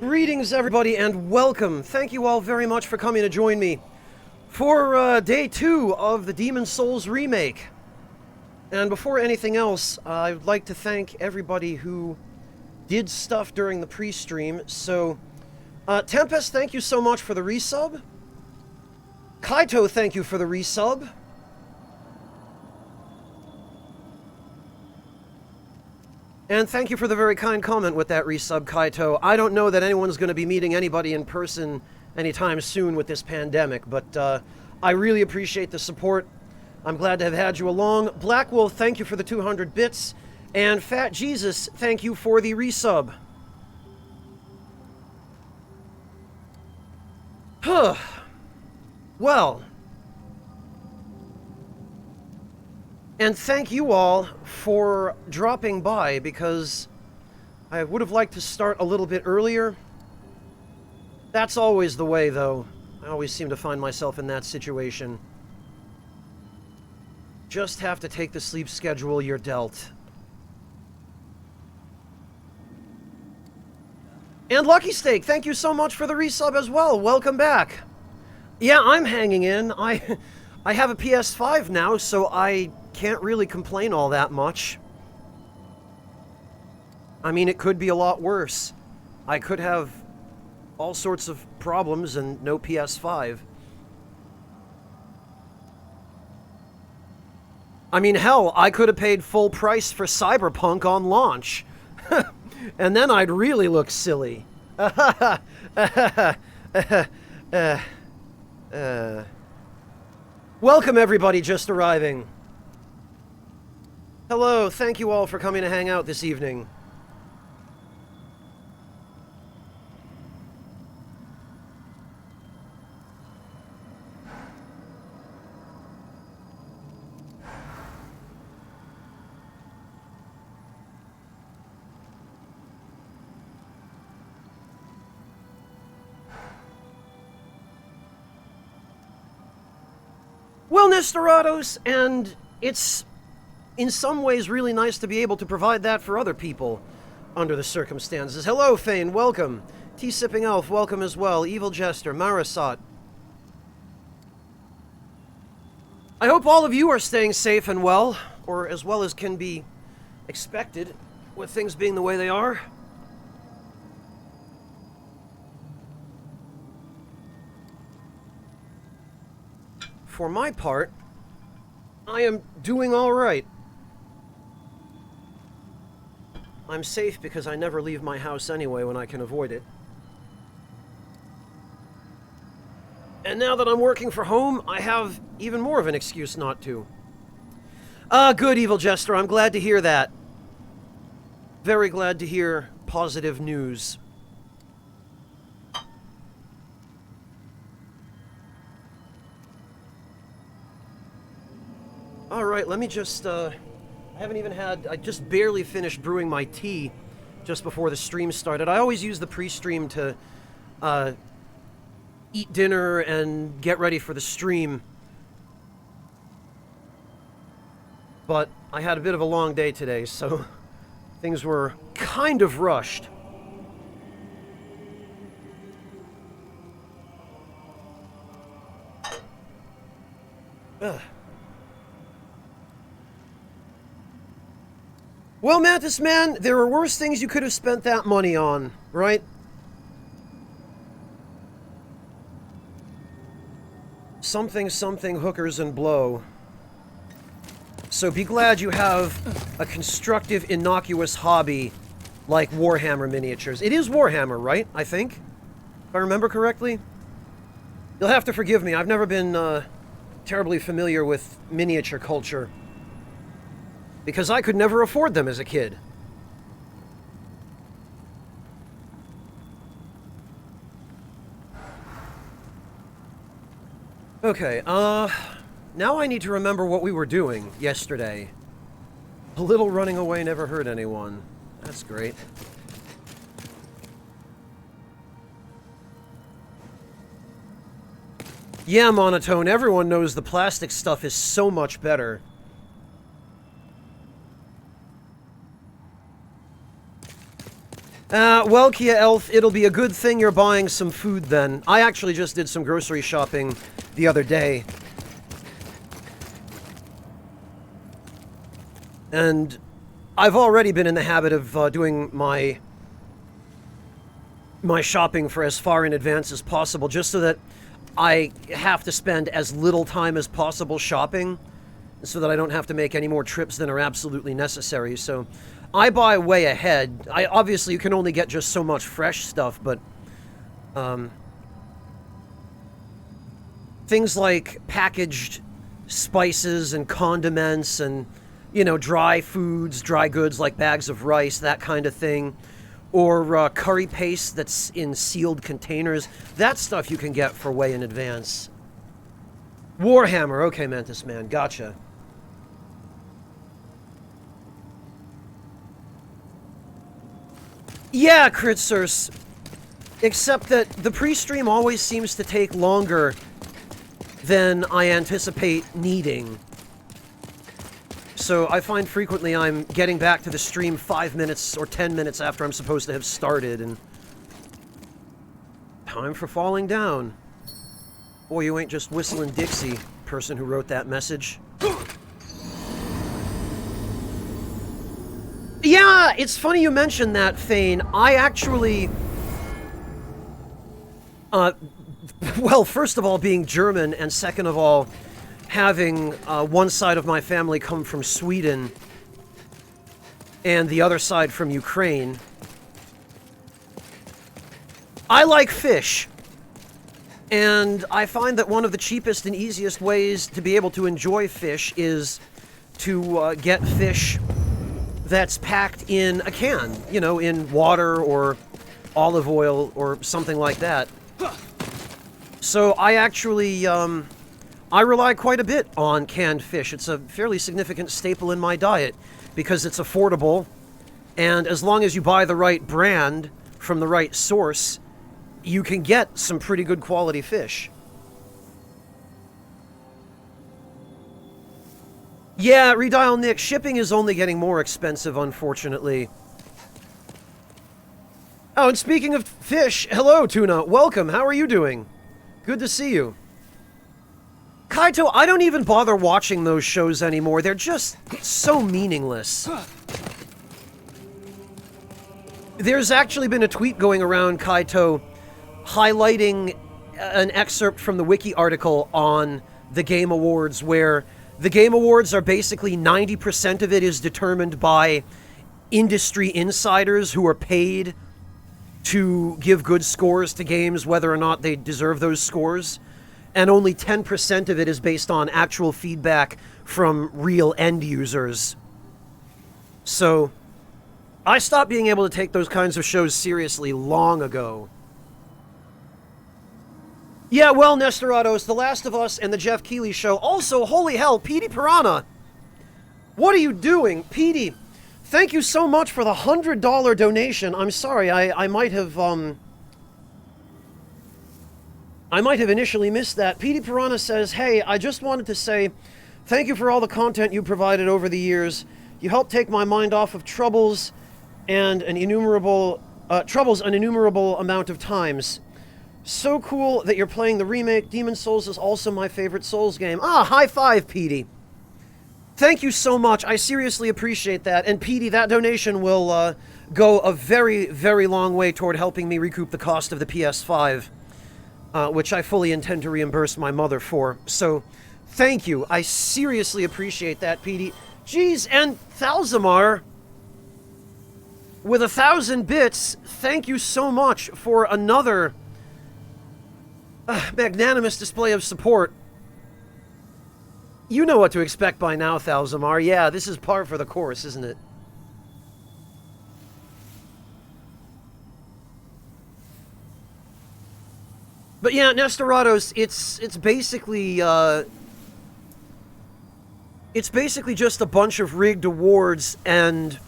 Greetings, everybody, and welcome. Thank you all very much for coming to join me for day 2 of the Demon's Souls remake. And before anything else, I'd like to thank everybody who did stuff during the pre-stream. So, Tempest, thank you so much for the resub. Kaito, thank you for the resub. And thank you for the very kind comment with that resub, Kaito. I don't know that anyone's going to be meeting anybody in person anytime soon with this pandemic, but I really appreciate the support. I'm glad to have had you along. Black Wolf, thank you for the 200 bits. And Fat Jesus, thank you for the resub. Well. And thank you all for dropping by, because I would have liked to start a little bit earlier. That's always the way, though. I always seem to find myself in that situation. Just have to take the sleep schedule you're dealt. And Lucky Steak, thank you so much for the resub as well. Welcome back. Yeah, I'm hanging in. I have a PS5 now, so I can't really complain all that much. I mean, it could be a lot worse. I could have all sorts of problems and no PS5. I mean, hell, I could have paid full price for Cyberpunk on launch. And then I'd really look silly. Welcome, everybody just arriving. Hello, thank you all for coming to hang out this evening. Well, Nesterados, and it's in some ways really nice to be able to provide that for other people under the circumstances. Hello, Fane, welcome. Tea-Sipping Elf, welcome as well. Evil Jester, Marasat. I hope all of you are staying safe and well, or as well as can be expected, with things being the way they are. For my part, I am doing all right. I'm safe because I never leave my house anyway when I can avoid it. And now that I'm working from home, I have even more of an excuse not to. Good, Evil Jester. I'm glad to hear that. Very glad to hear positive news. Alright, let me just, I just barely finished brewing my tea just before the stream started. I always use the pre-stream to, eat dinner and get ready for the stream. But I had a bit of a long day today, so things were kind of rushed. Ugh. Well, Mantis Man, there are worse things you could have spent that money on, right? Something, hookers and blow. So be glad you have a constructive, innocuous hobby like Warhammer miniatures. It is Warhammer, right? I think? If I remember correctly? You'll have to forgive me. I've never been terribly familiar with miniature culture, because I could never afford them as a kid. Okay, now I need to remember what we were doing yesterday. A little running away never hurt anyone. That's great. Yeah, Monotone, everyone knows the plastic stuff is so much better. Well, Kia Elf, it'll be a good thing you're buying some food then. I actually just did some grocery shopping the other day. And I've already been in the habit of doing my shopping for as far in advance as possible, just so that I have to spend as little time as possible shopping, so that I don't have to make any more trips than are absolutely necessary. So I buy way ahead. Obviously, you can only get just so much fresh stuff, but things like packaged spices and condiments and, you know, dry foods, dry goods like bags of rice, that kind of thing, or curry paste that's in sealed containers. That stuff you can get for way in advance. Warhammer, okay, Mantis Man, gotcha. Yeah, Kritzers. Except that the pre-stream always seems to take longer than I anticipate needing. So I find frequently I'm getting back to the stream 5 minutes or 10 minutes after I'm supposed to have started, and... time for falling down. Boy, you ain't just whistling Dixie, person who wrote that message. Yeah, it's funny you mentioned that, Thane. I actually... well, first of all, being German, and second of all, having one side of my family come from Sweden, and the other side from Ukraine, I like fish. And I find that one of the cheapest and easiest ways to be able to enjoy fish is to get fish that's packed in a can, you know, in water or olive oil or something like that. So I actually, I rely quite a bit on canned fish. It's a fairly significant staple in my diet because it's affordable, and as long as you buy the right brand from the right source, you can get some pretty good quality fish. Yeah, Redial Nick, shipping is only getting more expensive, unfortunately. Oh, and speaking of fish, hello, Tuna. Welcome. How are you doing? Good to see you. Kaito, I don't even bother watching those shows anymore. They're just so meaningless. There's actually been a tweet going around, Kaito, highlighting an excerpt from the wiki article on the Game Awards, where the Game Awards are basically 90% of it is determined by industry insiders who are paid to give good scores to games, whether or not they deserve those scores. And only 10% of it is based on actual feedback from real end users. So, I stopped being able to take those kinds of shows seriously long ago. Yeah, well, Nestorados, The Last of Us and the Jeff Keighley Show. Also, holy hell, Petey Piranha! What are you doing? Petey, thank you so much for the $100 donation. I'm sorry, I might have initially missed that. Petey Piranha says, hey, I just wanted to say thank you for all the content you provided over the years. You helped take my mind off of troubles and an innumerable amount of times. So cool that you're playing the remake. Demon's Souls is also my favorite Souls game. Ah, high five, Petey. Thank you so much. I seriously appreciate that. And Petey, that donation will go a very, very long way toward helping me recoup the cost of the PS5, which I fully intend to reimburse my mother for. So, thank you. I seriously appreciate that, Petey. Jeez, and Thalzamar, with 1,000 bits, thank you so much for another magnanimous display of support. You know what to expect by now, Thalzamar. Yeah, this is par for the course, isn't it? But yeah, Nestorados, it's basically just a bunch of rigged awards and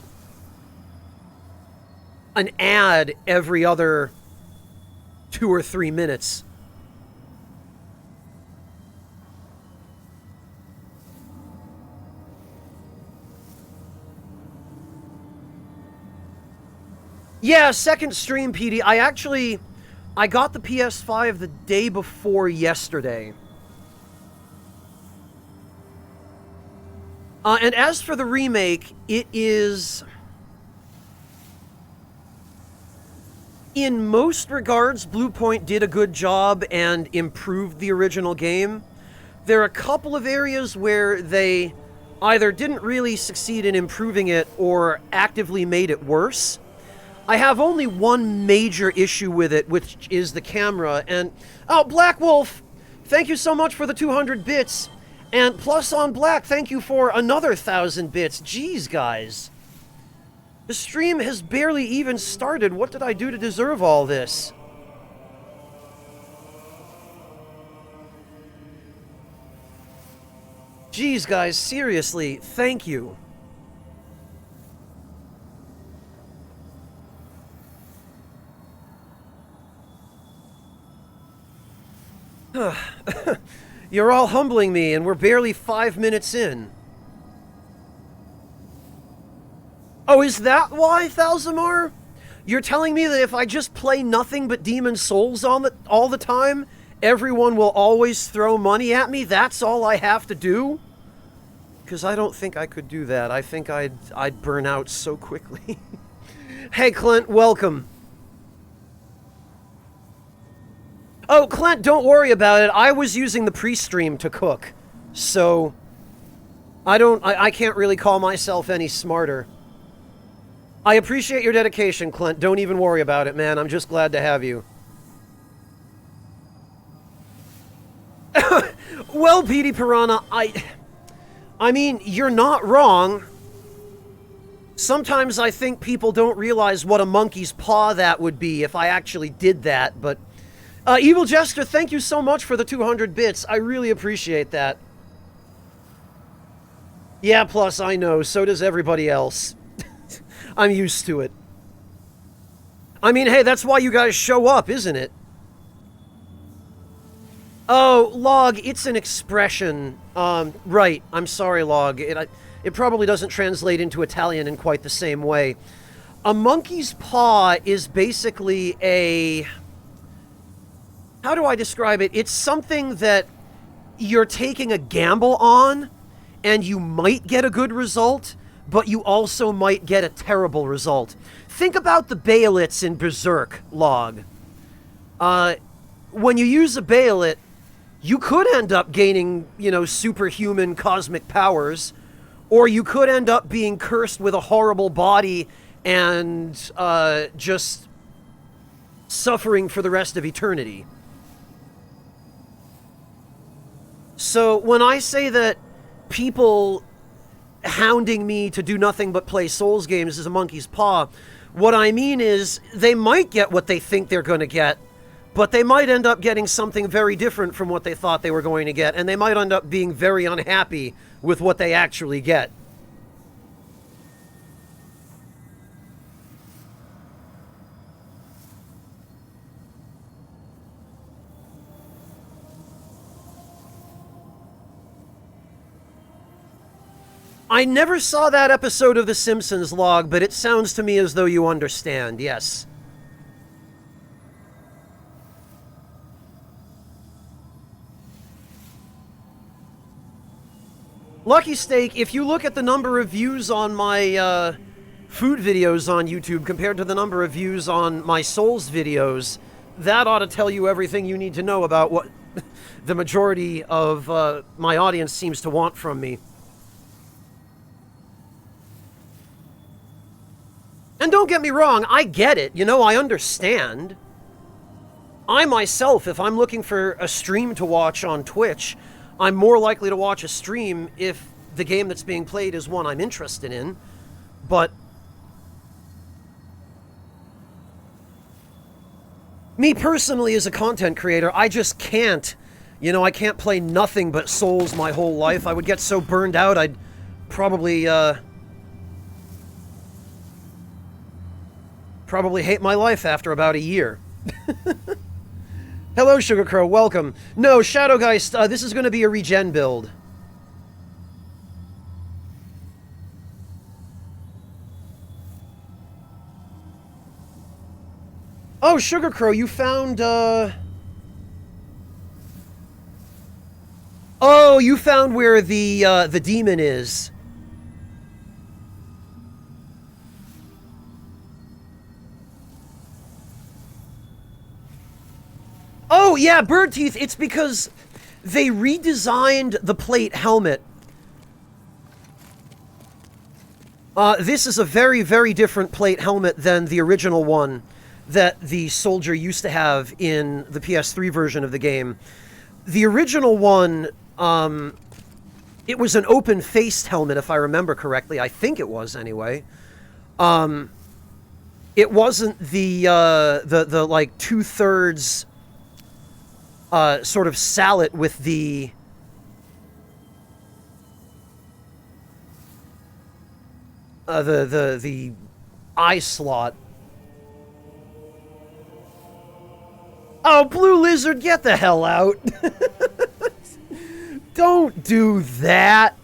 an ad every other 2 or 3 minutes. Yeah, second stream, PD. I got the PS5 the day before yesterday. And as for the remake, it is... In most regards, Bluepoint did a good job and improved the original game. There are a couple of areas where they either didn't really succeed in improving it or actively made it worse. I have only one major issue with it, which is the camera, and... Oh, Black Wolf! Thank you so much for the 200 bits! And Plus on Black, thank you for another 1,000 bits. Jeez, guys. The stream has barely even started. What did I do to deserve all this? Jeez, guys, seriously, thank you. You're all humbling me, and we're barely 5 minutes in. Oh, is that why, Thalzamar? You're telling me that if I just play nothing but Demon Souls all the time, everyone will always throw money at me? That's all I have to do? Because I don't think I could do that. I think I'd burn out so quickly. Hey, Clint, welcome. Oh, Clint, don't worry about it. I was using the pre-stream to cook. So, I can't really call myself any smarter. I appreciate your dedication, Clint. Don't even worry about it, man. I'm just glad to have you. Well, Petey Piranha, I mean, you're not wrong. Sometimes I think people don't realize what a monkey's paw that would be if I actually did that, but... Evil Jester, thank you so much for the 200 bits. I really appreciate that. Yeah, plus, I know. So does everybody else. I'm used to it. I mean, hey, that's why you guys show up, isn't it? Oh, Log, it's an expression. Right. I'm sorry, Log. It probably doesn't translate into Italian in quite the same way. A monkey's paw is basically a... How do I describe it? It's something that you're taking a gamble on, and you might get a good result, but you also might get a terrible result. Think about the Baelits in Berserk, Log. When you use a Baelit, you could end up gaining, you know, superhuman cosmic powers, or you could end up being cursed with a horrible body and just suffering for the rest of eternity. So when I say that people hounding me to do nothing but play Souls games is a monkey's paw, what I mean is they might get what they think they're going to get, but they might end up getting something very different from what they thought they were going to get, and they might end up being very unhappy with what they actually get. I never saw that episode of The Simpsons, Log, but it sounds to me as though you understand, yes. Lucky Steak, if you look at the number of views on my food videos on YouTube compared to the number of views on my Souls videos, that ought to tell you everything you need to know about what the majority of my audience seems to want from me. And don't get me wrong, I get it. You know, I understand. I myself, if I'm looking for a stream to watch on Twitch, I'm more likely to watch a stream if the game that's being played is one I'm interested in. But me personally, as a content creator, I just can't. You know, I can't play nothing but Souls my whole life. I would get so burned out, I'd probably hate my life after about a year. Hello, Sugar Crow, welcome. No, Shadowgeist, this is going to be a regen build. Oh, Sugar Crow, you found, Oh, you found where the demon is. Oh, yeah, Bird Teeth, it's because they redesigned the plate helmet. This is a very, very different plate helmet than the original one that the soldier used to have in the PS3 version of the game. The original one, it was an open-faced helmet, if I remember correctly. I think it was, anyway. It wasn't the like, two-thirds, sort of sallet with the... the eye slot. Oh, Blue Lizard, get the hell out. Don't do that.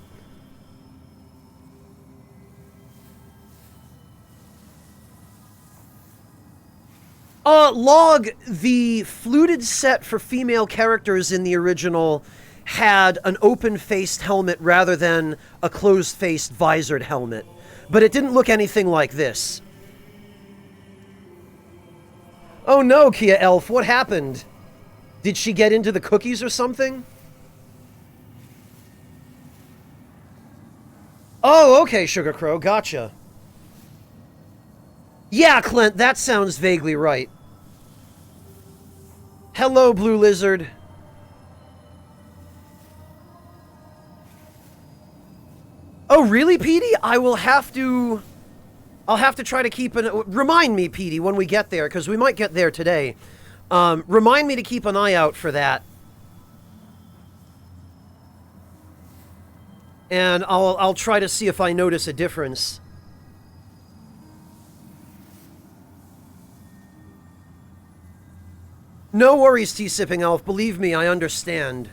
Log, the fluted set for female characters in the original had an open-faced helmet rather than a closed-faced visored helmet. But it didn't look anything like this. Oh no, Kia Elf, what happened? Did she get into the cookies or something? Oh, okay, Sugar Crow, gotcha. Yeah, Clint, that sounds vaguely right. Hello, Blue Lizard. Oh, really, Petey? I'll have to try to keep an... Remind me, Petey, when we get there, because we might get there today. Remind me to keep an eye out for that. And I'll try to see if I notice a difference. No worries, Tea-Sipping Elf. Believe me, I understand.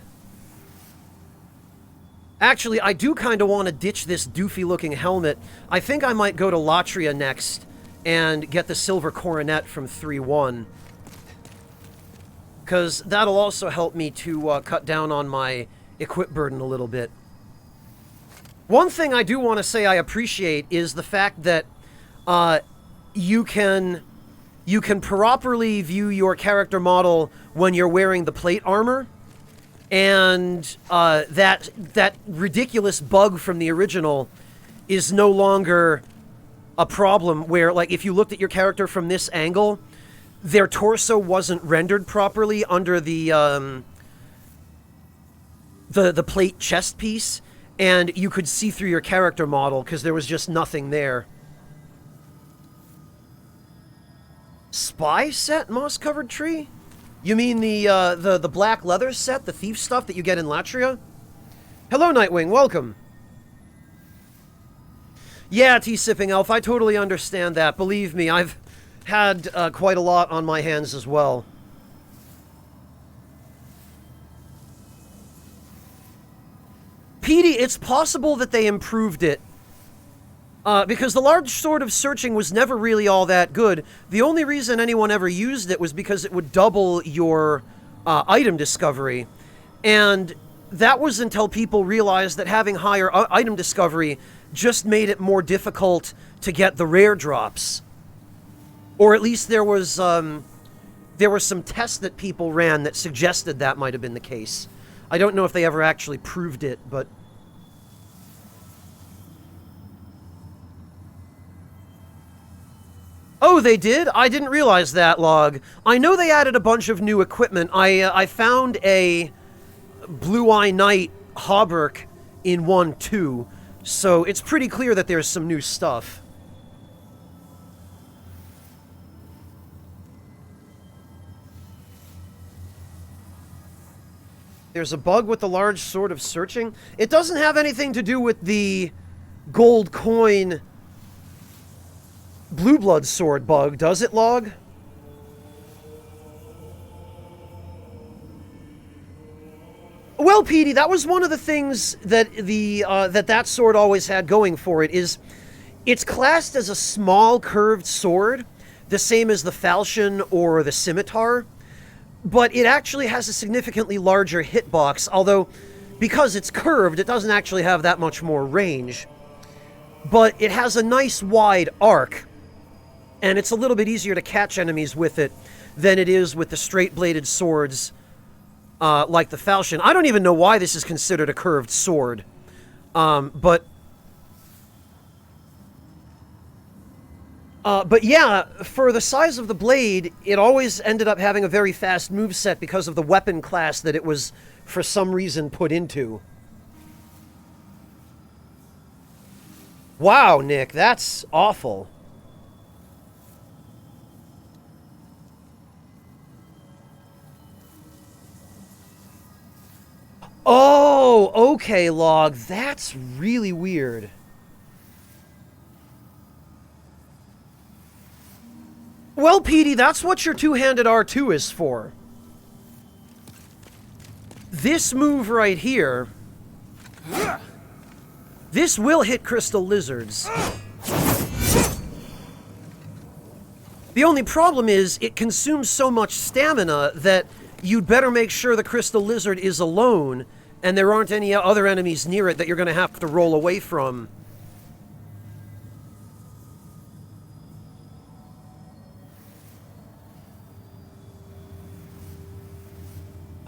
Actually, I do kind of want to ditch this doofy-looking helmet. I think I might go to Latria next and get the silver coronet from 3-1. Because that'll also help me to cut down on my equip burden a little bit. One thing I do want to say I appreciate is the fact that you can properly view your character model when you're wearing the plate armor. And that ridiculous bug from the original is no longer a problem where, like, if you looked at your character from this angle, their torso wasn't rendered properly under the plate chest piece, and you could see through your character model because there was just nothing there. Spy set moss-covered tree? You mean the black leather set, the thief stuff that you get in Latria? Hello, Nightwing, welcome. Yeah, Tea-Sipping Elf, I totally understand that. Believe me, I've had quite a lot on my hands as well. Petey, it's possible that they improved it. Because the large sword of searching was never really all that good. The only reason anyone ever used it was because it would double your item discovery. And that was until people realized that having higher item discovery just made it more difficult to get the rare drops. Or at least there were some tests that people ran that suggested that might have been the case. I don't know if they ever actually proved it, but... Oh, they did? I didn't realize that, Log. I know they added a bunch of new equipment. I found a Blue Eye Knight hauberk in 1.2, so it's pretty clear that there's some new stuff. There's a bug with the large sword of searching. It doesn't have anything to do with the gold coin Blue Blood sword bug, does it, Log? Well, Petey, that was one of the things that that sword always had going for it, is it's classed as a small curved sword the same as the falchion or the scimitar, but it actually has a significantly larger hitbox, although because it's curved, it doesn't actually have that much more range. But it has a nice wide arc, and it's a little bit easier to catch enemies with it than it is with the straight-bladed swords like the falchion. I don't even know why this is considered a curved sword, but yeah, for the size of the blade, it always ended up having a very fast moveset because of the weapon class that it was, for some reason, put into. Wow, Nick, that's awful. Oh, okay, Log, that's really weird. Well, Petey, that's what your two-handed R2 is for. This move right here, this will hit crystal lizards. The only problem is it consumes so much stamina that you'd better make sure the crystal lizard is alone and there aren't any other enemies near it that you're going to have to roll away from.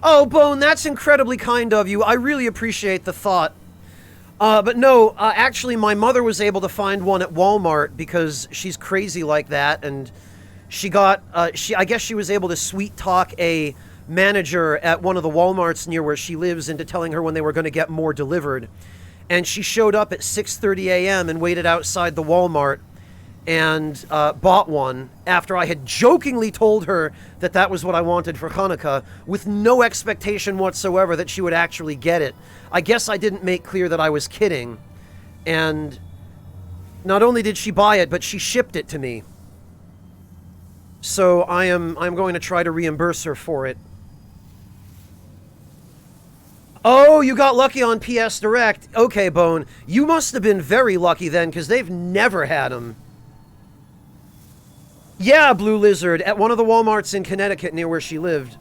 Oh, Bone, that's incredibly kind of you. I really appreciate the thought. But no, actually my mother was able to find one at Walmart because she's crazy like that, and she got, I guess she was able to sweet talk a manager at one of the Walmarts near where she lives into telling her when they were going to get more delivered. And she showed up at 6:30 a.m. and waited outside the Walmart and bought one after I had jokingly told her that that was what I wanted for Hanukkah, with no expectation whatsoever that she would actually get it. I guess I didn't make clear that I was kidding, and not only did she buy it, but she shipped it to me. So I'm going to try to reimburse her for it. Oh, you got lucky on PS Direct. Okay, Bone, you must have been very lucky then, because they've never had them. Yeah, Blue Lizard, at one of the Walmarts in Connecticut near where she lived.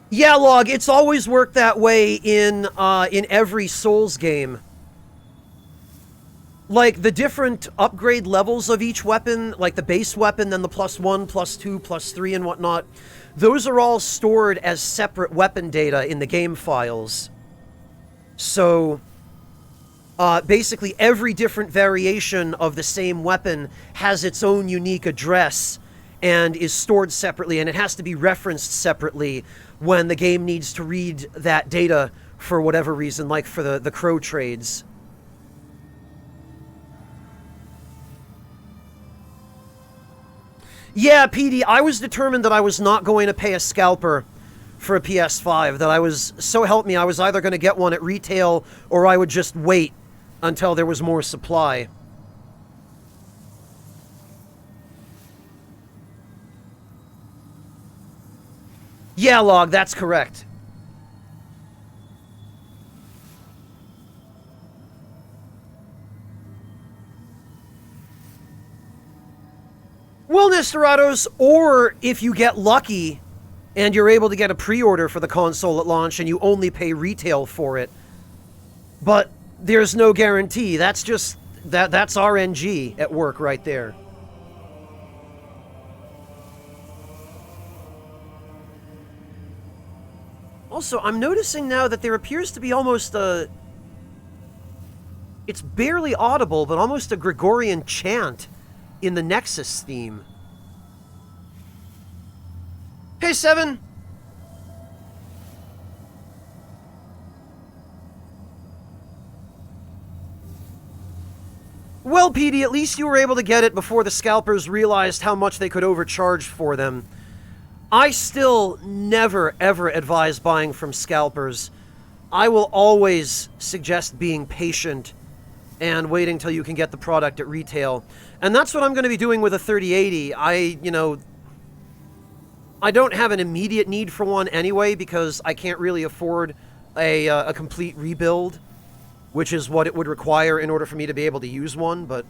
Yeah, Log, it's always worked that way in every Souls game. Like, the different upgrade levels of each weapon, like the base weapon, then the +1, +2, +3, and whatnot, those are all stored as separate weapon data in the game files. So, basically every different variation of the same weapon has its own unique address and is stored separately, and it has to be referenced separately when the game needs to read that data for whatever reason, like for the crow trades. Yeah, PD, I was determined that I was not going to pay a scalper for a PS5, that I was, so help me, I was either going to get one at retail or I would just wait until there was more supply. Yeah, Log, that's correct. Well, Nesterados, or if you get lucky and you're able to get a pre-order for the console at launch and you only pay retail for it. But there's no guarantee. That's just, that's RNG at work right there. Also, I'm noticing now that there appears to be almost a... It's barely audible, but almost a Gregorian chant in the Nexus theme. Hey, Seven! Well, PD, at least you were able to get it before the scalpers realized how much they could overcharge for them. I still never, ever advise buying from scalpers. I will always suggest being patient and waiting till you can get the product at retail. And that's what I'm going to be doing with a 3080. I don't have an immediate need for one anyway because I can't really afford a complete rebuild, which is what it would require in order for me to be able to use one, but...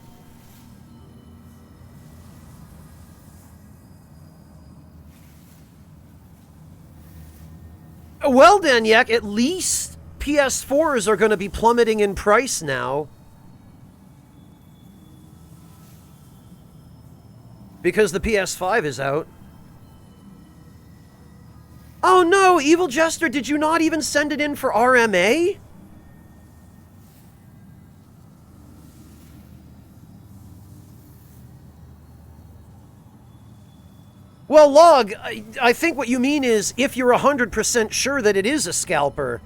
Well, Danyek, at least PS4s are going to be plummeting in price now. Because the PS5 is out. Oh no, Evil Jester, did you not even send it in for RMA? Well, Log, I think what you mean is if you're 100% sure that it is a scalper,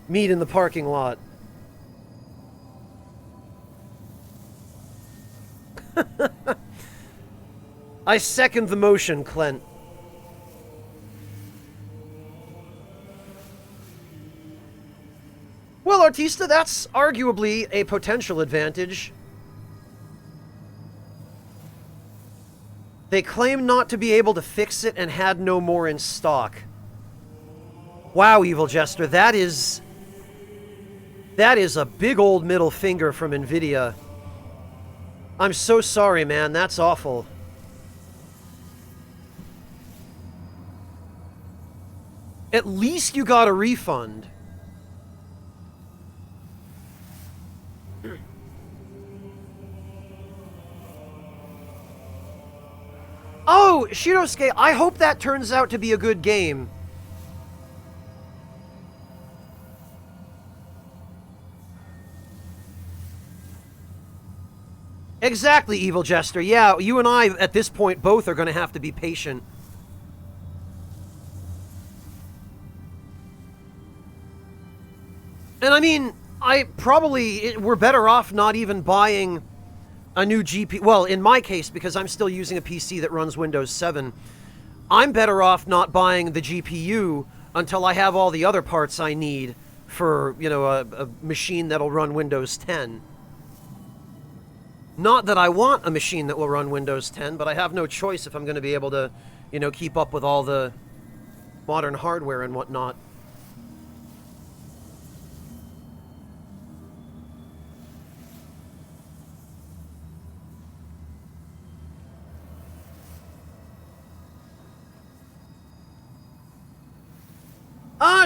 meet in the parking lot. I second the motion, Clint. Well, Artista, that's arguably a potential advantage. They claim not to be able to fix it and had no more in stock. Wow, Evil Jester, that is a big old middle finger from Nvidia. I'm so sorry, man. That's awful. At least you got a refund. Oh, Shirosuke, I hope that turns out to be a good game. Exactly, Evil Jester. Yeah, you and I, at this point, both are going to have to be patient. And I mean, we're better off not even buying a new GPU. Well, in my case, because I'm still using a PC that runs Windows 7, I'm better off not buying the GPU until I have all the other parts I need for, you know, a machine that'll run Windows 10. Not that I want a machine that will run Windows 10, but I have no choice if I'm going to be able to, you know, keep up with all the modern hardware and whatnot.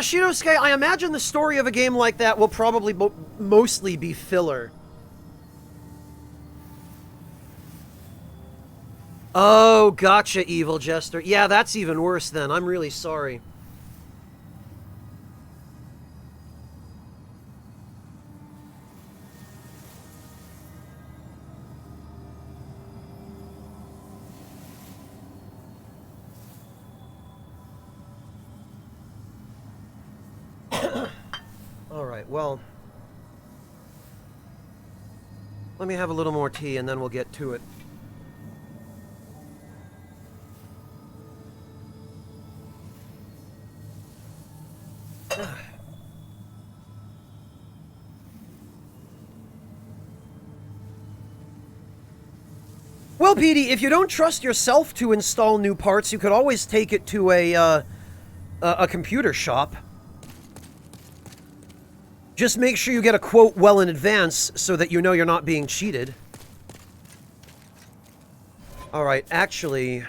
Shirosuke, I imagine the story of a game like that will probably mostly be filler. Oh, gotcha, Evil Jester. Yeah, that's even worse then. I'm really sorry. Alright, well... let me have a little more tea and then we'll get to it. Well, Petey, if you don't trust yourself to install new parts, you could always take it to a computer shop. Just make sure you get a quote well in advance so that you know you're not being cheated. Alright, actually...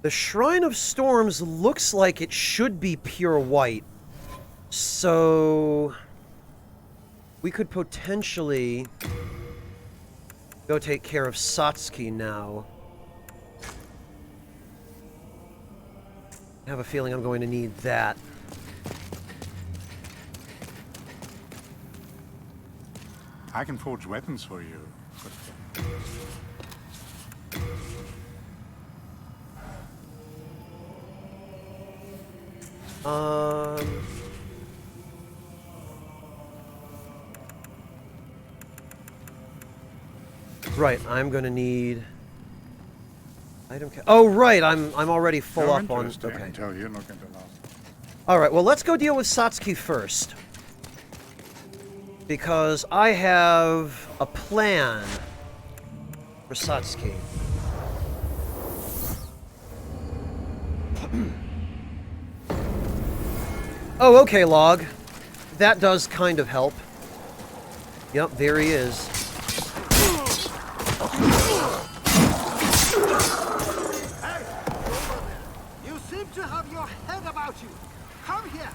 the Shrine of Storms looks like it should be pure white. So... we could potentially go take care of Satsuki now. I have a feeling I'm going to need that. I can forge weapons for you. Right, I'm gonna need item. Oh, right, I'm already full up on. Okay. I can tell you're not going to last. All right, well, let's go deal with Satsuki first, because I have a plan for Satsuki. Oh, okay, Log. That does kind of help. Yep, there he is. Hey, you seem to have your head about you. Come here.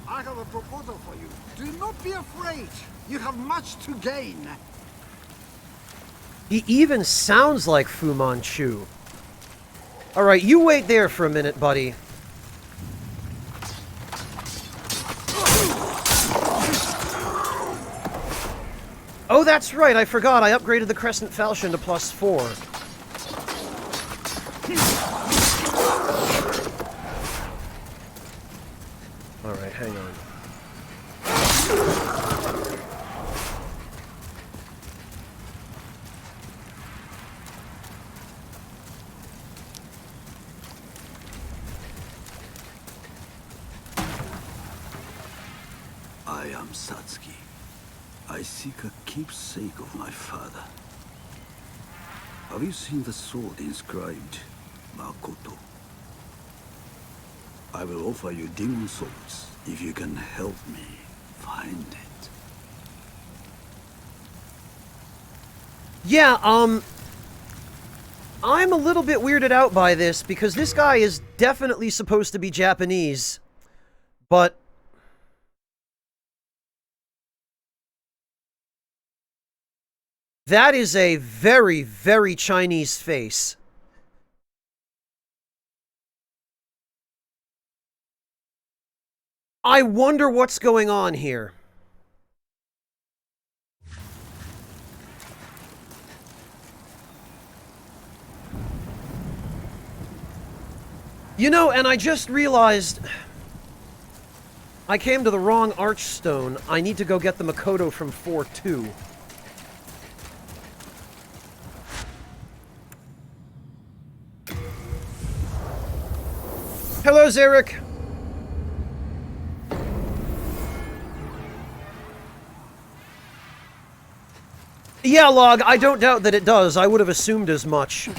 I have a proposal for you. Do not be afraid. You have much to gain. He even sounds like Fu Manchu. Alright, you wait there for a minute, buddy. Oh, that's right, I forgot. I upgraded the Crescent Falchion to +4. Alright, hang on. I am Satsuki. I seek a keepsake of my father. Have you seen the sword inscribed Makoto? I will offer you demon swords if you can help me find it. Yeah, I'm a little bit weirded out by this, because this guy is definitely supposed to be Japanese, but... that is a very, very Chinese face. I wonder what's going on here. You know, and I just realized I came to the wrong archstone. I need to go get the Makoto from 4-2. Hello, Zarek. Yeah, Log, I don't doubt that it does. I would have assumed as much.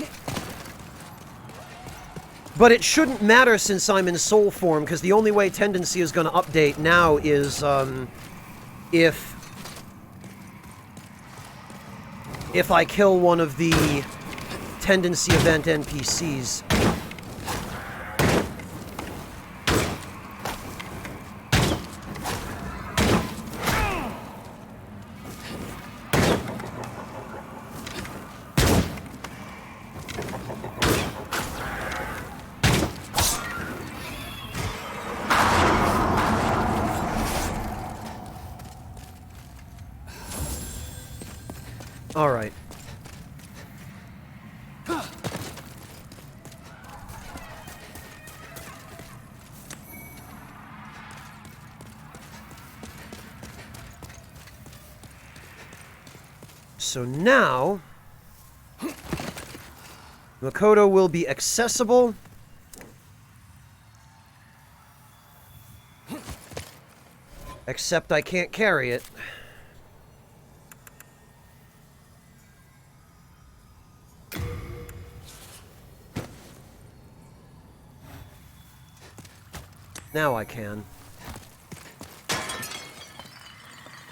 But it shouldn't matter since I'm in soul form, because the only way Tendency is going to update now is, if I kill one of the Tendency event NPCs. All right. So now, Makoto will be accessible. Except I can't carry it. Now I can.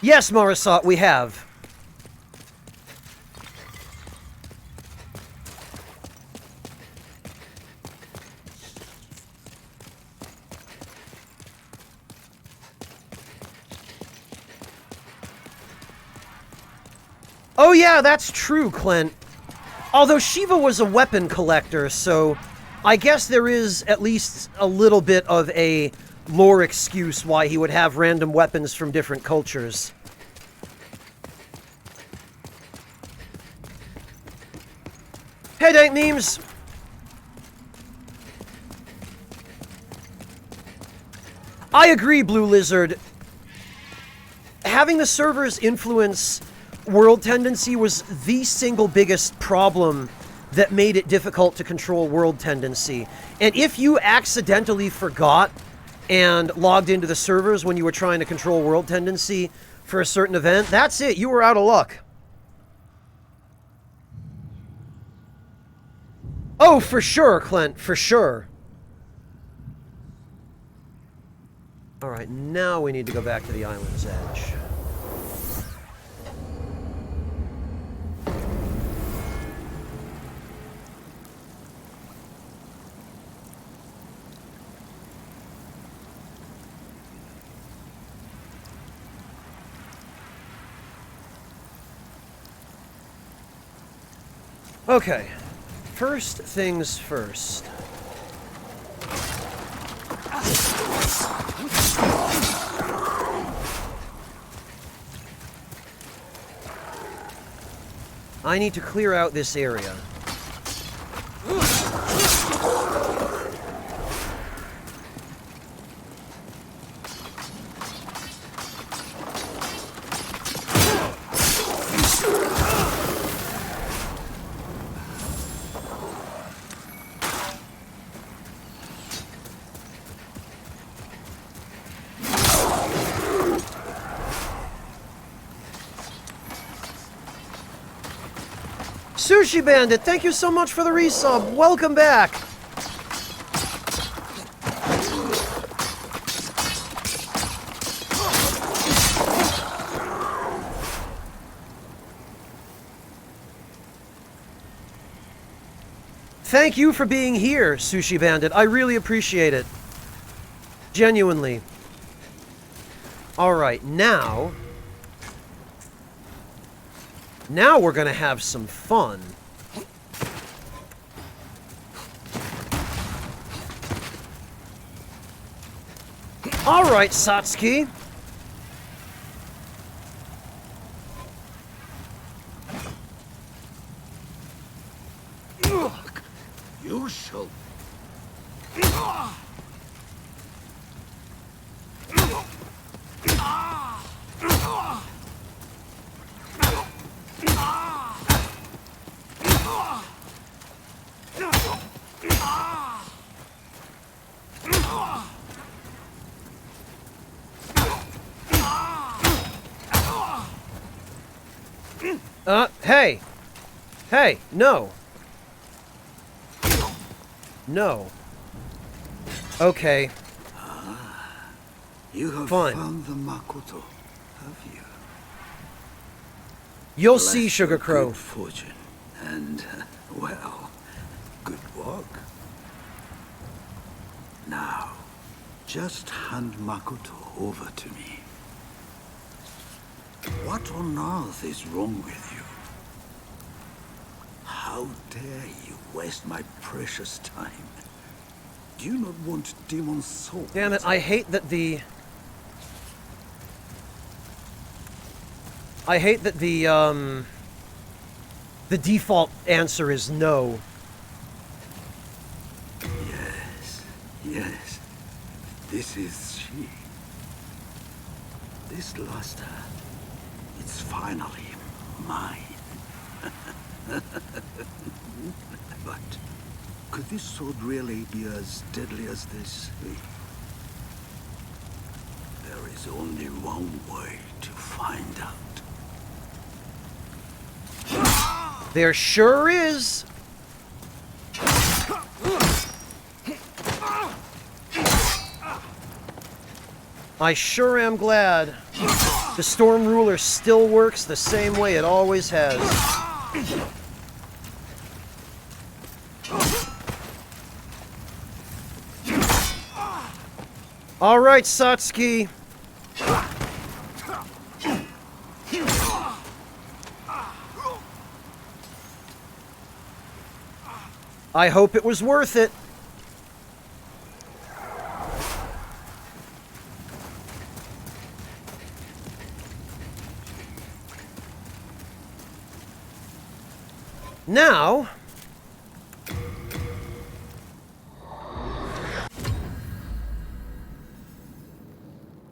Yes, Marisat, we have. Oh yeah, that's true, Clint. Although Shiva was a weapon collector, so I guess there is at least a little bit of a lore excuse why he would have random weapons from different cultures. Hey, Dank Memes! I agree, Blue Lizard. Having the servers influence World Tendency was the single biggest problem that made it difficult to control World Tendency. And if you accidentally forgot and logged into the servers when you were trying to control World Tendency for a certain event, that's it. You were out of luck. Oh, for sure, Clint. For sure. Alright, now we need to go back to the island's edge. Okay, first things first. I need to clear out this area. Sushi Bandit, thank you so much for the resub. Welcome back. Thank you for being here, Sushi Bandit. I really appreciate it. Genuinely. Alright, now we're gonna have some fun. Alright, Satsuki. You shall. Hey! Hey, no. No. Okay. You have Fine. found the Makoto, have you? You'll see, Sugar Bless Crow. your good fortune, and well, good work. Now, just hand Makoto over to me. What on earth is wrong with you? How dare you waste my precious time? Do you not want demon soul? Damn it, I hate that the default answer is no. Yes, yes. This is she. This luster, it's finally mine. But could this sword really be as deadly as they say? There is only one way to find out. There sure is. I sure am glad the Storm Ruler still works the same way it always has. All right, Satsuki. I hope it was worth it. Now,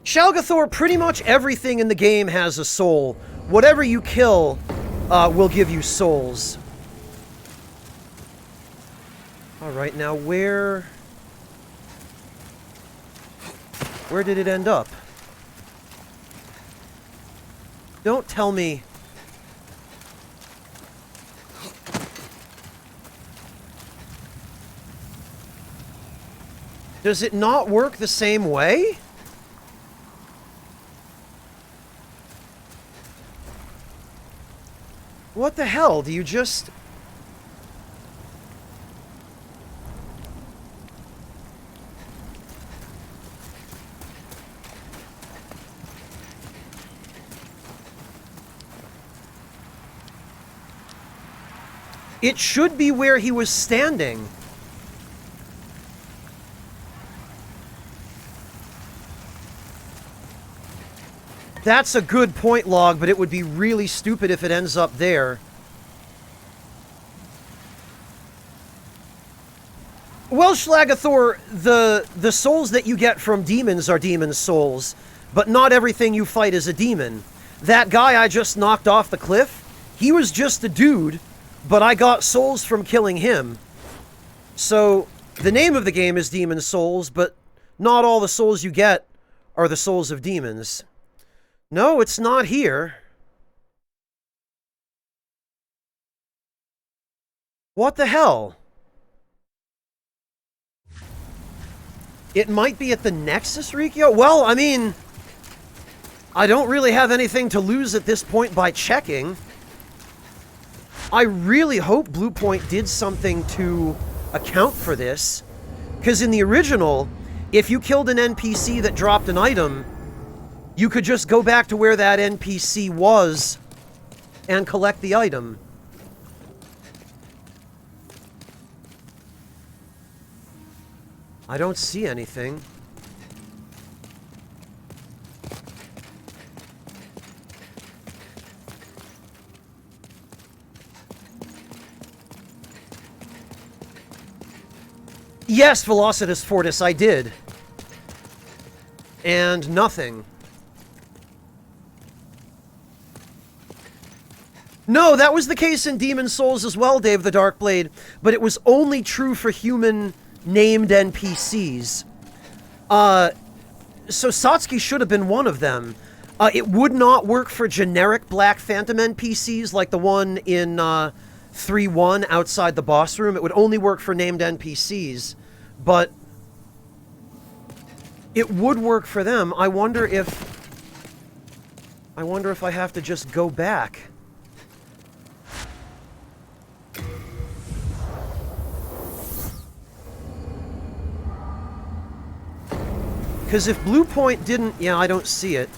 Shalgathor, pretty much everything in the game has a soul. Whatever you kill will give you souls. Alright, now where did it end up? Don't tell me. Does it not work the same way? What the hell? Do you just... It should be where he was standing. That's a good point, Log, but it would be really stupid if it ends up there. Well, Schlagathor, the souls that you get from demons are demon souls, but not everything you fight is a demon. That guy I just knocked off the cliff, he was just a dude, but I got souls from killing him. So, the name of the game is Demon Souls, but not all the souls you get are the souls of demons. No, it's not here. What the hell? It might be at the Nexus, Rikyo? Well, I mean, I don't really have anything to lose at this point by checking. I really hope Bluepoint did something to account for this. Because in the original, if you killed an NPC that dropped an item, you could just go back to where that NPC was and collect the item. I don't see anything. Yes, Velocitus Fortis, I did. And nothing. No, that was the case in Demon Souls as well, Dave the Darkblade, but it was only true for human-named NPCs. So Satsuki should have been one of them. It would not work for generic Black Phantom NPCs like the one in 3-1 outside the boss room. It would only work for named NPCs, but it would work for them. I wonder if I have to just go back. Because if Bluepoint didn't... Yeah, I don't see it.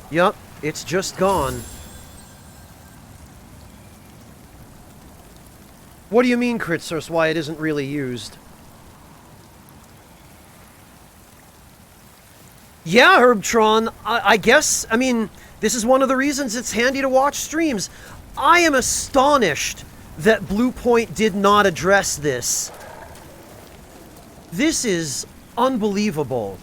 Yup, it's just gone. What do you mean, Critsource, why it isn't really used? Yeah, Herbtron, I guess, I mean, this is one of the reasons it's handy to watch streams. I am astonished that Bluepoint did not address this. This is unbelievable.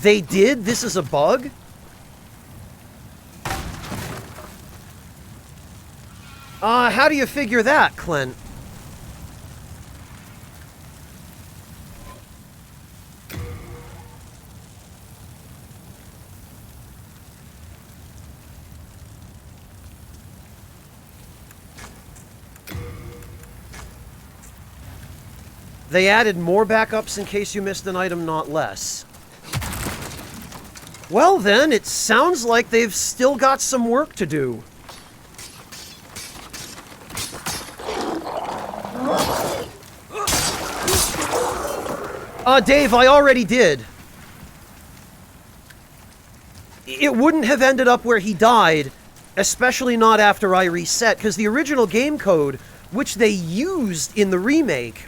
They did? This is a bug? How do you figure that, Clint? They added more backups in case you missed an item, not less. Well then, it sounds like they've still got some work to do. Dave, I already did. It wouldn't have ended up where he died, especially not after I reset, because the original game code, which they used in the remake,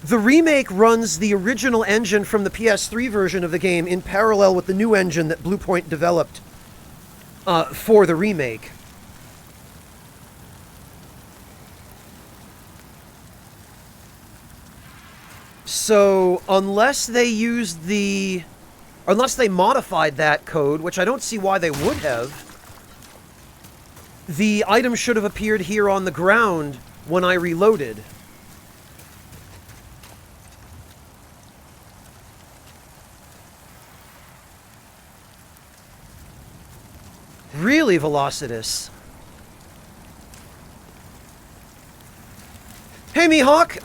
the remake runs the original engine from the PS3 version of the game in parallel with the new engine that Bluepoint developed for the remake. So, unless they modified that code, which I don't see why they would have, the item should have appeared here on the ground when I reloaded. Really, Velocitus? Hey, Mihawk!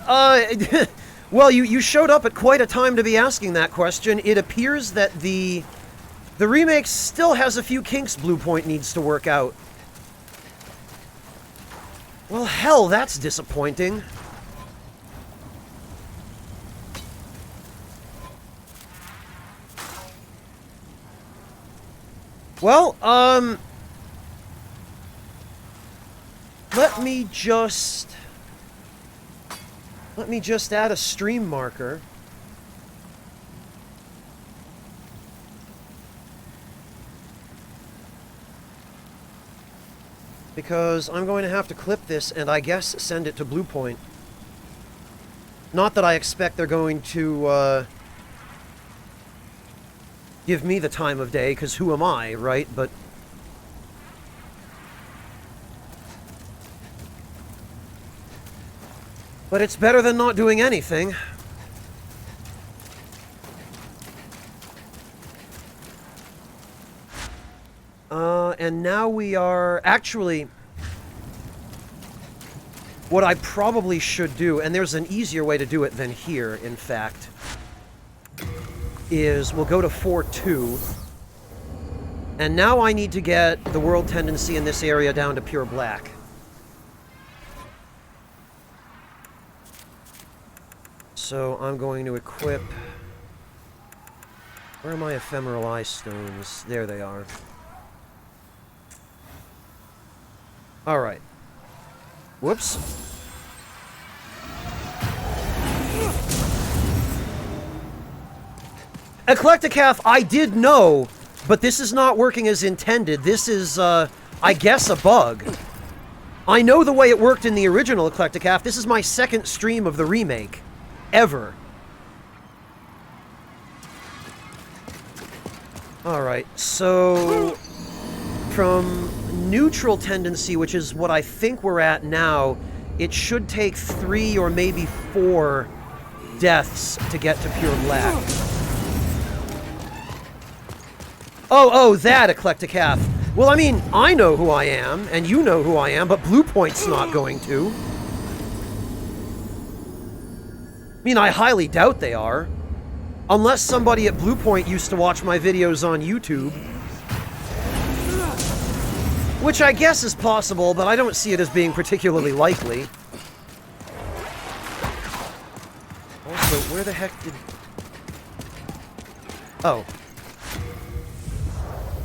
Well, you showed up at quite a time to be asking that question. It appears that the remake still has a few kinks Bluepoint needs to work out. Well, hell, that's disappointing. Well, let me just add a stream marker. Because I'm going to have to clip this and I guess send it to Bluepoint. Not that I expect they're going to, give me the time of day, because who am I, right? But it's better than not doing anything. And now we are... Actually, what I probably should do, and there's an easier way to do it than here, in fact, is we'll go to 4-2. And now I need to get the world tendency in this area down to pure black. So I'm going to equip... Where are my ephemeral eye stones? There they are. Alright. Whoops. Eclecticath, I did know, but this is not working as intended. This is, I guess, a bug. I know the way it worked in the original Eclecticath. This is my second stream of the remake. Ever. Alright, so... From neutral tendency, which is what I think we're at now, it should take 3 or maybe 4 deaths to get to pure black. Oh, that Eclecticath. Well, I mean, I know who I am, and you know who I am, but Bluepoint's not going to. I mean, I highly doubt they are. Unless somebody at Bluepoint used to watch my videos on YouTube. Which I guess is possible, but I don't see it as being particularly likely. Also, where the heck did... Oh.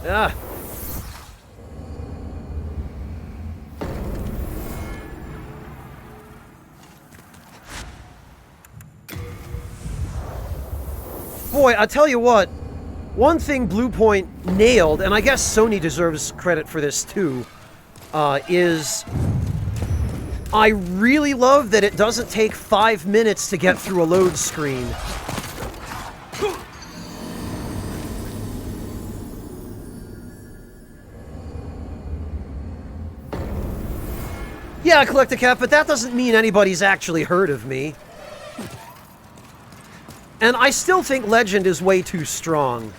Ah. Boy, I tell you what, one thing Bluepoint nailed, and I guess Sony deserves credit for this too, is I really love that it doesn't take 5 minutes to get through a load screen. Yeah, Eclecticath, but that doesn't mean anybody's actually heard of me. And I still think Legend is way too strong.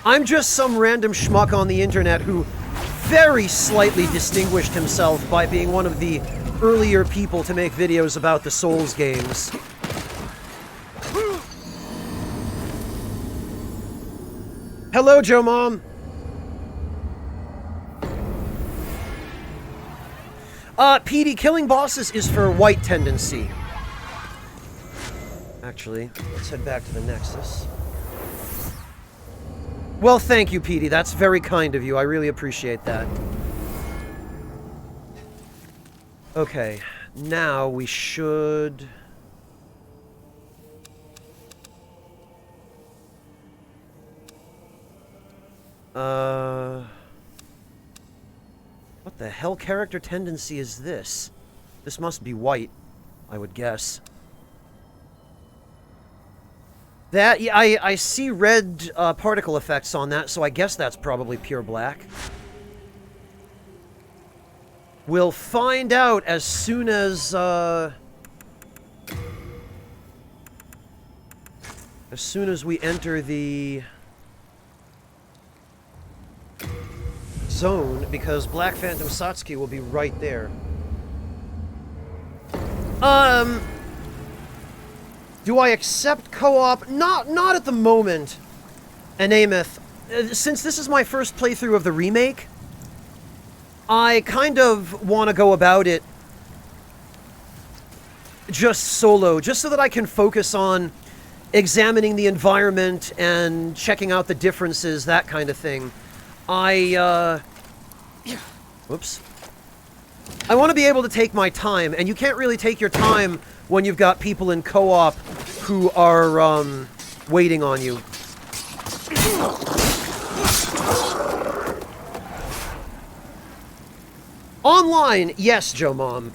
I'm just some random schmuck on the internet who very slightly distinguished himself by being one of the earlier people to make videos about the Souls games. Hello, Joe Mom! PD, killing bosses is for white tendency. Actually, let's head back to the Nexus. Well, thank you, PD. That's very kind of you. I really appreciate that. Okay, now we should... What the hell character tendency is this? This must be white, I would guess. That, yeah, I see red particle effects on that, so I guess that's probably pure black. We'll find out as soon as we enter the... zone because Black Phantom Satsuki will be right there. Do I accept co-op? Not at the moment. And Ameth, since this is my first playthrough of the remake, I kind of want to go about it just solo, just so that I can focus on examining the environment and checking out the differences, that kind of thing. Whoops. I want to be able to take my time, and you can't really take your time when you've got people in co-op who are, waiting on you. Online, yes, Joe Mom.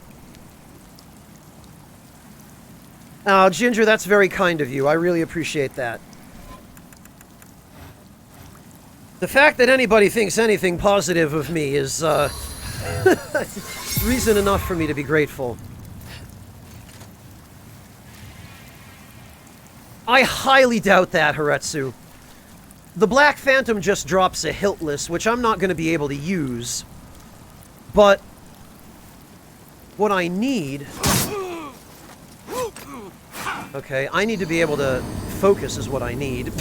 Oh, Ginger, that's very kind of you. I really appreciate that. The fact that anybody thinks anything positive of me is, reason enough for me to be grateful. I highly doubt that, Haretsu. The Black Phantom just drops a hiltless, which I'm not going to be able to use. But what I need... Okay, I need to be able to focus is what I need.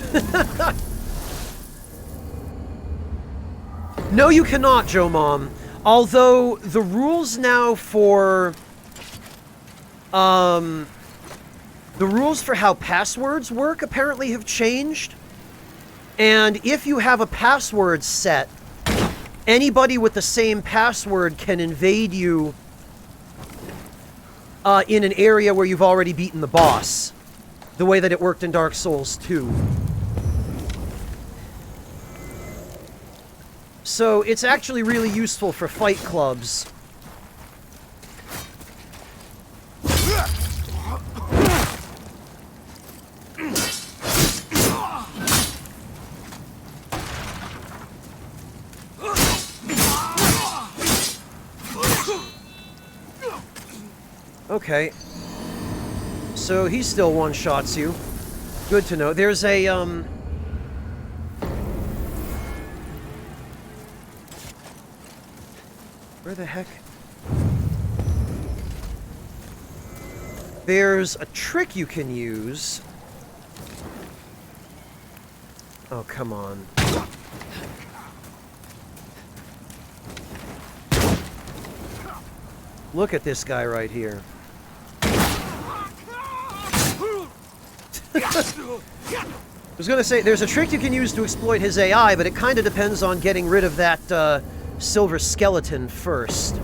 No, you cannot, Joe Mom. Although the rules now for... the rules for how passwords work apparently have changed. And if you have a password set, anybody with the same password can invade you in an area where you've already beaten the boss. The way that it worked in Dark Souls 2. So it's actually really useful for fight clubs. Okay. So he still one-shots you. Good to know. There's a, where the heck? There's a trick you can use. Oh, come on. Look at this guy right here. I was going to say, there's a trick you can use to exploit his AI, but it kind of depends on getting rid of that silver skeleton first.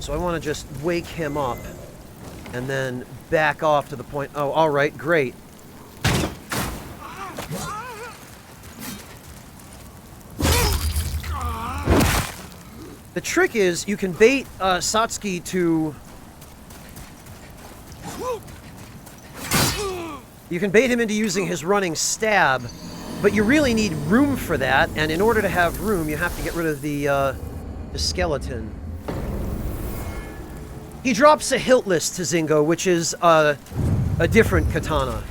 So I want to just wake him up and then back off to the point... Oh, alright, great. The trick is, you can bait Satsuki to... You can bait him into using his running stab, but you really need room for that, and in order to have room, you have to get rid of the skeleton. He drops a hiltless to Zingo, which is a different katana.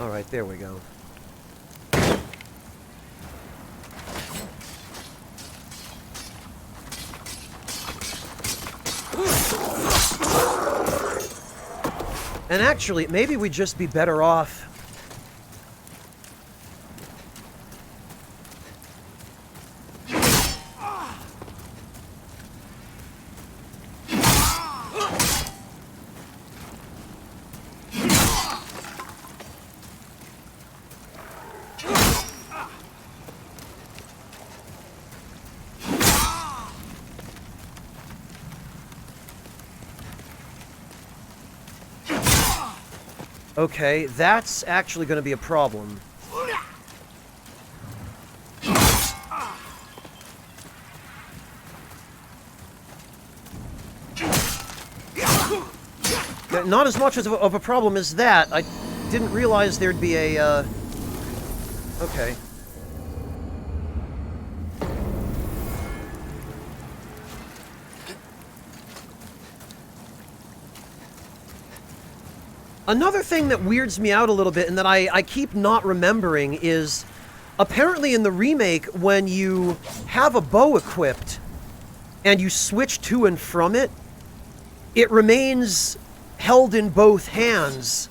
Alright, there we go. And actually, maybe we'd just be better off... Okay, that's actually going to be a problem. Not as much of a problem as that. I didn't realize there'd be a, Okay. Another thing that weirds me out a little bit and that I keep not remembering is apparently in the remake, when you have a bow equipped and you switch to and from it, it remains held in both hands.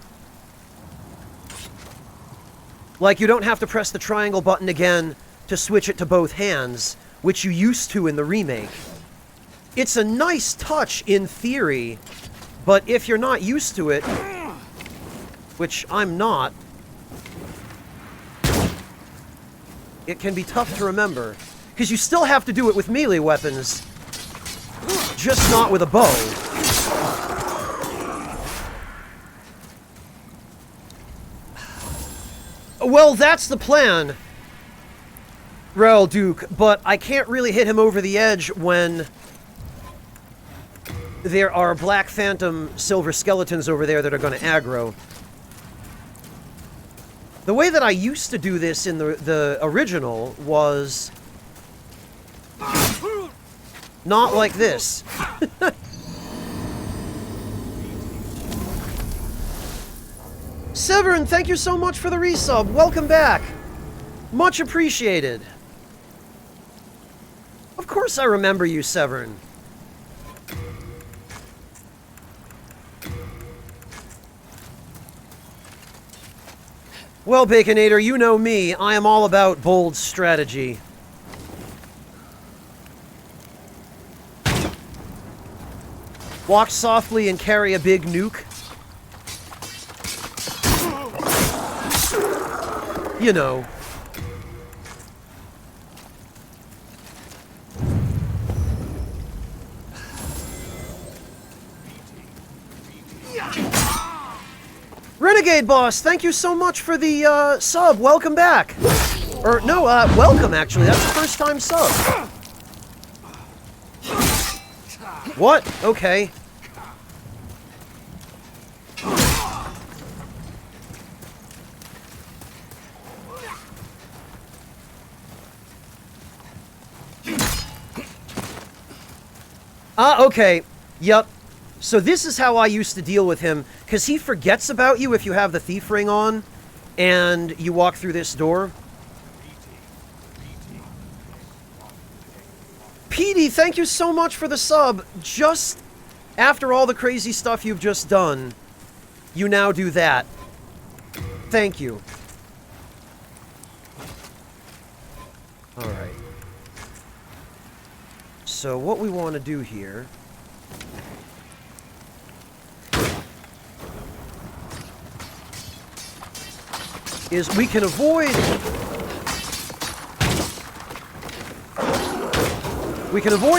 Like, you don't have to press the triangle button again to switch it to both hands, which you used to in the remake. It's a nice touch in theory, but if you're not used to it, which I'm not, it can be tough to remember. Because you still have to do it with melee weapons, just not with a bow. Well, that's the plan, Raoul Duke, but I can't really hit him over the edge when there are Black Phantom silver skeletons over there that are going to aggro. The way that I used to do this in the original was not like this. Severin, thank you so much for the resub. Welcome back. Much appreciated. Of course I remember you, Severin. Well, Baconator, you know me. I am all about bold strategy. Walk softly and carry a big nuke. You know. Renegade Boss, thank you so much for the sub. Welcome back. Or no, welcome actually. That's the first time sub. What? Okay. Okay. Yep. So this is how I used to deal with him, because he forgets about you if you have the thief ring on, and you walk through this door. PD, thank you so much for the sub. Just after all the crazy stuff you've just done, you now do that. Thank you. Alright. So what we want to do here is we can avoid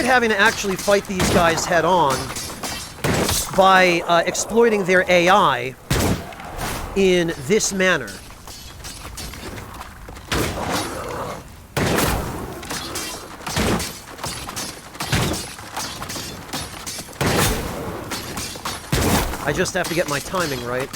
having to actually fight these guys head on by exploiting their AI in this manner. I just have to get my timing right.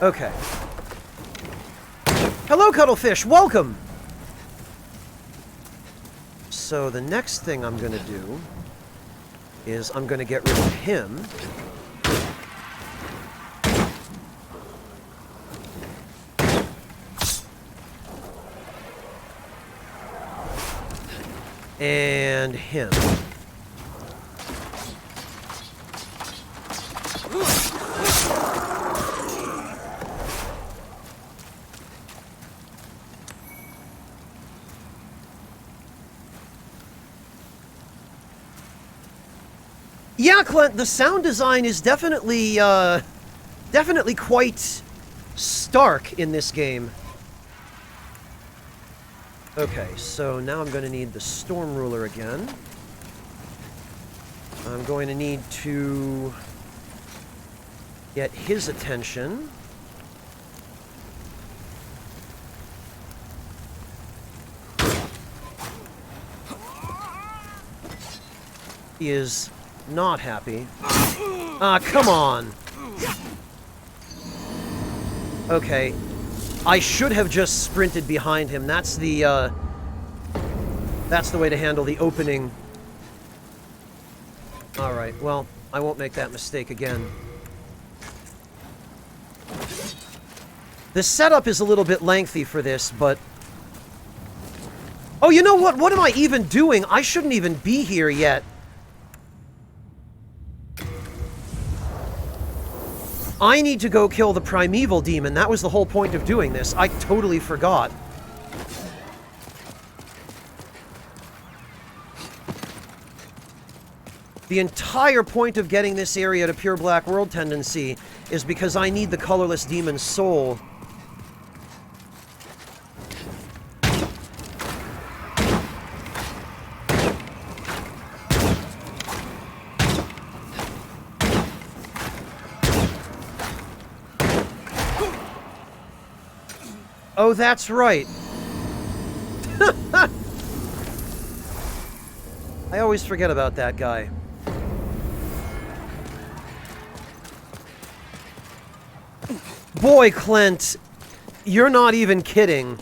Okay. Hello, Cuttlefish. Welcome. So the next thing I'm going to do is I'm going to get rid of him. And him. Yeah, Clint, the sound design is definitely quite stark in this game. Okay, so now I'm going to need the Storm Ruler again. I'm going to need to get his attention. He is not happy. Ah, come on! Okay. I should have just sprinted behind him. That's the way to handle the opening. Alright, well, I won't make that mistake again. The setup is a little bit lengthy for this, but... Oh, you know what? What am I even doing? I shouldn't even be here yet. I need to go kill the primeval demon. That was the whole point of doing this. I totally forgot. The entire point of getting this area to pure black world tendency is because I need the colorless demon's soul. Oh, that's right. I always forget about that guy. Boy, Clint, you're not even kidding.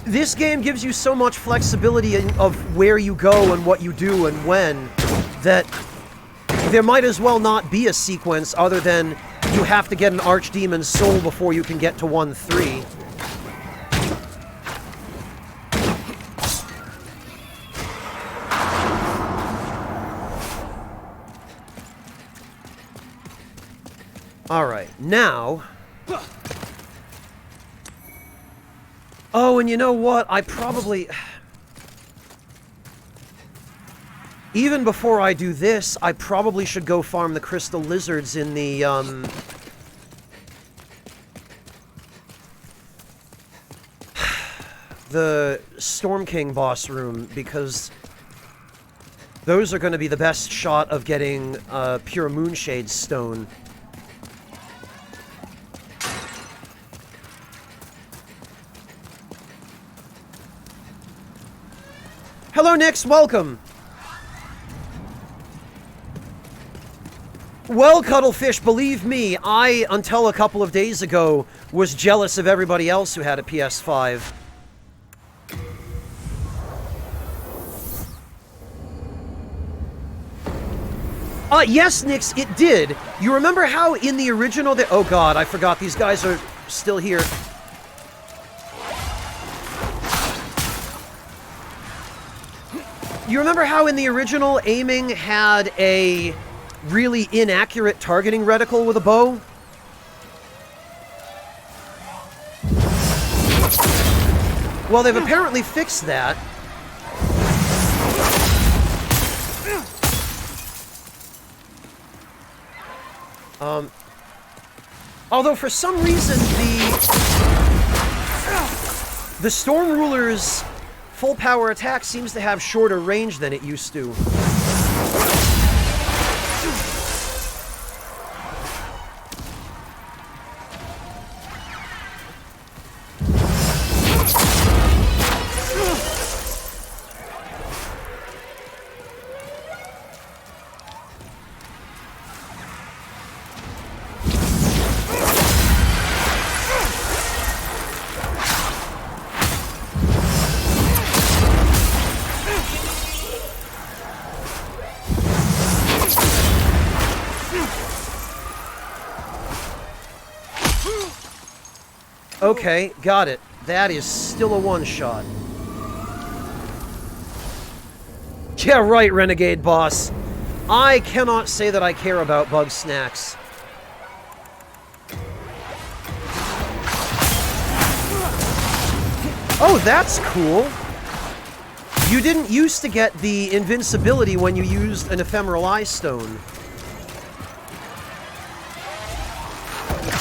This game gives you so much flexibility of where you go and what you do and when, that there might as well not be a sequence other than you have to get an archdemon's soul before you can get to 1-3. Alright, now... Oh, and you know what? I probably... Even before I do this, I probably should go farm the crystal lizards in the, the Storm King boss room, because those are going to be the best shot of getting pure Moonshade stone. Hello, Nix, welcome! Well, Cuttlefish, believe me, I, until a couple of days ago, was jealous of everybody else who had a PS5. Yes, Nix, it did. You remember how in the original... Oh god, I forgot, these guys are still here. You remember how in the original aiming had a really inaccurate targeting reticle with a bow? Well, they've apparently fixed that. Although for some reason the Storm Ruler's full power attack seems to have shorter range than it used to. Okay, got it. That is still a one-shot. Yeah, right, Renegade Boss. I cannot say that I care about bug snacks. Oh, that's cool. You didn't used to get the invincibility when you used an ephemeral eye stone.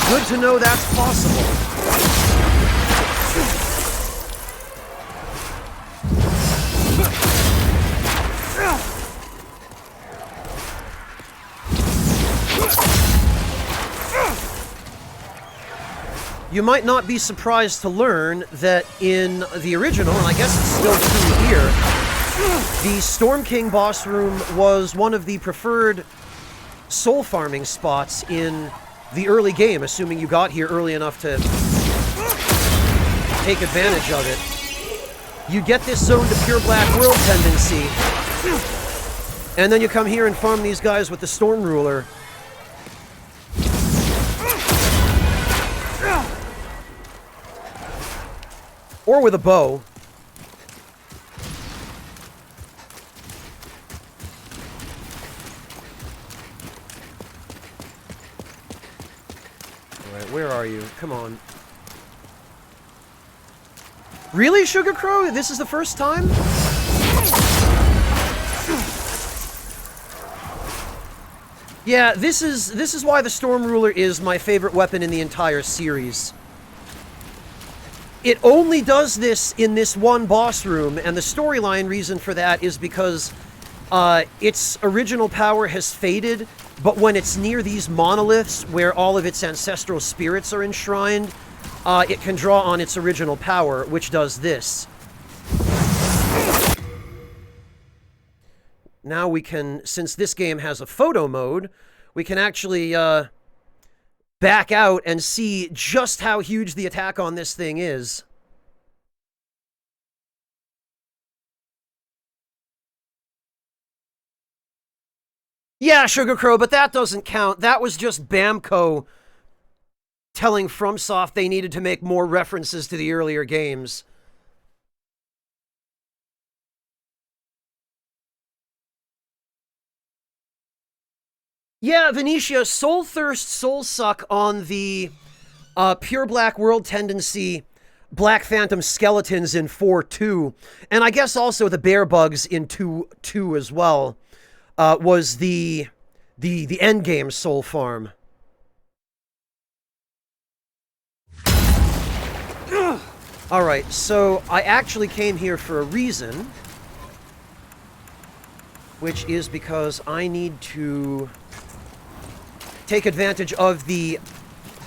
Good to know that's possible. You might not be surprised to learn that in the original, and I guess it's still true here, The Storm King boss room was one of the preferred soul farming spots in the early game, assuming you got here early enough to take advantage of it. You get this zone to pure black world tendency, and then you come here and farm these guys with the Storm Ruler. Or with a bow. Alright, where are you? Come on. Really, Sugar Crow? This is the first time? Yeah, this is why the Storm Ruler is my favorite weapon in the entire series. It only does this in this one boss room, and the storyline reason for that is because its original power has faded, but when it's near these monoliths where all of its ancestral spirits are enshrined, it can draw on its original power, which does this. Now we can, since this game has a photo mode, we can actually back out and see just how huge the attack on this thing is. Yeah, Sugar Crow, but that doesn't count. That was just Bamco telling FromSoft they needed to make more references to the earlier games. Yeah, Venetia, Soul Thirst, Soul Suck on the Pure Black World Tendency, Black Phantom Skeletons in 4.2, and I guess also the Bear Bugs in 2.2 as well, was the endgame Soul Farm. Alright, so I actually came here for a reason, which is because I need to take advantage of the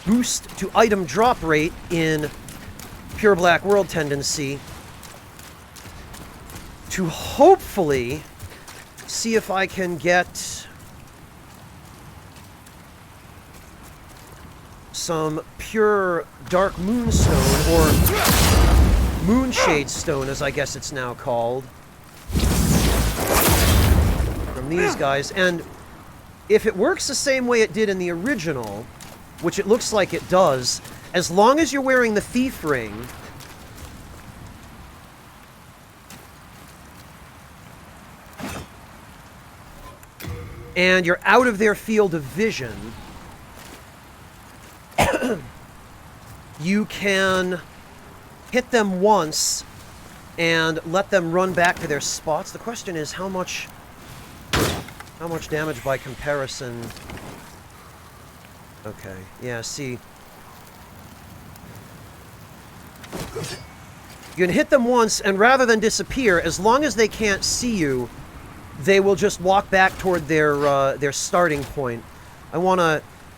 boost to item drop rate in Pure Black World Tendency to hopefully see if I can get some pure Dark Moonstone, or Moonshade Stone, as I guess it's now called, from these guys. And if it works the same way it did in the original, which it looks like it does, as long as you're wearing the Thief Ring, and you're out of their field of vision, you can hit them once and let them run back to their spots. The question is how much damage by comparison. Okay, yeah, see. You can hit them once, and rather than disappear, as long as they can't see you, they will just walk back toward their starting point.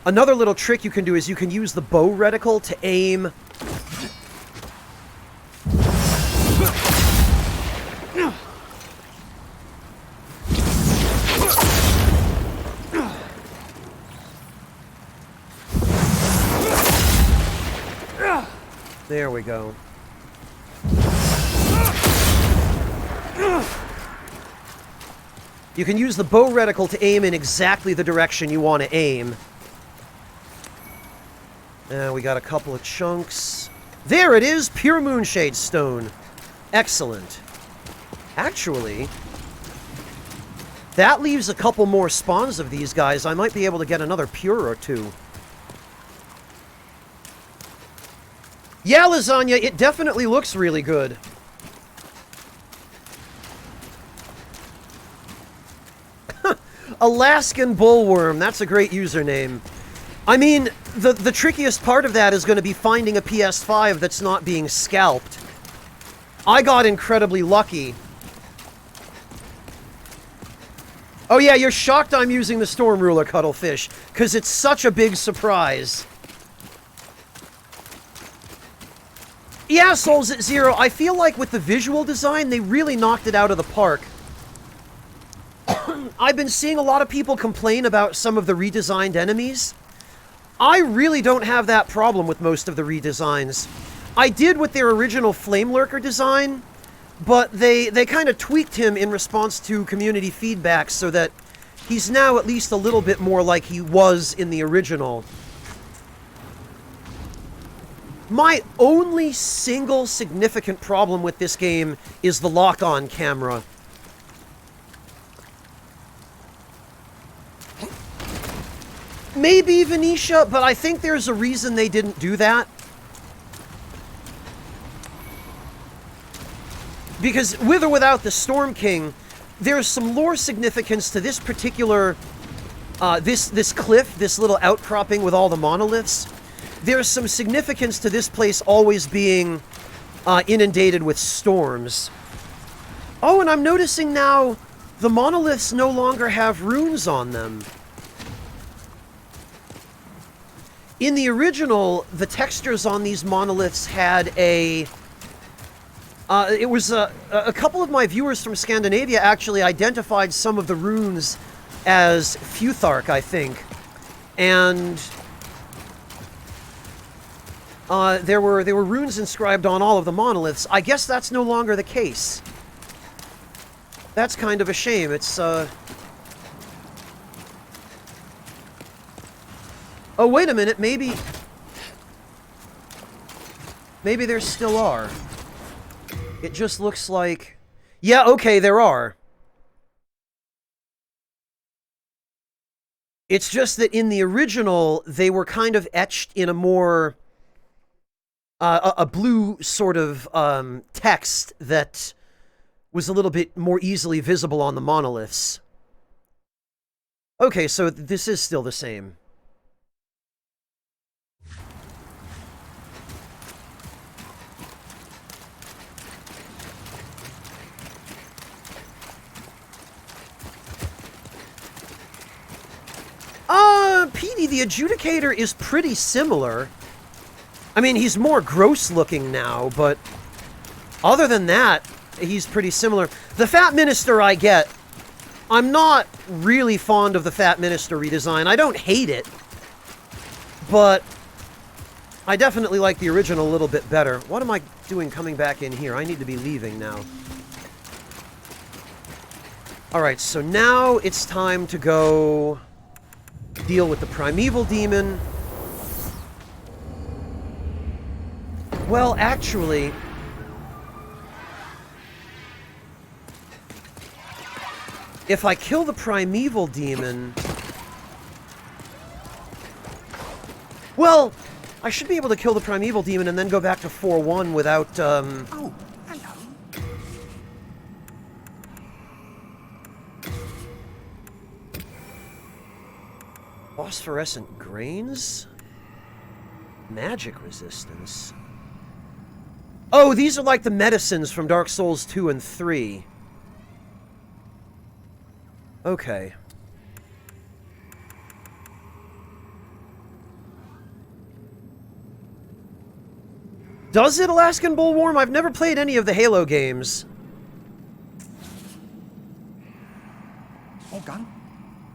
Another little trick you can do is you can use the bow reticle to aim. There we go. You can use the bow reticle to aim in exactly the direction you want to aim. We got a couple of chunks. There it is! Pure Moonshade Stone. Excellent. Actually, that leaves a couple more spawns of these guys. I might be able to get another pure or two. Yeah, Lasagna, it definitely looks really good. Alaskan Bullworm, that's a great username. I mean, the trickiest part of that is going to be finding a PS5 that's not being scalped. I got incredibly lucky. Oh yeah, you're shocked I'm using the Storm Ruler, Cuttlefish, because it's such a big surprise. Yeah, Souls at Zero, I feel like with the visual design, they really knocked it out of the park. I've been seeing a lot of people complain about some of the redesigned enemies. I really don't have that problem with most of the redesigns. I did with their original Flame Lurker design, but they kind of tweaked him in response to community feedback so that he's now at least a little bit more like he was in the original. My only single significant problem with this game is the lock-on camera. Maybe Venetia, but I think there's a reason they didn't do that. Because with or without the Storm King, there's some lore significance to this particular, this cliff, this little outcropping with all the monoliths. There's some significance to this place always being inundated with storms. Oh, and I'm noticing now the monoliths no longer have runes on them. In the original, the textures on these monoliths had a... a couple of my viewers from Scandinavia actually identified some of the runes as Futhark, I think. And there were runes inscribed on all of the monoliths. I guess that's no longer the case. That's kind of a shame. It's Oh, wait a minute, maybe there still are. It just looks like... Yeah, okay, there are. It's just that in the original, they were kind of etched in a more... a blue sort of text that was a little bit more easily visible on the monoliths. Okay, so this is still the same. Petey, the Adjudicator is pretty similar. I mean, he's more gross looking now, but other than that, he's pretty similar. The Fat Minister I get. I'm not really fond of the Fat Minister redesign. I don't hate it, but I definitely like the original a little bit better. What am I doing coming back in here? I need to be leaving now. Alright, so now it's time to go deal with the Primeval Demon. Well, actually... if I kill the Primeval Demon... well, I should be able to kill the Primeval Demon and then go back to 4-1 without, Oh, hello. Phosphorescent grains? Magic resistance? Oh, these are like the medicines from Dark Souls 2 and 3. Okay. Does it, Alaskan Bullworm? I've never played any of the Halo games. All done?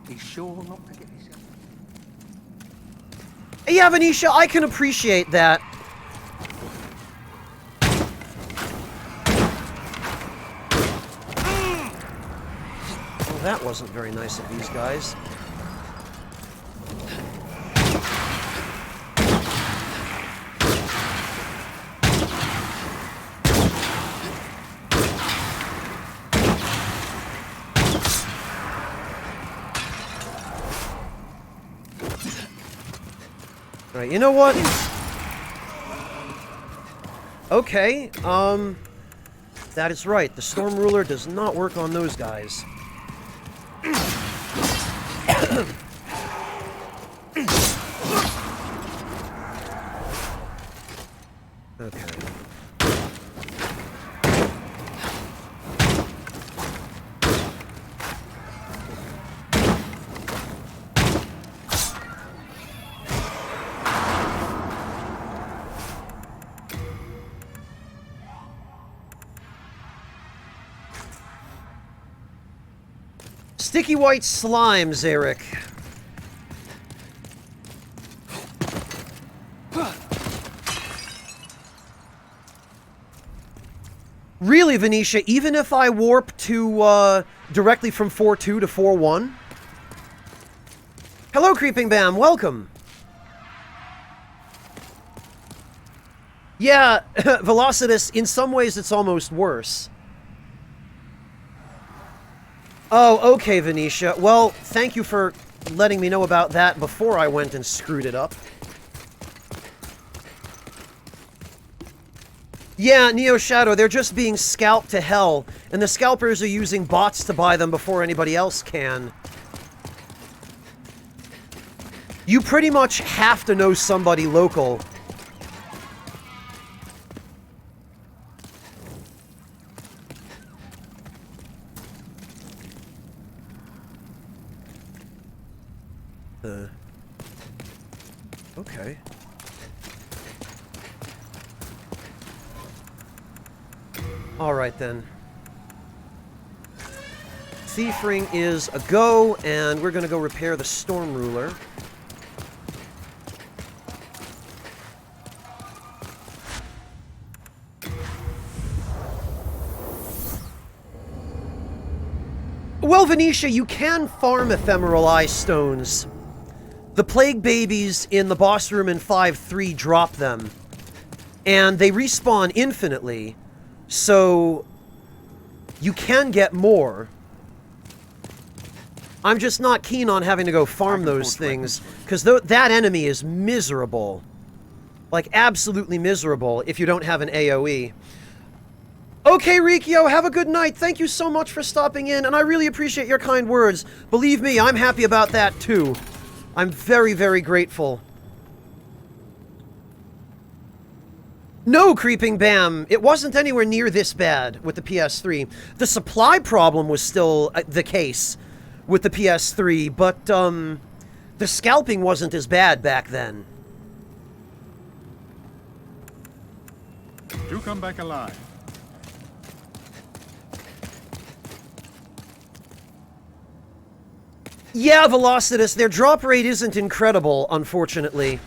Be sure not to get yourself... Yeah, Venetia, I can appreciate that. Well, that wasn't very nice of these guys. Alright, you know what? Okay, that is right. The Storm Ruler does not work on those guys. Okay. Sticky white slimes, Eric. Really, Venetia, even if I warp to, directly from 4.2 to 4.1? Hello, Creeping Bam, welcome! Yeah, Velocitus, in some ways it's almost worse. Oh, okay, Venetia. Well, thank you for letting me know about that before I went and screwed it up. Yeah, Neo Shadow, they're just being scalped to hell, and the scalpers are using bots to buy them before anybody else can. You pretty much have to know somebody local. Okay. Alright then. Thief Ring is a go, and we're gonna go repair the Storm Ruler. Well, Venetia, you can farm Ephemeral Eye Stones. The Plague Babies in the boss room in 5.3 drop them. And they respawn infinitely, so you can get more. I'm just not keen on having to go farm those things, because that enemy is miserable. Like, absolutely miserable if you don't have an AoE. Okay, Rikio, have a good night. Thank you so much for stopping in, and I really appreciate your kind words. Believe me, I'm happy about that, too. I'm very, very grateful. No, Creeping Bam, it wasn't anywhere near this bad with the PS3. The supply problem was still the case with the PS3, but, the scalping wasn't as bad back then. Do come back alive. Yeah, Velocitus, their drop rate isn't incredible, unfortunately.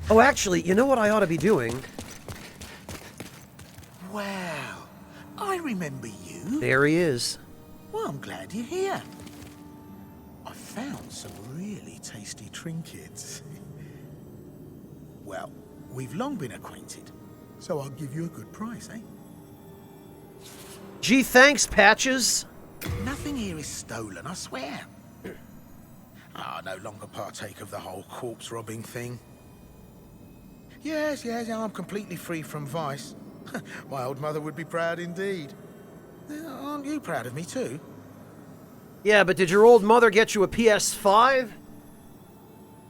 Oh, actually, you know what I ought to be doing? Wow, I remember you. There he is. Well, I'm glad you're here. I found some really tasty trinkets. Well, we've long been acquainted, so I'll give you a good price, eh? Gee, thanks, Patches. Nothing here is stolen, I swear. I no longer partake of the whole corpse robbing thing. Yes, I'm completely free from vice. My old mother would be proud indeed. Aren't you proud of me too? Yeah, but did your old mother get you a PS5?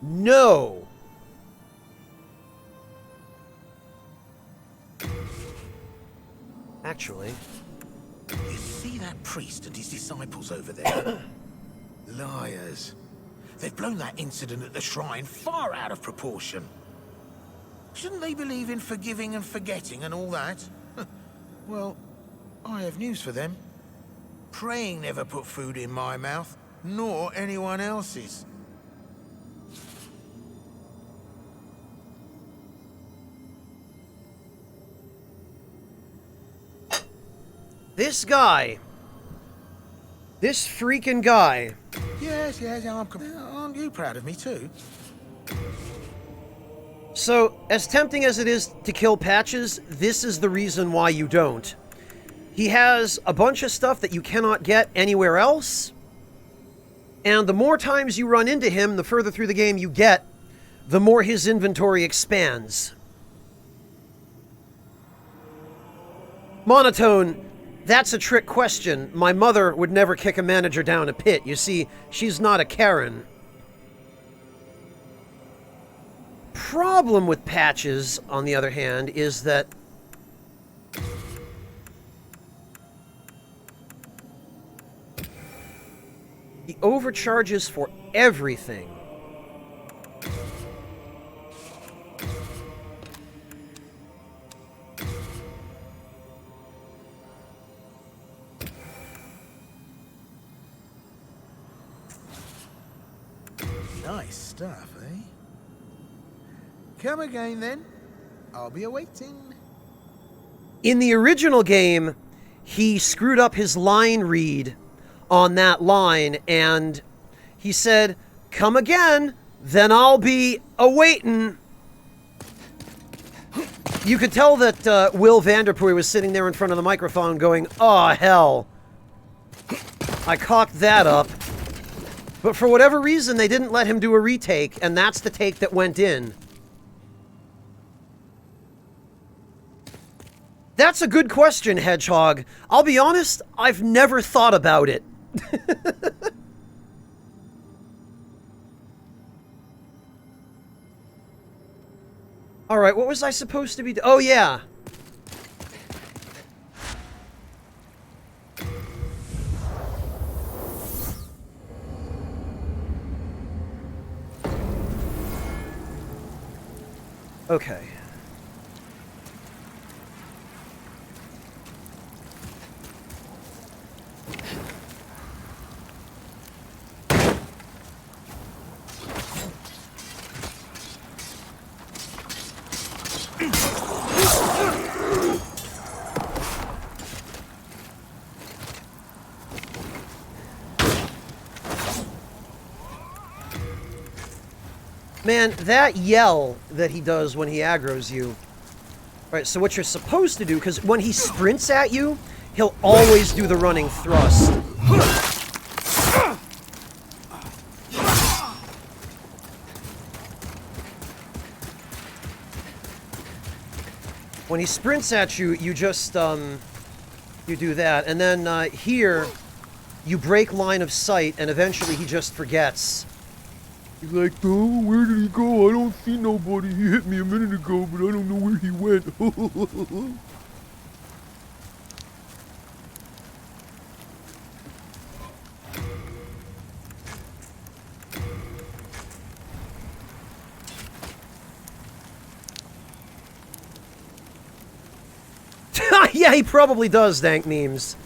No. Actually... You see that priest and his disciples over there? Liars. They've blown that incident at the shrine far out of proportion. Shouldn't they believe in forgiving and forgetting and all that? Well, I have news for them. Praying never put food in my mouth, nor anyone else's. This guy. This freaking guy. Yes, aren't you proud of me too? So, as tempting as it is to kill Patches, this is the reason why you don't. He has a bunch of stuff that you cannot get anywhere else, and the more times you run into him, the further through the game you get, the more his inventory expands. Monotone, that's a trick question. My mother would never kick a manager down a pit. You see, she's not a Karen. Problem with Patches, on the other hand, is that he overcharges for everything. Nice stuff, eh? Come again, then. I'll be awaiting. In the original game, he screwed up his line read on that line, and he said, "Come again, then I'll be awaiting." You could tell that Will Vanderpool was sitting there in front of the microphone going, "Oh, hell. I cocked that up." But for whatever reason, they didn't let him do a retake, and that's the take that went in. That's a good question, Hedgehog. I'll be honest, I've never thought about it. Alright, what was I supposed to be oh, yeah. Okay. Man, that yell that he does when he aggroes you. Alright, so what you're supposed to do, because when he sprints at you, he'll always do the running thrust. When he sprints at you, you just, you do that. And then, here, you break line of sight, and eventually he just forgets. He's like, "Oh, where did he go? I don't see nobody. He hit me a minute ago, but I don't know where he went." Yeah, he probably does, dank memes.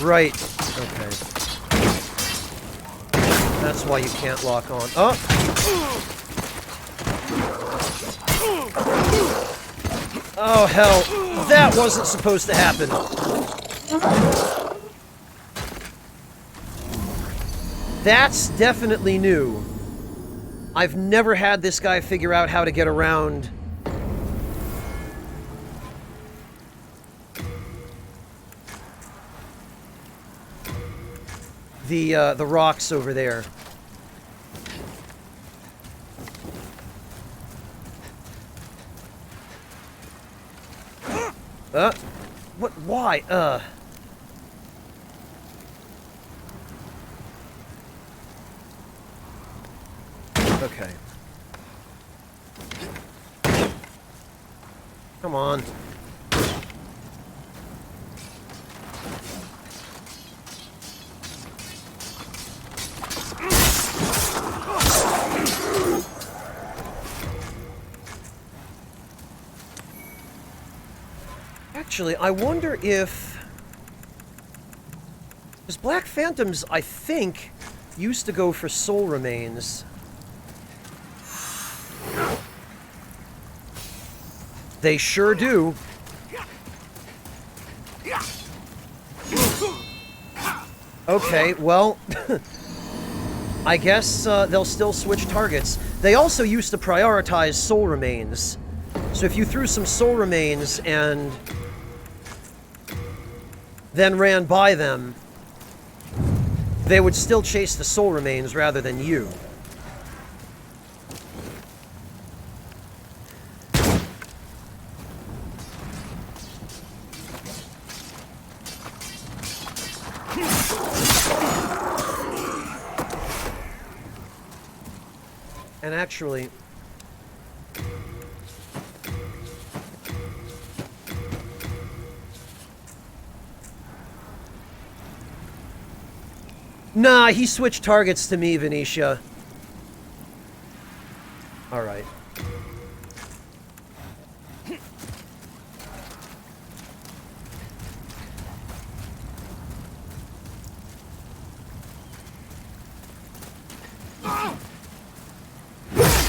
Right. Okay. That's why you can't lock on. Oh! Oh, hell. That wasn't supposed to happen. That's definitely new. I've never had this guy figure out how to get around the rocks over there. What? Why? Okay. Come on. Actually, I wonder if... Because Black Phantoms, I think, used to go for soul remains. They sure do. Okay, well... I guess they'll still switch targets. They also used to prioritize soul remains. So if you threw some soul remains and then ran by them, they would still chase the soul remains rather than you. And actually... Nah, he switched targets to me, Venetia. Alright.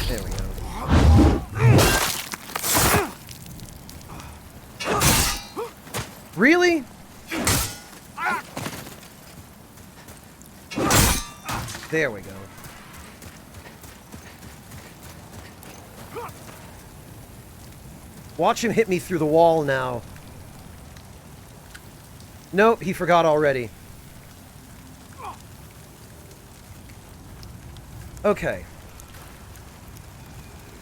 There we go. Really? There we go. Watch him hit me through the wall now. Nope, he forgot already. Okay.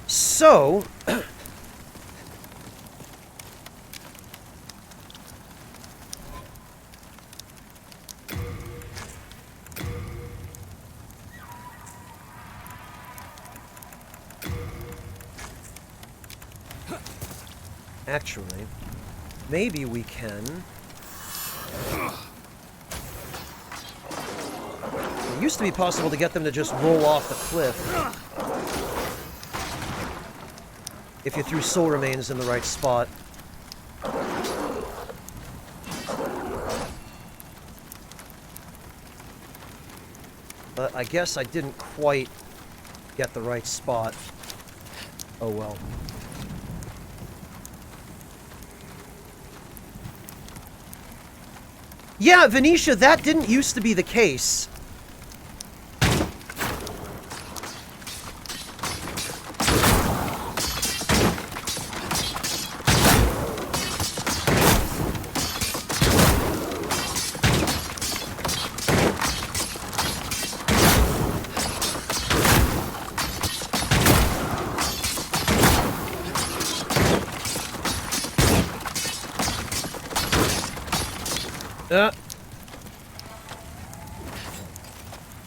So... Actually, maybe we can... It used to be possible to get them to just roll off the cliff. If you threw soul remains in the right spot. But I guess I didn't quite get the right spot. Oh well. Yeah, Venetia, that didn't used to be the case.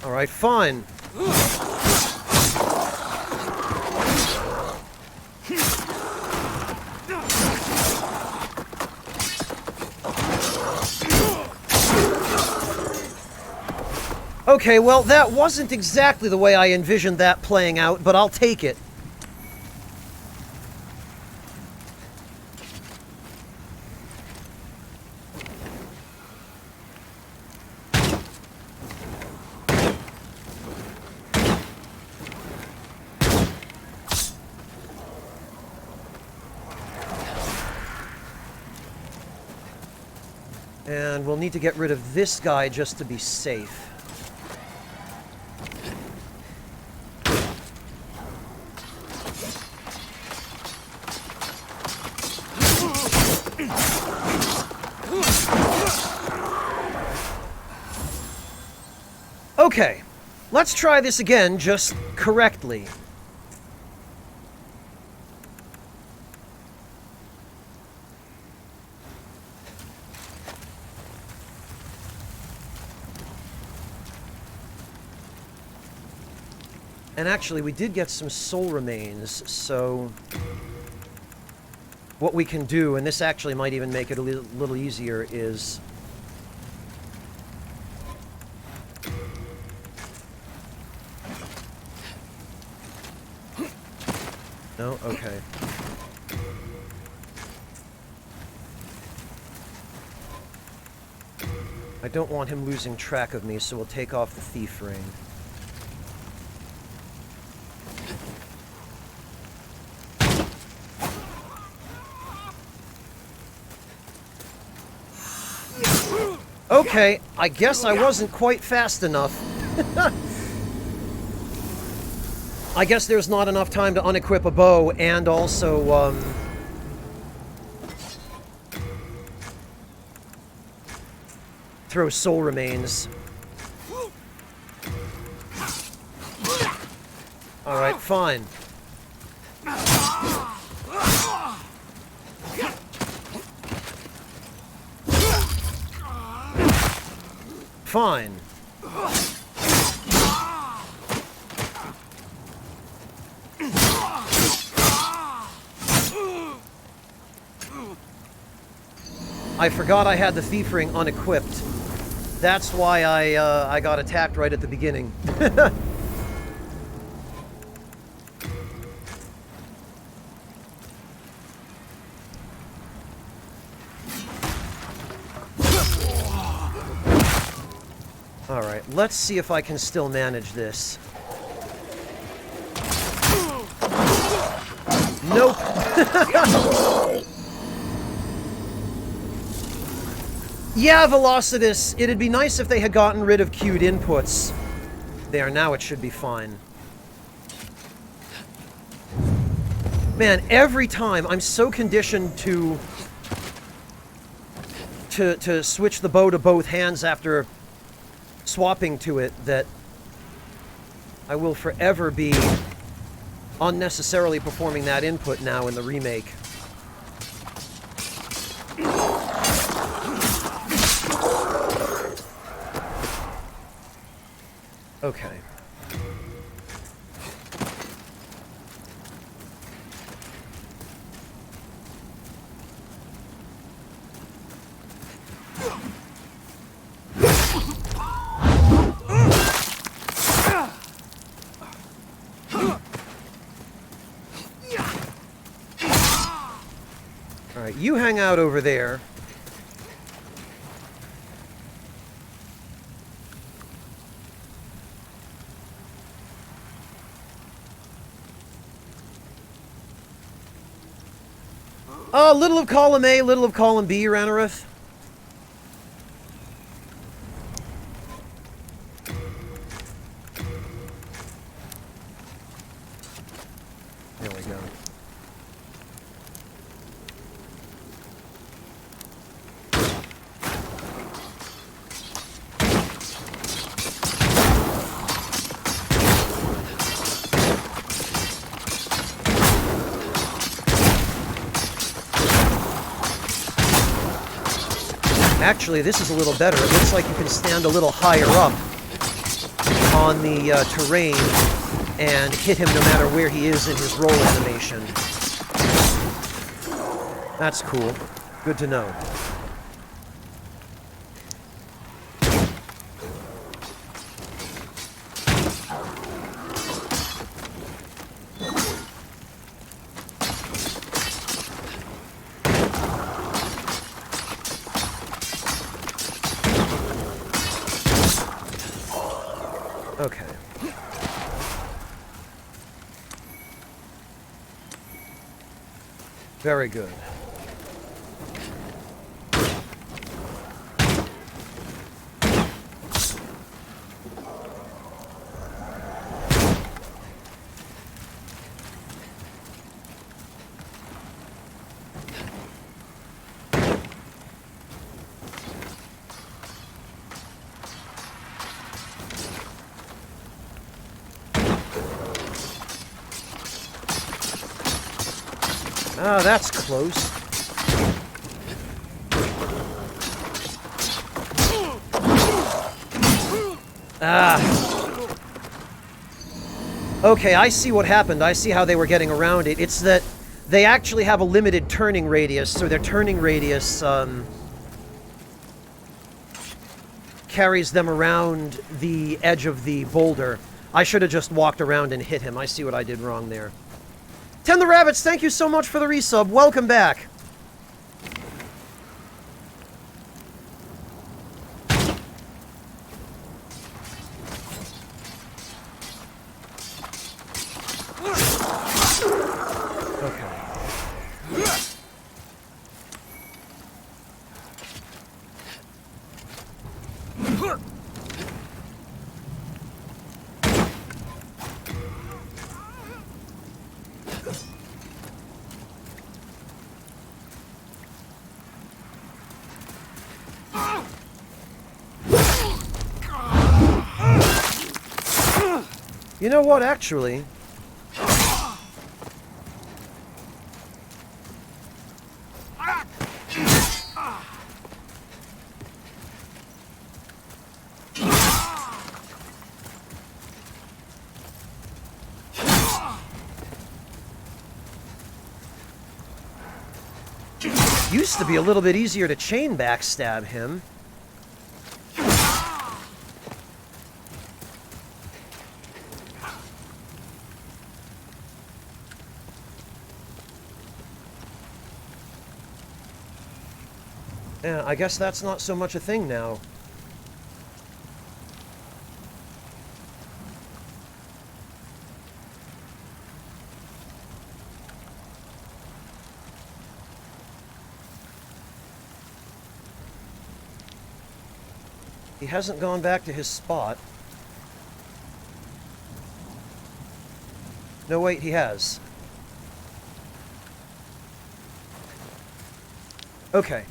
Alright, fine. Okay, well, that wasn't exactly the way I envisioned that playing out, but I'll take it. And we'll need to get rid of this guy just to be safe. Okay, let's try this again, just correctly. And actually, we did get some soul remains, so... What we can do, and this actually might even make it a little easier, is... No? Okay. I don't want him losing track of me, so we'll take off the thief ring. Okay, I guess I wasn't quite fast enough. I guess there's not enough time to unequip a bow and also, throw soul remains. Alright, fine. Fine. I forgot I had the thief ring unequipped. That's why I got attacked right at the beginning. Alright, let's see if I can still manage this. Nope. Yeah, Velocitus, it'd be nice if they had gotten rid of queued inputs. There, now it should be fine. Man, every time I'm so conditioned to switch the bow to both hands after swapping to it that I will forever be unnecessarily performing that input now in the remake. Okay. Alright, you hang out over there. Little of column A, little of column B, Ranarith. There we go. Actually, this is a little better. It looks like you can stand a little higher up on the terrain and hit him no matter where he is in his roll animation. That's cool. Good to know. Okay. Very good. Ah, that's close. Ah. Okay, I see what happened. I see how they were getting around it. It's that they actually have a limited turning radius, so their turning radius carries them around the edge of the boulder. I should have just walked around and hit him. I see what I did wrong there. Ten the Rabbits, thank you so much for the resub. Welcome back. You know what, actually? Used to be a little bit easier to chain backstab him. Yeah, I guess that's not so much a thing now. He hasn't gone back to his spot. No, wait, he has. Okay.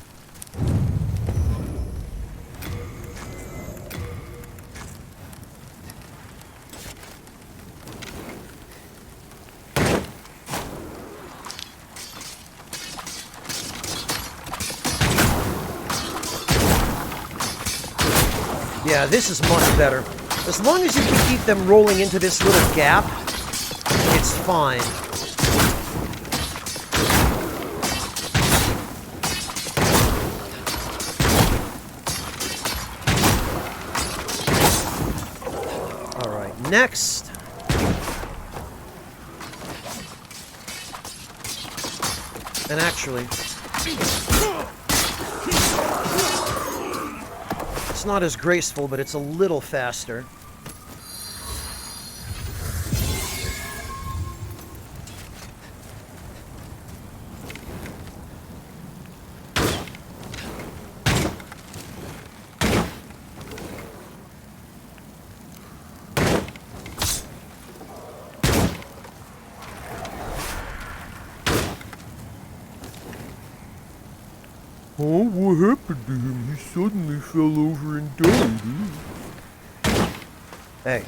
Yeah, this is much better. As long as you can keep them rolling into this little gap, it's fine. Alright, next. And actually, it's not as graceful, but it's a little faster. Oh, what happened to him? He suddenly fell over and died. Hey.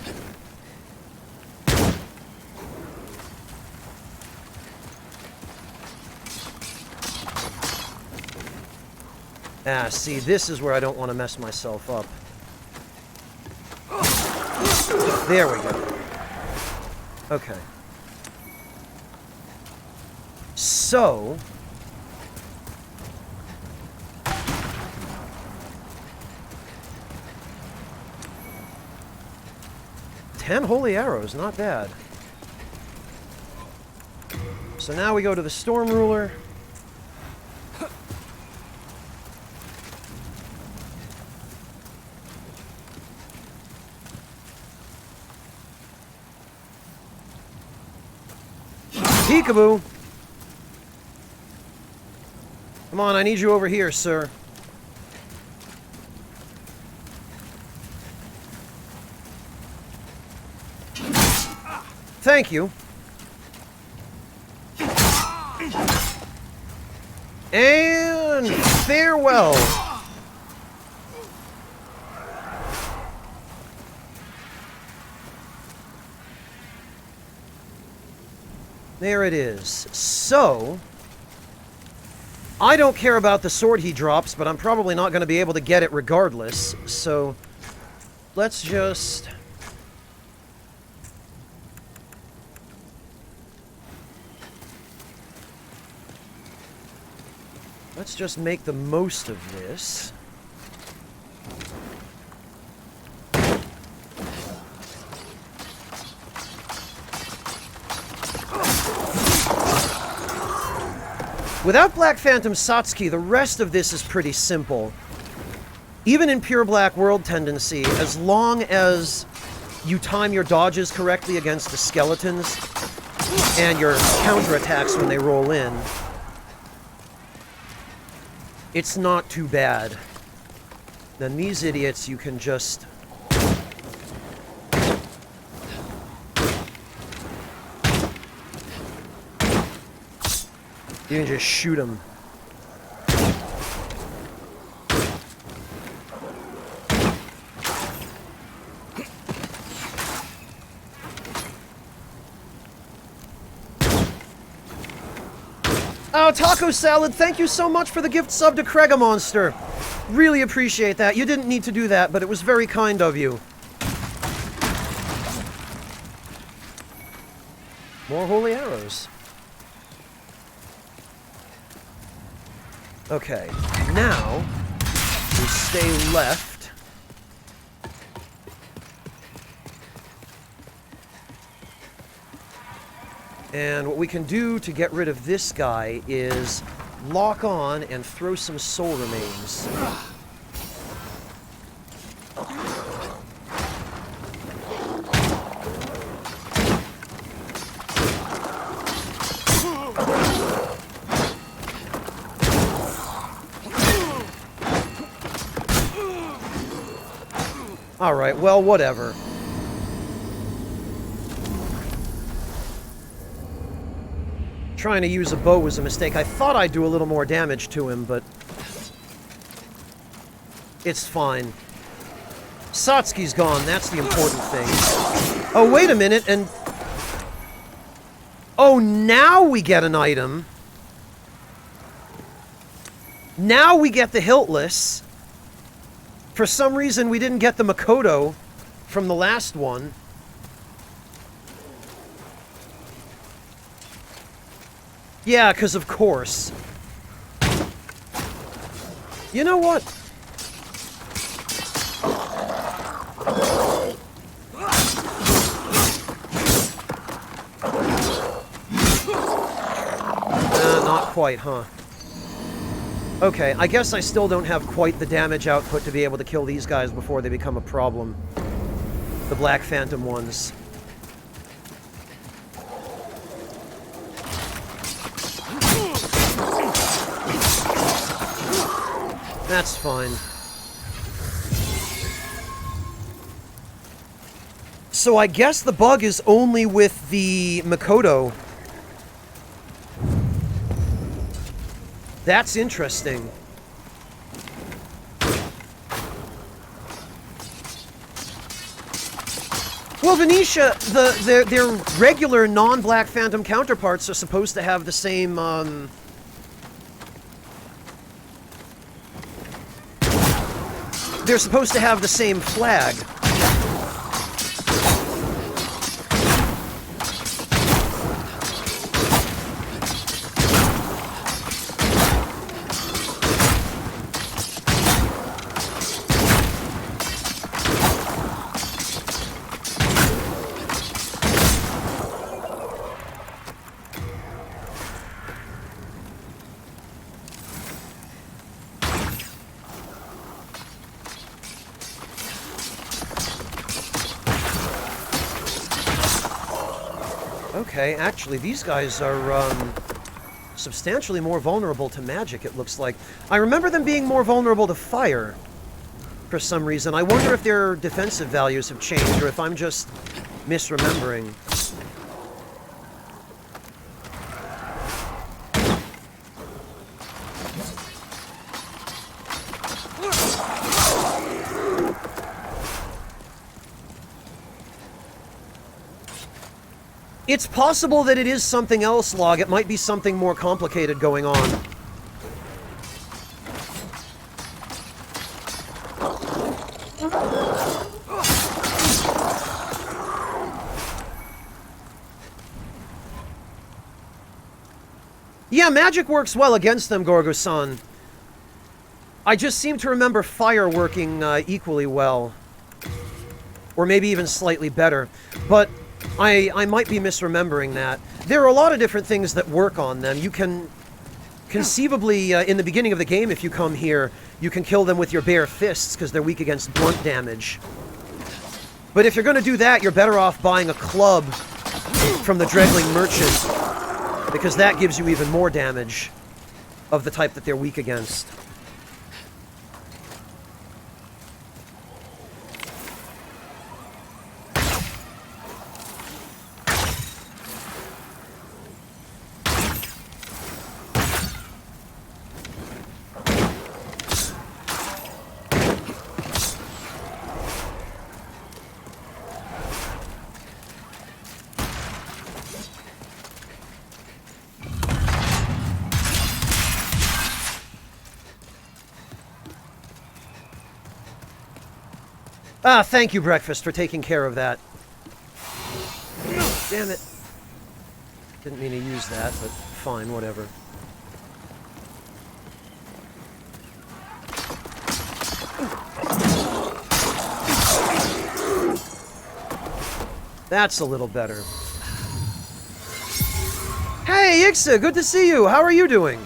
Ah, see, this is where I don't want to mess myself up. There we go. Okay. So... 10 holy arrows, not bad. So now we go to the Storm Ruler. Peekaboo! Come on, I need you over here, sir. Thank you. And farewell. There it is. So, I don't care about the sword he drops, but I'm probably not going to be able to get it regardless. So, let's just... let's just make the most of this. Without Black Phantom Satsuki, the rest of this is pretty simple. Even in pure Black World tendency, as long as you time your dodges correctly against the skeletons and your counterattacks when they roll in, it's not too bad. Then these idiots, you can just... you can just shoot them. Oh, Taco Salad, thank you so much for the gift sub to Craigamonster. Really appreciate that. You didn't need to do that, but it was very kind of you. More holy arrows. Okay, now we stay left. And what we can do to get rid of this guy is lock on and throw some soul remains. Alright, well, whatever. Trying to use a bow was a mistake. I thought I'd do a little more damage to him, but... it's fine. Satsuki's gone, that's the important thing. Oh, wait a minute, and... oh, now we get an item. Now we get the hiltless. For some reason, we didn't get the Makoto from the last one. Yeah, because of course. You know what? Not quite, huh? Okay, I guess I still don't have quite the damage output to be able to kill these guys before they become a problem. The Black Phantom ones. That's fine. So I guess the bug is only with the Makoto. That's interesting. Well, Venetia, their regular non-Black Phantom counterparts are supposed to have the same, they're supposed to have the same flag. Okay, actually, these guys are, substantially more vulnerable to magic, it looks like. I remember them being more vulnerable to fire, for some reason. I wonder if their defensive values have changed, or if I'm just misremembering. It's possible that it is something else, Log. It might be something more complicated going on. Yeah, magic works well against them, Gorgo-san. I just seem to remember fire working equally well. Or maybe even slightly better. But I might be misremembering that. There are a lot of different things that work on them. You can conceivably, in the beginning of the game, if you come here, you can kill them with your bare fists because they're weak against blunt damage. But if you're going to do that, you're better off buying a club from the Dredling Merchant, because that gives you even more damage of the type that they're weak against. Ah, thank you, Breakfast, for taking care of that. Damn it. Didn't mean to use that, but fine, whatever. That's a little better. Hey, Ixa, good to see you. How are you doing?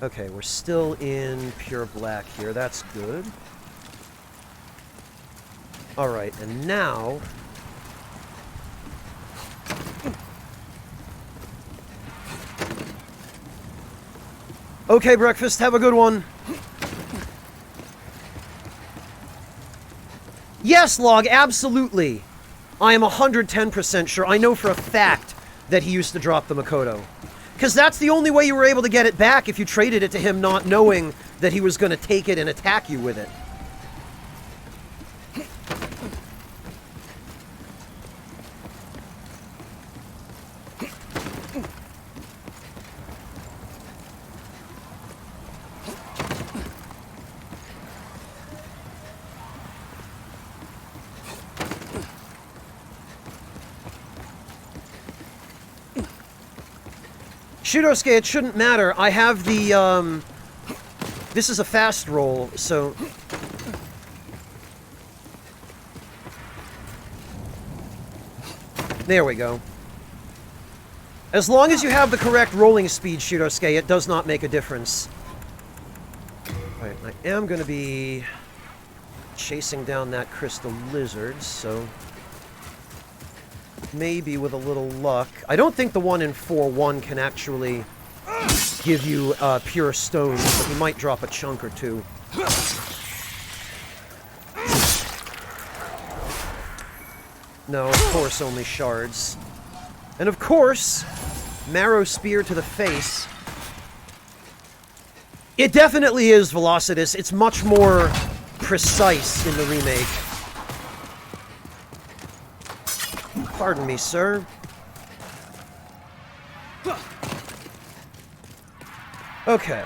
Okay, we're still in pure black here. That's good. Alright, and now... Okay, Breakfast, have a good one. Yes, Log, absolutely. I am 110% sure. I know for a fact that he used to drop the Makoto. Because that's the only way you were able to get it back if you traded it to him not knowing that he was going to take it and attack you with it. Shudosuke, it shouldn't matter. I have the, this is a fast roll, so... There we go. As long as you have the correct rolling speed, Shudosuke, it does not make a difference. Alright, I am going to be chasing down that crystal lizard, so... Maybe with a little luck. I don't think the one in 4-1 can actually give you pure stones, but you might drop a chunk or two. No, of course, only shards. And of course, Marrow Spear to the face. It definitely is Velocitus. It's much more precise in the remake. Pardon me, sir. Okay.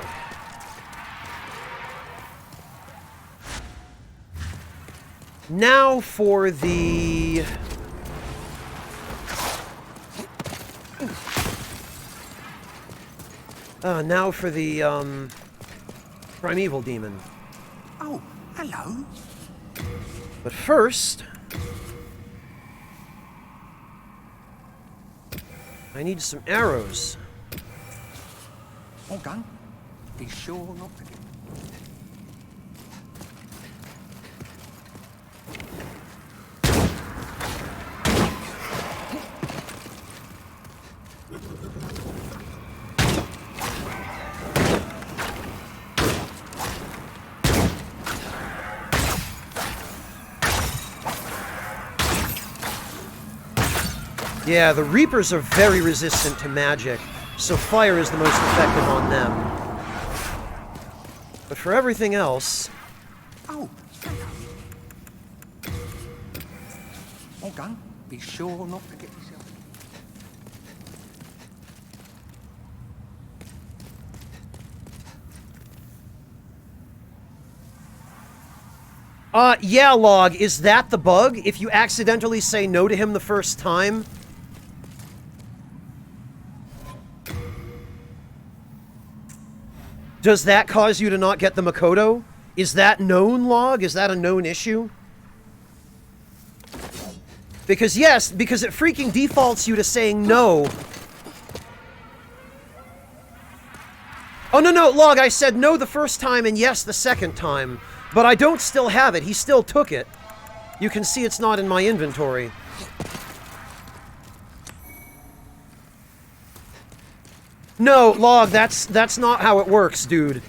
Now for the... now for the, Primeval Demon. Oh, hello. But first... I need some arrows. All done. Be sure not to get... Yeah, the Reapers are very resistant to magic, so fire is the most effective on them. But for everything else... Oh, all done. Be sure not to get yourself... Yeah, Log, is that the bug? If you accidentally say no to him the first time... Does that cause you to not get the Makoto? Is that known, Log? Is that a known issue? Because yes, because it freaking defaults you to saying no. Oh, no, Log, I said no the first time and yes the second time. But I don't still have it. He still took it. You can see it's not in my inventory. No, Log, that's not how it works, dude.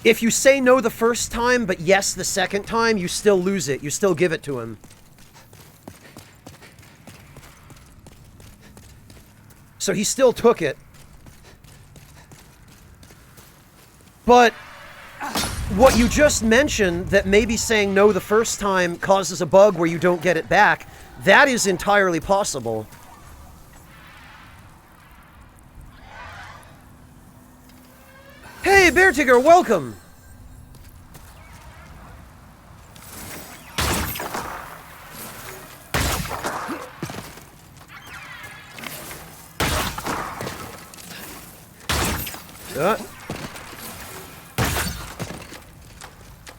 If you say no the first time, but yes the second time, you still lose it. You still give it to him. So he still took it. But what you just mentioned, that maybe saying no the first time causes a bug where you don't get it back, that is entirely possible. Hey, Bear Tigger, welcome!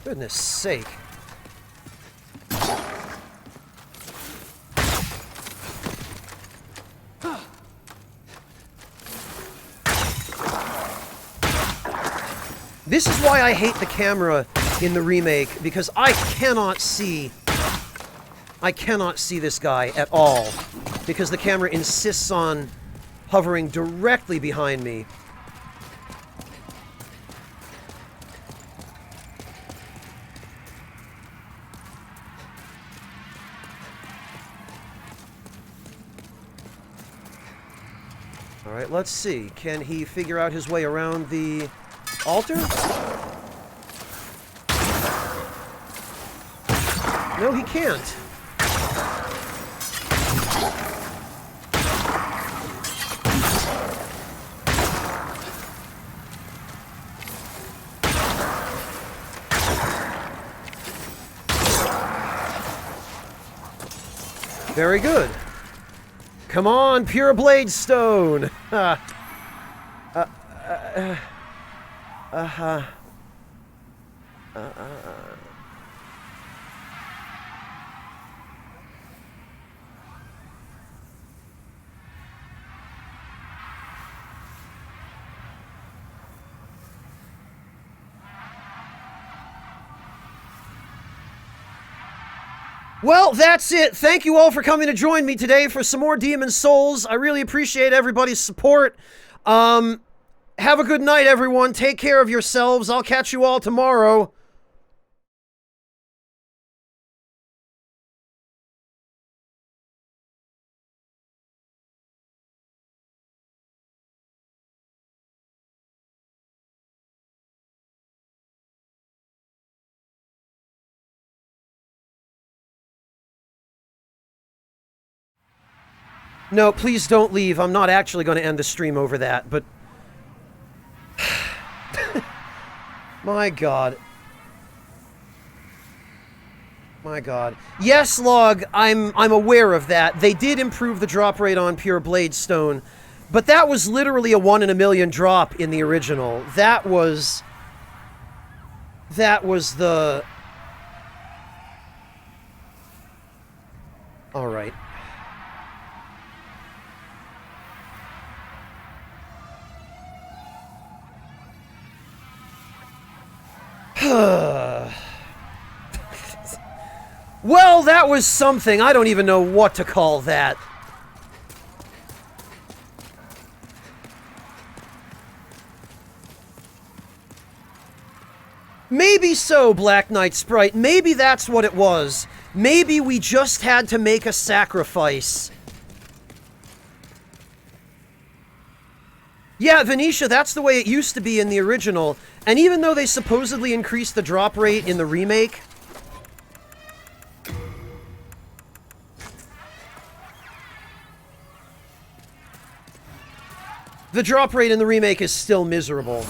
Goodness sake. This is why I hate the camera in the remake, because I cannot see this guy at all, because the camera insists on hovering directly behind me. Alright, let's see. Can he figure out his way around the altar? No, he can't. Very good. Come on, pure blade stone. Well, that's it. Thank you all for coming to join me today for some more Demon Souls. I really appreciate everybody's support. Have a good night, everyone. Take care of yourselves. I'll catch you all tomorrow. No, please don't leave. I'm not actually going to end the stream over that, but... My God. My God. Yes, Log, I'm aware of that. They did improve the drop rate on Pure Blade Stone, but that was literally a 1 in a million drop in the original. That was the... Alright. Well, that was something. I don't even know what to call that. Maybe so, Black Knight Sprite. Maybe that's what it was. Maybe we just had to make a sacrifice. Yeah, Venetia, that's the way it used to be in the original. And even though they supposedly increased the drop rate in the remake... The drop rate in the remake is still miserable.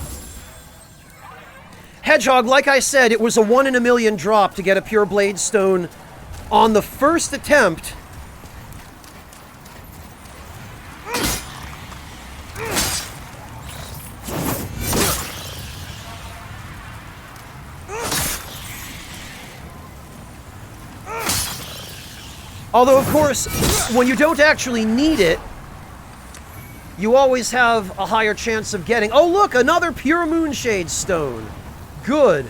Hedgehog, like I said, it was a 1 in a million drop to get a Pure Blade Stone on the first attempt. Although, of course, when you don't actually need it, you always have a higher chance of getting... Oh, look! Another Pure Moonshade Stone. Good.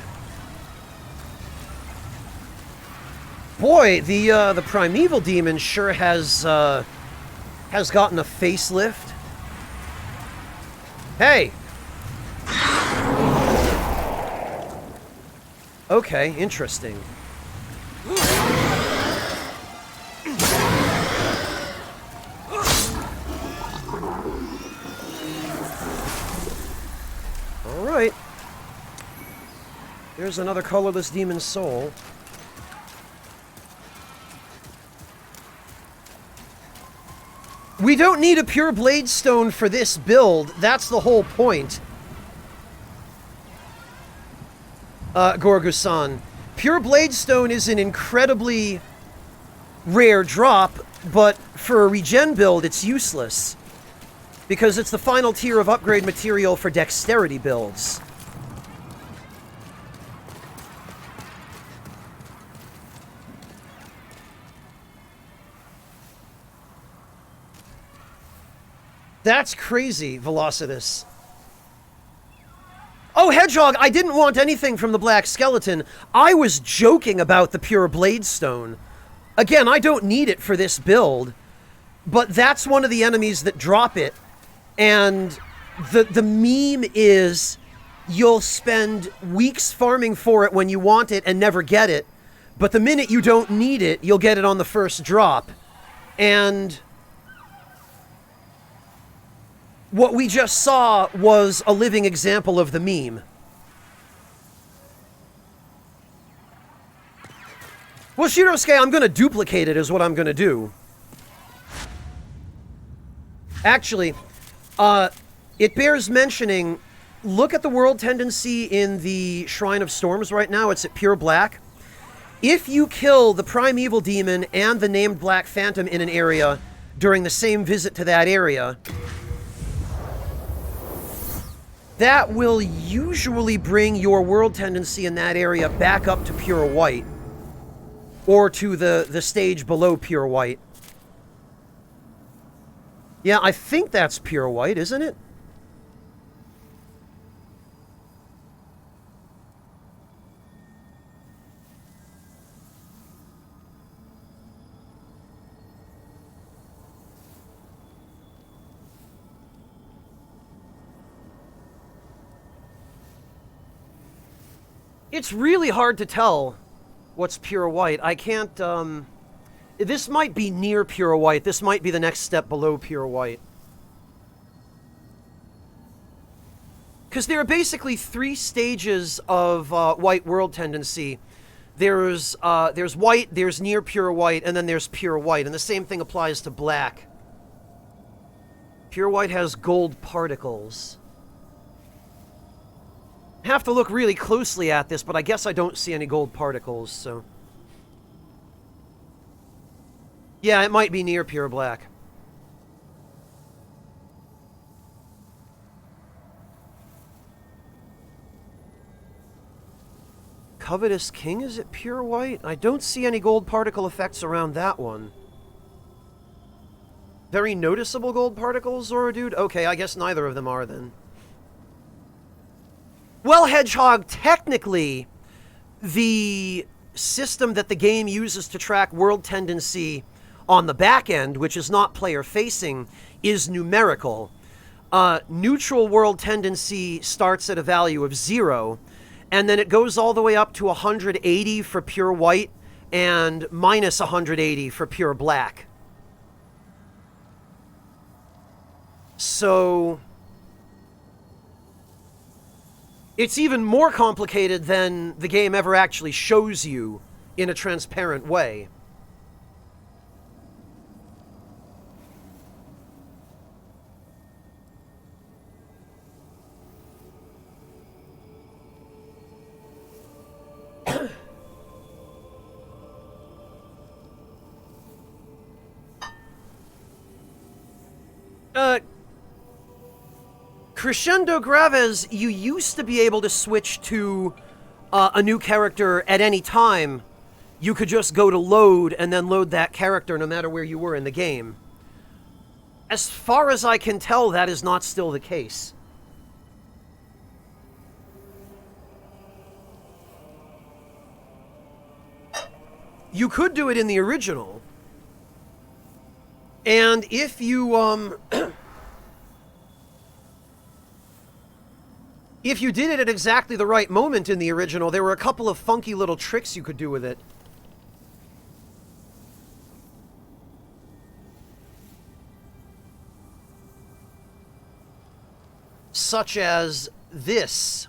Boy, the Primeval Demon sure has gotten a facelift. Hey! Okay, interesting. Alright. There's another colorless demon soul. We don't need a Pure Blade Stone for this build. That's the whole point. Gorgusan. Pure Blade Stone is an incredibly rare drop, but for a regen build, it's useless. Because it's the final tier of upgrade material for dexterity builds. That's crazy, Velocitus. Oh, Hedgehog, I didn't want anything from the Black Skeleton. I was joking about the Pure Blade Stone. Again, I don't need it for this build, but that's one of the enemies that drop it. And the meme is you'll spend weeks farming for it when you want it and never get it, but the minute you don't need it, you'll get it on the first drop. And What we just saw was a living example of the meme. Well, Shirosuke, I'm going to duplicate it is what I'm going to do. Actually, it bears mentioning, look at the world tendency in the Shrine of Storms right now. It's at pure black. If you kill the primeval demon and the named Black Phantom in an area during the same visit to that area, that will usually bring your world tendency in that area back up to pure white. Or to the stage below pure white. Yeah, I think that's pure white, isn't it? It's really hard to tell what's pure white. I can't, this might be near pure white. This might be the next step below pure white. Because there are basically 3 stages of white world tendency. There's white, there's near pure white, and then there's pure white. And the same thing applies to black. Pure white has gold particles. I have to look really closely at this, but I guess I don't see any gold particles, so... Yeah, it might be near pure black. Covetous King, is it pure white? I don't see any gold particle effects around that one. Very noticeable gold particles, Zora dude? Okay, I guess neither of them are then. Well, Hedgehog, technically, the system that the game uses to track world tendency on the back end, which is not player-facing, is numerical. Neutral world tendency starts at a value of 0, and then it goes all the way up to 180 for pure white and minus 180 for pure black. So... it's even more complicated than the game ever actually shows you in a transparent way. Crescendo Graves, you used to be able to switch to a new character at any time. You could just go to load and then load that character no matter where you were in the game. As far as I can tell, that is not still the case. You could do it in the original. And if you, if you did it at exactly the right moment in the original, there were a couple of funky little tricks you could do with it. Such as this.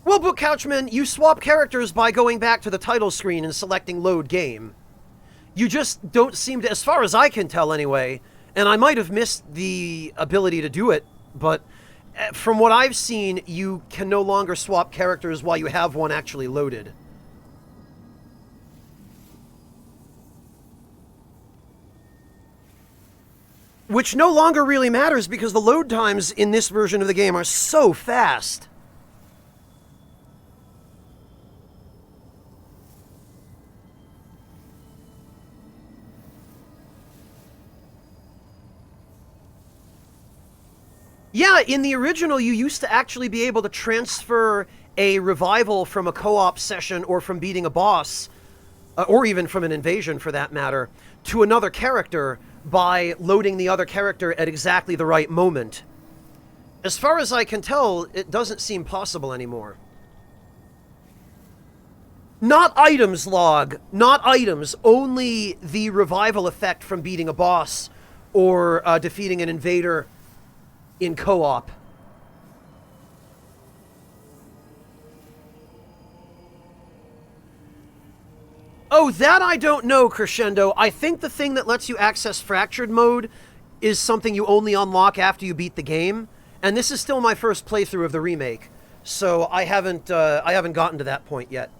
Well, Book Couchman, you swap characters by going back to the title screen and selecting Load Game. You just don't seem to, as far as I can tell anyway, and I might have missed the ability to do it, but from what I've seen, you can no longer swap characters while you have one actually loaded. Which no longer really matters because the load times in this version of the game are so fast. Yeah, in the original, you used to actually be able to transfer a revival from a co-op session or from beating a boss, or even from an invasion for that matter, to another character by loading the other character at exactly the right moment. As far as I can tell, it doesn't seem possible anymore. Not items, Log. Not items. Only the revival effect from beating a boss or defeating an invader in co-op. Oh, that I don't know, Crescendo. I think the thing that lets you access Fractured Mode is something you only unlock after you beat the game. And this is still my first playthrough of the remake, so I haven't gotten to that point yet.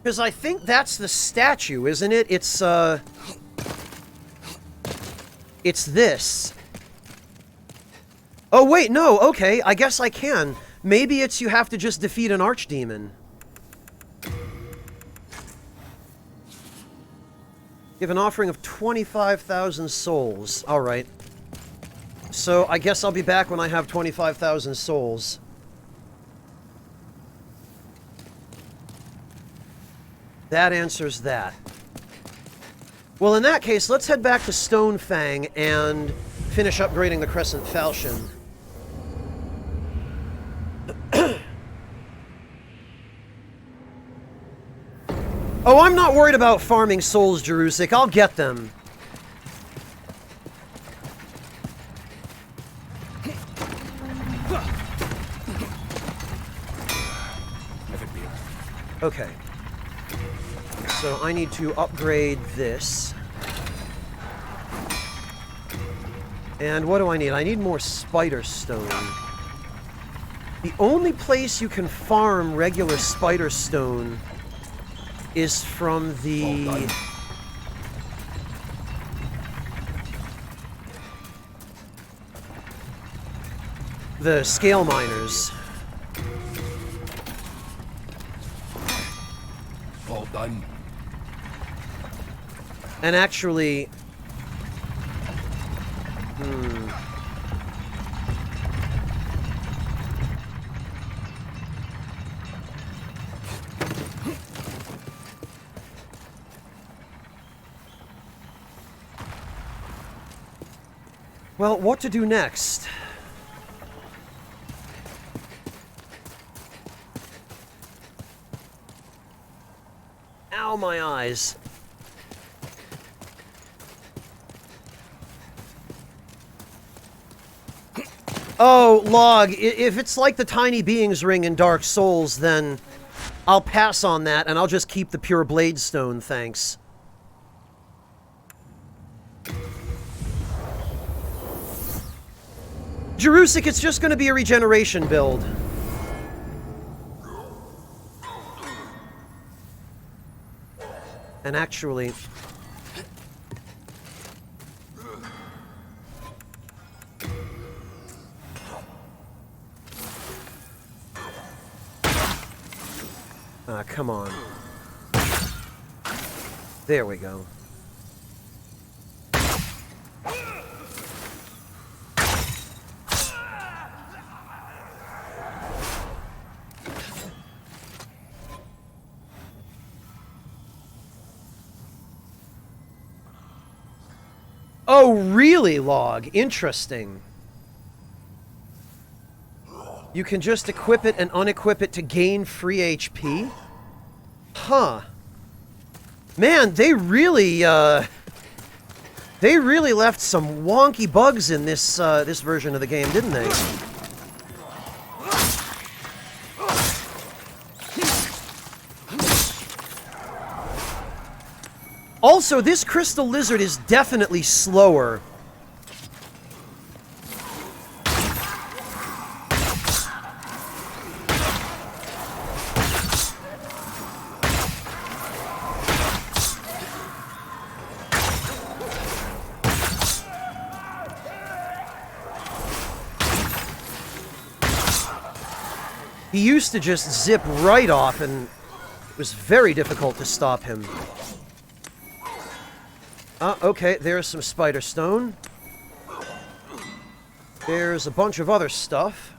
Because I think that's the statue, isn't it? It's this. Oh, wait, no, okay, I guess I can. Maybe it's you have to just defeat an archdemon. Give an offering of 25,000 souls. Alright. So, I guess I'll be back when I have 25,000 souls. That answers that. Well, in that case, let's head back to Stonefang and finish upgrading the Crescent Falchion. Oh, I'm not worried about farming souls, Jerusik. I'll get them. Okay. So I need to upgrade this. And what do I need? I need more spider stone. The only place you can farm regular spider stone is from the scale miners. All done. And actually, well, what to do next? Ow, my eyes. Oh, Log, if it's like the Tiny Beings ring in Dark Souls, then I'll pass on that and I'll just keep the pure blade stone, thanks. Jerusik, it's just gonna be a regeneration build. And actually... come on. There we go. Oh, really, Log? Interesting. You can just equip it and unequip it to gain free HP? Huh. Man, they really left some wonky bugs in this, this version of the game, didn't they? Also, this crystal lizard is definitely slower. He used to just zip right off, and it was very difficult to stop him. Okay, there's some spider stone. There's a bunch of other stuff.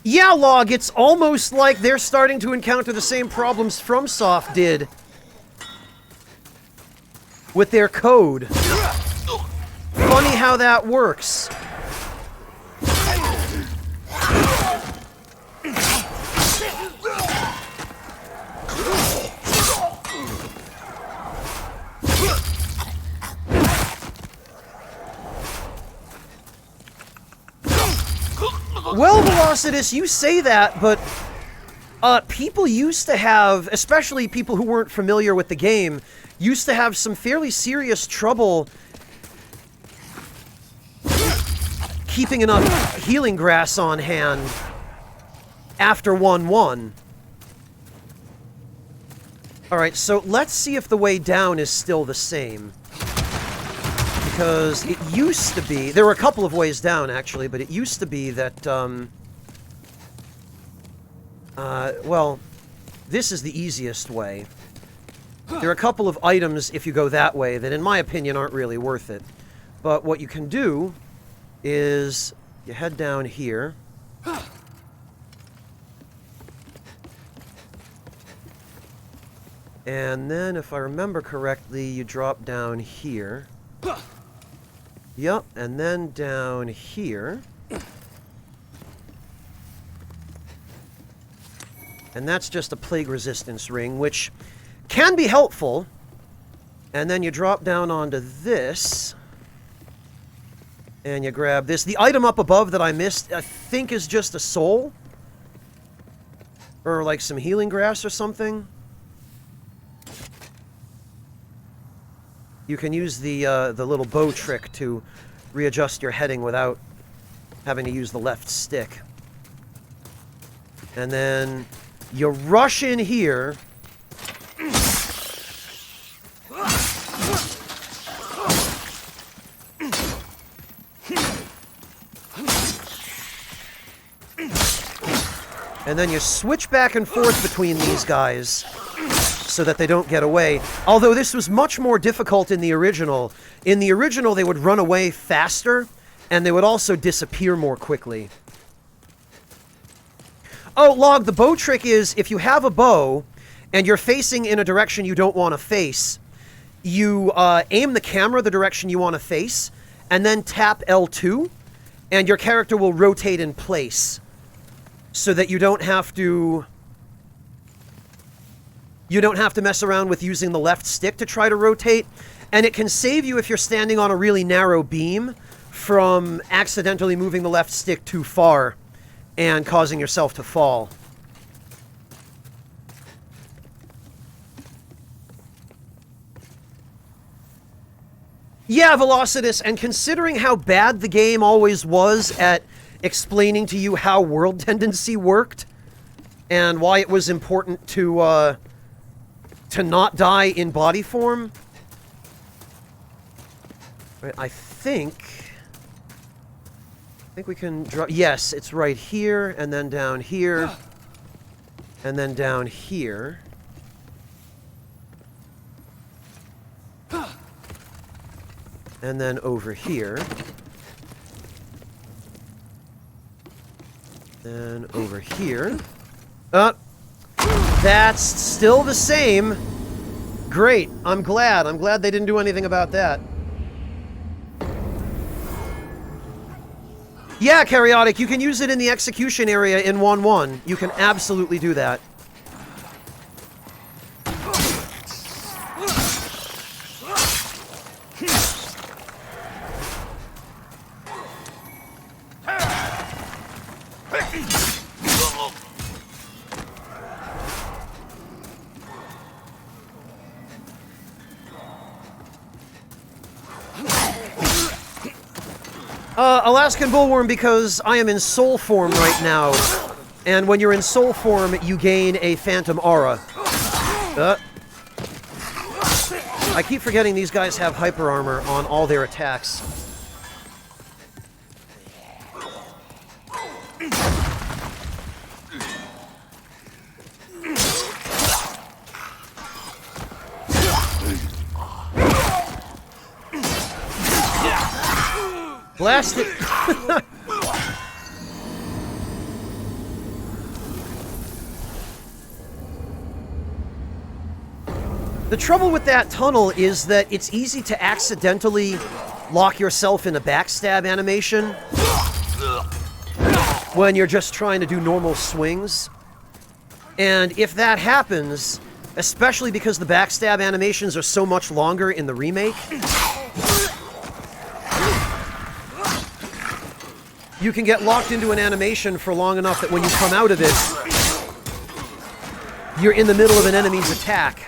Yeah, Log, it's almost like they're starting to encounter the same problems FromSoft did with their code. funny how that works. Well, Velocitus, you say that, but people used to have, especially people who weren't familiar with the game, used to have some fairly serious trouble keeping enough healing grass on hand after 1-1. Alright, so let's see if the way down is still the same. Because it used to be... There were a couple of ways down, actually, but it used to be that, well, this is the easiest way. There are a couple of items, if you go that way, that in my opinion aren't really worth it. But what you can do is you head down here. And then, if I remember correctly, you drop down here. Yep, and then down here. And that's just a plague resistance ring, which can be helpful. And then you drop down onto this. And you grab this. The item up above that I missed, I think is just a soul. Or like some healing grass or something. You can use the little bow trick to readjust your heading without having to use the left stick. And then you rush in here. And then you switch back and forth between these guys so that they don't get away. Although this was much more difficult in the original. In the original, they would run away faster, and they would also disappear more quickly. Oh, Log, the bow trick is, if you have a bow, and you're facing in a direction you don't want to face, you aim the camera the direction you want to face, and then tap L2, and your character will rotate in place, so that you don't have to mess around with using the left stick to try to rotate. And it can save you, if you're standing on a really narrow beam, from accidentally moving the left stick too far and causing yourself to fall. Yeah, Velocitus, and considering how bad the game always was at explaining to you how world tendency worked and why it was important to not die in body form. Right, I think we can draw. Yes, it's right here, and then down here, and then down here. And then over here. Then over here. That's still the same. Great. I'm glad. I'm glad they didn't do anything about that. Yeah, Karyotic, you can use it in the execution area in 1-1. You can absolutely do that. Alaskan Bullworm, because I am in soul form right now. And when you're in soul form, you gain a phantom aura. I keep forgetting these guys have hyper armor on all their attacks. Blast it! The trouble with that tunnel is that it's easy to accidentally lock yourself in a backstab animation when you're just trying to do normal swings. And if that happens, especially because the backstab animations are so much longer in the remake, you can get locked into an animation for long enough that when you come out of it, you're in the middle of an enemy's attack.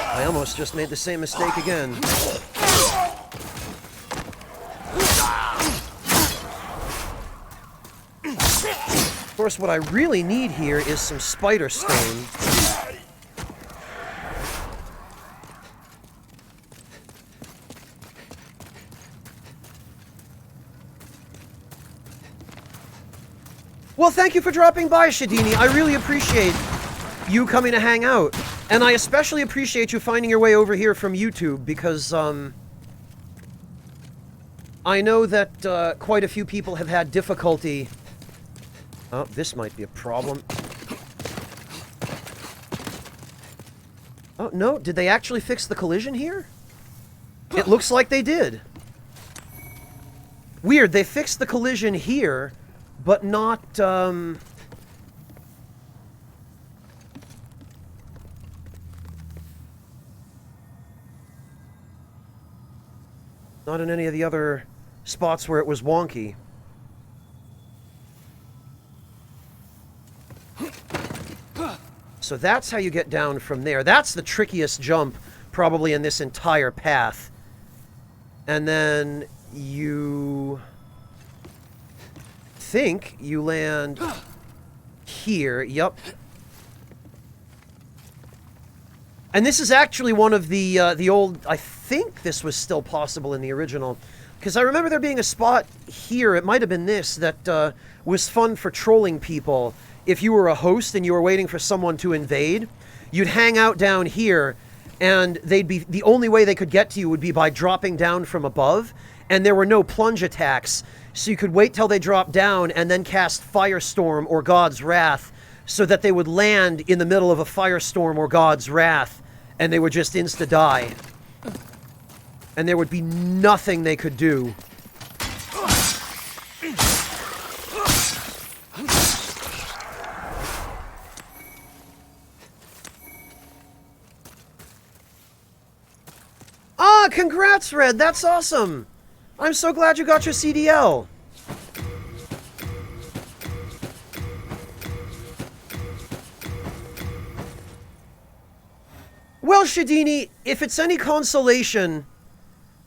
I almost just made the same mistake again. Of course, what I really need here is some spider stone. Well, thank you for dropping by, Shadini. I really appreciate you coming to hang out. And I especially appreciate you finding your way over here from YouTube, because, I know that, quite a few people have had difficulty... Oh, this might be a problem. Oh, no, did they actually fix the collision here? It looks like they did. Weird, they fixed the collision here, but not, not in any of the other spots where it was wonky. So that's how you get down from there. That's the trickiest jump, probably, in this entire path. And then you think you land here. Yup. And this is actually one of the old... I think this was still possible in the original. Because I remember there being a spot here, it might have been this, that was fun for trolling people. If you were a host and you were waiting for someone to invade, you'd hang out down here, and they'd be... The only way they could get to you would be by dropping down from above, and there were no plunge attacks, so you could wait till they dropped down and then cast Firestorm or God's Wrath, so that they would land in the middle of a Firestorm or God's Wrath, and they would just insta-die. And there would be nothing they could do. Ah, congrats, Red! That's awesome! I'm so glad you got your CDL! Well, Shadini, if it's any consolation,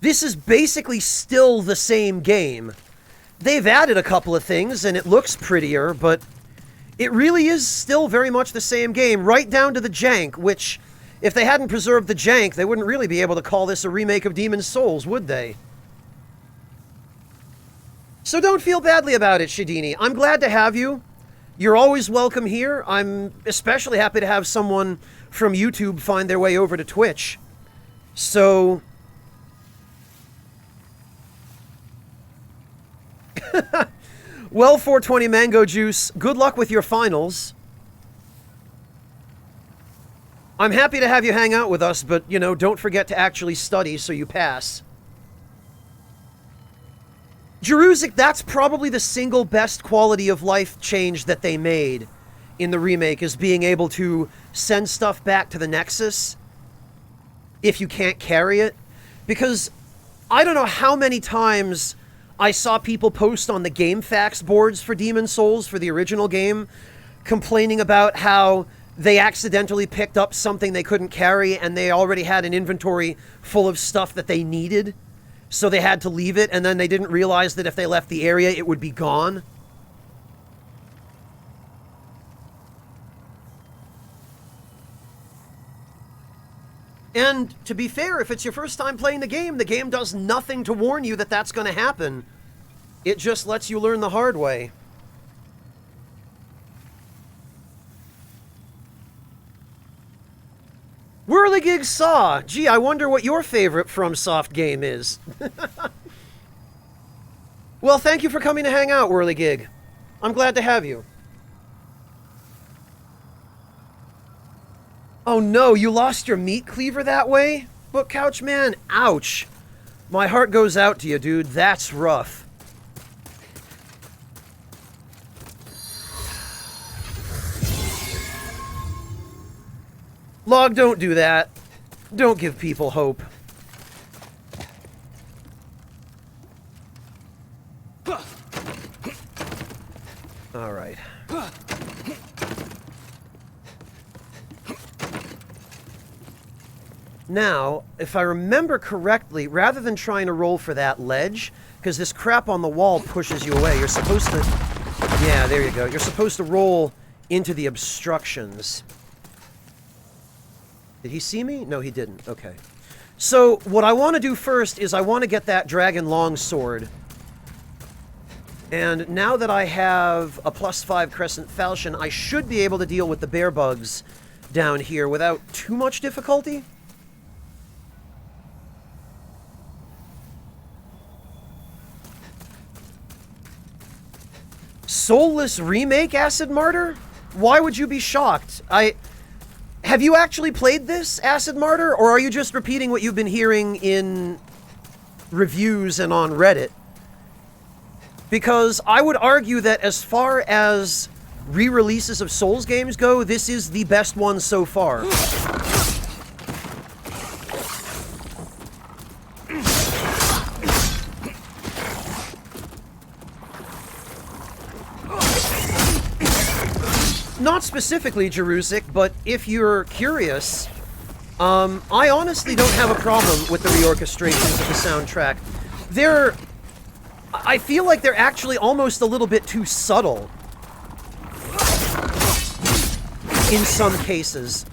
this is basically still the same game. They've added a couple of things, and it looks prettier, but it really is still very much the same game, right down to the jank, which... If they hadn't preserved the jank, they wouldn't really be able to call this a remake of Demon's Souls, would they? So don't feel badly about it, Shadini. I'm glad to have you. You're always welcome here. I'm especially happy to have someone from YouTube find their way over to Twitch. So... Well, 420 Mango Juice, good luck with your finals. I'm happy to have you hang out with us, but, you know, don't forget to actually study so you pass. Jeruzic, that's probably the single best quality of life change that they made in the remake, is being able to send stuff back to the Nexus if you can't carry it. Because I don't know how many times I saw people post on the GameFAQs boards for Demon's Souls, for the original game, complaining about how they accidentally picked up something they couldn't carry, and they already had an inventory full of stuff that they needed, so they had to leave it, and then they didn't realize that if they left the area, it would be gone. And, to be fair, if it's your first time playing the game does nothing to warn you that that's going to happen. It just lets you learn the hard way. Whirligig Saw! Gee, I wonder what your favorite FromSoft game is. Well, thank you for coming to hang out, Whirligig. I'm glad to have you. Oh no, you lost your meat cleaver that way? Book Couch Man, ouch. My heart goes out to you, dude. That's rough. Log, don't do that. Don't give people hope. All right. Now, if I remember correctly, rather than trying to roll for that ledge, because this crap on the wall pushes you away, you're supposed to... Yeah, there you go. You're supposed to roll into the obstructions. Did he see me? No, he didn't. Okay. So, what I want to do first is I want to get that Dragon Longsword. And now that I have a +5 Crescent Falchion, I should be able to deal with the bear bugs down here without too much difficulty. Soulless Remake, Acid Martyr? Why would you be shocked? Have you actually played this, Acid Martyr, or are you just repeating what you've been hearing in reviews and on Reddit? Because I would argue that as far as re-releases of Souls games go, this is the best one so far. Not specifically Jerusik, but if you're curious, I honestly don't have a problem with the reorchestrations of the soundtrack. I feel like they're actually almost a little bit too subtle in some cases.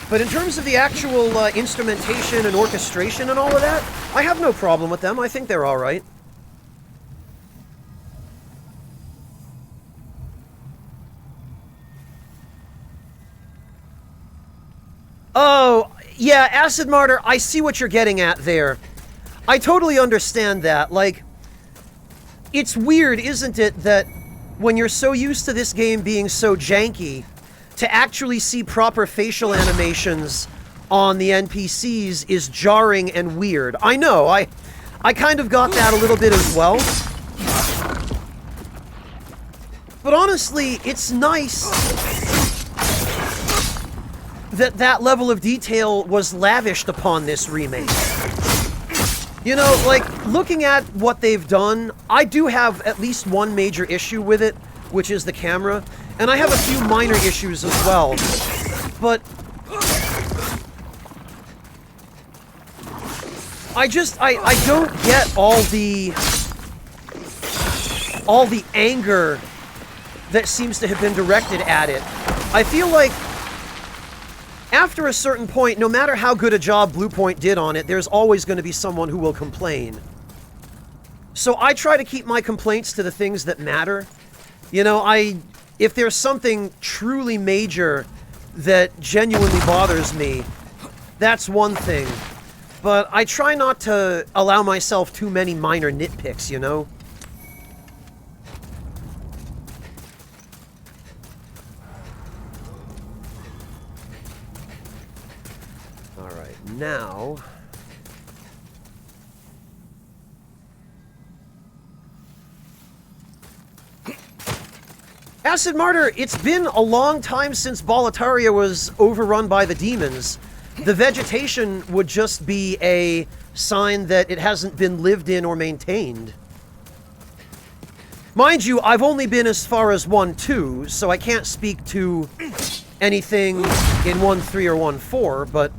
But in terms of the actual instrumentation and orchestration and all of that, I have no problem with them. I think they're all right. Oh, yeah, Acid Martyr, I see what you're getting at there. I totally understand that. Like, it's weird, isn't it, that when you're so used to this game being so janky, to actually see proper facial animations on the NPCs is jarring and weird. I know, I kind of got that a little bit as well. But honestly, it's nice that that level of detail was lavished upon this remake. You know, like, looking at what they've done, I do have at least one major issue with it, which is the camera, and I have a few minor issues as well. But I don't get all the anger that seems to have been directed at it. I feel like after a certain point, no matter how good a job Bluepoint did on it, there's always going to be someone who will complain. So I try to keep my complaints to the things that matter. You know, if there's something truly major that genuinely bothers me, that's one thing. But I try not to allow myself too many minor nitpicks, you know? Alright, now... Acid Martyr, it's been a long time since Boletaria was overrun by the demons. The vegetation would just be a sign that it hasn't been lived in or maintained. Mind you, I've only been as far as 1-2, so I can't speak to anything in 1-3 or 1-4, but...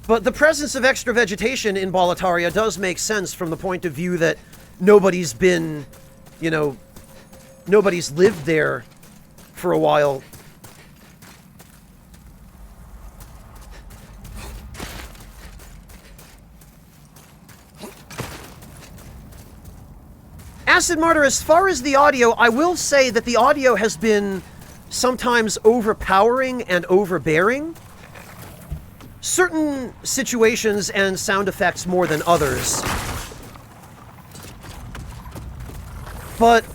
But the presence of extra vegetation in Boletaria does make sense from the point of view that nobody's been, you know, nobody's lived there for a while. Acid Martyr, as far as the audio, I will say that the audio has been sometimes overpowering and overbearing. Certain situations and sound effects more than others. But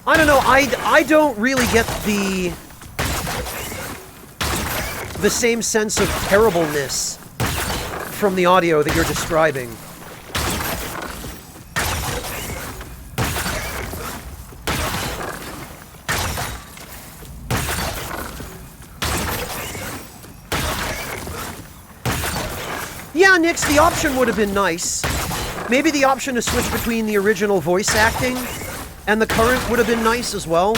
I don't know, I don't really get the same sense of terribleness from the audio that you're describing. Yeah, Nix, the option would have been nice. Maybe the option to switch between the original voice acting and the current would have been nice as well.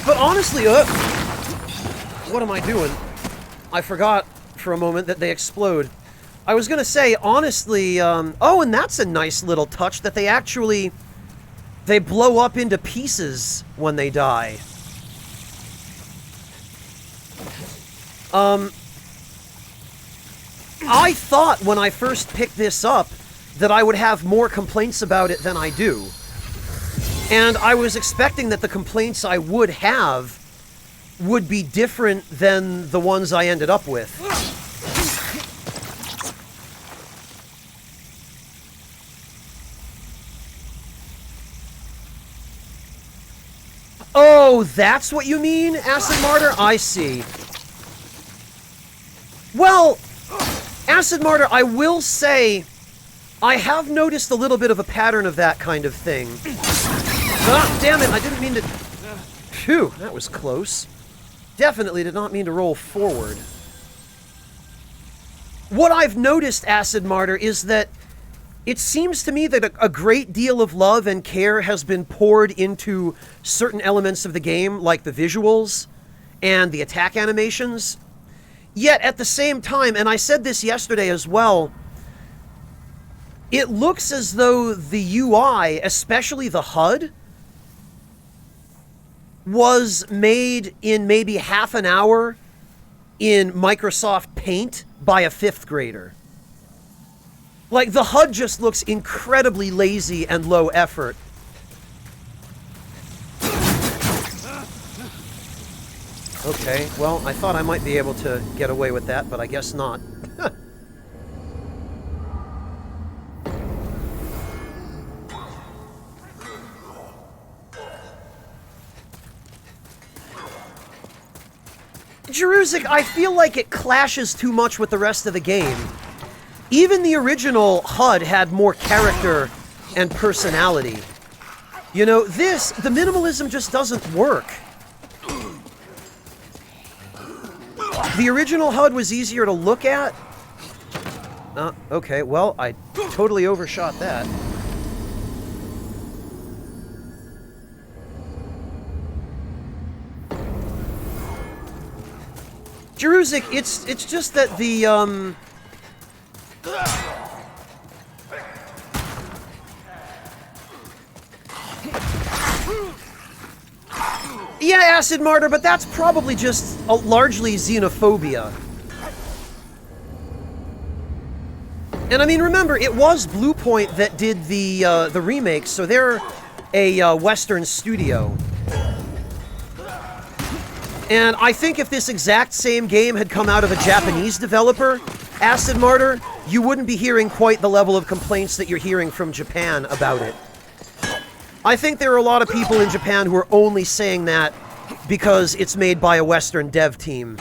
But honestly, what am I doing? I forgot for a moment that they explode. I was gonna say, honestly, oh, and that's a nice little touch that they actually... They blow up into pieces when they die. I thought when I first picked this up that I would have more complaints about it than I do. And I was expecting that the complaints I would have would be different than the ones I ended up with. Oh, that's what you mean, Acid Martyr? I see. Well, Acid Martyr, I will say, I have noticed a little bit of a pattern of that kind of thing. Ah, damn it, I didn't mean to... Phew, that was close. Definitely did not mean to roll forward. What I've noticed, Acid Martyr, is that it seems to me that a great deal of love and care has been poured into certain elements of the game, like the visuals and the attack animations. Yet, at the same time, and I said this yesterday as well, it looks as though the UI, especially the HUD, was made in maybe half an hour in Microsoft Paint by a 5th grader. Like, the HUD just looks incredibly lazy and low effort. Okay, well, I thought I might be able to get away with that, but I guess not. Jeruzic, I feel like it clashes too much with the rest of the game. Even the original HUD had more character and personality. You know, the minimalism just doesn't work. The original HUD was easier to look at. Okay, well, I totally overshot that. Jeruzic, it's just that the, yeah, Acid Martyr, but that's probably just largely xenophobia. And I mean, remember, it was Bluepoint that did the remake, so they're a Western studio. And I think if this exact same game had come out of a Japanese developer, Acid Martyr, you wouldn't be hearing quite the level of complaints that you're hearing from Japan about it. I think there are a lot of people in Japan who are only saying that because it's made by a Western dev team.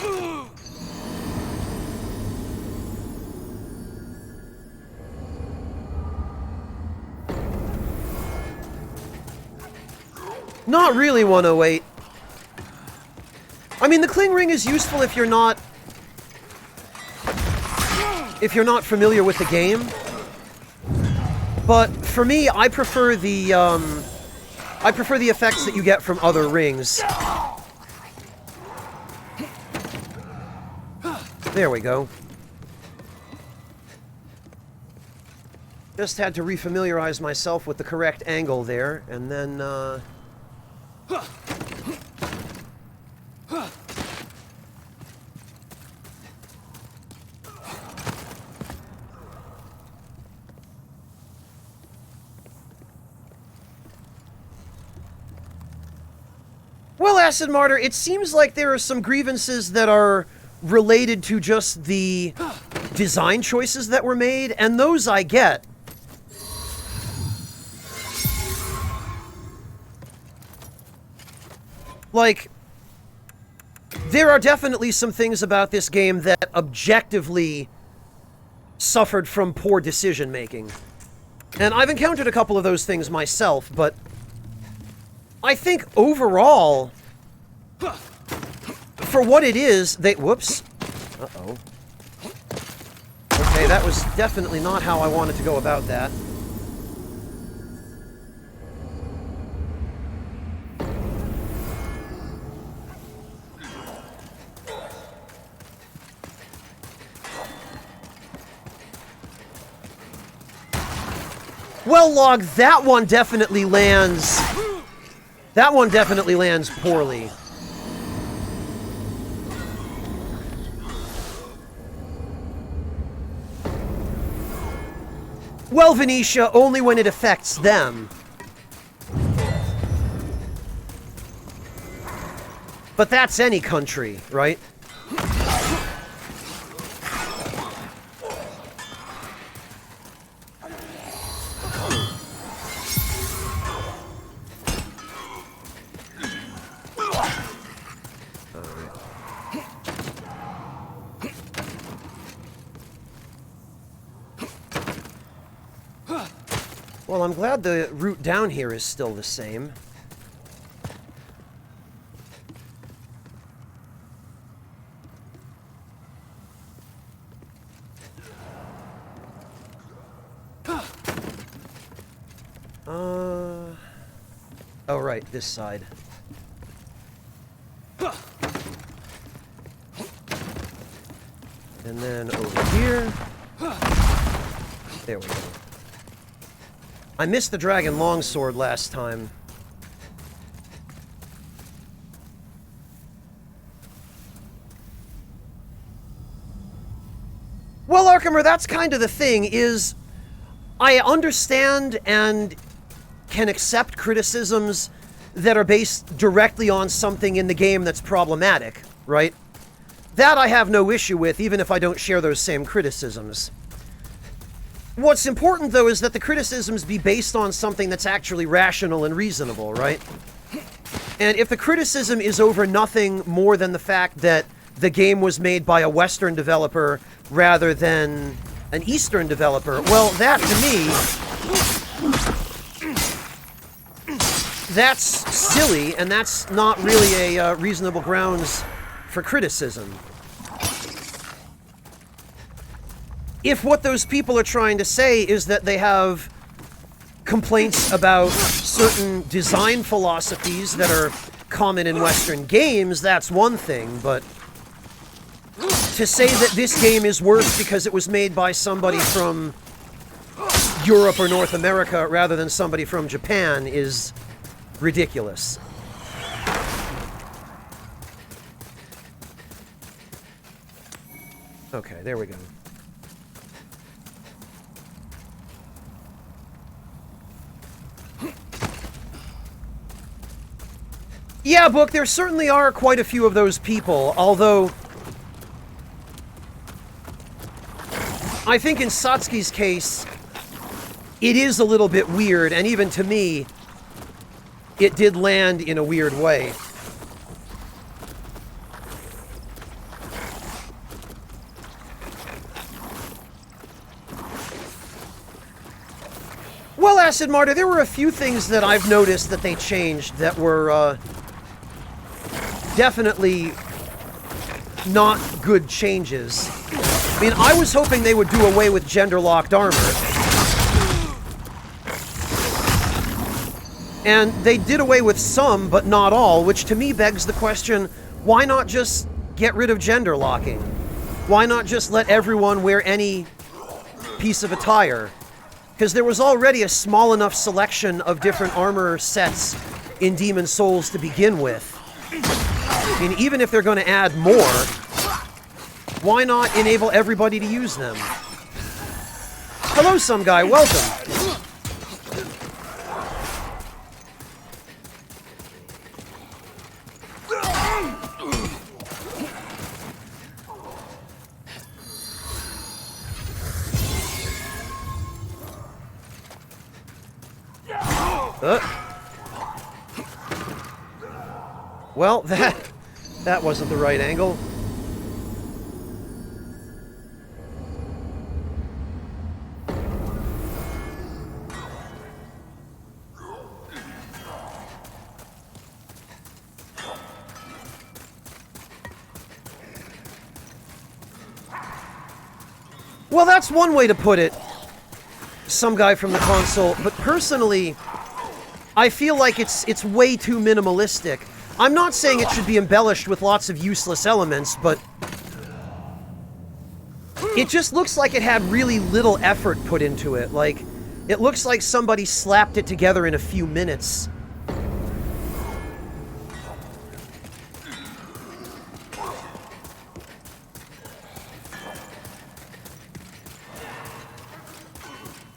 Not really 108. I mean, the Cling Ring is useful if you're not familiar with the game. But for me, I prefer the effects that you get from other rings. There we go. Just had to refamiliarize myself with the correct angle there, and then, Well, Acid Martyr, it seems like there are some grievances that are related to just the design choices that were made, and those I get. Like, there are definitely some things about this game that objectively suffered from poor decision-making. And I've encountered a couple of those things myself, but I think overall, for what it is, they... Whoops. Uh-oh. Okay, that was definitely not how I wanted to go about that. Well, Log, that one definitely lands... That one definitely lands poorly. Well, Venetia, only when it affects them. But that's any country, right? Well, I'm glad the route down here is still the same. Oh, right, this side. And then over here. There we go. I missed the dragon longsword last time. Well, Arkheimer, that's kind of the thing, is I understand and can accept criticisms that are based directly on something in the game that's problematic, right? That I have no issue with, even if I don't share those same criticisms. What's important, though, is that the criticisms be based on something that's actually rational and reasonable, right? And if the criticism is over nothing more than the fact that the game was made by a Western developer rather than an Eastern developer, well, that, to me, that's silly, and that's not really a reasonable grounds for criticism. If what those people are trying to say is that they have complaints about certain design philosophies that are common in Western games, that's one thing, but to say that this game is worse because it was made by somebody from Europe or North America rather than somebody from Japan is ridiculous. Okay, there we go. Yeah, Book, there certainly are quite a few of those people, although I think in Satsuki's case, it is a little bit weird, and even to me, it did land in a weird way. Well, Acid Martyr, there were a few things that I've noticed that they changed that were, definitely not good changes. I mean, I was hoping they would do away with gender-locked armor. And they did away with some, but not all, which to me begs the question, why not just get rid of gender locking? Why not just let everyone wear any piece of attire? Because there was already a small enough selection of different armor sets in Demon's Souls to begin with. I mean, even if they're going to add more, why not enable everybody to use them? Hello, some guy. Welcome. Well, that wasn't the right angle. Well, that's one way to put it, some guy from the console, but personally, I feel like it's way too minimalistic. I'm not saying it should be embellished with lots of useless elements, but it just looks like it had really little effort put into it. Like, it looks like somebody slapped it together in a few minutes.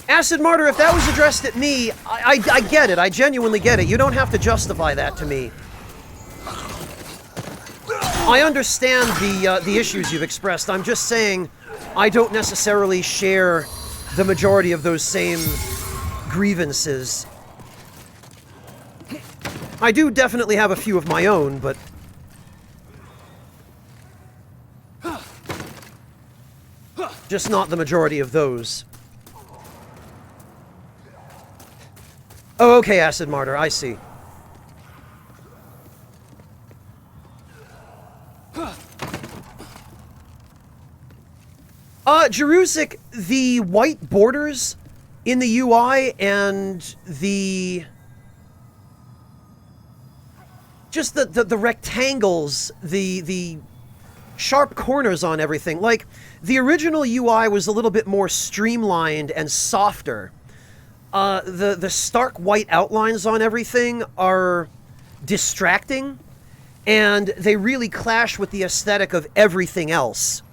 Acid Martyr, if that was addressed at me, I get it. I genuinely get it. You don't have to justify that to me. I understand the issues you've expressed. I'm just saying I don't necessarily share the majority of those same grievances. I do definitely have a few of my own, but... just not the majority of those. Oh, okay, Acid Martyr, I see. Jerusik, the white borders in the UI and the... just the rectangles, the sharp corners on everything. Like, the original UI was a little bit more streamlined and softer. The stark white outlines on everything are distracting, and they really clash with the aesthetic of everything else.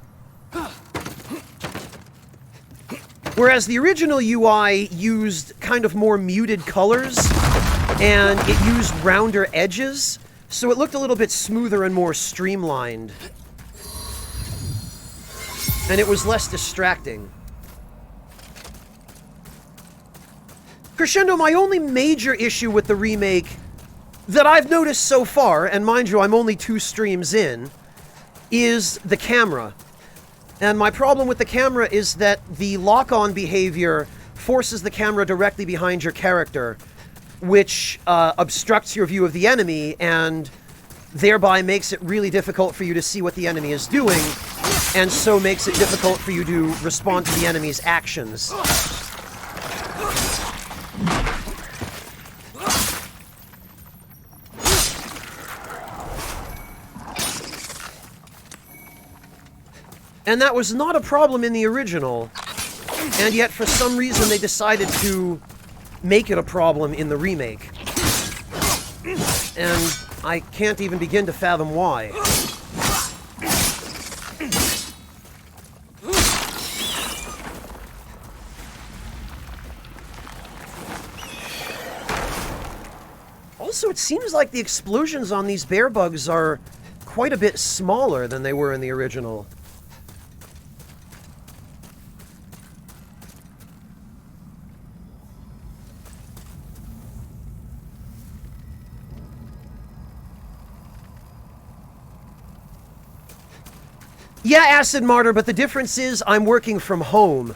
Whereas the original UI used kind of more muted colors, and it used rounder edges, so it looked a little bit smoother and more streamlined. And it was less distracting. Crescendo, my only major issue with the remake that I've noticed so far, and mind you, I'm only 2 streams in, is the camera. And my problem with the camera is that the lock-on behavior forces the camera directly behind your character, which obstructs your view of the enemy, and thereby makes it really difficult for you to see what the enemy is doing, and so makes it difficult for you to respond to the enemy's actions. And that was not a problem in the original, and yet for some reason they decided to make it a problem in the remake. And I can't even begin to fathom why. Also, it seems like the explosions on these bear bugs are quite a bit smaller than they were in the original. Yeah, Acid Martyr, but the difference is I'm working from home.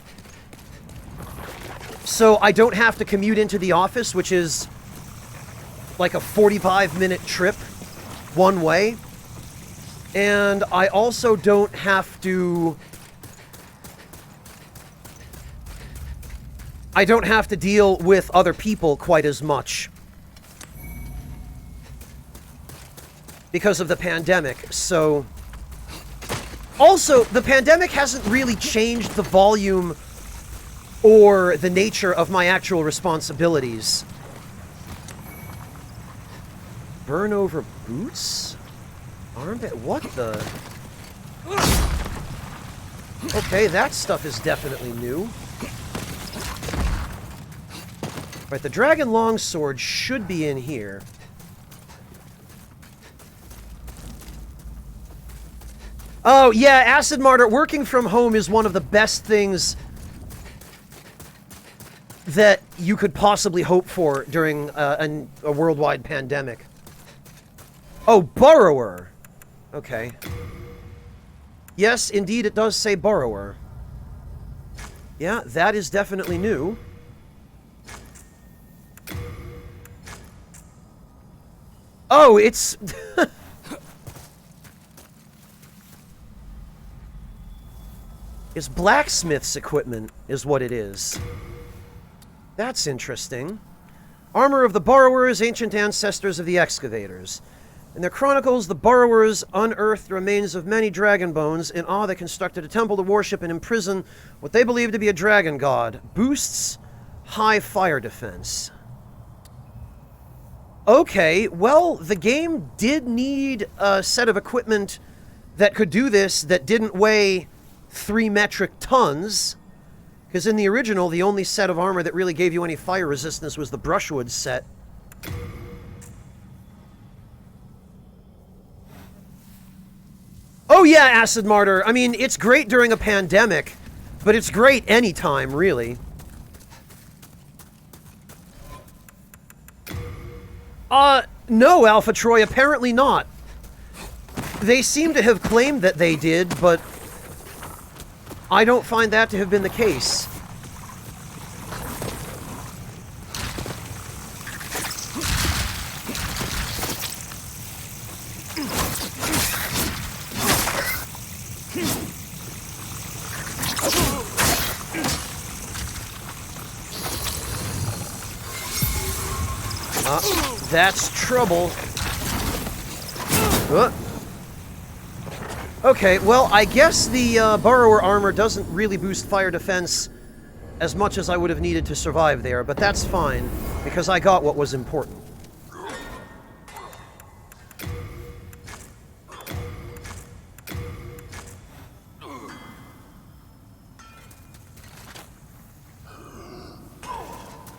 So I don't have to commute into the office, which is like a 45-minute trip one way. And I also don't have to... I don't have to deal with other people quite as much. Because of the pandemic, so... Also, the pandemic hasn't really changed the volume or the nature of my actual responsibilities. Burn over boots? Armband? What the? Okay, that stuff is definitely new. Right, the dragon longsword should be in here. Oh, yeah, Acid Martyr, working from home is one of the best things that you could possibly hope for during a worldwide pandemic. Oh, Borrower. Okay. Yes, indeed, it does say Borrower. Yeah, that is definitely new. Oh, it's... It's blacksmith's equipment, is what it is. That's interesting. Armor of the Borrowers, ancient ancestors of the excavators. In their chronicles, the Borrowers unearthed the remains of many dragon bones. In awe, they constructed a temple to worship and imprison what they believed to be a dragon god. Boosts high fire defense. Okay, well, the game did need a set of equipment that could do this that didn't weigh 3 metric tons, because in the original, the only set of armor that really gave you any fire resistance was the brushwood set. Oh yeah, Acid Martyr. I mean, it's great during a pandemic, but it's great anytime, really. No, Alpha Troy, apparently not. They seem to have claimed that they did, but I don't find that to have been the case. That's trouble. Okay, well, I guess the Borrower armor doesn't really boost fire defense as much as I would have needed to survive there, but that's fine, because I got what was important.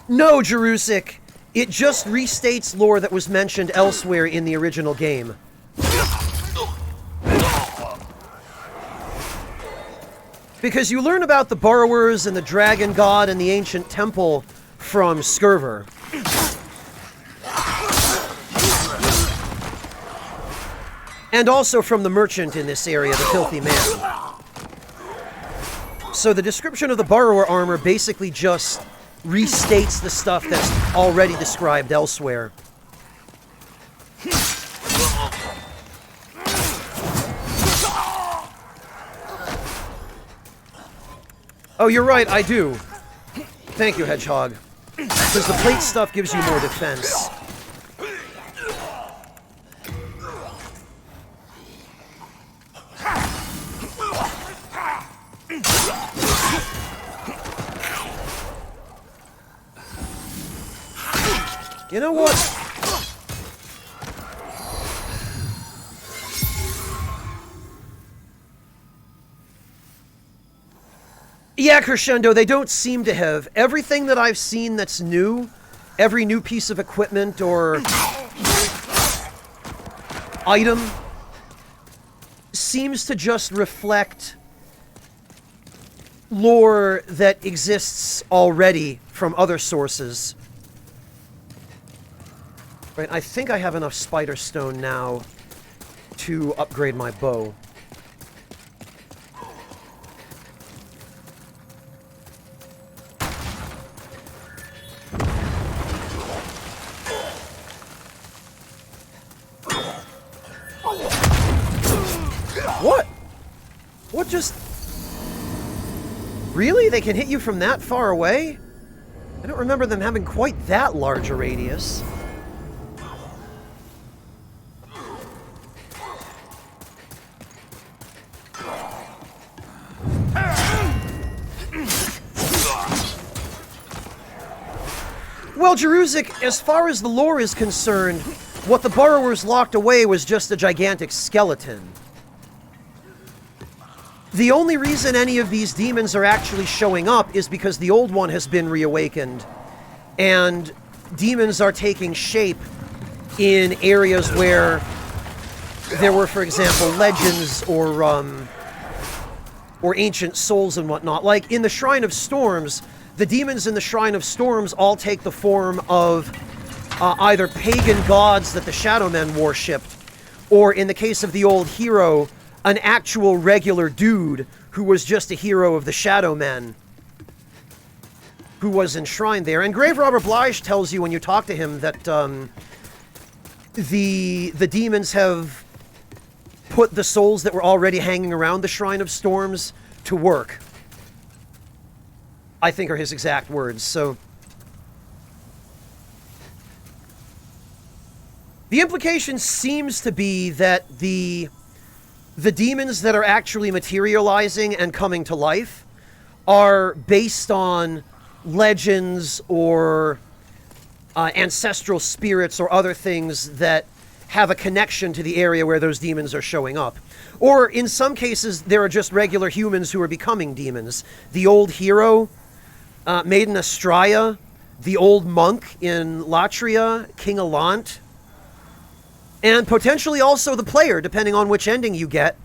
No, Jerusik! It just restates lore that was mentioned elsewhere in the original game. Because you learn about the Borrowers and the Dragon God and the Ancient Temple from Skirver. And also from the merchant in this area, the Filthy Man. So the description of the Borrower armor basically just restates the stuff that's already described elsewhere. Oh, you're right, I do. Thank you, Hedgehog. Because the plate stuff gives you more defense. You know what? Yeah, Crescendo, they don't seem to have. Everything that I've seen that's new, every new piece of equipment or item, seems to just reflect lore that exists already from other sources. Right, I think I have enough Spider Stone now to upgrade my bow. What? What just... Really? They can hit you from that far away? I don't remember them having quite that large a radius. Well, Jeruzik, as far as the lore is concerned, what the Burrowers locked away was just a gigantic skeleton. The only reason any of these demons are actually showing up is because the old one has been reawakened, and demons are taking shape in areas where there were, for example, legends or ancient souls and whatnot. Like in the Shrine of Storms, the demons in the Shrine of Storms all take the form of either pagan gods that the Shadow Men worshipped, or in the case of the old hero, an actual regular dude who was just a hero of the Shadow Men, who was enshrined there. And Grave Robber Blige tells you when you talk to him that the demons have put the souls that were already hanging around the Shrine of Storms to work. I think are his exact words. So the implication seems to be that the demons that are actually materializing and coming to life are based on legends or ancestral spirits or other things that have a connection to the area where those demons are showing up. Or in some cases, there are just regular humans who are becoming demons. The old hero, Maiden Astraea, the old monk in Latria, King Alant, and potentially also the player, depending on which ending you get.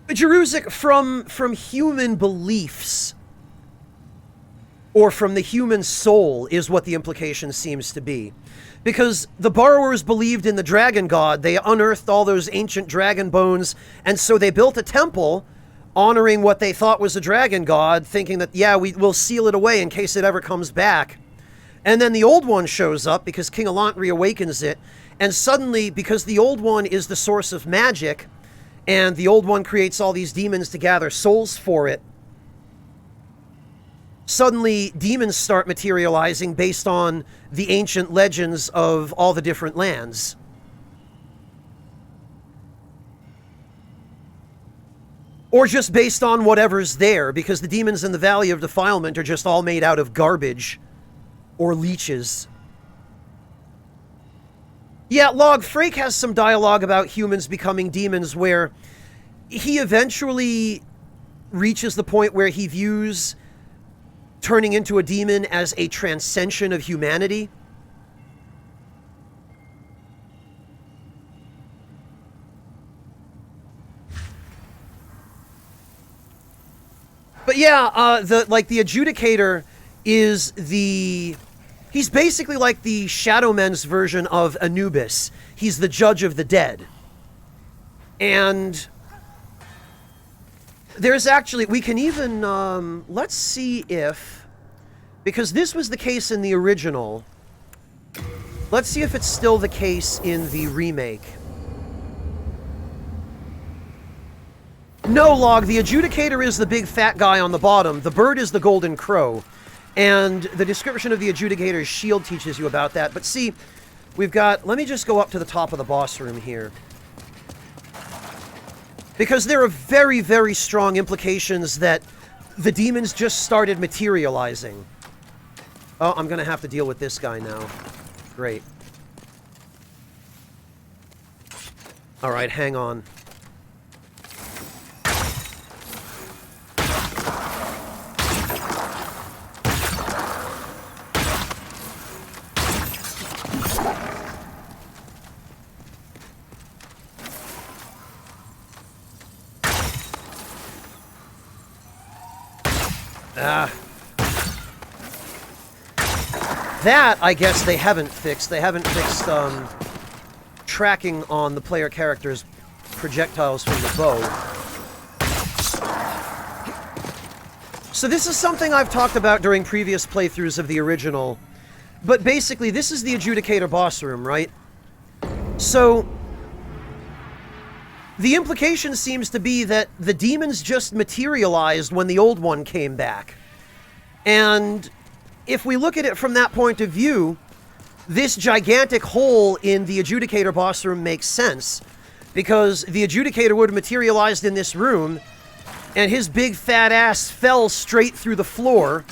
Jeruzik, from human beliefs, or from the human soul, is what the implication seems to be. Because the Burrowers believed in the dragon god, they unearthed all those ancient dragon bones, and so they built a temple honoring what they thought was a dragon god, thinking that, yeah, we'll seal it away in case it ever comes back. And then the old one shows up, because King Alant reawakens it, and suddenly, because the old one is the source of magic, and the old one creates all these demons to gather souls for it, suddenly demons start materializing based on the ancient legends of all the different lands. Or just based on whatever's there, because the demons in the Valley of Defilement are just all made out of garbage or leeches. Yeah, Log Frake has some dialogue about humans becoming demons where he eventually reaches the point where he views turning into a demon as a transcension of humanity. But yeah, the Adjudicator is he's basically like the Shadow Men's version of Anubis. He's the judge of the dead. And there's actually, we can even, let's see if, because this was the case in the original, let's see if it's still the case in the remake. No, Log, the Adjudicator is the big fat guy on the bottom. The bird is the golden crow. And the description of the Adjudicator's shield teaches you about that. But see, we've got... Let me just go up to the top of the boss room here. Because there are very, very strong implications that the demons just started materializing. Oh, I'm going to have to deal with this guy now. Great. Alright, hang on. That, I guess, they haven't fixed. They haven't fixed tracking on the player character's projectiles from the bow. So this is something I've talked about during previous playthroughs of the original. But basically, this is the Adjudicator boss room, right? So the implication seems to be that the demons just materialized when the old one came back. And if we look at it from that point of view, this gigantic hole in the Adjudicator boss room makes sense, because the Adjudicator would have materialized in this room, and his big fat ass fell straight through the floor,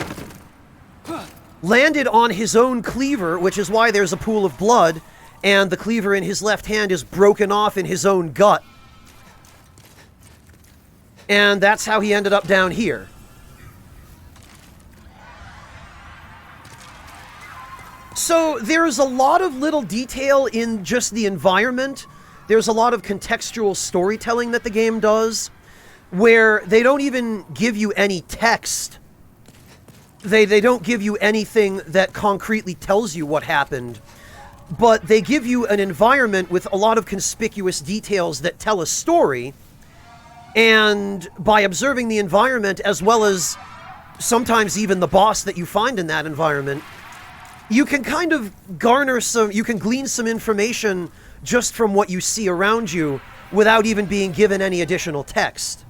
landed on his own cleaver, which is why there's a pool of blood, and the cleaver in his left hand is broken off in his own gut. And that's how he ended up down here. So there's a lot of little detail in just the environment. There's a lot of contextual storytelling that the game does, where they don't even give you any text. They don't give you anything that concretely tells you what happened, but they give you an environment with a lot of conspicuous details that tell a story, and by observing the environment, as well as sometimes even the boss that you find in that environment, you can kind of you can glean some information just from what you see around you without even being given any additional text.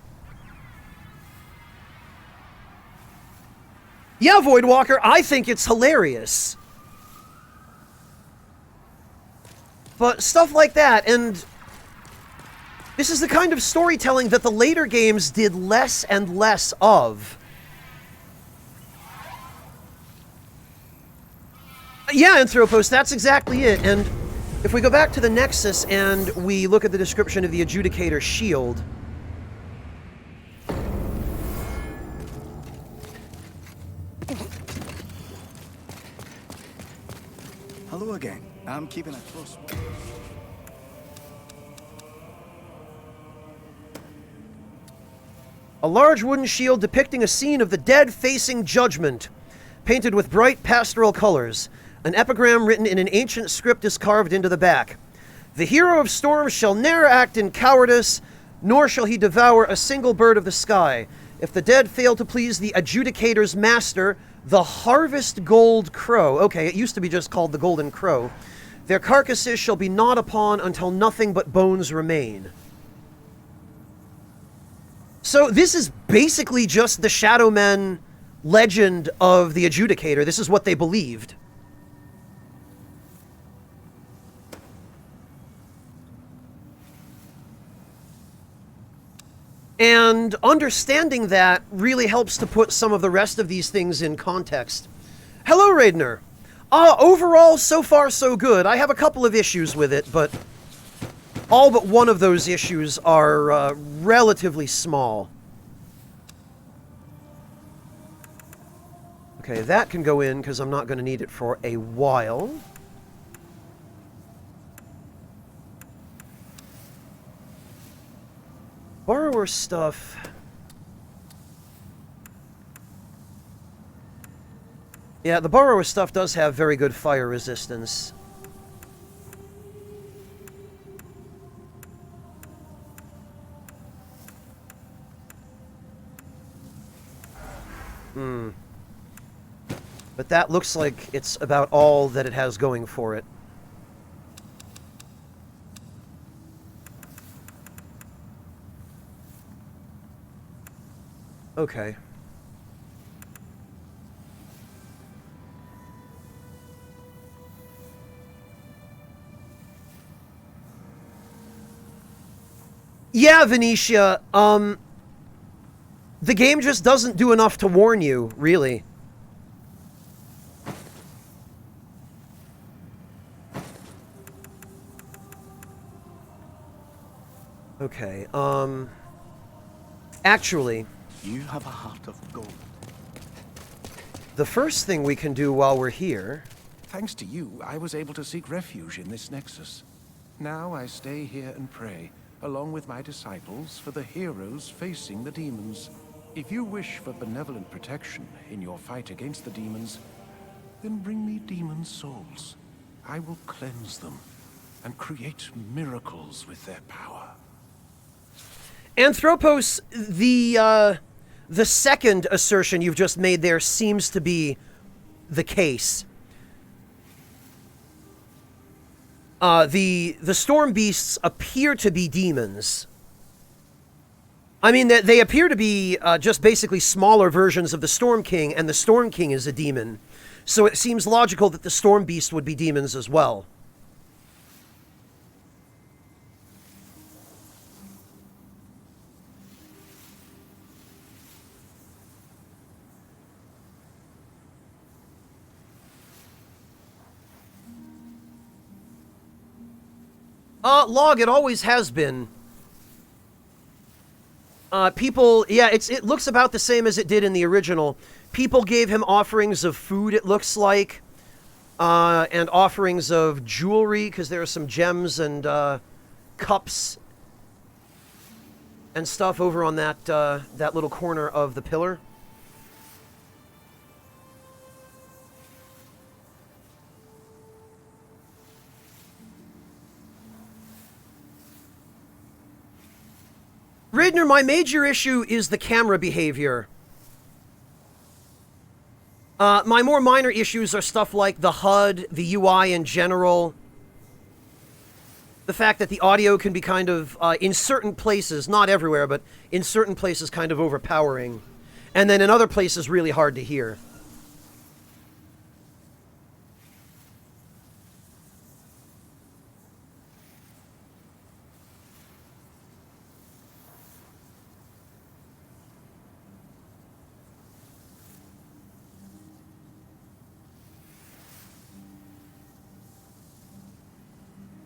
Yeah, Voidwalker, I think it's hilarious. But stuff like that, and this is the kind of storytelling that the later games did less and less of. Yeah, Anthropos, that's exactly it. And if we go back to the Nexus and we look at the description of the Adjudicator shield... Hello again. I'm keeping a close... A large wooden shield depicting a scene of the dead facing judgment, painted with bright pastoral colors. An epigram written in an ancient script is carved into the back. The hero of storms shall ne'er act in cowardice, nor shall he devour a single bird of the sky. If the dead fail to please the Adjudicator's master, the Harvest Gold Crow. Okay, it used to be just called the Golden Crow. Their carcasses shall be gnawed upon until nothing but bones remain. So this is basically just the Shadow Men legend of the Adjudicator. This is what they believed. And understanding that really helps to put some of the rest of these things in context. Hello, Raidner. Overall, so far so good. I have a couple of issues with it, but all but one of those issues are relatively small. Okay, that can go in because I'm not going to need it for a while. Borrower stuff. Yeah, the borrower stuff does have very good fire resistance. But that looks like it's about all that it has going for it. Okay. Yeah, Venetia, the game just doesn't do enough to warn you, really. Okay, actually... You have a heart of gold. The first thing we can do while we're here... Thanks to you, I was able to seek refuge in this nexus. Now I stay here and pray, along with my disciples, for the heroes facing the demons. If you wish for benevolent protection in your fight against the demons, then bring me demon souls. I will cleanse them and create miracles with their power. Anthropos, the second assertion you've just made there seems to be the case. The storm beasts appear to be demons. I mean, they appear to be just basically smaller versions of the Storm King, and the Storm King is a demon. So it seems logical that the Storm Beast would be demons as well. Log, it always has been. People, yeah, it looks about the same as it did in the original. People gave him offerings of food, it looks like, and offerings of jewelry, because there are some gems and cups and stuff over on that that little corner of the pillar. Ridner, my major issue is the camera behavior. My more minor issues are stuff like the HUD, the UI in general. The fact that the audio can be kind of, in certain places, not everywhere, but in certain places kind of overpowering. And then in other places really hard to hear.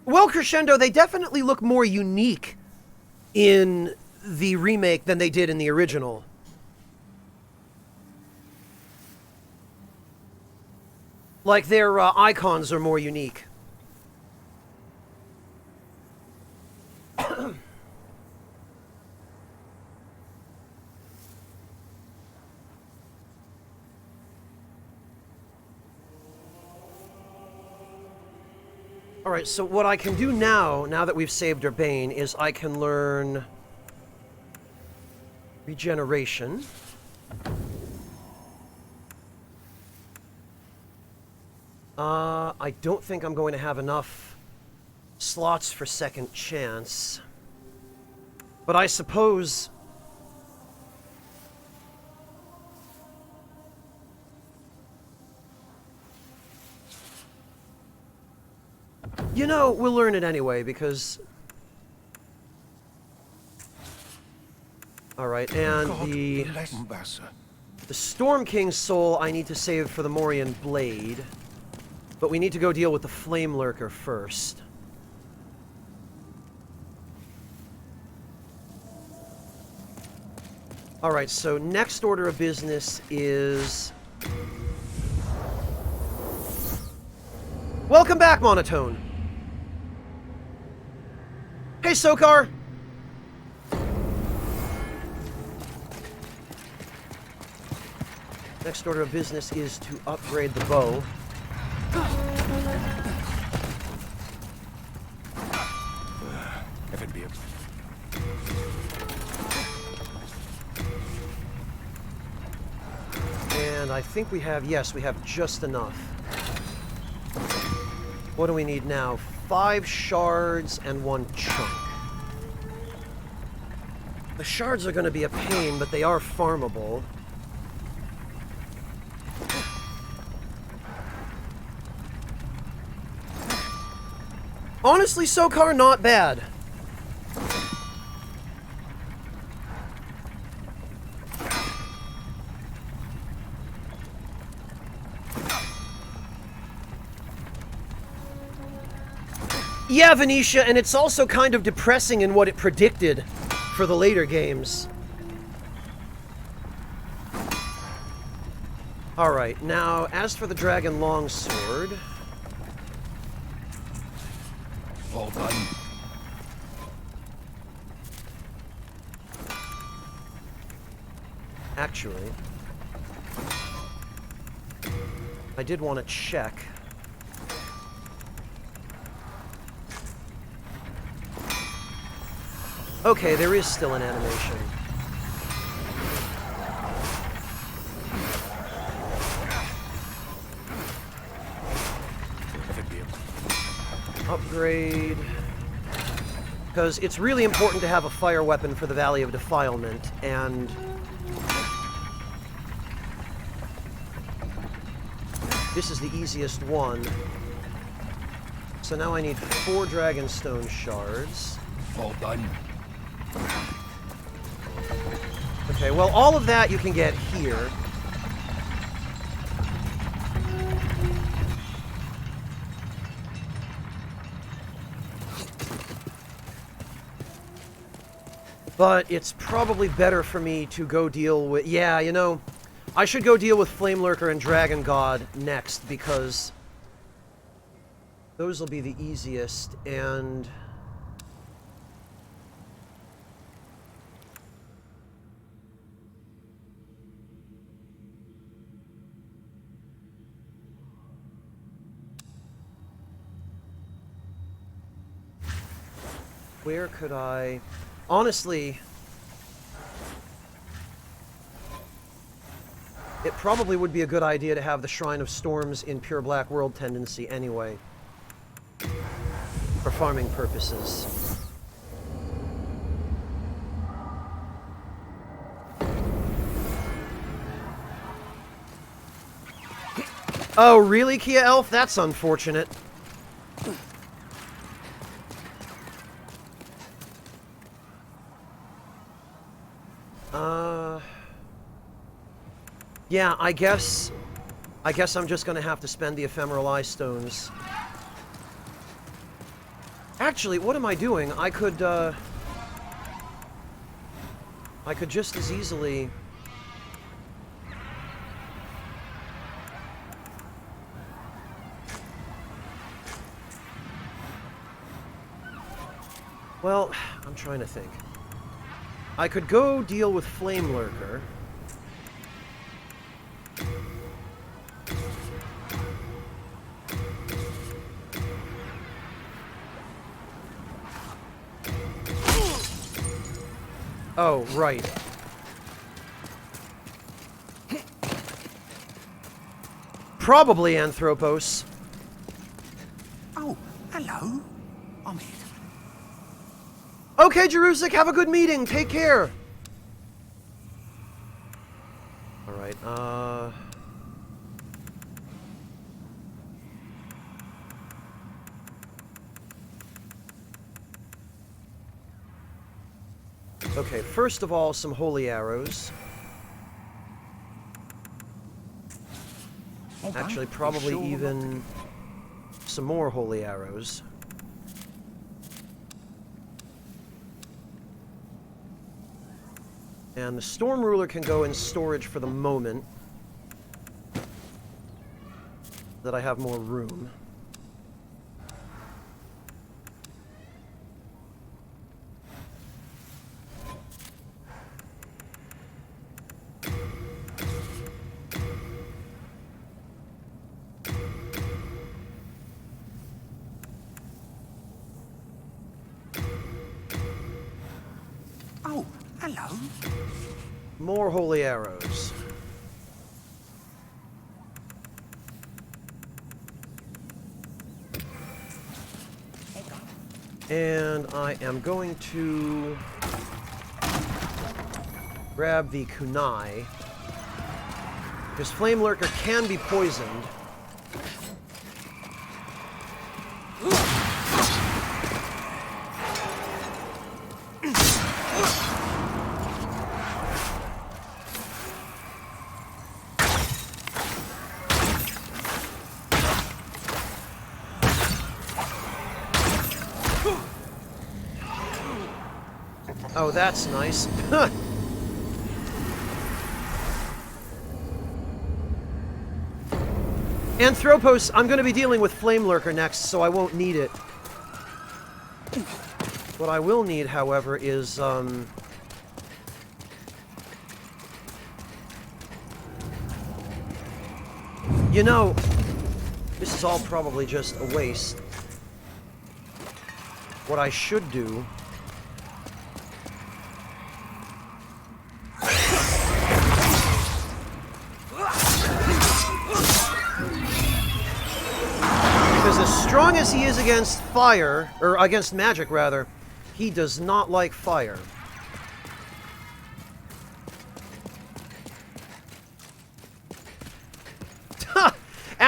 Well, Crescendo, they definitely look more unique in the remake than they did in the original. Like, their icons are more unique. Alright, so what I can do now that we've saved Urbane, is I can learn regeneration. I don't think I'm going to have enough slots for second chance. But I suppose... You know, we'll learn it anyway, because... Alright, and the Storm King's soul I need to save for the Morian Blade. But we need to go deal with the Flame Lurker first. Alright, so next order of business is... Welcome back, Monotone! Hey, Sokar! Next order of business is to upgrade the bow. If it be a... And I think we have, yes, we have just enough. What do we need now? 5 shards and 1 chunk. The shards are going to be a pain, but they are farmable. Honestly, Sokar, not bad. Yeah, Venetia, and it's also kind of depressing in what it predicted for the later games. Alright, now, as for the Dragon Longsword... All done. Actually... I did want to check... Okay, there is still an animation. Upgrade. Because it's really important to have a fire weapon for the Valley of Defilement, and... This is the easiest one. So now I need 4 Dragonstone shards. All done. Okay, well, all of that you can get here. But it's probably better for me to go deal with... Yeah, you know, I should go deal with Flame Lurker and Dragon God next, because those will be the easiest, and... Where could I... Honestly, it probably would be a good idea to have the Shrine of Storms in Pure Black World tendency anyway, for farming purposes. Oh, really, Kia Elf? That's unfortunate. Yeah, I guess I'm just gonna have to spend the Ephemeral Eye Stones. Actually, what am I doing? I could just as easily... Well, I'm trying to think. I could go deal with Flame Lurker. Oh, right. Probably Anthropos. Oh, hello. I'm here. Okay, Jerusik, have a good meeting. Take care. Alright, Okay, first of all, some holy arrows. Okay. Actually, probably Sure. even some more holy arrows. And the Storm Ruler can go in storage for the moment, that I have more room. Oh, hello. More holy arrows. And I am going to grab the kunai, because Flame Lurker can be poisoned. Oh, that's nice. Anthropos, I'm going to be dealing with Flame Lurker next, so I won't need it. What I will need, however, is, you know, this is all probably just a waste. What I should do... Because as strong as he is against fire, or against magic, rather, he does not like fire.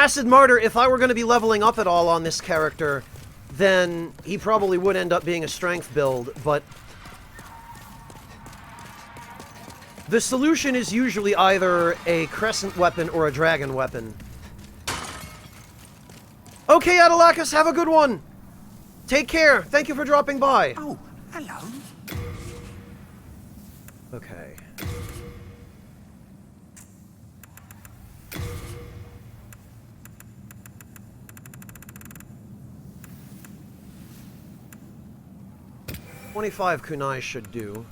Acid Martyr, if I were going to be leveling up at all on this character, then he probably would end up being a strength build, but the solution is usually either a crescent weapon or a dragon weapon. Okay, Adalakis, have a good one! Take care! Thank you for dropping by! Oh, hello. Okay. $25 kunai should do.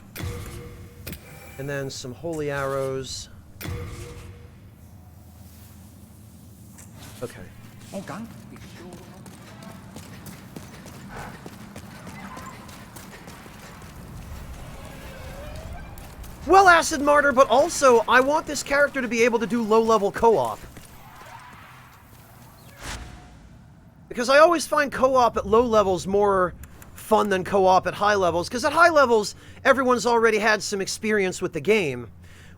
And then some holy arrows. Okay. Okay. Well, Acid Martyr, but also, I want this character to be able to do low-level co-op. Because I always find co-op at low levels more fun than co-op at high levels, because at high levels, everyone's already had some experience with the game.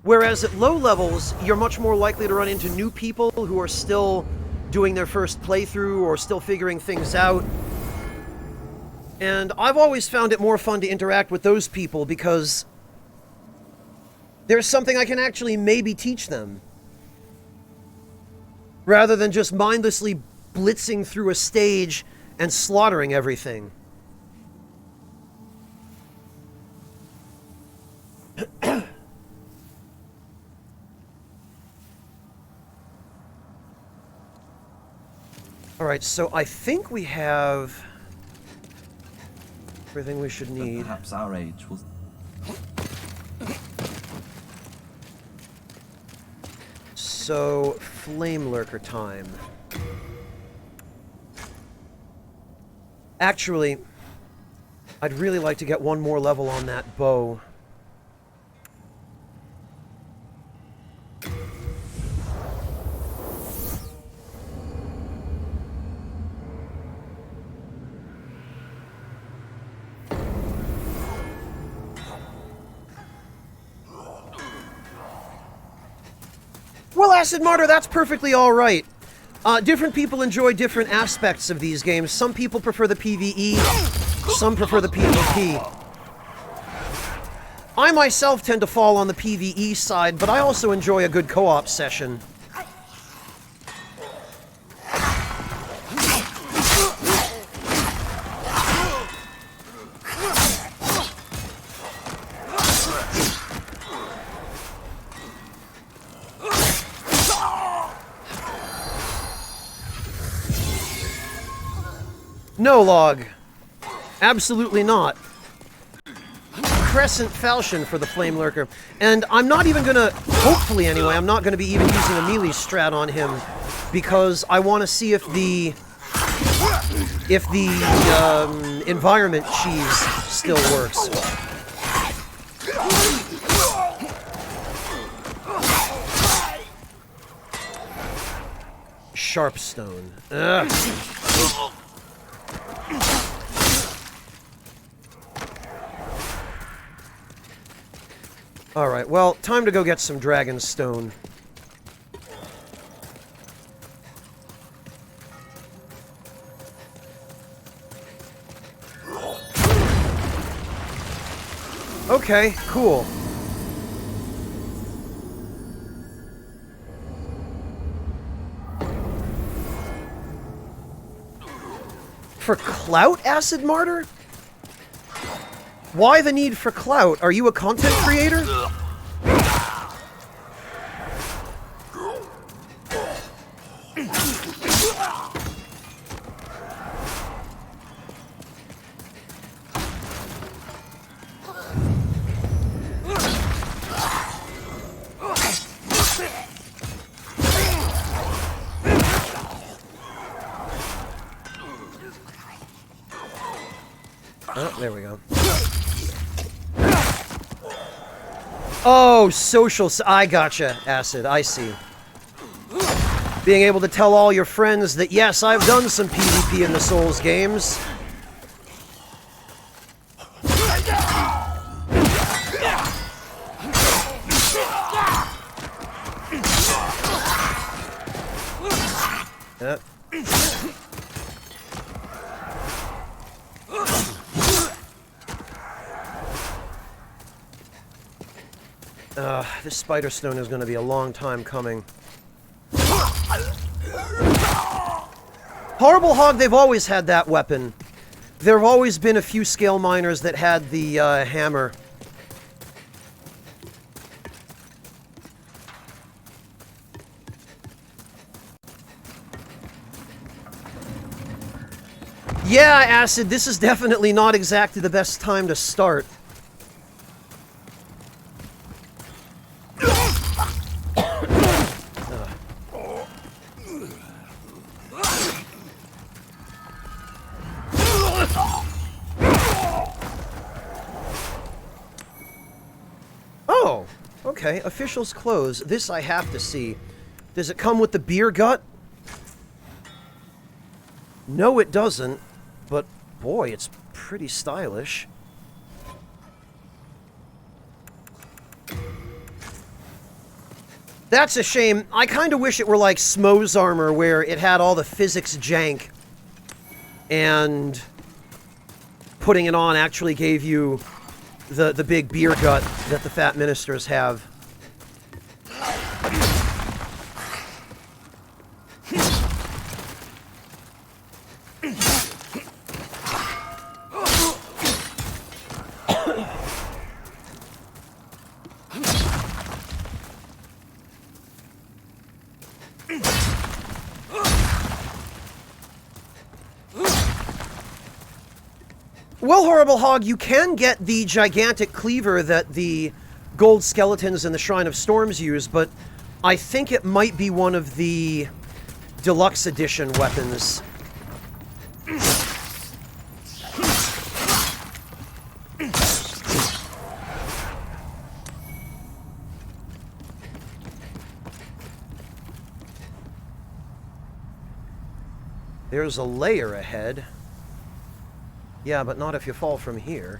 Whereas at low levels, you're much more likely to run into new people who are still doing their first playthrough or still figuring things out. And I've always found it more fun to interact with those people because there's something I can actually maybe teach them. Rather than just mindlessly blitzing through a stage and slaughtering everything. Alright, so I think we have everything we should need. Perhaps our age will... So, Flame Lurker time. Actually, I'd really like to get one more level on that bow. Well, Acid Martyr, that's perfectly alright. Different people enjoy different aspects of these games. Some people prefer the PvE, some prefer the PvP. I myself tend to fall on the PvE side, but I also enjoy a good co-op session. No, Log. Absolutely not. Crescent Falchion for the Flame Lurker. And I'm not even gonna, hopefully anyway, I'm not gonna be even using a melee strat on him, because I want to see if the environment cheese still works. Sharpstone. Ugh. Alright, well, time to go get some Dragon Stone. Okay, cool. For clout, Acid Martyr? Why the need for clout? Are you a content creator? Oh, there we go. Oh, social... I gotcha, Acid. I see. Being able to tell all your friends that, yes, I've done some PvP in the Souls games. Uh. This spider stone is going to be a long time coming. Horrible Hog, they've always had that weapon. There have always been a few scale miners that had the hammer. Yeah, Acid, this is definitely not exactly the best time to start. Oh, okay. Officials close. This I have to see. Does it come with the beer gut? No, it doesn't. But, boy, it's pretty stylish. That's a shame. I kind of wish it were like Smo's armor, where it had all the physics jank, and putting it on actually gave you the big beer gut that the fat ministers have. Well, Horrible Hog, you can get the gigantic cleaver that the gold skeletons in the Shrine of Storms use, but I think it might be one of the deluxe edition weapons. There's a layer ahead. Yeah, but not if you fall from here.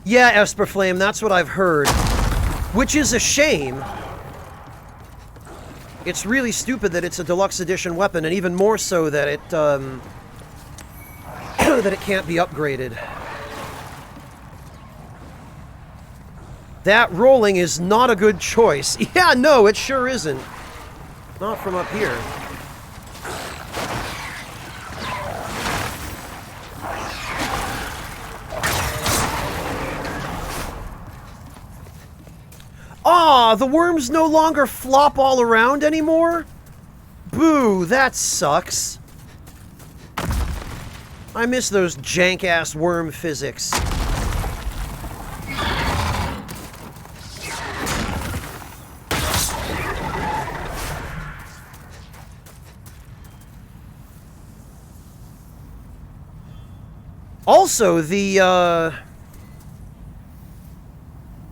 Yeah, Esperflame, that's what I've heard. Which is a shame. It's really stupid that it's a deluxe edition weapon, and even more so that it, that it can't be upgraded. That rolling is not a good choice. Yeah, no, it sure isn't. Not from up here. Aw, the worms no longer flop all around anymore? Boo, that sucks. I miss those jank-ass worm physics. Also, the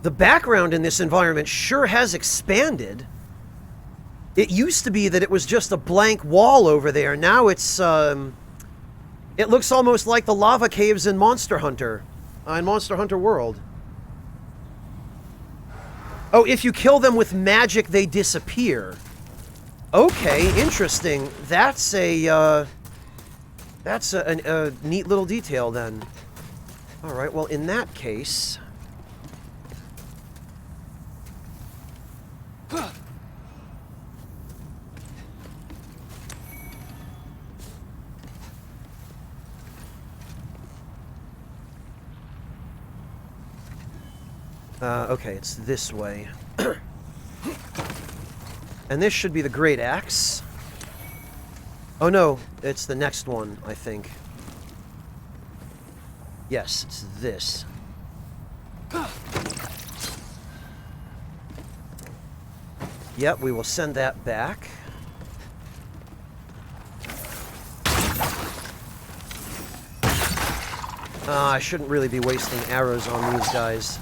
background in this environment sure has expanded. It used to be that it was just a blank wall over there. Now it's, it looks almost like the lava caves in Monster Hunter World. Oh, if you kill them with magic, they disappear. Okay, interesting. That's a neat little detail, then. Alright, well, in that case... okay, it's this way. And this should be the Great Axe. Oh no, it's the next one, I think. Yes, it's this. Yep, we will send that back. I shouldn't really be wasting arrows on these guys.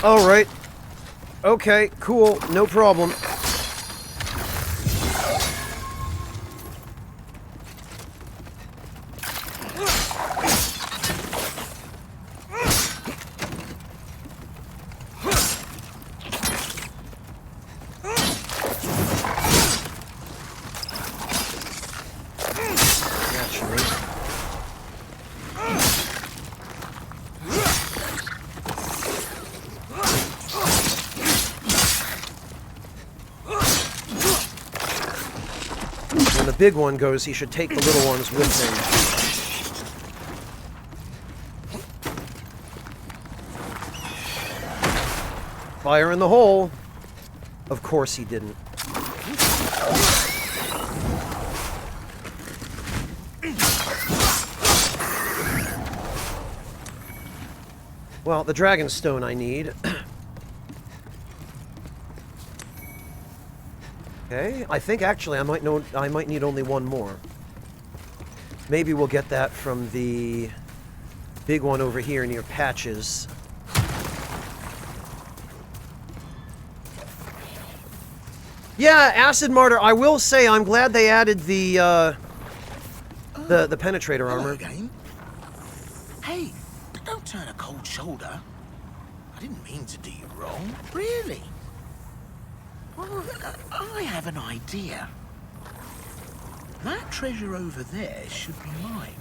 Alright. Okay, cool. No problem. When the big one goes, he should take the little ones with him. Fire in the hole. Of course he didn't. Well, the dragon stone I need. Okay, I think actually I might need only one more. Maybe we'll get that from the big one over here near Patches. Yeah, Acid Martyr, I will say I'm glad they added the penetrator armor. Again. Hey, don't turn a cold shoulder. I didn't mean to do you wrong, really. Well, I have an idea. That treasure over there should be mine.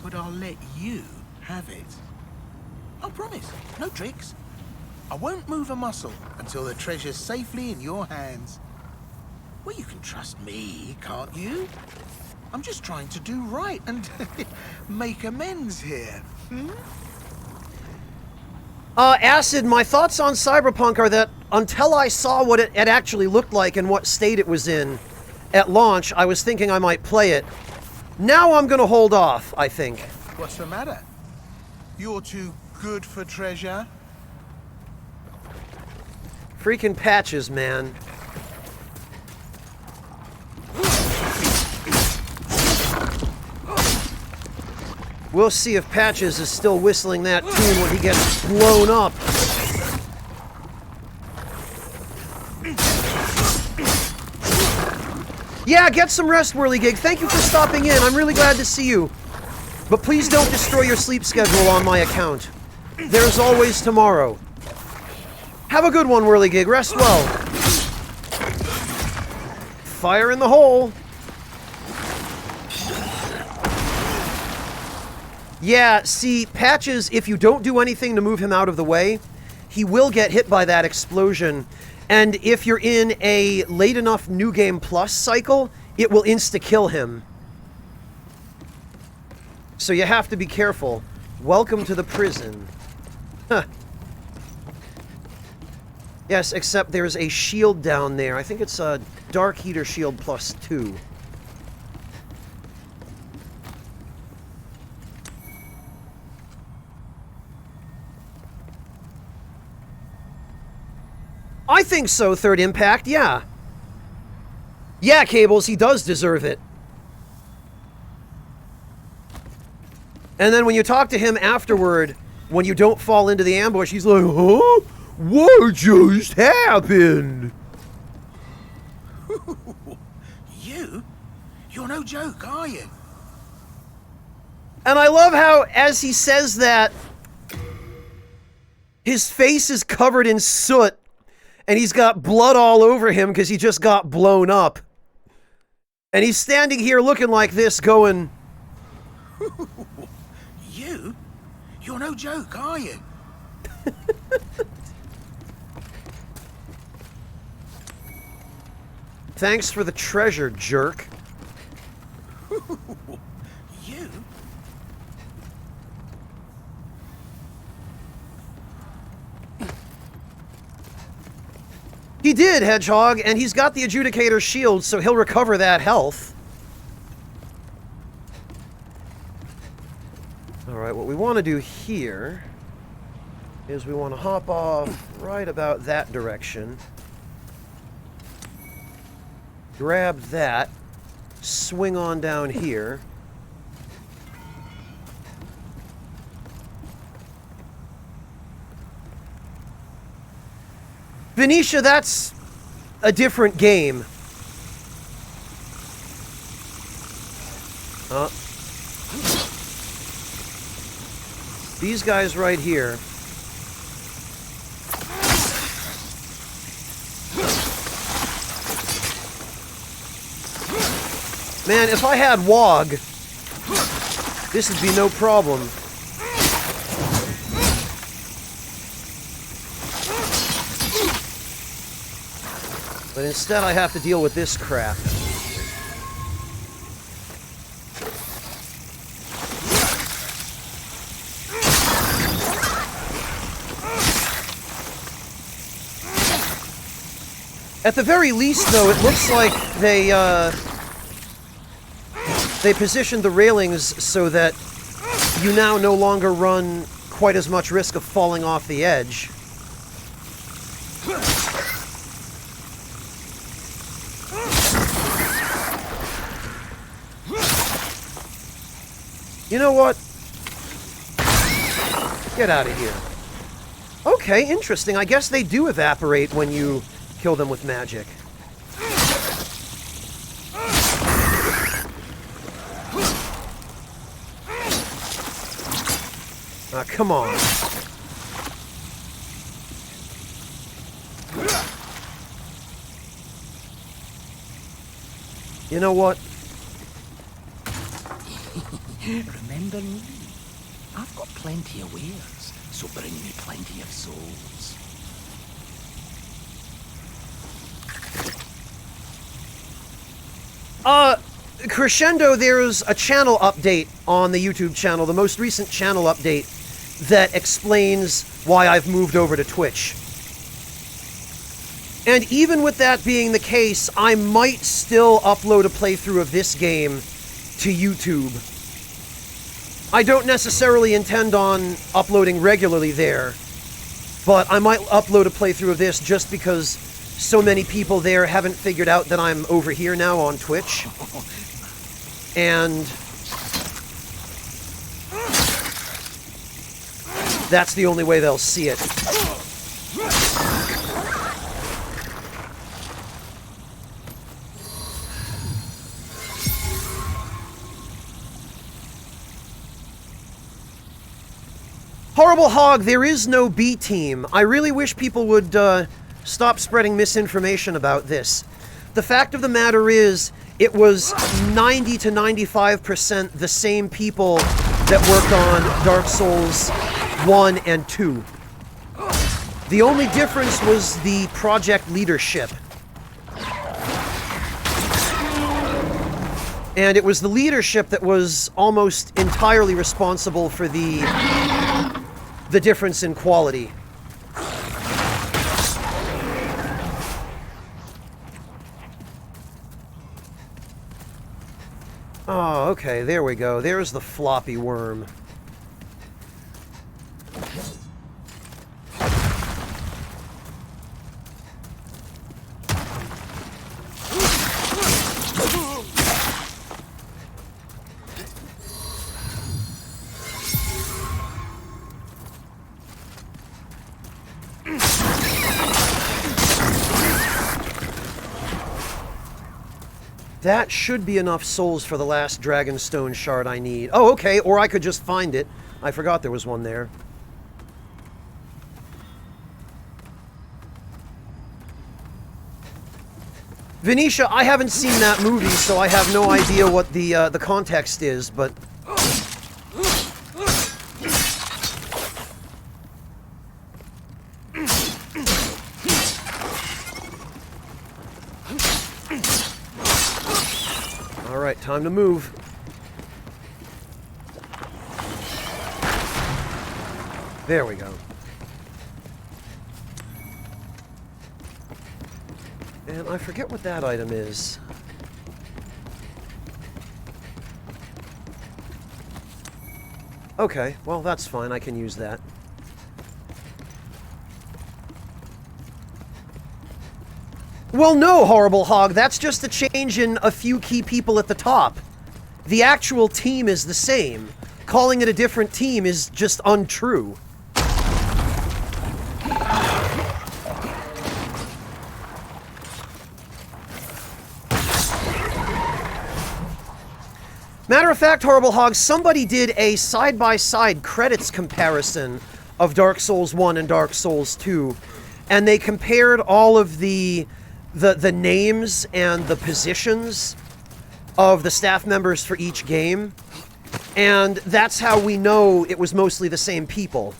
But I'll let you have it. I promise, no tricks. I won't move a muscle until the treasure's safely in your hands. Well, you can trust me, can't you? I'm just trying to do right and make amends here. Acid, my thoughts on Cyberpunk are that until I saw what it actually looked like and what state it was in at launch, I was thinking I might play it. Now I'm gonna hold off, I think. What's the matter? You're too good for treasure? Freaking Patches, man. We'll see if Patches is still whistling that tune when he gets blown up. Yeah, get some rest, Whirligig. Thank you for stopping in. I'm really glad to see you. But please don't destroy your sleep schedule on my account. There's always tomorrow. Have a good one, Whirligig. Rest well. Fire in the hole. Yeah, see, Patches, if you don't do anything to move him out of the way, he will get hit by that explosion. And if you're in a late enough New Game Plus cycle, it will insta-kill him. So you have to be careful. Welcome to the prison. Huh. Yes, except there's a shield down there. I think it's a Dark Heater Shield +2. I think so, Third Impact, yeah. Yeah, Cables, he does deserve it. And then when you talk to him afterward, when you don't fall into the ambush, he's like, huh? What just happened? You're no joke, are you? And I love how, as he says that, his face is covered in soot, and he's got blood all over him because he just got blown up. And he's standing here looking like this, going... You're no joke, are you? Thanks for the treasure, jerk. You? He did, Hedgehog, and he's got the Adjudicator shield, so he'll recover that health. Alright, what we want to do here is we want to hop off right about that direction. Grab that. Swing on down here. Venetia, that's a different game. These guys right here. Man, if I had WOG, this would be no problem. But instead I have to deal with this crap. At the very least, though, it looks like they positioned the railings so that you now no longer run quite as much risk of falling off the edge. You know what? Get out of here. Okay, interesting. I guess they do evaporate when you kill them with magic. Ah, come on. You know what? Remember me? I've got plenty of wares, so bring me plenty of souls. Crescendo, there's a channel update on the YouTube channel, the most recent channel update, that explains why I've moved over to Twitch. And even with that being the case, I might still upload a playthrough of this game to YouTube. I don't necessarily intend on uploading regularly there, but I might upload a playthrough of this just because so many people there haven't figured out that I'm over here now on Twitch. And that's the only way they'll see it. Horrible Hog, there is no B team. I really wish people would stop spreading misinformation about this. The fact of the matter is, it was 90 to 95% the same people that worked on Dark Souls 1 and 2. The only difference was the project leadership. And it was the leadership that was almost entirely responsible for the difference in quality. Oh, okay, there we go. There's the floppy worm. That should be enough souls for the last Dragonstone shard I need. Oh, okay, or I could just find it. I forgot there was one there. Venetia, I haven't seen that movie, so I have no idea what the context is, but... Alright, time to move. There we go. And I forget what that item is. Okay, well that's fine, I can use that. Well, no, Horrible Hog, that's just a change in a few key people at the top. The actual team is the same. Calling it a different team is just untrue. Matter of fact, Horrible Hog, somebody did a side-by-side credits comparison of Dark Souls 1 and Dark Souls 2, and they compared all of the names and the positions of the staff members for each game, and that's how we know it was mostly the same people,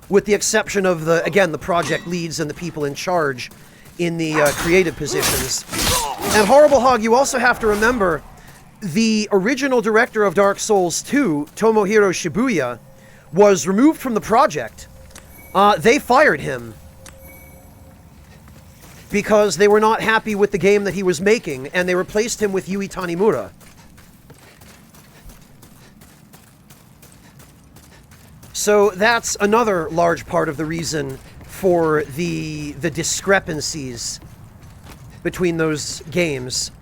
with the exception of the project leads and the people in charge in the creative positions. And Horrible Hog, you also have to remember, the original director of Dark Souls 2, Tomohiro Shibuya, was removed from the project. They fired him because they were not happy with the game that he was making, and they replaced him with Yui Tanimura. So that's another large part of the reason for the discrepancies between those games.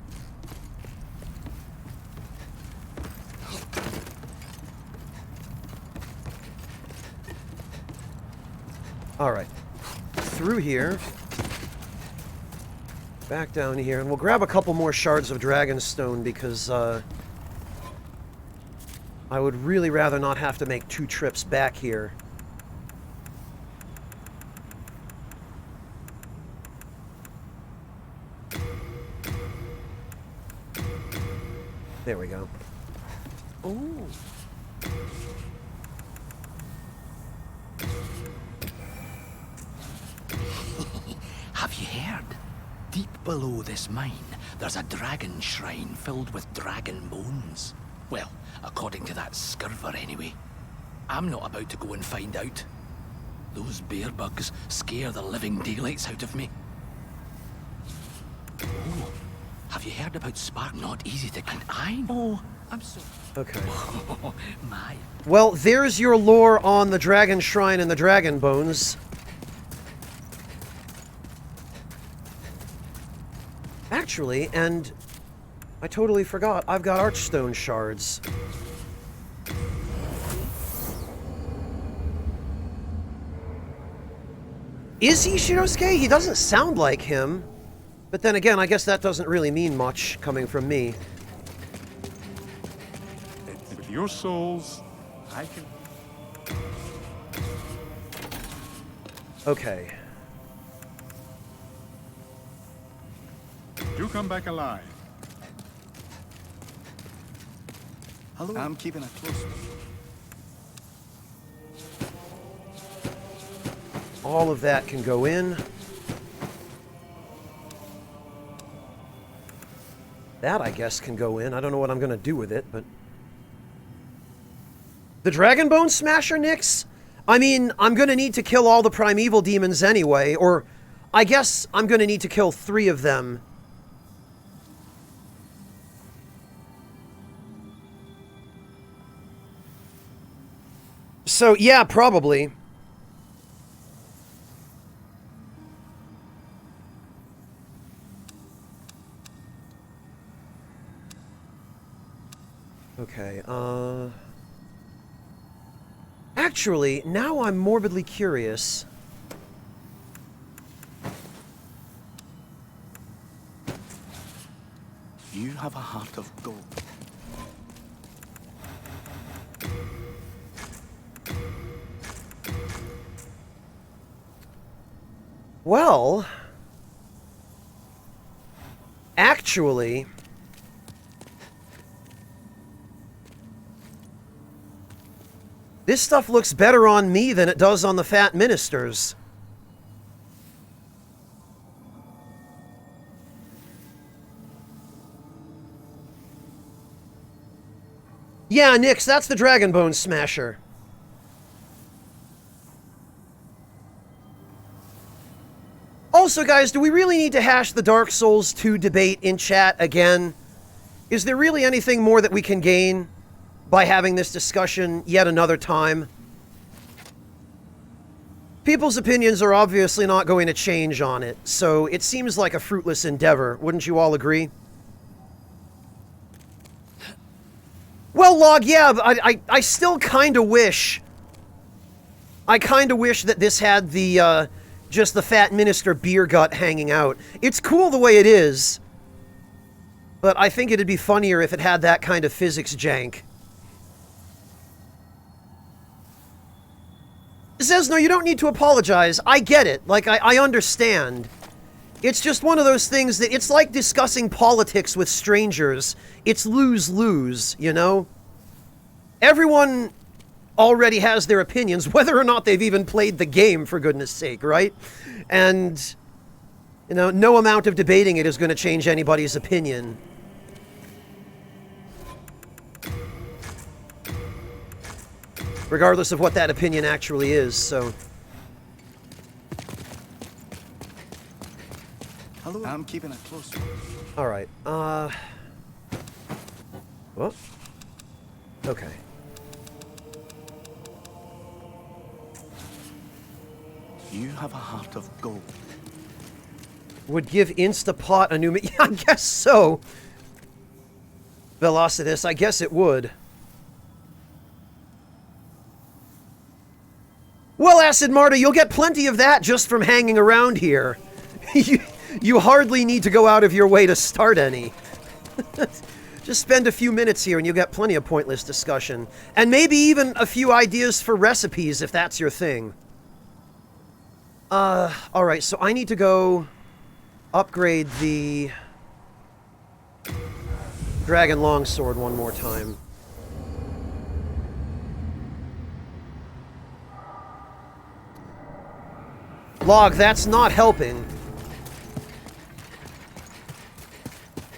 All right, through here, back down here, and we'll grab a couple more shards of Dragonstone because I would really rather not have to make 2 trips back here. There we go. Ooh. Have you heard? Deep below this mine, there's a dragon shrine filled with dragon bones. Well, according to that scurver anyway. I'm not about to go and find out. Those bear bugs scare the living daylights out of me. Oh, have you heard about Spark? Not easy to get. And I know. I'm so... Okay. Oh, my. Well, there's your lore on the dragon shrine and the dragon bones. Actually, and I totally forgot, I've got Archstone shards. Is he Shinosuke? He doesn't sound like him. But then again, I guess that doesn't really mean much coming from me. With your souls, I can... Okay. Do come back alive. Hello. I'm keeping a close watch. All of that can go in. That, I guess, can go in. I don't know what I'm going to do with it, but... The Dragon Bone Smasher, Nyx? I mean, I'm going to need to kill all the primeval demons anyway, or... I guess I'm going to need to kill 3 of them. So, yeah, probably. Okay, actually, now I'm morbidly curious. You have a heart of gold. Well, actually, this stuff looks better on me than it does on the fat ministers. Yeah, Nyx, that's the Dragon Bone Smasher. Also, guys, do we really need to hash the Dark Souls 2 debate in chat again? Is there really anything more that we can gain by having this discussion yet another time? People's opinions are obviously not going to change on it, so it seems like a fruitless endeavor. Wouldn't you all agree? Well, Log, yeah, I still kind of wish... I kind of wish that this had the, just the Fat Minister beer gut hanging out. It's cool the way it is. But I think it'd be funnier if it had that kind of physics jank. It says, no, you don't need to apologize. I get it. Like, I understand. It's just one of those things that it's like discussing politics with strangers. It's lose-lose, you know? Everyone already has their opinions, whether or not they've even played the game, for goodness sake, right? And, you know, no amount of debating it is going to change anybody's opinion. Regardless of what that opinion actually is, so... Hello, I'm keeping a close watch. Alright, what? Okay. You have a heart of gold. Would give Instapot a new... Yeah, I guess so. Velocitus, I guess it would. Well, Acid Marta, you'll get plenty of that just from hanging around here. You hardly need to go out of your way to start any. Just spend a few minutes here and you'll get plenty of pointless discussion. And maybe even a few ideas for recipes if that's your thing. Alright, so I need to go upgrade the Dragon Longsword one more time. Log, that's not helping.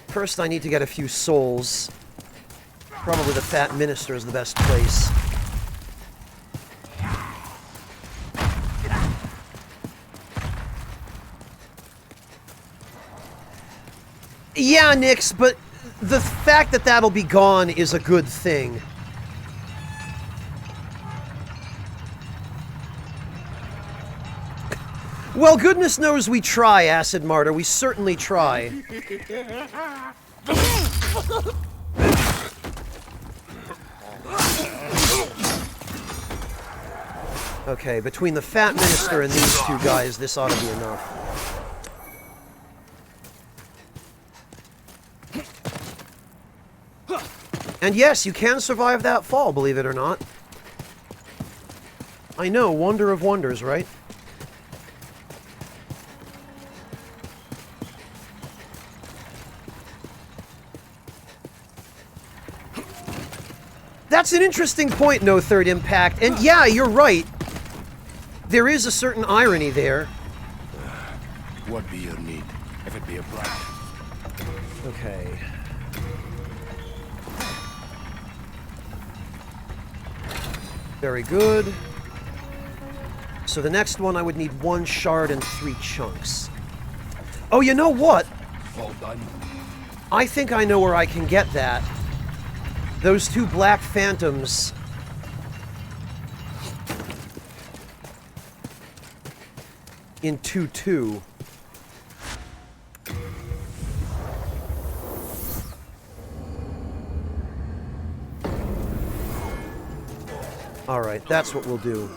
First, I need to get a few souls. Probably the Fat Minister is the best place. Yeah, Nix, but the fact that that'll be gone is a good thing. Well, goodness knows we try, Acid Martyr. We certainly try. Okay, between the Fat Minister and these two guys, this ought to be enough. And yes, you can survive that fall, believe it or not. I know, wonder of wonders, right? That's an interesting point, No Third Impact. And yeah, you're right. There is a certain irony there. What be your need? If it be a bribe. Okay. Very good. So the next one, I would need 1 shard and 3 chunks. Oh, you know what? All done. I think I know where I can get that. Those 2 black phantoms. In 2-2. Alright, that's what we'll do.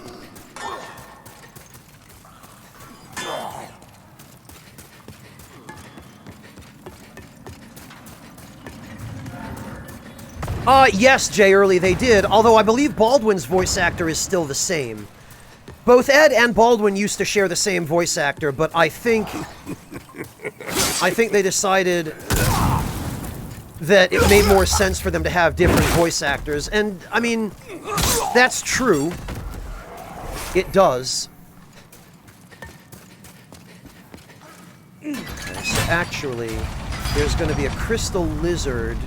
Yes, Jay Early, they did, although I believe Baldwin's voice actor is still the same. Both Ed and Baldwin used to share the same voice actor, but I think they decided that it made more sense for them to have different voice actors, and, I mean, that's true. It does. Okay, so actually, there's going to be a crystal lizard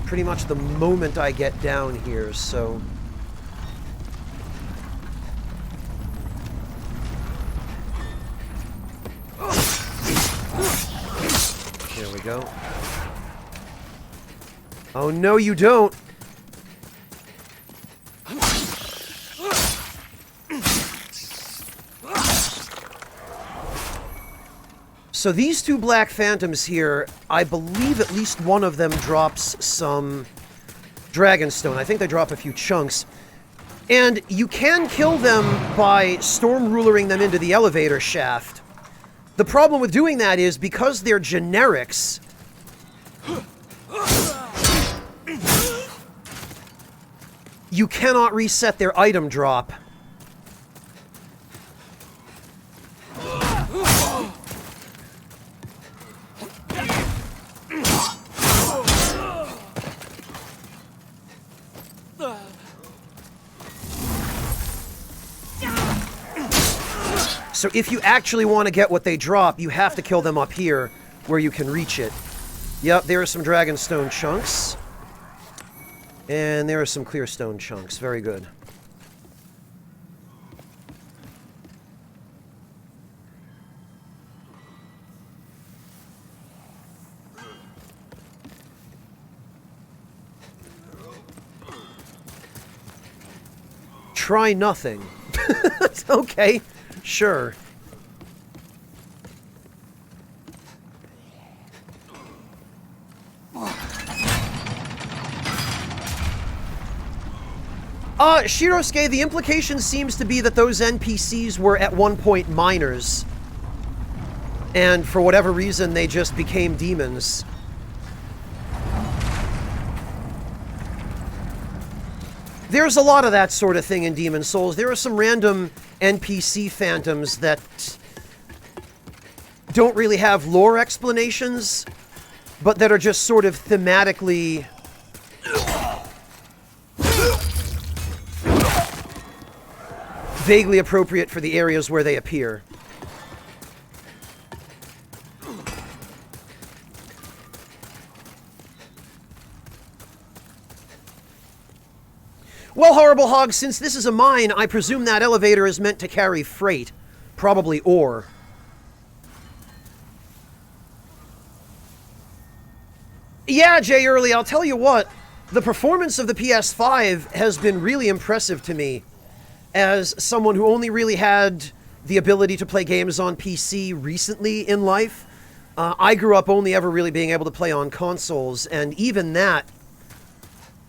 pretty much the moment I get down here, so... There we go. Oh, no, you don't! So these 2 black phantoms here, I believe at least one of them drops some Dragonstone. I think they drop a few chunks. And you can kill them by Storm Rulering them into the elevator shaft. The problem with doing that is, because they're generics, you cannot reset their item drop. So if you actually want to get what they drop, you have to kill them up here, where you can reach it. Yep, there are some Dragonstone chunks. And there are some Clearstone chunks. Very good. Try nothing. Okay, sure. Shirosuke, the implication seems to be that those NPCs were at one point miners. And for whatever reason, they just became demons. There's a lot of that sort of thing in Demon Souls. There are some random NPC phantoms that don't really have lore explanations, but that are just sort of thematically vaguely appropriate for the areas where they appear. Well, Horrible Hog, since this is a mine, I presume that elevator is meant to carry freight. Probably ore. Yeah, Jay Early, I'll tell you what. The performance of the PS5 has been really impressive to me. As someone who only really had the ability to play games on PC recently in life, I grew up only ever really being able to play on consoles, and even that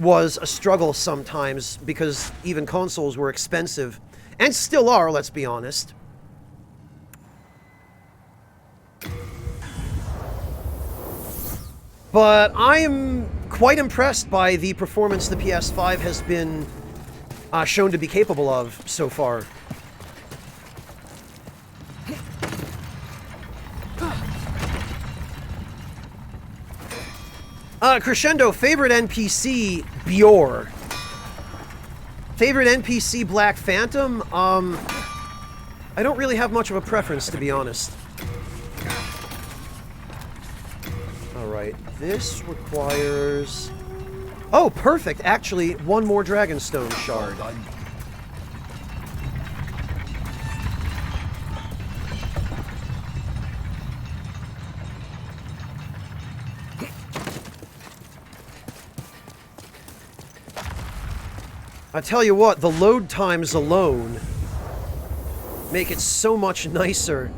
was a struggle sometimes, because even consoles were expensive, and still are, let's be honest. But I am quite impressed by the performance the PS5 has been shown to be capable of so far. Crescendo, favorite NPC, Bior. Favorite NPC, Black Phantom? I don't really have much of a preference, to be honest. Alright, this requires... Oh, perfect! Actually, one more Dragonstone shard. I tell you what, the load times alone make it so much nicer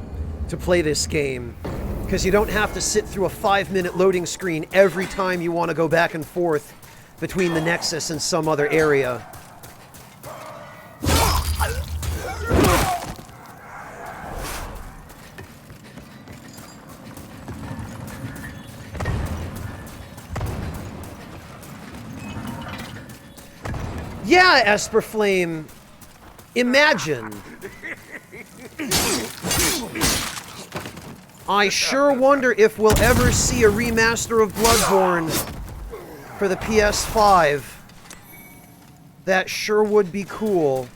to play this game, because you don't have to sit through a 5-minute loading screen every time you want to go back and forth between the Nexus and some other area. Yeah, Esper Flame. Imagine. I sure wonder if we'll ever see a remaster of Bloodborne for the PS5. That sure would be cool.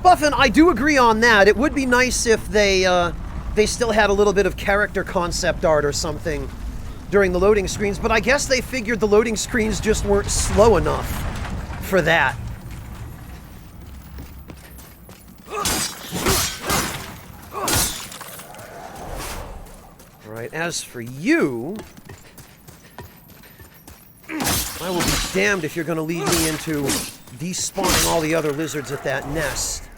Buffin, I do agree on that. It would be nice if they still had a little bit of character concept art or something during the loading screens, but I guess they figured the loading screens just weren't slow enough for that. Alright, as for you, I will be damned if you're going to lead me into despawning all the other lizards at that nest.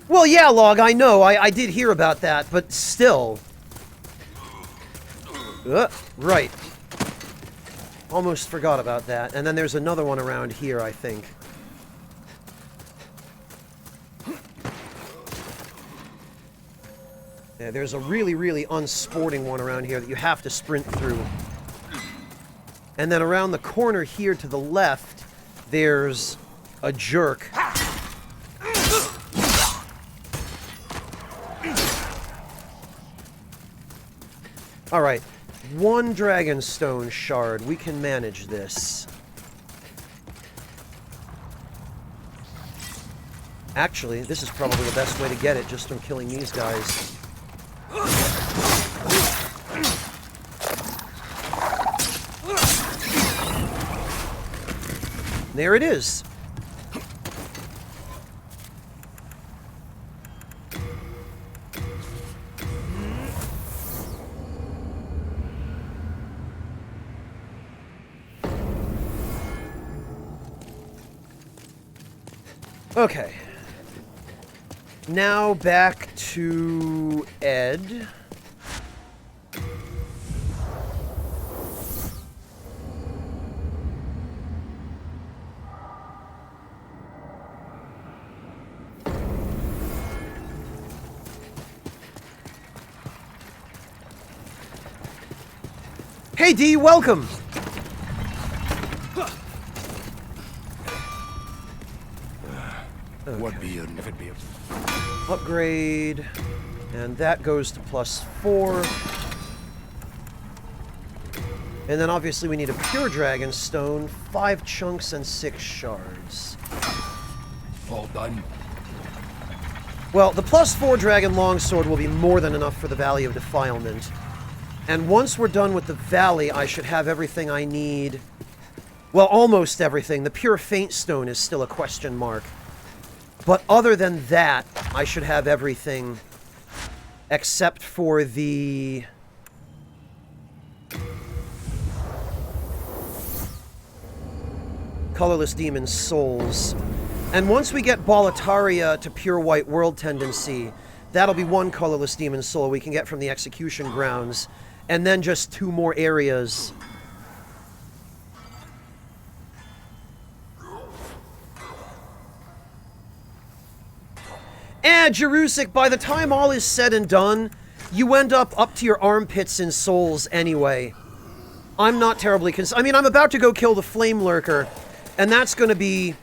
Well, yeah, Log, I know. I did hear about that, but still. Right. Almost forgot about that. And then there's another one around here, I think. Yeah, there's a really, really unsporting one around here that you have to sprint through. And then around the corner here to the left, there's a jerk. Alright, one Dragonstone shard. We can manage this. Actually, this is probably the best way to get it, just from killing these guys. There it is. Okay. Now back to Ed. Hey D, welcome! Okay. What be your if it be a Upgrade. And that goes to +4. And then obviously we need a pure Dragonstone, 5 chunks and 6 shards. All done. Well, the +4 Dragon Longsword will be more than enough for the Valley of Defilement. And once we're done with the Valley, I should have everything I need. Well, almost everything. The pure Faint Stone is still a question mark. But other than that, I should have everything except for the... Colorless Demon Souls. And once we get Boletaria to pure White World tendency, that'll be 1 Colorless Demon Soul we can get from the Execution Grounds. And then just 2 more areas. Jerusik, by the time all is said and done, you end up to your armpits in souls anyway. I'm not terribly concerned. I mean, I'm about to go kill the Flame Lurker, and that's going to be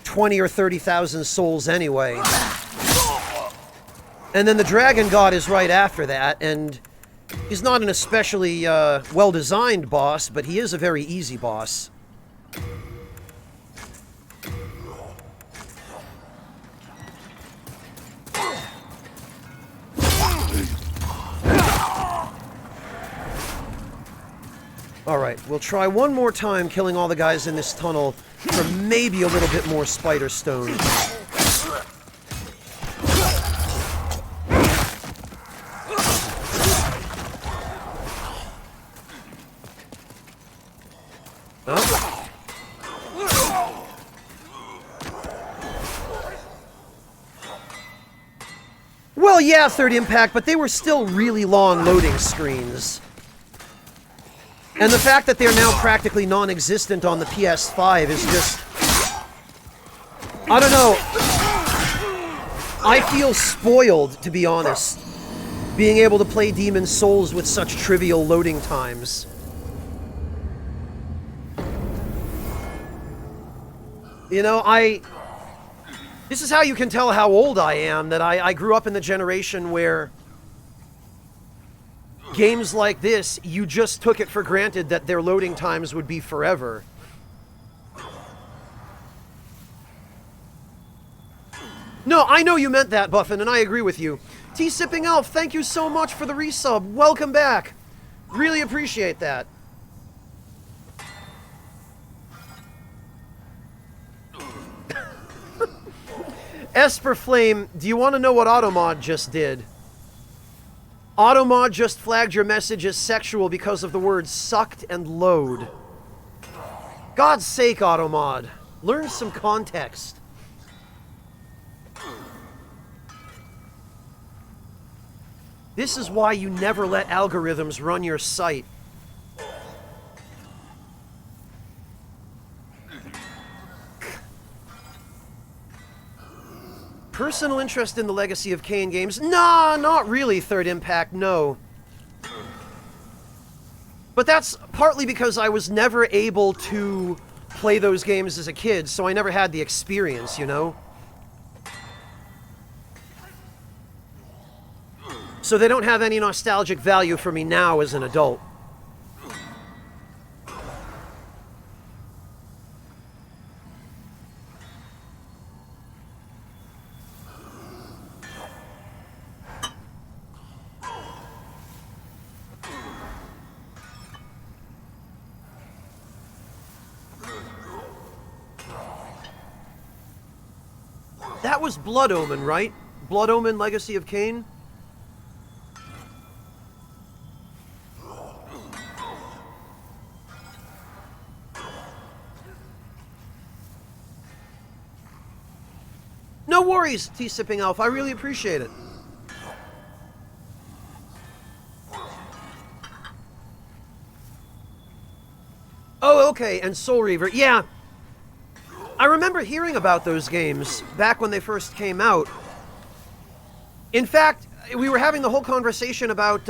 20 or 30,000 souls anyway. And then the Dragon God is right after that, and he's not an especially well-designed boss, but he is a very easy boss. Alright, we'll try one more time killing all the guys in this tunnel for maybe a little bit more Spider Stone. Oh. Well, yeah, Third Impact, but they were still really long loading screens. And the fact that they're now practically non-existent on the PS5 is just... I don't know. I feel spoiled, to be honest, being able to play Demon's Souls with such trivial loading times. You know, this is how you can tell how old I am, that I grew up in the generation where games like this, you just took it for granted that their loading times would be forever. No, I know you meant that, Buffin, and I agree with you. T-Sipping Elf, thank you so much for the resub. Welcome back. Really appreciate that. Esper Flame, do you want to know what Automod just did? Automod just flagged your message as sexual because of the words sucked and load. God's sake, Automod. Learn some context. This is why you never let algorithms run your site. Personal interest in the Legacy of Kain games? Nah, not really, Third Impact, no. But that's partly because I was never able to play those games as a kid, so I never had the experience, you know? So they don't have any nostalgic value for me now as an adult. That was Blood Omen, right? Blood Omen, Legacy of Kain? No worries, Tea-Sipping Elf. I really appreciate it. Oh, okay, and Soul Reaver. Yeah. I remember hearing about those games back when they first came out. In fact, we were having the whole conversation about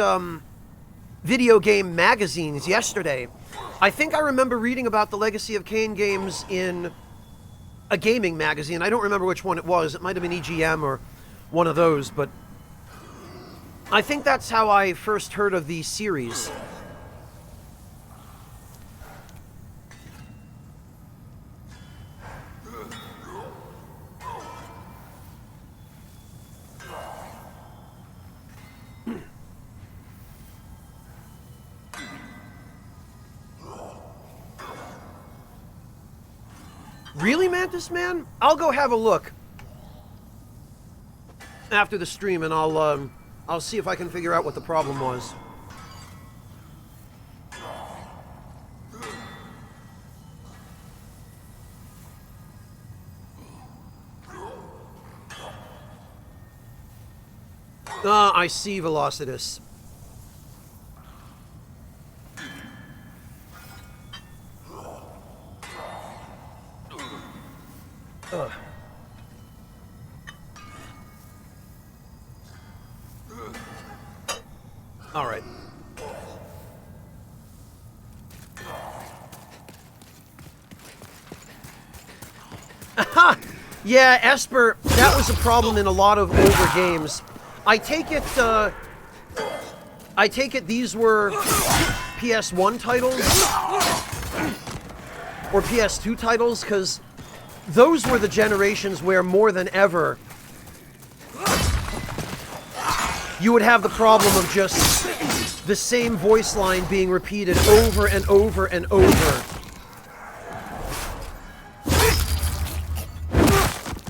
video game magazines yesterday. I think I remember reading about the Legacy of Kain games in a gaming magazine. I don't remember which one it was. It might have been EGM or one of those, but I think that's how I first heard of the series. Really, Mantis Man? I'll go have a look after the stream, and I'll see if I can figure out what the problem was. I see, Velocitus. All right. Aha! Yeah, Esper, that was a problem in a lot of older games. I take it these were PS1 titles or PS2 titles, because those were the generations where more than ever you would have the problem of just the same voice line being repeated over and over and over,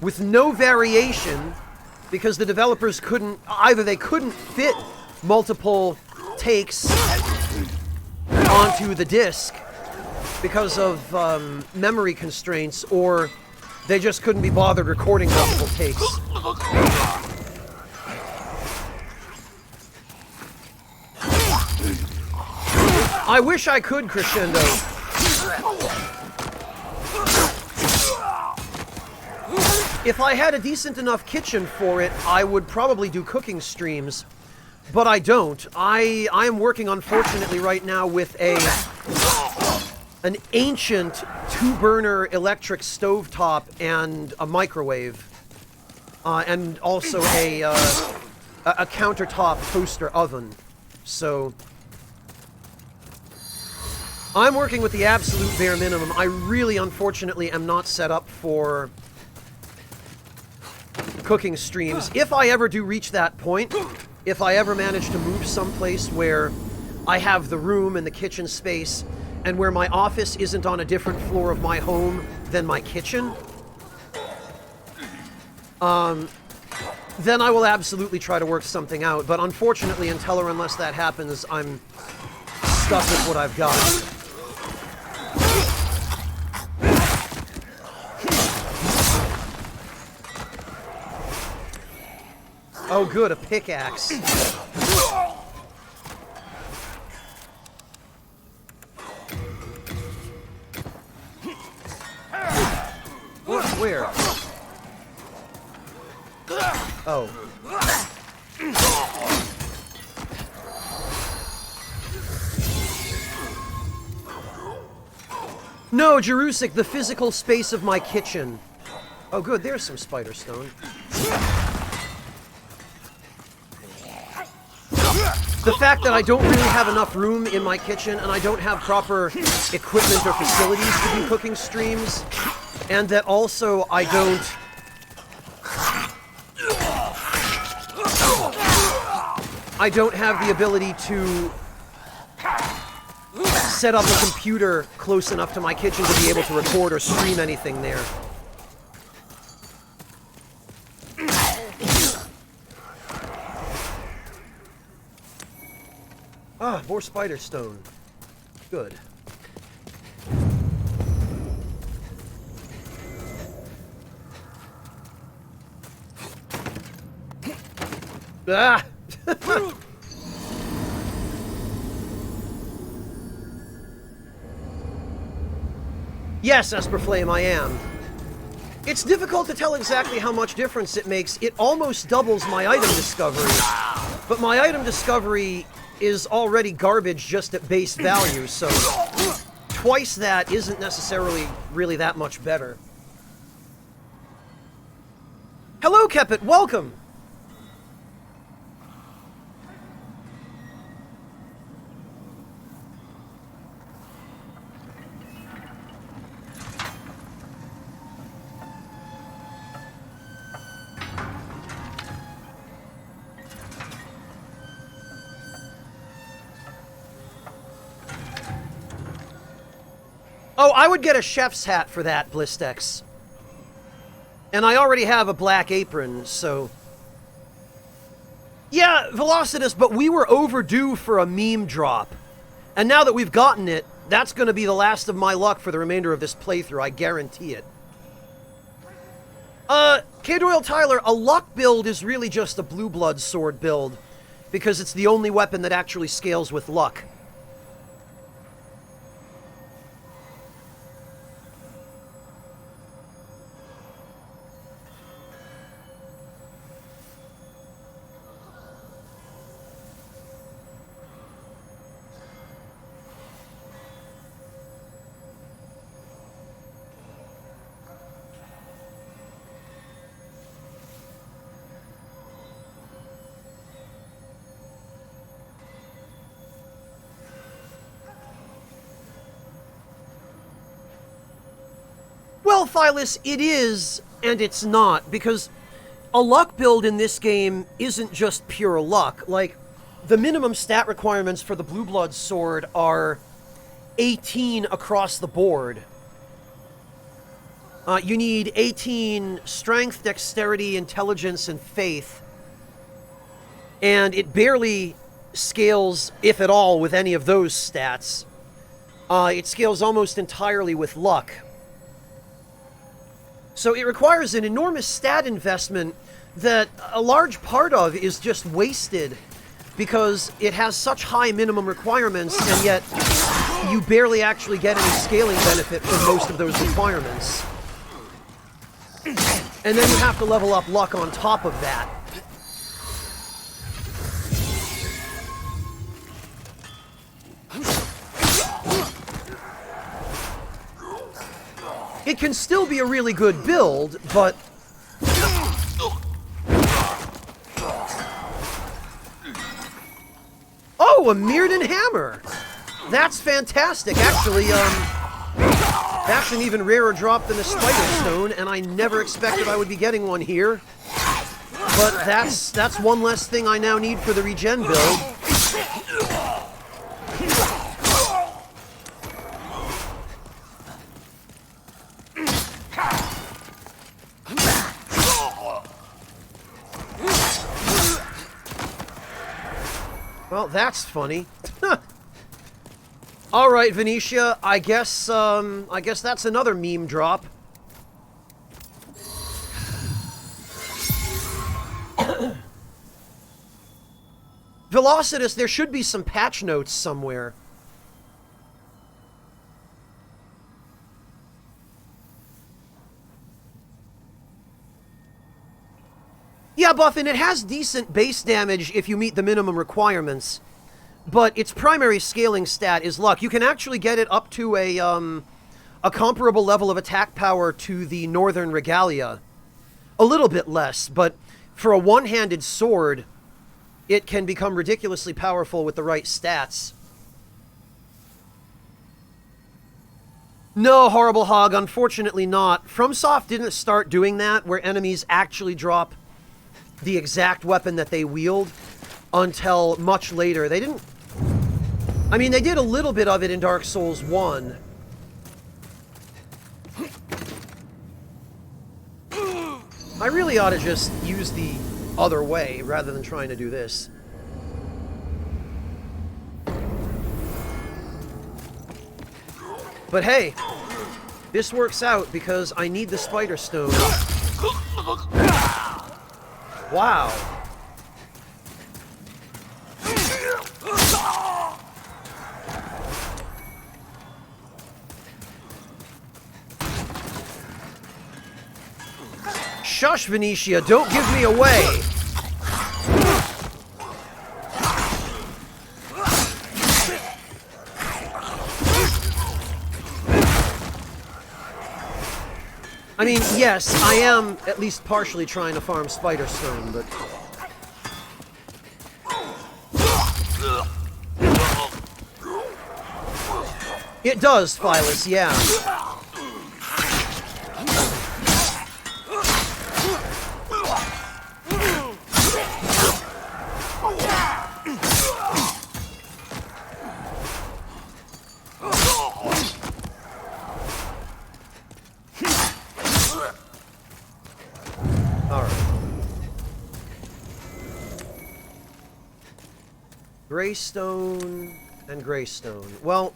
with no variation, because the developers couldn't, either they couldn't fit multiple takes onto the disc because of memory constraints, or they just couldn't be bothered recording multiple takes. I wish I could, Crescendo. If I had a decent enough kitchen for it, I would probably do cooking streams, but I don't. I am working, unfortunately, right now with an ancient 2-burner electric stovetop and a microwave, and also a countertop toaster oven. So I'm working with the absolute bare minimum. I really, unfortunately, am not set up for cooking streams. If I ever do reach that point, if I ever manage to move someplace where I have the room and the kitchen space, and where my office isn't on a different floor of my home than my kitchen, then I will absolutely try to work something out. But unfortunately, until or unless that happens, I'm stuck with what I've got. Oh good, a pickaxe. Where? Oh. No, Jerusik, the physical space of my kitchen. Oh good, there's some spider stone. The fact that I don't really have enough room in my kitchen and I don't have proper equipment or facilities to do cooking streams, and that also I don't have the ability to set up a computer close enough to my kitchen to be able to record or stream anything there. Ah, more spider stone. Good. Ah! Yes, Esperflame, I am. It's difficult to tell exactly how much difference it makes. It almost doubles my item discovery. But my item discovery is already garbage just at base value, so twice that isn't necessarily really that much better. Hello, Kepit, welcome! Oh, I would get a chef's hat for that, Blistex. And I already have a black apron, so... Yeah, Velocitus, but we were overdue for a meme drop. And now that we've gotten it, that's going to be the last of my luck for the remainder of this playthrough, I guarantee it. K. Doyle Tyler, a luck build is really just a blue blood sword build, because it's the only weapon that actually scales with luck. Well, Phyllis, it is, and it's not, because a luck build in this game isn't just pure luck. Like, the minimum stat requirements for the Blue Blood sword are 18 across the board. You need 18 strength, dexterity, intelligence, and faith. And it barely scales, if at all, with any of those stats. It scales almost entirely with luck. So it requires an enormous stat investment that a large part of is just wasted because it has such high minimum requirements, and yet you barely actually get any scaling benefit from most of those requirements. And then you have to level up luck on top of that. It can still be a really good build, but... Oh, a Mirrodin hammer! That's fantastic. Actually, that's an even rarer drop than a Spider Stone, and I never expected I would be getting one here. But that's one less thing I now need for the regen build. Well, that's funny. All right, Venetia. I guess that's another meme drop. Velocitus, there should be some patch notes somewhere. Yeah, Buffin, it has decent base damage if you meet the minimum requirements, but its primary scaling stat is luck. You can actually get it up to a comparable level of attack power to the Northern Regalia. A little bit less, but for a one-handed sword, it can become ridiculously powerful with the right stats. No, Horrible Hog, unfortunately not. FromSoft didn't start doing that, where enemies actually drop the exact weapon that they wield, until much later. They didn't... I mean, they did a little bit of it in Dark Souls 1. I really ought to just use the other way, rather than trying to do this. But hey, this works out because I need the Spider Stone. Wow. Shush, Venetia, don't give me away! I mean, yes, I am at least partially trying to farm Spider Stone, but... It does, Phyllis, yeah. Greystone and Greystone. Well,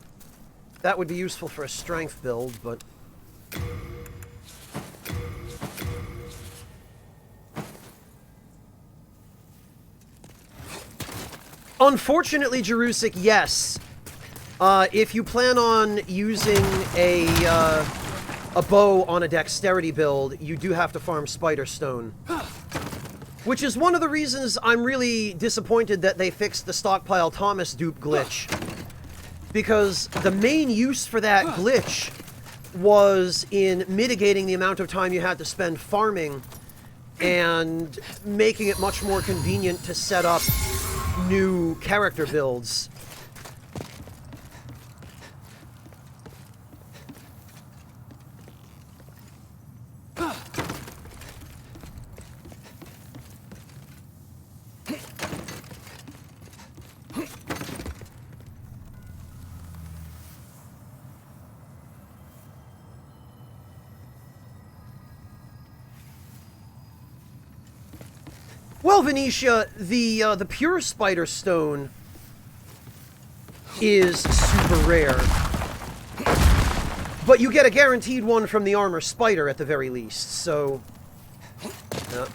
that would be useful for a strength build, but... Unfortunately, Jerusik, yes. If you plan on using a bow on a dexterity build, you do have to farm Spider Stone. Which is one of the reasons I'm really disappointed that they fixed the Stockpile Thomas dupe glitch. Because the main use for that glitch was in mitigating the amount of time you had to spend farming and making it much more convenient to set up new character builds. Well, Venetia, the pure Spider Stone is super rare. But you get a guaranteed one from the Armor Spider at the very least, so... Now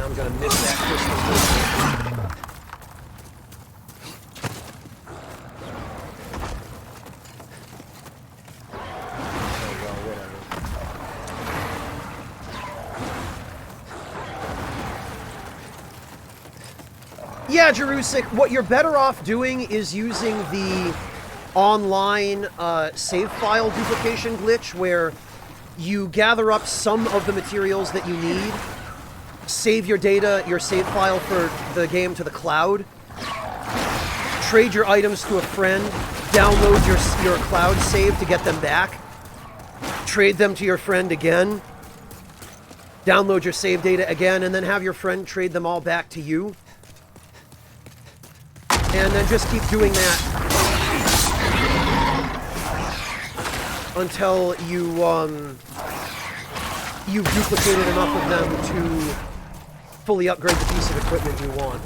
I'm gonna miss that crystal. Yeah, Jerusik, what you're better off doing is using the online save file duplication glitch where you gather up some of the materials that you need, save your data, your save file for the game to the cloud, trade your items to a friend, download your cloud save to get them back, trade them to your friend again, download your save data again, and then have your friend trade them all back to you. And then just keep doing that until you've duplicated enough of them to fully upgrade the piece of equipment you want.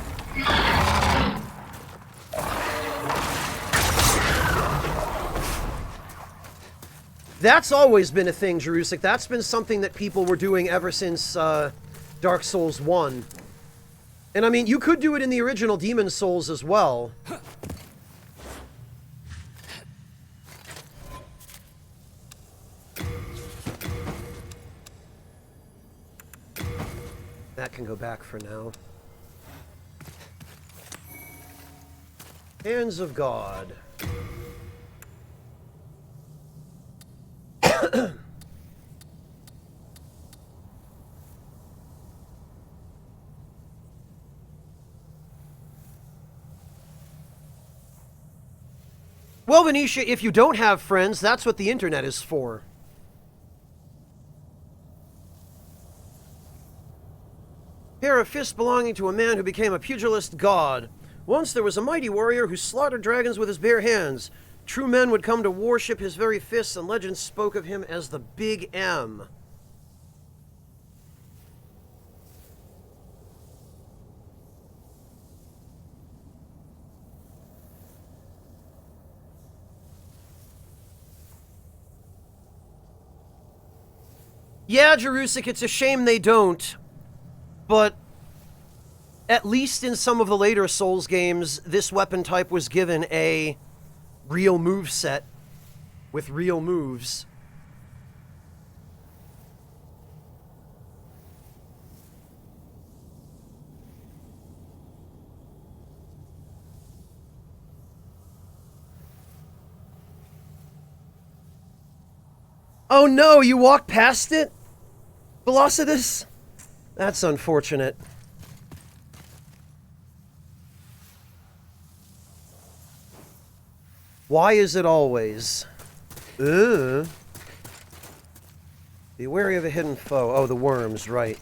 That's always been a thing, Jerusik. That's been something that people were doing ever since Dark Souls 1. And I mean, you could do it in the original Demon Souls as well. That can go back for now. Hands of God. Well, Venetia, if you don't have friends, that's what the internet is for. Pair of fists belonging to a man who became a pugilist god. Once there was a mighty warrior who slaughtered dragons with his bare hands. True men would come to worship his very fists, and legends spoke of him as the Big M. Yeah, Jerusik, it's a shame they don't. But at least in some of the later Souls games, this weapon type was given a real move set with real moves. Oh no, you walked past it? Velocitus? That's unfortunate. Why is it always? Ugh. Be wary of a hidden foe. Oh, the worms, right.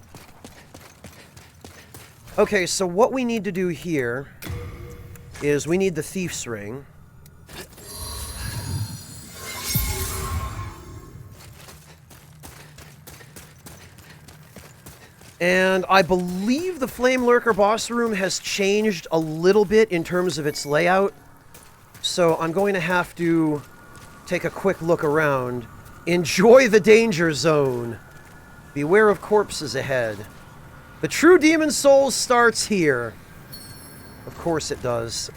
Okay, so what we need to do here is we need the Thief's Ring. And I believe the Flame Lurker boss room has changed a little bit in terms of its layout. So I'm going to have to take a quick look around. Enjoy the danger zone. Beware of corpses ahead. The true Demon Souls starts here. Of course it does.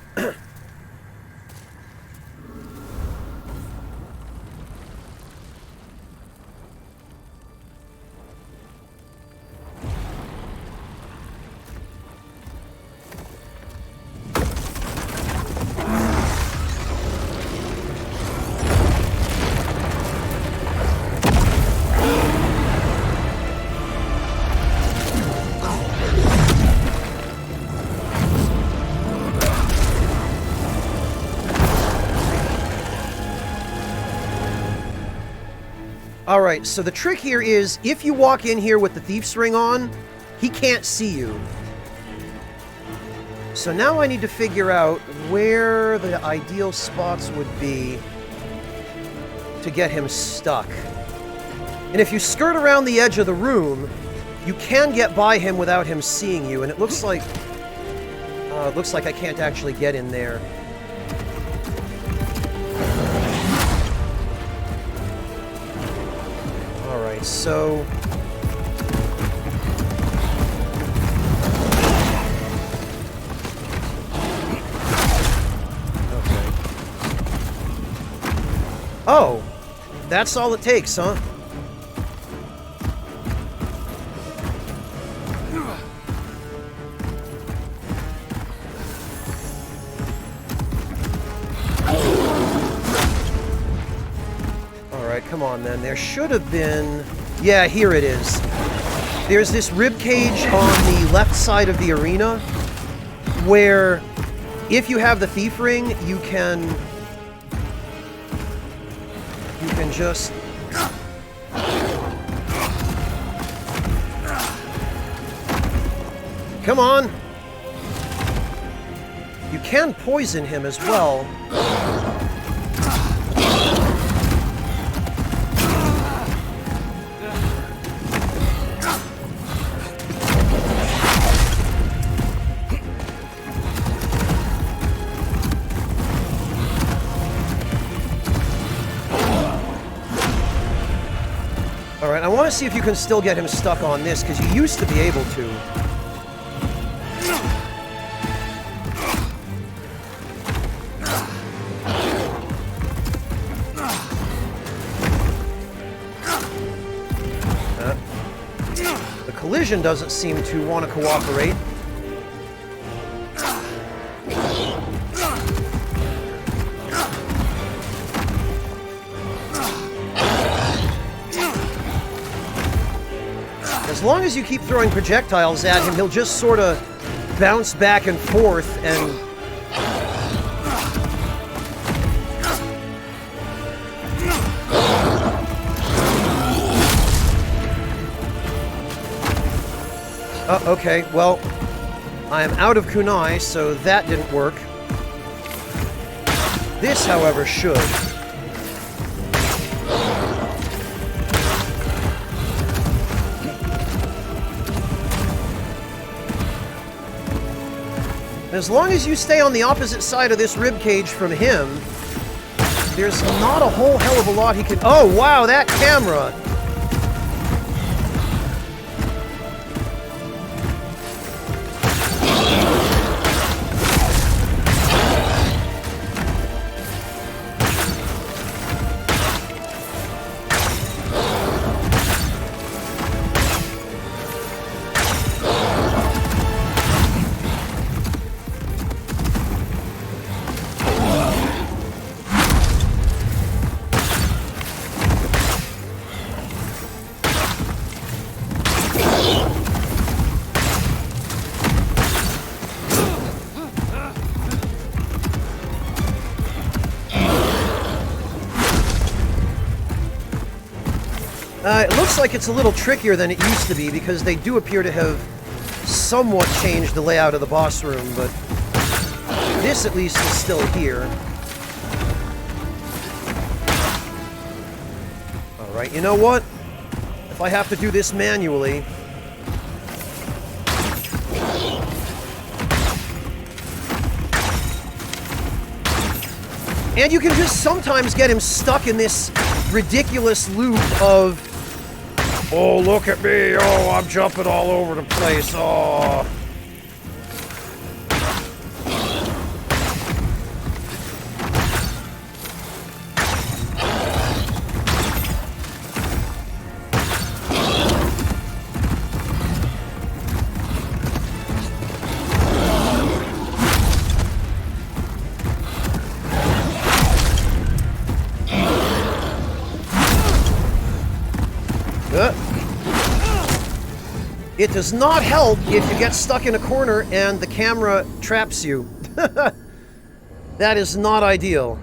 Alright, so the trick here is, if you walk in here with the Thief's Ring on, he can't see you. So now I need to figure out where the ideal spots would be to get him stuck. And if you skirt around the edge of the room, you can get by him without him seeing you, and it looks like I can't actually get in there. Alright, so... Okay. Oh! That's all it takes, huh? Alright, come on then. There should have been... Yeah, here it is. There's this rib cage on the left side of the arena where if you have the Thief Ring, you can just... Come on! You can poison him as well. Alright, I want to see if you can still get him stuck on this, because you used to be able to. The collision doesn't seem to want to cooperate. As long as you keep throwing projectiles at him, he'll just sort of bounce back and forth and... Okay, well, I am out of kunai, so that didn't work. This, however, should. As long as you stay on the opposite side of this ribcage from him, there's not a whole hell of a lot he can... Oh, wow, that camera! It looks like it's a little trickier than it used to be, because they do appear to have somewhat changed the layout of the boss room, but this at least is still here. Alright, you know what? If I have to do this manually... And you can just sometimes get him stuck in this ridiculous loop of, oh, look at me, oh, I'm jumping all over the place, oh. It does not help if you get stuck in a corner and the camera traps you. That is not ideal.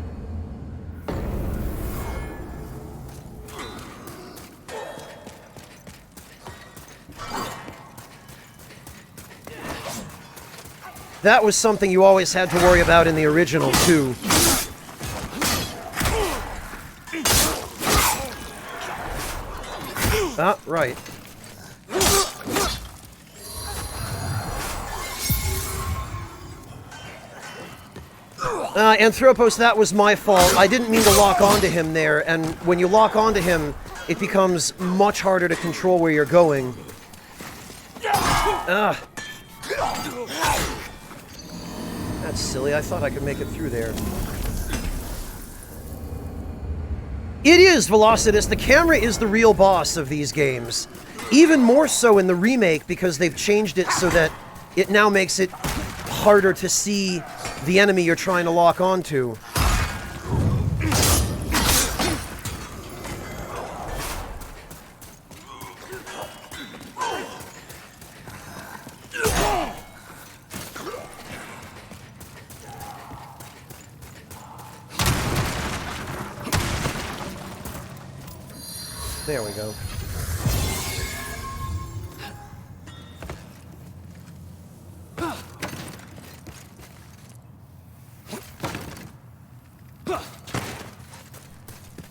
That was something you always had to worry about in the original, too. Ah, right. Anthropos, that was my fault. I didn't mean to lock onto him there, and when you lock onto him, it becomes much harder to control where you're going. Ah. That's silly. I thought I could make it through there. It is, Velocitus. The camera is the real boss of these games. Even more so in the remake, because they've changed it so that it now makes it harder to see the enemy you're trying to lock onto. There we go.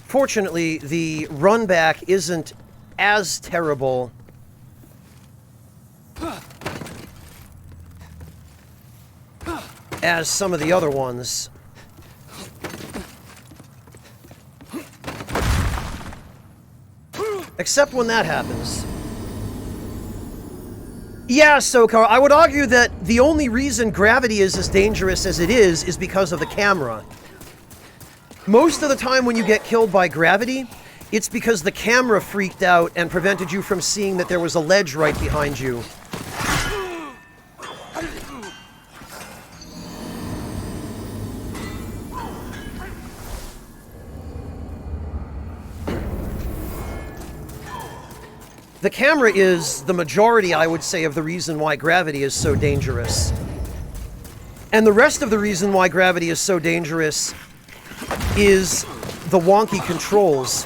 Fortunately, the run back isn't as terrible as some of the other ones. Except when that happens. Yeah, Sokar, I would argue that the only reason gravity is as dangerous as it is because of the camera. Most of the time when you get killed by gravity, it's because the camera freaked out and prevented you from seeing that there was a ledge right behind you. The camera is the majority, I would say, of the reason why gravity is so dangerous. And the rest of the reason why gravity is so dangerous is the wonky controls,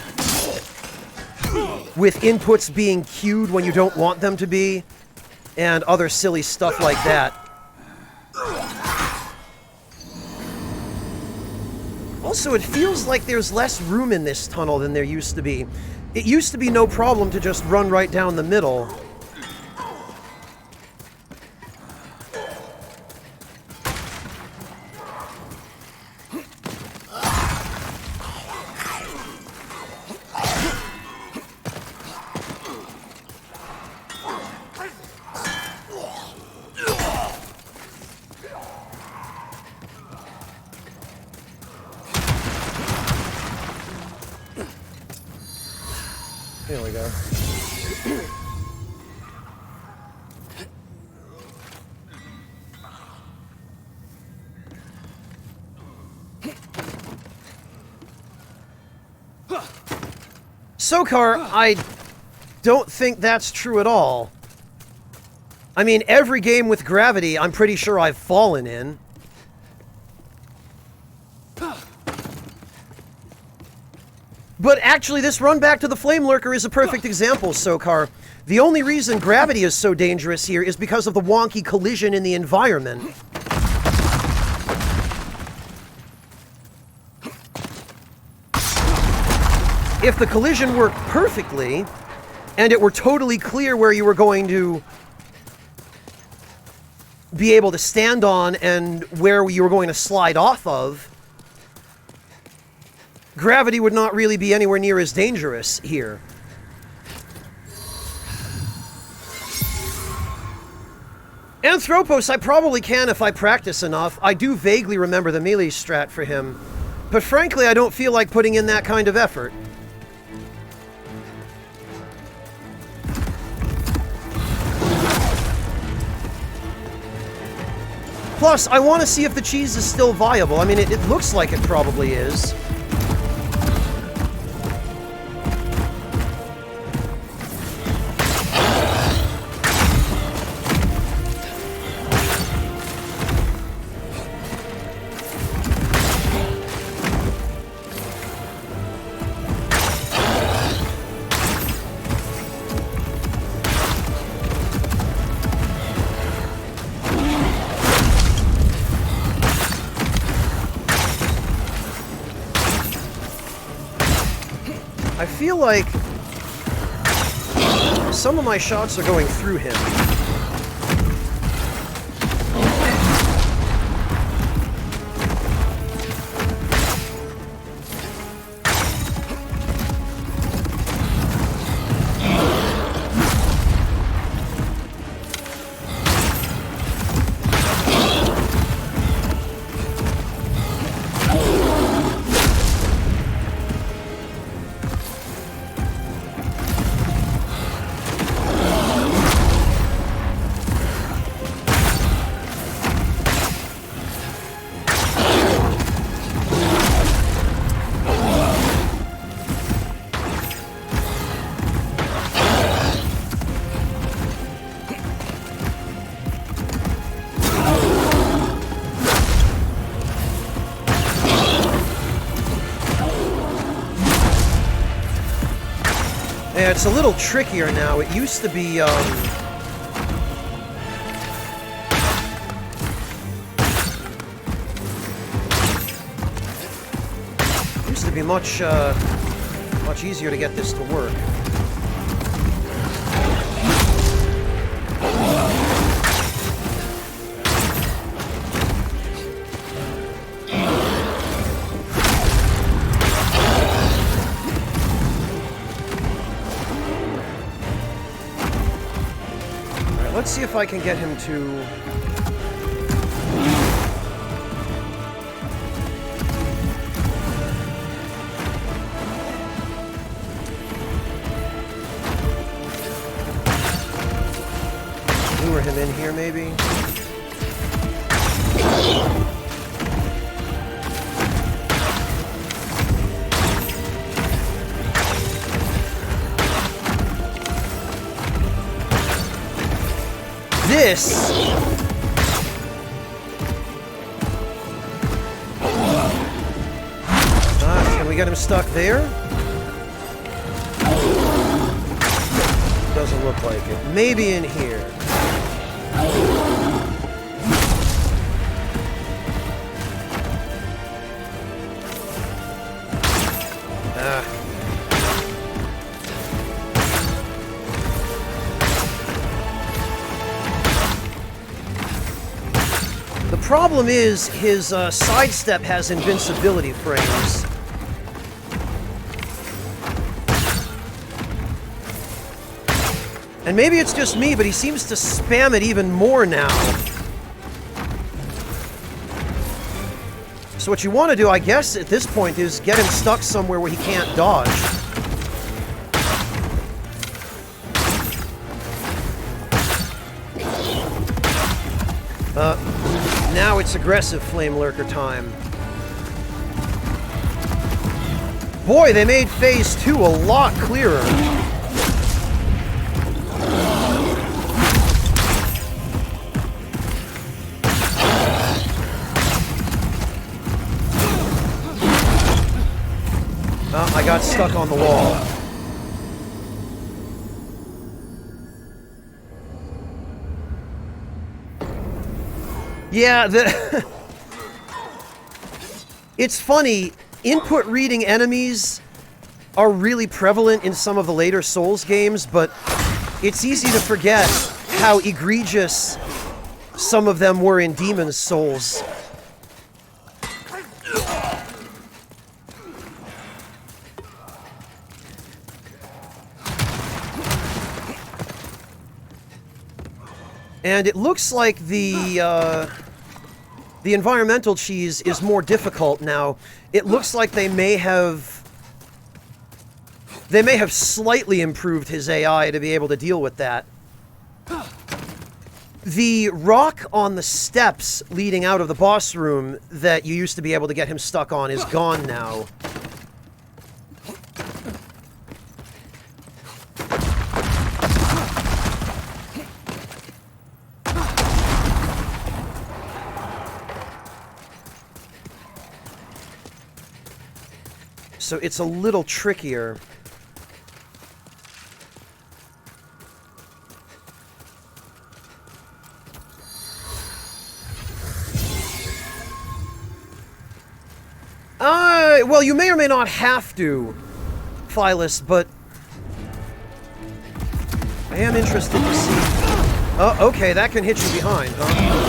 with inputs being cued when you don't want them to be, and other silly stuff like that. Also, it feels like there's less room in this tunnel than there used to be. It used to be no problem to just run right down the middle. There we go. Sokar, I don't think that's true at all. I mean, every game with gravity, I'm pretty sure I've fallen in. But actually, this run back to the Flame Lurker is a perfect example, Sokar. The only reason gravity is so dangerous here is because of the wonky collision in the environment. If the collision worked perfectly, and it were totally clear where you were going to be able to stand on and where you were going to slide off of, gravity would not really be anywhere near as dangerous here. Anthropos, I probably can if I practice enough. I do vaguely remember the melee strat for him, but frankly, I don't feel like putting in that kind of effort. Plus, I want to see if the cheese is still viable. I mean, it looks like it probably is. I feel like some of my shots are going through him. Yeah, it's a little trickier now. It used to be, much easier to get this to work. Let's see if I can get him to... him in here, maybe? This... can we get him stuck there? Doesn't look like it. Maybe in here. The problem is his sidestep has invincibility frames. And maybe it's just me, but he seems to spam it even more now. So what you want to do, I guess, at this point is get him stuck somewhere where he can't dodge. Now it's aggressive Flame Lurker time. Boy, they made Phase 2 a lot clearer. Oh, I got stuck on the wall. Yeah, it's funny. Input reading enemies are really prevalent in some of the later Souls games, but it's easy to forget how egregious some of them were in Demon's Souls. And it looks like the environmental cheese is more difficult now. It looks like they may have slightly improved his AI to be able to deal with that. The rock on the steps leading out of the boss room that you used to be able to get him stuck on is gone now. So it's a little trickier. Well, you may or may not have to, Phyllis, but I am interested to see. Oh, okay, that can hit you behind, huh?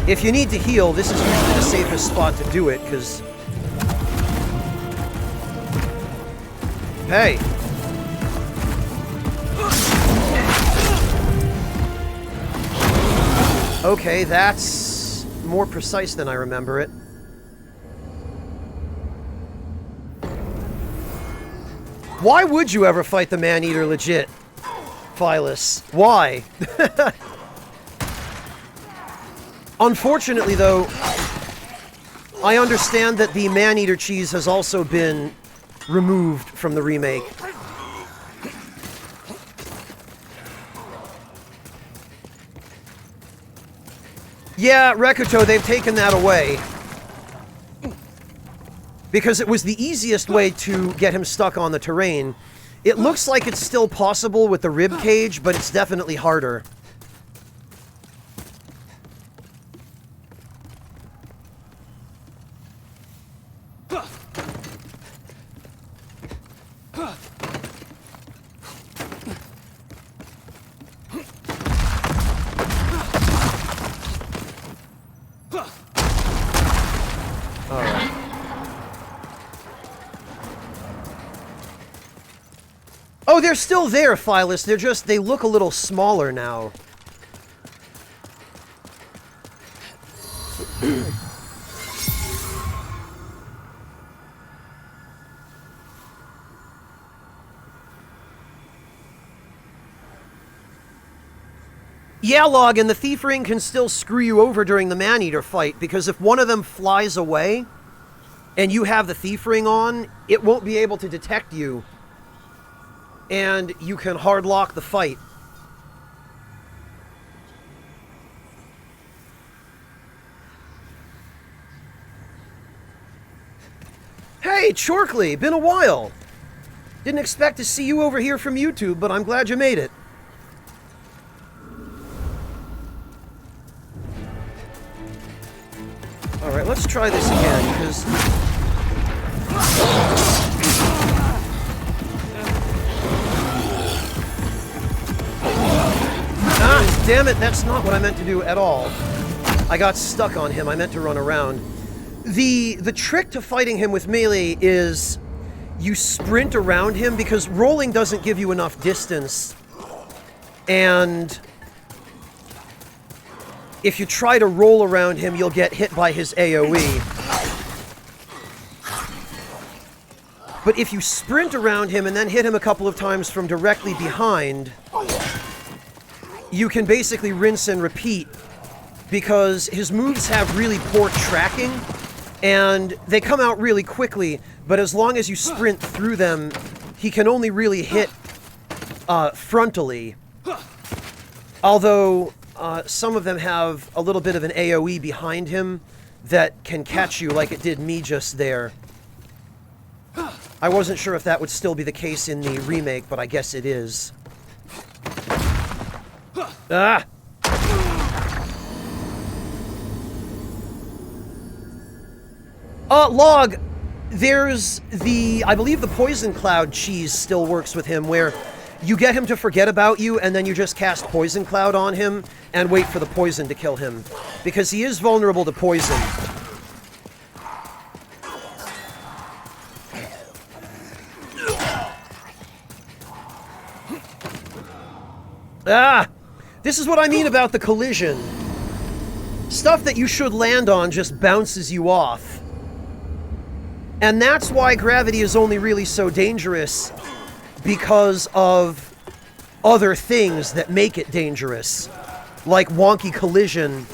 If you need to heal, this is usually the safest spot to do it, because... Hey! Okay, that's more precise than I remember it. Why would you ever fight the Man-Eater legit, Phyllis? Why? Unfortunately, though, I understand that the Man-Eater cheese has also been removed from the remake. Yeah, Rekuto, they've taken that away. Because it was the easiest way to get him stuck on the terrain. It looks like it's still possible with the rib cage, but it's definitely harder. Oh, they're still there, Phyllis. They look a little smaller now. Yeah, Log, and the Thief Ring can still screw you over during the Man-Eater fight, because if one of them flies away, and you have the Thief Ring on, it won't be able to detect you, and you can hard lock the fight. Hey, Chorkley, been a while. Didn't expect to see you over here from YouTube, but I'm glad you made it. Alright, let's try this again, because... Ah, damn it, that's not what I meant to do at all. I got stuck on him, I meant to run around. The trick to fighting him with melee is you sprint around him, because rolling doesn't give you enough distance. And if you try to roll around him, you'll get hit by his AoE. But if you sprint around him and then hit him a couple of times from directly behind, you can basically rinse and repeat, because his moves have really poor tracking, and they come out really quickly, but as long as you sprint through them, he can only really hit frontally. Although some of them have a little bit of an AoE behind him that can catch you like it did me just there. I wasn't sure if that would still be the case in the remake, but I guess it is. Ah! Log, there's I believe the Poison Cloud cheese still works with him, where you get him to forget about you, and then you just cast Poison Cloud on him, and wait for the poison to kill him. Because he is vulnerable to poison. Ah! This is what I mean about the collision. Stuff that you should land on just bounces you off. And that's why gravity is only really so dangerous, because of other things that make it dangerous. Like wonky collision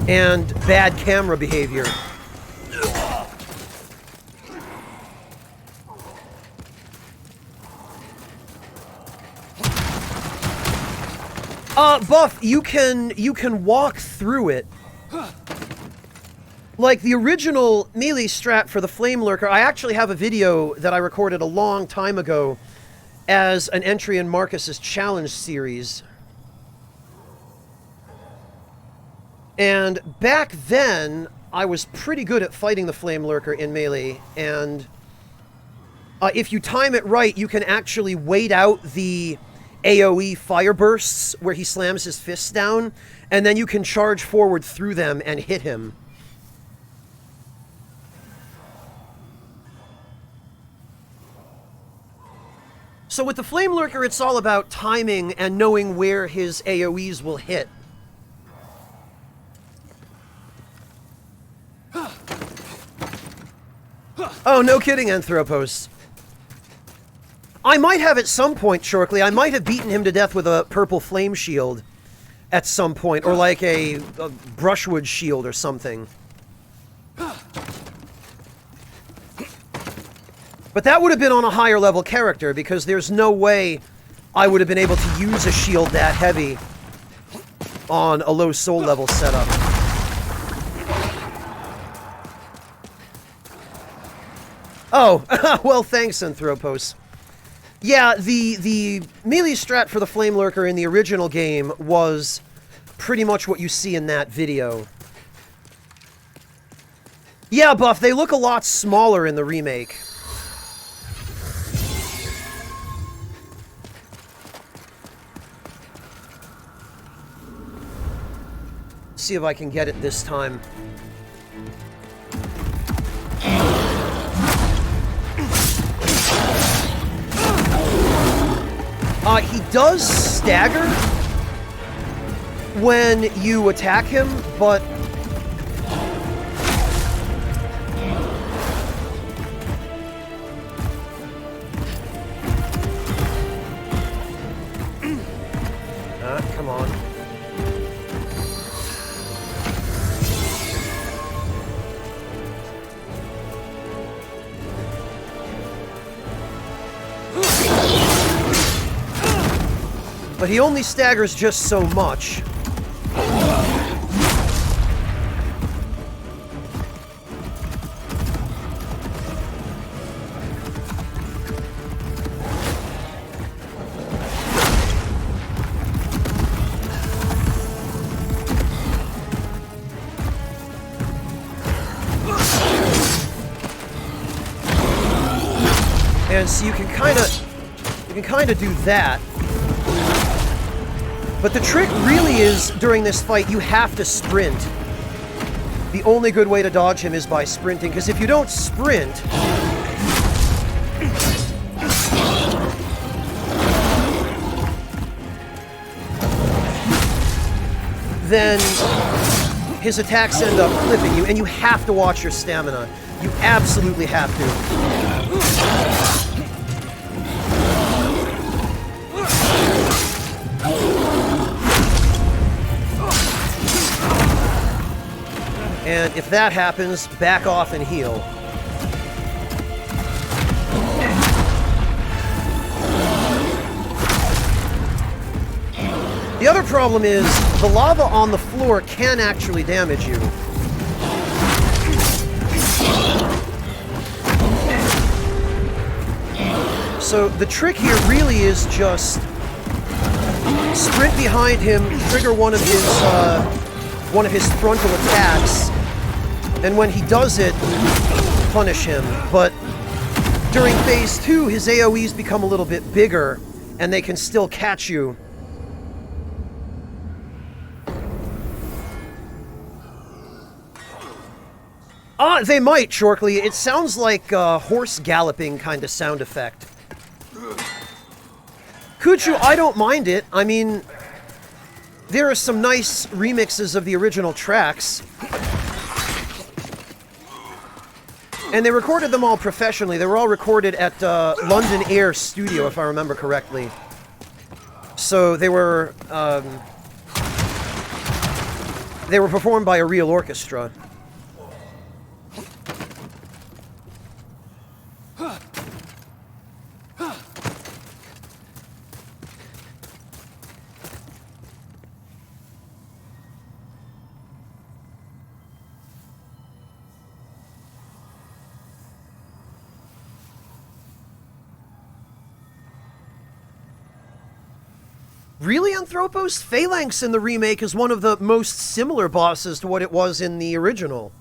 and bad camera behavior. Buff, you can walk through it. Like the original melee strat for the Flame Lurker, I actually have a video that I recorded a long time ago as an entry in Marcus's challenge series. And back then, I was pretty good at fighting the Flame Lurker in melee, and if you time it right, you can actually wait out the AoE fire bursts where he slams his fists down, and then you can charge forward through them and hit him. So with the Flame Lurker, it's all about timing and knowing where his AoEs will hit. Oh, no kidding, Anthropos. I might have at some point, Shortly. I might have beaten him to death with a purple flame shield at some point, or like a brushwood shield or something. But that would have been on a higher level character, because there's no way I would have been able to use a shield that heavy on a low soul level setup. Oh, well, thanks, Anthropos. Yeah, the melee strat for the Flame Lurker in the original game was pretty much what you see in that video. Yeah, Buff, they look a lot smaller in the remake. See if I can get it this time. He does stagger when you attack him, but But he only staggers just so much. And so you can kind of do that. But the trick really is, during this fight, you have to sprint. The only good way to dodge him is by sprinting, because if you don't sprint, then his attacks end up clipping you, and you have to watch your stamina. You absolutely have to. And if that happens, back off and heal. The other problem is, the lava on the floor can actually damage you. So the trick here really is just sprint behind him, trigger one of his frontal attacks, and when he does it, punish him. But during phase 2, his AoEs become a little bit bigger, and they can still catch you. They might, Shorkly. It sounds like a horse galloping kind of sound effect. Kuchu, I don't mind it. I mean, there are some nice remixes of the original tracks. And they recorded them all professionally. They were all recorded at London Air Studio, if I remember correctly. So they were performed by a real orchestra. Really, Anthropos? Phalanx in the remake is one of the most similar bosses to what it was in the original.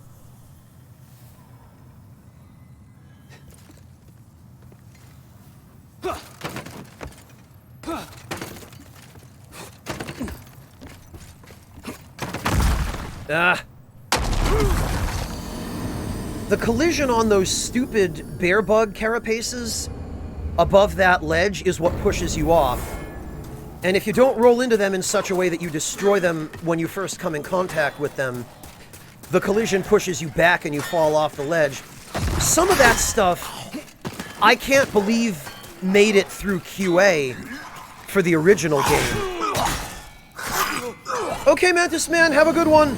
The collision on those stupid bear bug carapaces above that ledge is what pushes you off. And if you don't roll into them in such a way that you destroy them when you first come in contact with them, the collision pushes you back and you fall off the ledge. Some of that stuff, I can't believe made it through QA for the original game. Okay, Mantis Man, have a good one.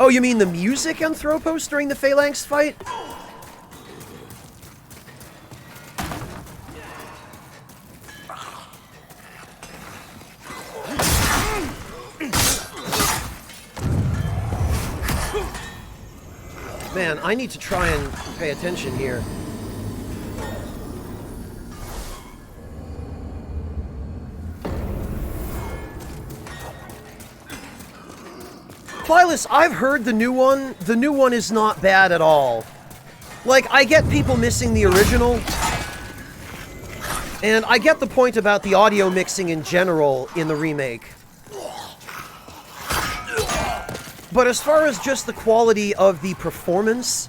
Oh, you mean the music, Anthropos, during the Phalanx fight? Man, I need to try and pay attention here. Phyllis, I've heard the new one. The new one is not bad at all. Like, I get people missing the original. And I get the point about the audio mixing in general in the remake. But as far as just the quality of the performance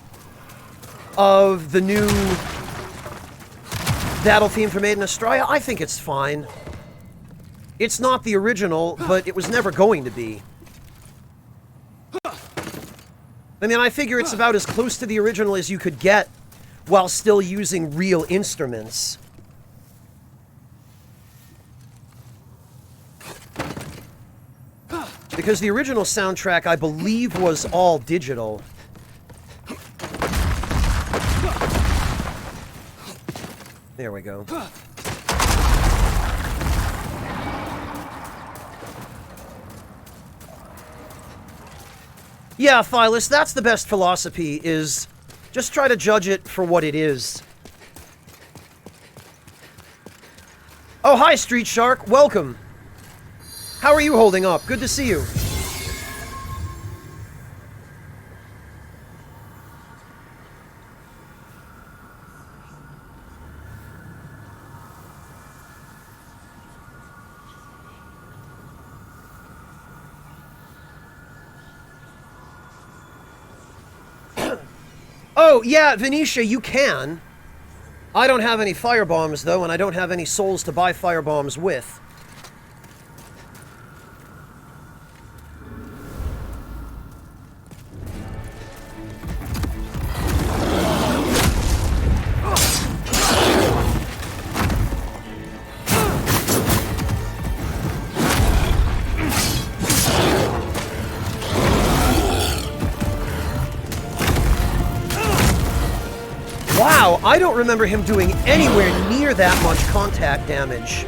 of the new battle theme for Maiden Astraea, I think it's fine. It's not the original, but it was never going to be. I mean, I figure it's about as close to the original as you could get while still using real instruments. Because the original soundtrack, I believe, was all digital. There we go. Yeah, Phyllis, that's the best philosophy, is just try to judge it for what it is. Oh, hi, Street Shark. Welcome. How are you holding up? Good to see you. Oh, yeah, Venetia, you can. I don't have any firebombs, though, and I don't have any souls to buy firebombs with. Wow, I don't remember him doing anywhere near that much contact damage.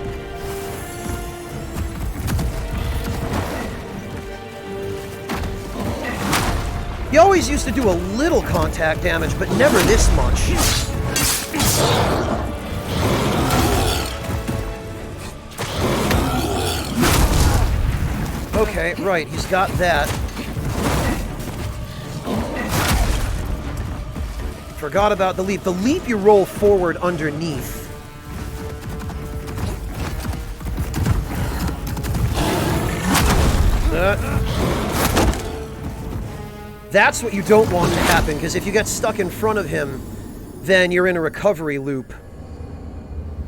He always used to do a little contact damage, but never this much. Okay, right, he's got that. Forgot about the leap. The leap you roll forward underneath. That's what you don't want to happen, because if you get stuck in front of him, then you're in a recovery loop.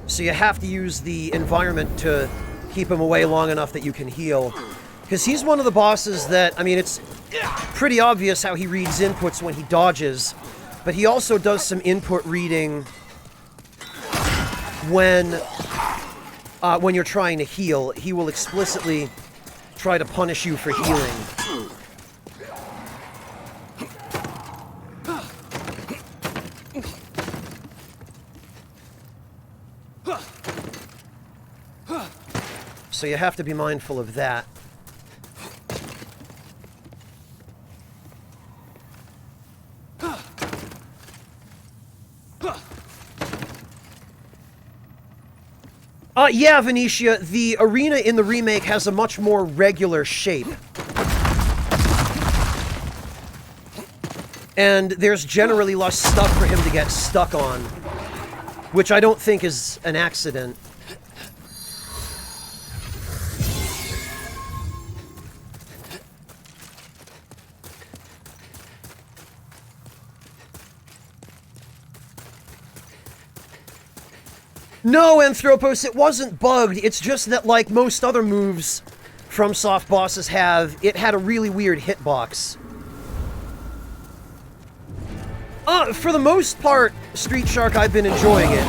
So you have to use the environment to keep him away long enough that you can heal. Because he's one of the bosses that, I mean, it's pretty obvious how he reads inputs when he dodges. But he also does some input reading when you're trying to heal. He will explicitly try to punish you for healing. So you have to be mindful of that. Yeah, Venetia, the arena in the remake has a much more regular shape. And there's generally less stuff for him to get stuck on, which I don't think is an accident. No, Anthropos, it wasn't bugged. It's just that, like most other moves FromSoft bosses have, it had a really weird hitbox. For the most part, Street Shark, I've been enjoying it.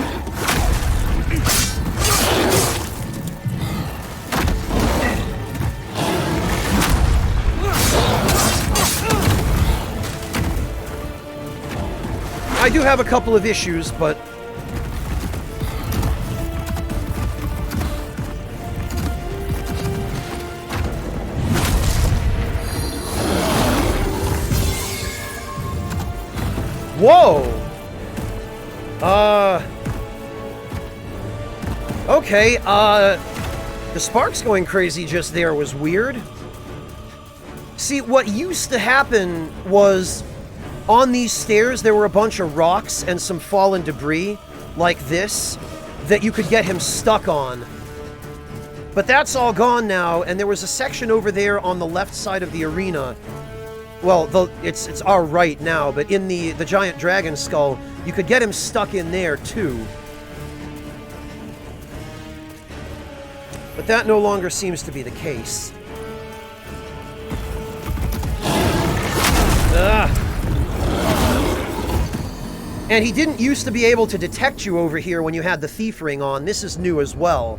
I do have a couple of issues, but... Whoa! Okay, the sparks going crazy just there was weird. See, what used to happen was, on these stairs there were a bunch of rocks and some fallen debris, like this, that you could get him stuck on. But that's all gone now, and there was a section over there on the left side of the arena. Well, it's our right now, but in the giant dragon skull, you could get him stuck in there, too. But that no longer seems to be the case. And he didn't used to be able to detect you over here when you had the thief ring on. This is new as well.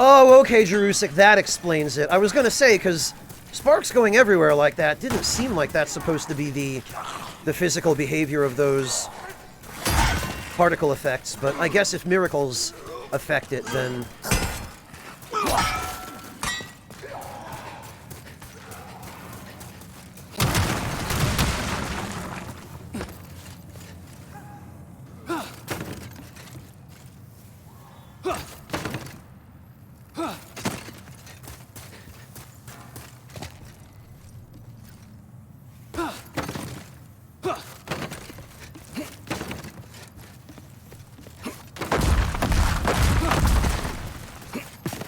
Oh, okay, Jerusik, that explains it. I was gonna say, because Sparks going everywhere like that didn't seem like that's supposed to be the physical behavior of those particle effects, but I guess if miracles affect it, then...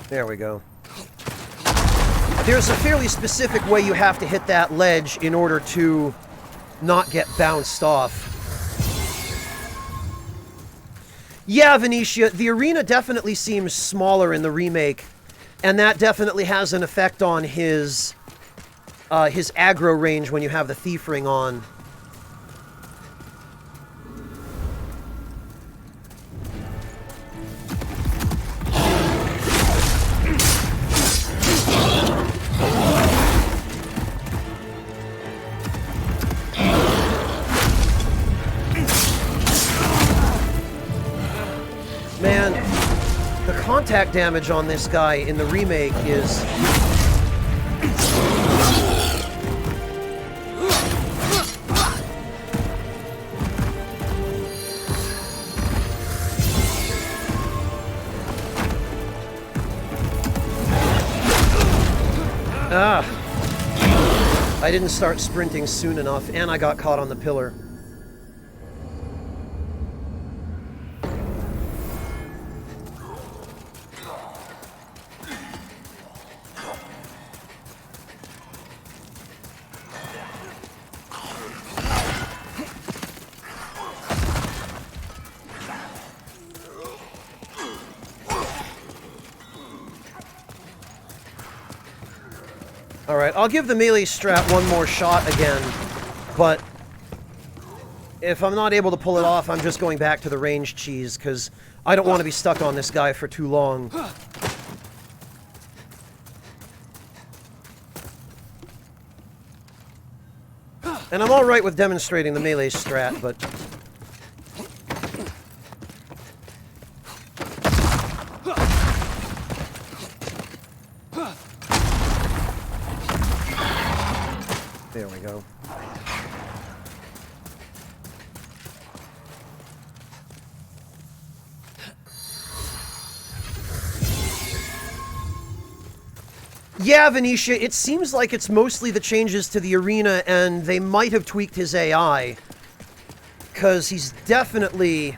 There we go. There's a fairly specific way you have to hit that ledge in order to not get bounced off. Yeah, Venetia, the arena definitely seems smaller in the remake, and that definitely has an effect on his aggro range when you have the Thief Ring on. Man, the contact damage on this guy in the remake is... I didn't start sprinting soon enough, and I got caught on the pillar. Alright, I'll give the melee strat one more shot again, but if I'm not able to pull it off, I'm just going back to the ranged cheese, because I don't want to be stuck on this guy for too long. And I'm alright with demonstrating the melee strat, but... There we go. Yeah, Venetia, it seems like it's mostly the changes to the arena, and they might have tweaked his AI. Because he's definitely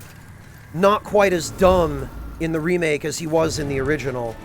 not quite as dumb in the remake as he was in the original.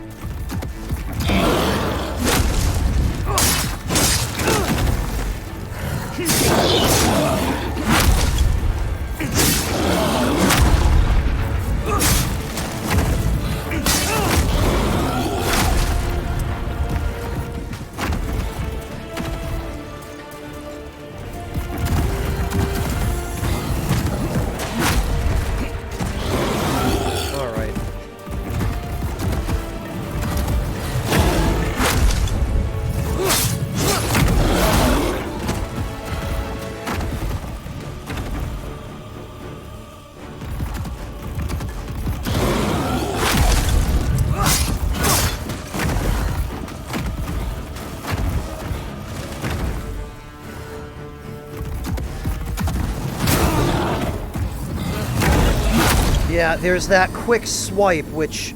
Yeah, there's that quick swipe, which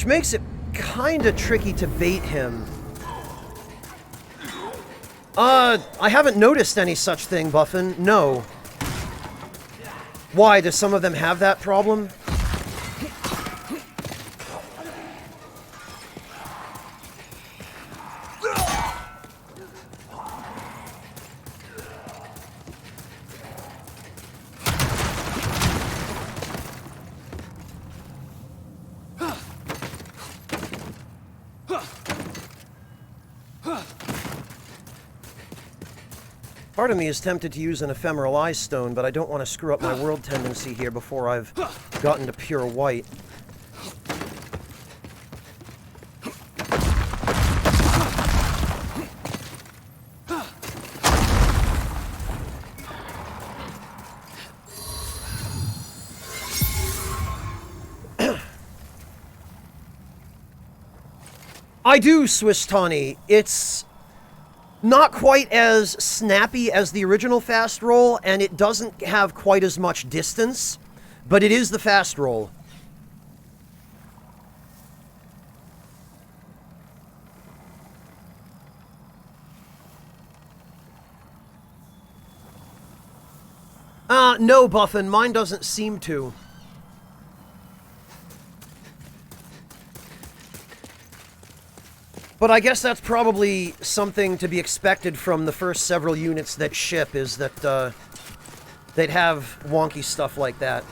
makes it kinda tricky to bait him. I haven't noticed any such thing, Buffin. No. Why, do some of them have that problem? Part of me is tempted to use an ephemeral eye stone, but I don't want to screw up my world tendency here before I've gotten to pure white. I do, Swiss Tawny. It's not quite as snappy as the original fast roll, and it doesn't have quite as much distance, but it is the fast roll. No, Buffin, mine doesn't seem to. But I guess that's probably something to be expected from the first several units that ship, is that they'd have wonky stuff like that.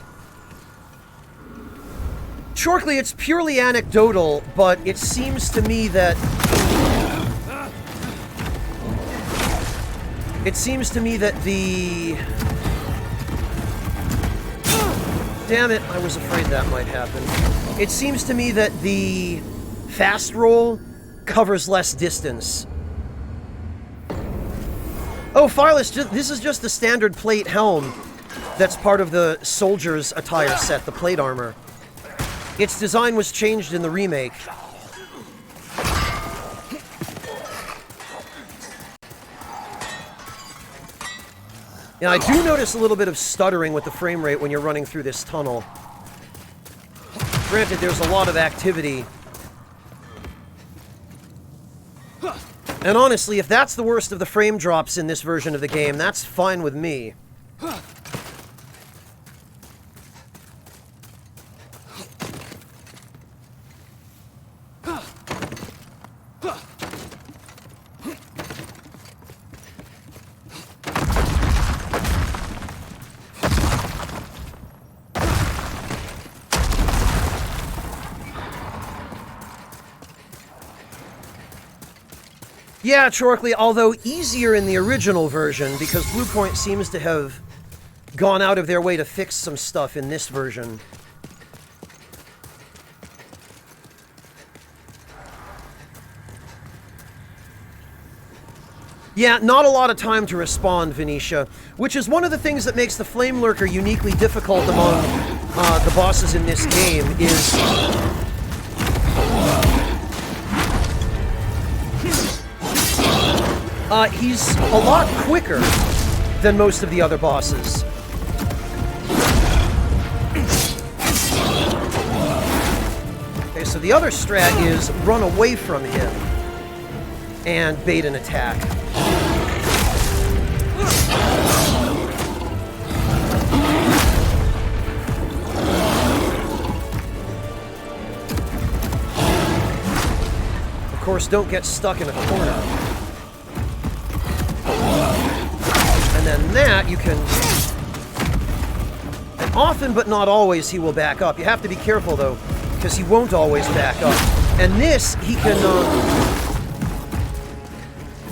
Shortly, it's purely anecdotal, but it seems to me that... the... Damn it, I was afraid that might happen. It seems to me that the fast roll covers less distance. Oh, Fireless, this is just the standard plate helm that's part of the soldier's attire set, the plate armor. Its design was changed in the remake. Yeah, I do notice a little bit of stuttering with the frame rate when you're running through this tunnel. Granted, there's a lot of activity. And honestly, if that's the worst of the frame drops in this version of the game, that's fine with me. Yeah, Chorkley, although easier in the original version, because Bluepoint seems to have gone out of their way to fix some stuff in this version. Yeah, not a lot of time to respond, Venetia, which is one of the things that makes the Flame Lurker uniquely difficult among the bosses in this game, is... he's a lot quicker than most of the other bosses. Okay, so the other strat is run away from him and bait an attack. Of course, don't get stuck in a corner. And then that, you can... And often, but not always, he will back up. You have to be careful, though, because he won't always back up. And this, he can...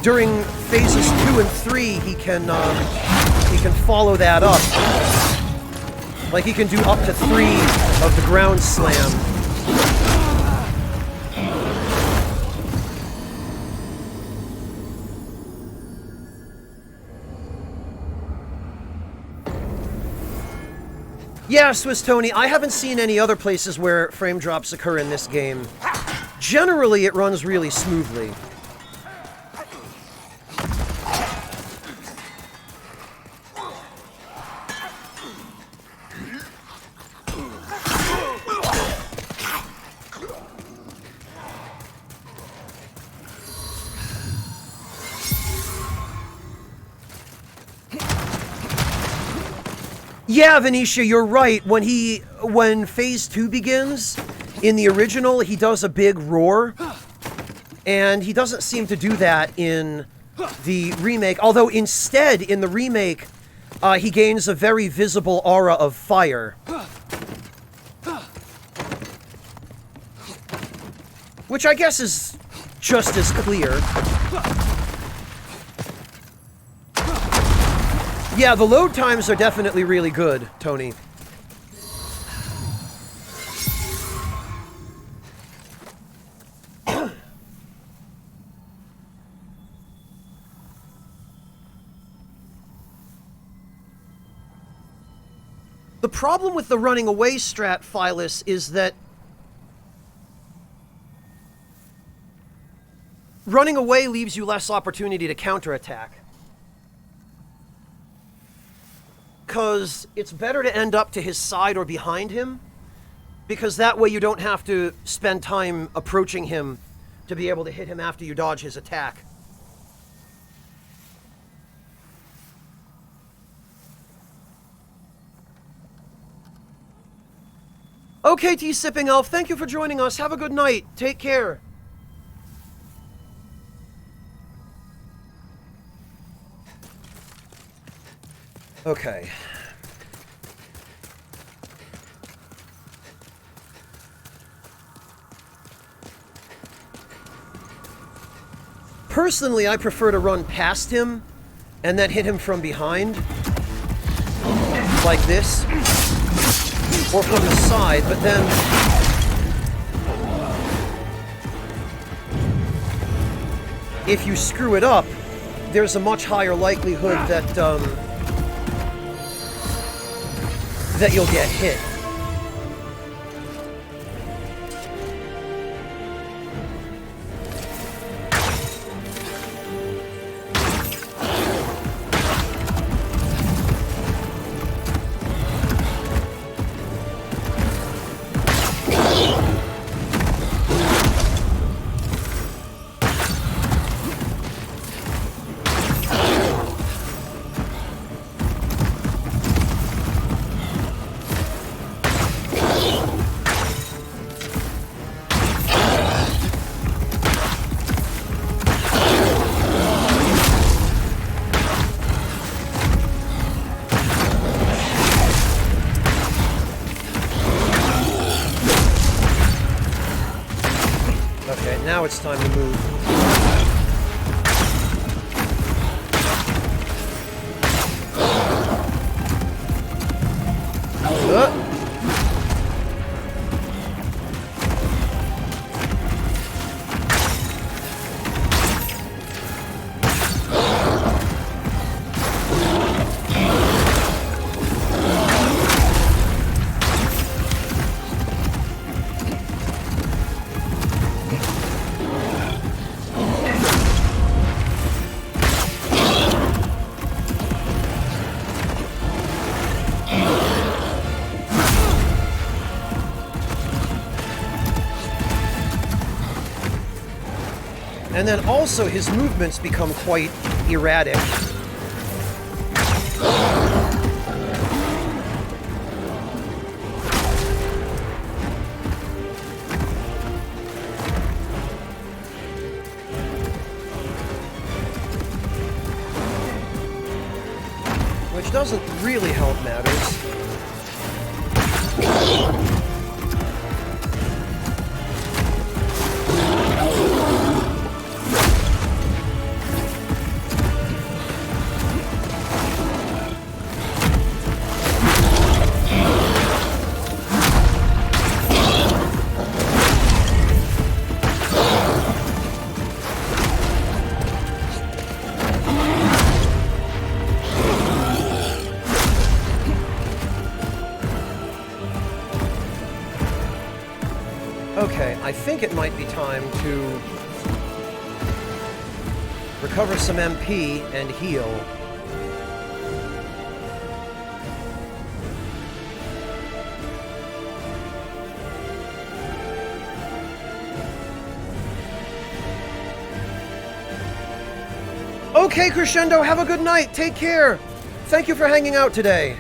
during phases 2 and 3, he can follow that up. Like, he can do up to 3 of the ground slam. Yeah, Swiss Tony, I haven't seen any other places where frame drops occur in this game. Generally, it runs really smoothly. Yeah, Venetia, you're right. When Phase 2 begins, in the original, he does a big roar. And he doesn't seem to do that in the remake. Although instead, in the remake, he gains a very visible aura of fire. Which I guess is just as clear. Yeah, the load times are definitely really good, Tony. The problem with the running away strat, Phyllis, is that running away leaves you less opportunity to counterattack. Because it's better to end up to his side or behind him, because that way you don't have to spend time approaching him to be able to hit him after you dodge his attack. Okay, Tea Sipping Elf, thank you for joining us. Have a good night. Take care. Okay. Personally, I prefer to run past him and then hit him from behind. Like this. Or from the side, but then... if you screw it up, there's a much higher likelihood that, that you'll get hit. Now it's time to move. And then also his movements become quite erratic. Which doesn't really help matters. Okay, I think it might be time to recover some MP and heal. Okay, Crescendo, have a good night. Take care. Thank you for hanging out today.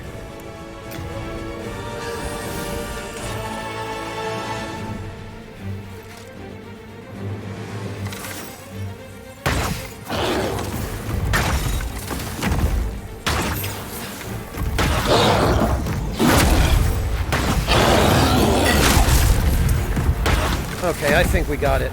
Okay, I think we got it.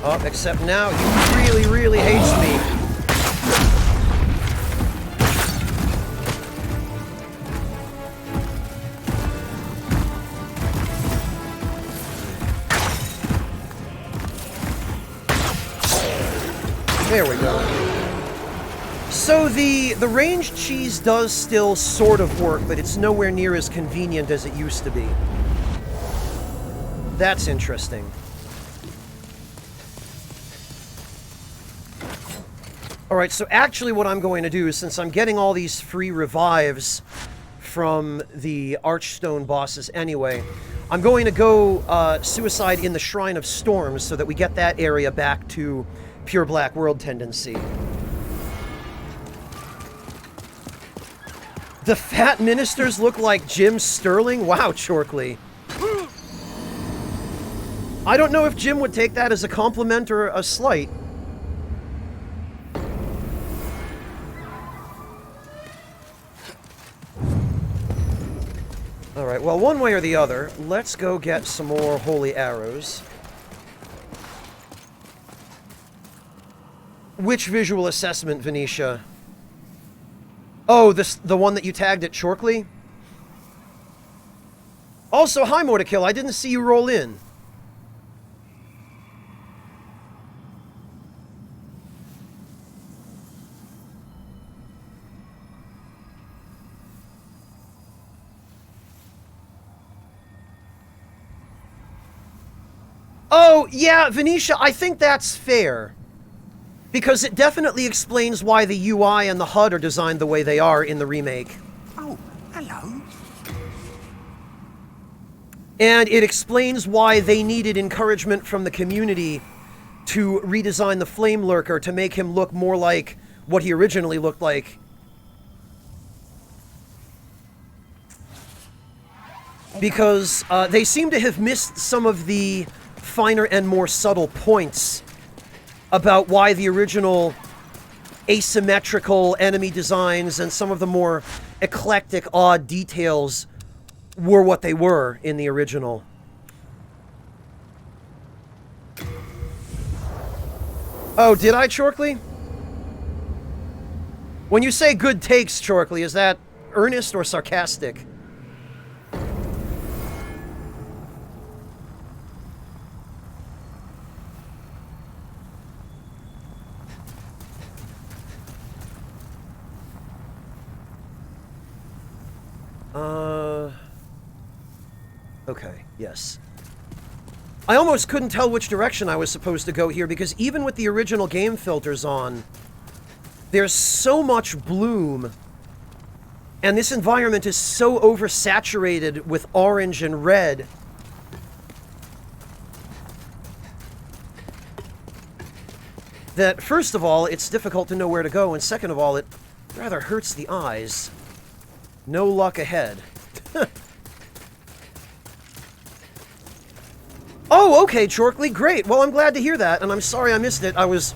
Oh, except now he really, really hates me. There we go. So the range cheese does still sort of work, but it's nowhere near as convenient as it used to be. That's interesting. Alright, so actually what I'm going to do is, since I'm getting all these free revives from the Archstone bosses anyway, I'm going to go suicide in the Shrine of Storms so that we get that area back to pure Black World tendency. The fat ministers look like Jim Sterling? Wow, Chorkley. I don't know if Jim would take that as a compliment or a slight. Alright, well, one way or the other, let's go get some more holy arrows. Which visual assessment, Venetia? Oh, the one that you tagged at Chorkley? Also, hi, Mortikill, I didn't see you roll in. Oh, yeah, Venetia, I think that's fair. Because it definitely explains why the UI and the HUD are designed the way they are in the remake. Oh, hello. And it explains why they needed encouragement from the community to redesign the Flame Lurker to make him look more like what he originally looked like. Because they seem to have missed some of the finer and more subtle points about why the original asymmetrical enemy designs and some of the more eclectic, odd details were what they were in the original. Oh, did I, Chorkley? When you say good takes, Chorkley, is that earnest or sarcastic? Okay, yes. I almost couldn't tell which direction I was supposed to go here, because even with the original game filters on, there's so much bloom, and this environment is so oversaturated with orange and red. That, first of all, it's difficult to know where to go, and second of all, it rather hurts the eyes. No luck ahead. Oh, okay, Chorkley, great. Well, I'm glad to hear that, and I'm sorry I missed it. I was,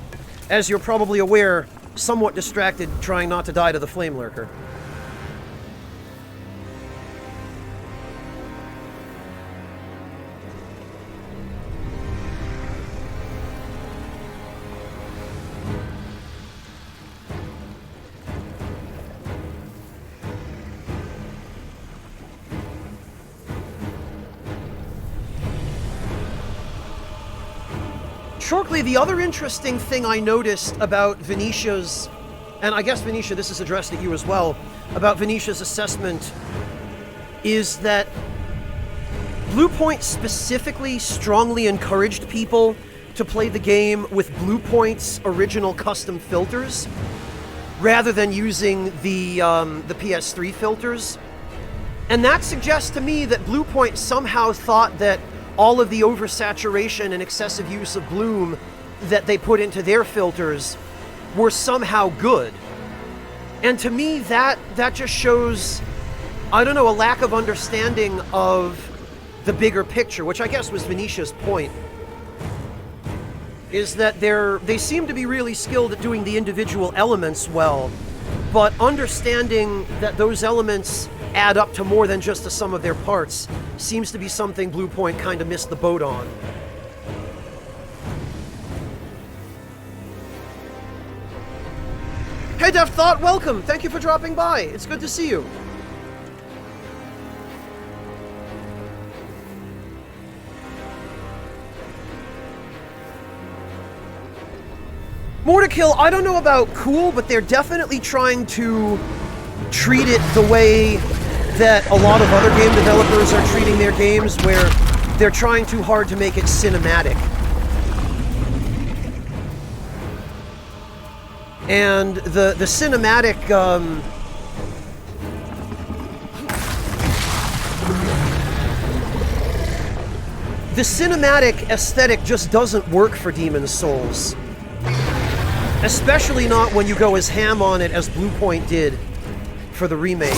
as you're probably aware, somewhat distracted trying not to die to the Flame Lurker. Chorkley, the other interesting thing I noticed about Venetia's, and I guess Venetia, this is addressed at you as well, about Venetia's assessment, is that Bluepoint specifically strongly encouraged people to play the game with Bluepoint's original custom filters, rather than using the PS3 filters. And that suggests to me that Bluepoint somehow thought that all of the oversaturation and excessive use of bloom that they put into their filters were somehow good. And to me, that just shows, I don't know, a lack of understanding of the bigger picture, which I guess was Venetia's point, is that they seem to be really skilled at doing the individual elements well, but understanding that those elements add up to more than just the sum of their parts seems to be something Bluepoint kind of missed the boat on. Hey Def Thought, welcome! Thank you for dropping by. It's good to see you. More to Kill, I don't know about cool, but they're definitely trying to treat it the way that a lot of other game developers are treating their games, where they're trying too hard to make it cinematic. And the cinematic, the cinematic aesthetic just doesn't work for Demon's Souls. Especially not when you go as ham on it as Bluepoint did for the remake.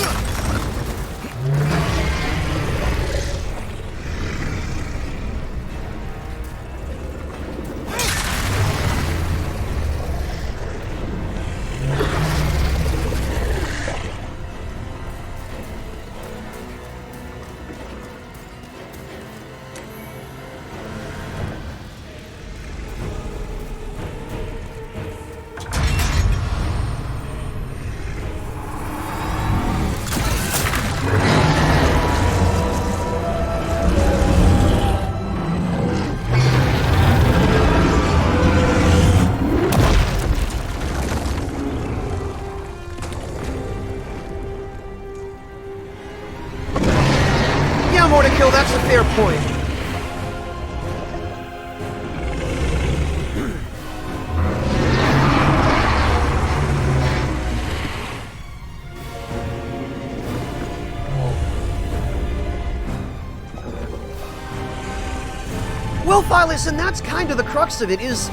More to Kill, that's a fair point. Well, Phyllis, and that's kind of the crux of it, is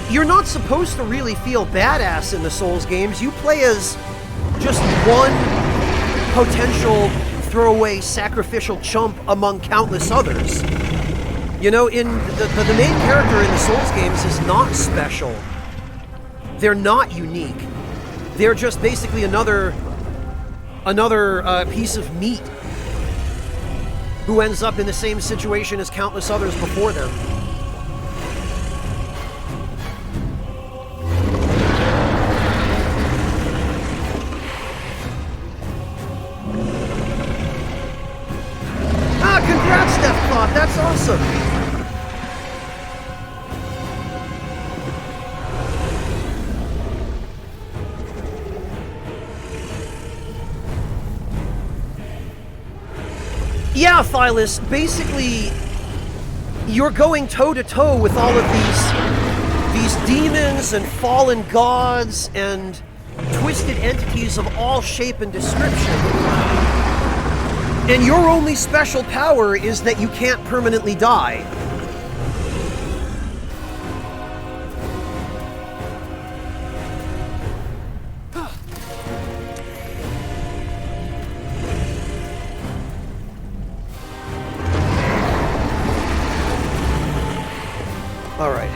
you're not supposed to really feel badass in the Souls games. You play as just one potential throwaway sacrificial chump among countless others. You know, in the main character in the Souls games is not special. They're not unique. They're just basically another piece of meat who ends up in the same situation as countless others before them. Congrats, Deathclaw, that's awesome! Yeah, Phyllis, basically, you're going toe-to-toe with all of these demons and fallen gods and twisted entities of all shape and description. And your only special power is that you can't permanently die. All right.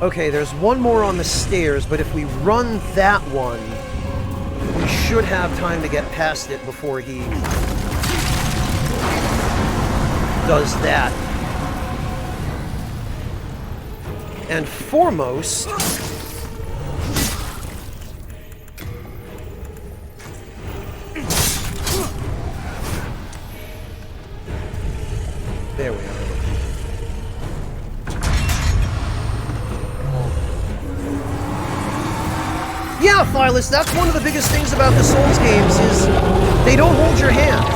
Okay, there's one more on the stairs, but if we run that one, we should have time to get past it before he does that. And foremost, there we are. Yeah, Phyllis, that's one of the biggest things about the Souls games is they don't hold your hand.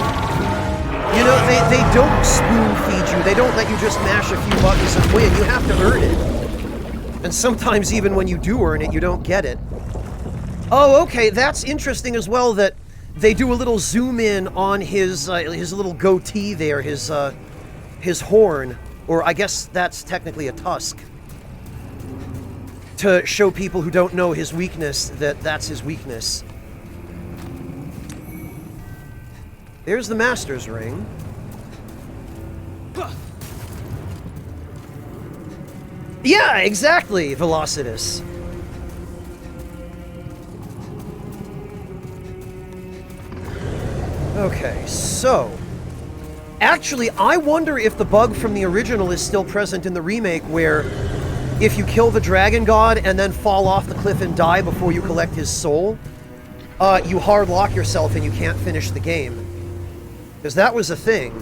You know, they don't spoon feed you. They don't let you just mash a few buttons and win. You have to earn it. And sometimes even when you do earn it, you don't get it. Oh, okay, that's interesting as well that they do a little zoom in on his little goatee there, his horn, or I guess that's technically a tusk, to show people who don't know his weakness that that's his weakness. There's the Master's Ring. Yeah, exactly, Velocitus. Okay, so... Actually, I wonder if the bug from the original is still present in the remake, where if you kill the dragon god and then fall off the cliff and die before you collect his soul, you hard lock yourself and you can't finish the game. Because that was a thing.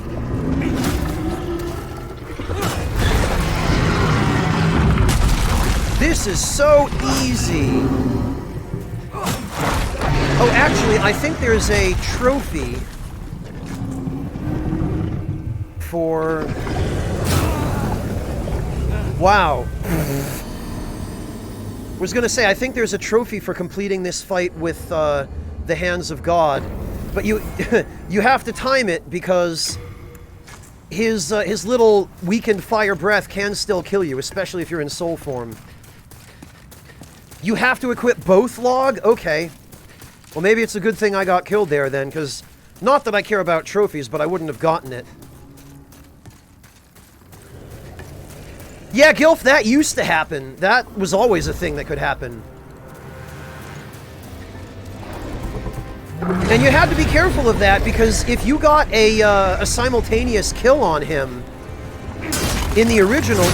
This is so easy. Oh, actually, I think there's a trophy for... Wow. Was gonna say, I think there's a trophy for completing this fight with the Hands of God, but you you have to time it because his little weakened fire breath can still kill you, especially if you're in soul form. You have to equip both log? Okay. Well, maybe it's a good thing I got killed there then, because not that I care about trophies, but I wouldn't have gotten it. Yeah, Gilf, that used to happen. That was always a thing that could happen. And you had to be careful of that, because if you got a simultaneous kill on him in the original,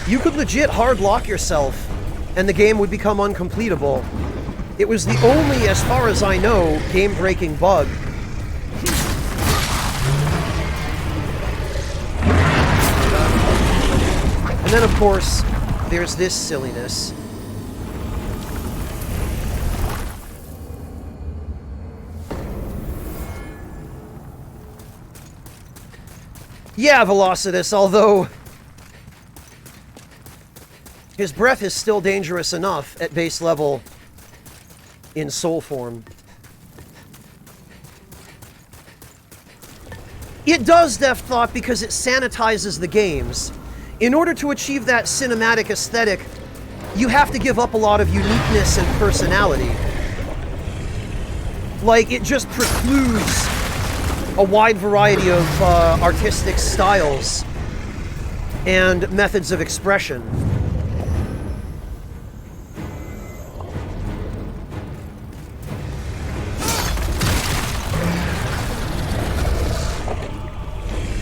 you could legit hard lock yourself, and the game would become uncompletable. It was the only, as far as I know, game-breaking bug. And then, of course, there's this silliness. Yeah, Velocitus, although his breath is still dangerous enough at base level in soul form. It does, Deft Thought, because it sanitizes the games. In order to achieve that cinematic aesthetic, you have to give up a lot of uniqueness and personality. Like, it just precludes a wide variety of artistic styles and methods of expression.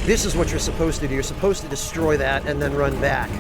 This is what you're supposed to do. You're supposed to destroy that and then run back.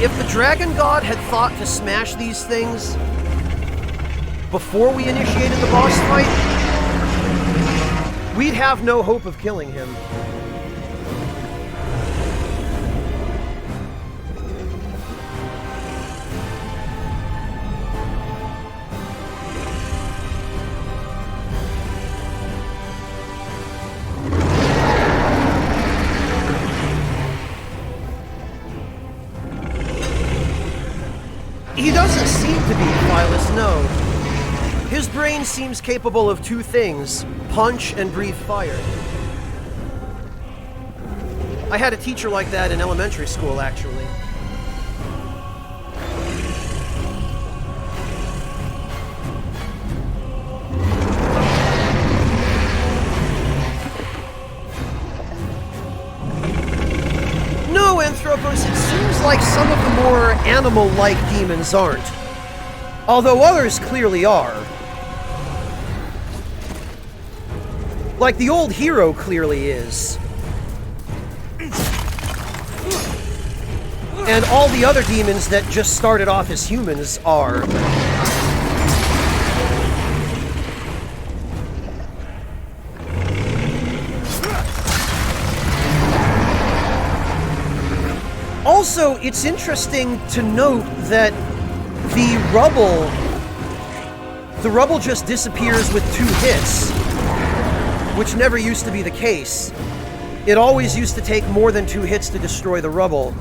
If the Dragon God had thought to smash these things before we initiated the boss fight, we'd have no hope of killing him. He doesn't seem to be, Phyllis, no. His brain seems capable of two things: punch and breathe fire. I had a teacher like that in elementary school, actually. No, Anthropos, it seems like some of the more animal-like demons aren't. Although others clearly are. Like the old hero clearly is. And all the other demons that just started off as humans are. Also, it's interesting to note that the rubble just disappears with 2 hits, which never used to be the case. It always used to take more than 2 hits to destroy the rubble.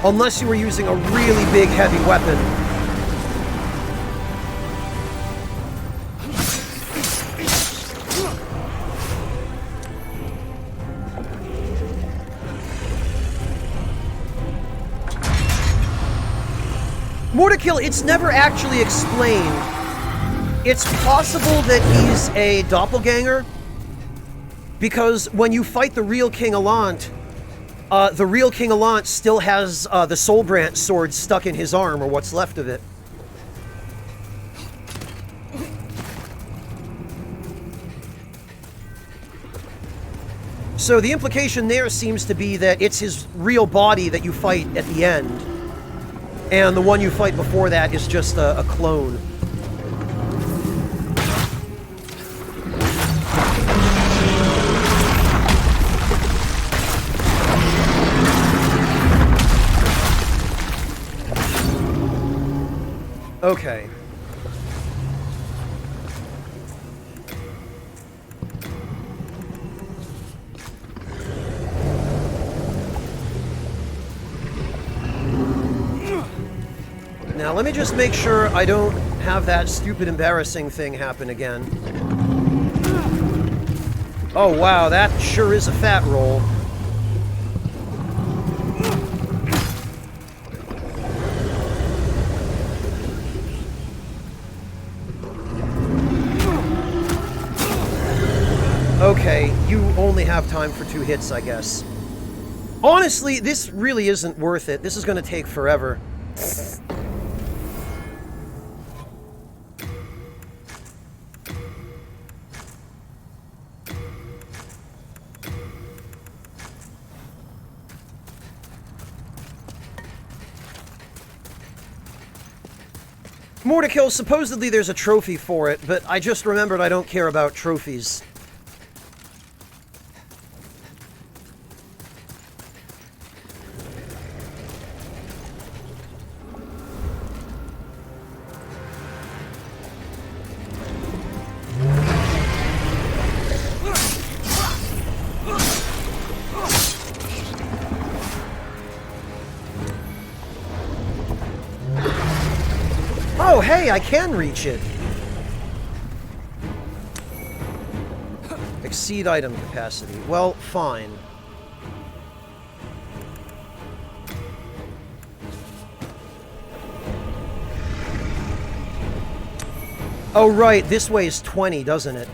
Unless you were using a really big heavy weapon. Mortakill, it's never actually explained. It's possible that he's a doppelganger, because when you fight the real King Allant, the real King Allant still has the Soul Branch sword stuck in his arm, or what's left of it. So the implication there seems to be that it's his real body that you fight at the end, and the one you fight before that is just a clone. Okay. Now, let me just make sure I don't have that stupid embarrassing thing happen again. Oh, wow, that sure is a fat roll. Okay, you only have time for 2 hits, I guess. Honestly, this really isn't worth it. This is going to take forever. Mortakill, supposedly there's a trophy for it, but I just remembered I don't care about trophies. Oh, hey, I can reach it. Exceed item capacity. Well, fine. Oh, right, this weighs 20, doesn't it?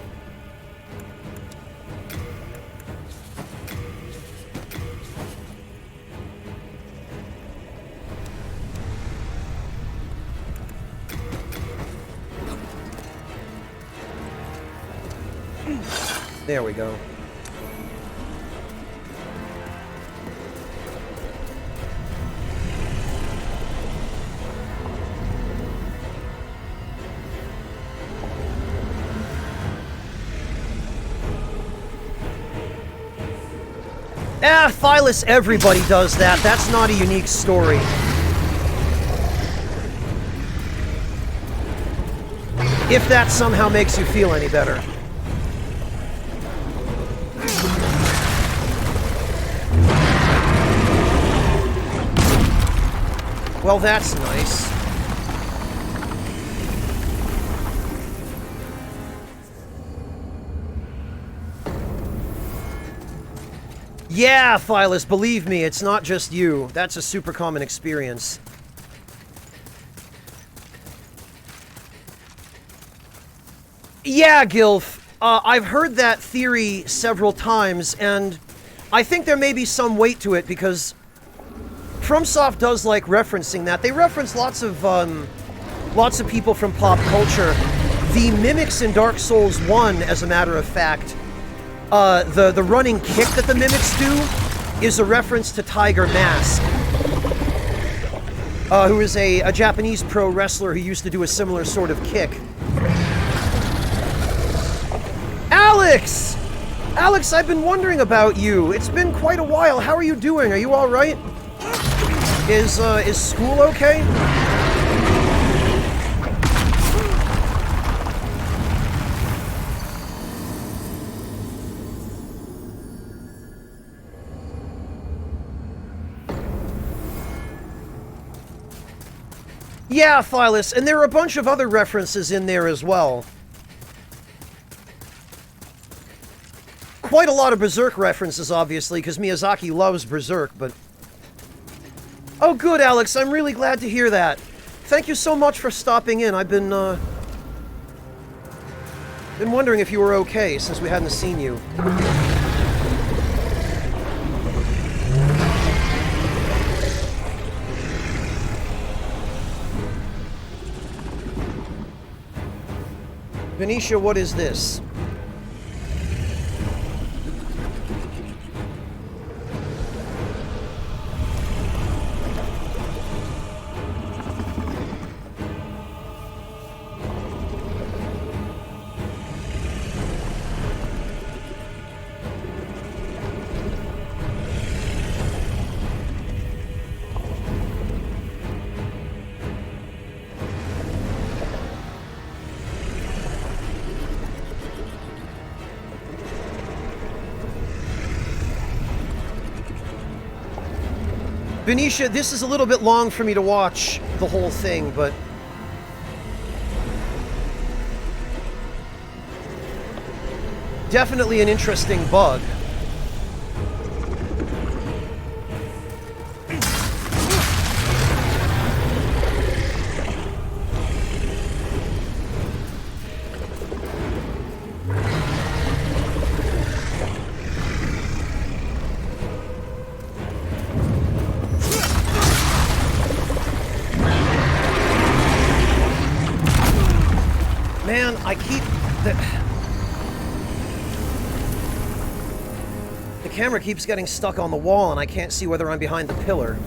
There we go. Ah, Thylas, everybody does that. That's not a unique story. If that somehow makes you feel any better. Well, that's nice. Yeah, Thylas, believe me, it's not just you. That's a super common experience. Yeah, Gilf. I've heard that theory several times, and I think there may be some weight to it, because FromSoft does like referencing that. They reference lots of people from pop culture. The mimics in Dark Souls 1, as a matter of fact, the running kick that the mimics do is a reference to Tiger Mask, who is a Japanese pro wrestler who used to do a similar sort of kick. Alex! Alex, I've been wondering about you. It's been quite a while. How are you doing? Are you all right? Is school okay? Yeah, Phyllis, and there are a bunch of other references in there as well. Quite a lot of Berserk references, obviously, because Miyazaki loves Berserk, but... Oh, good, Alex. I'm really glad to hear that. Thank you so much for stopping in. I've been wondering if you were okay, since we hadn't seen you. Benicia, what is this? Benicia, this is a little bit long for me to watch the whole thing, but... definitely an interesting bug. Man, I keep... The camera keeps getting stuck on the wall and I can't see whether I'm behind the pillar.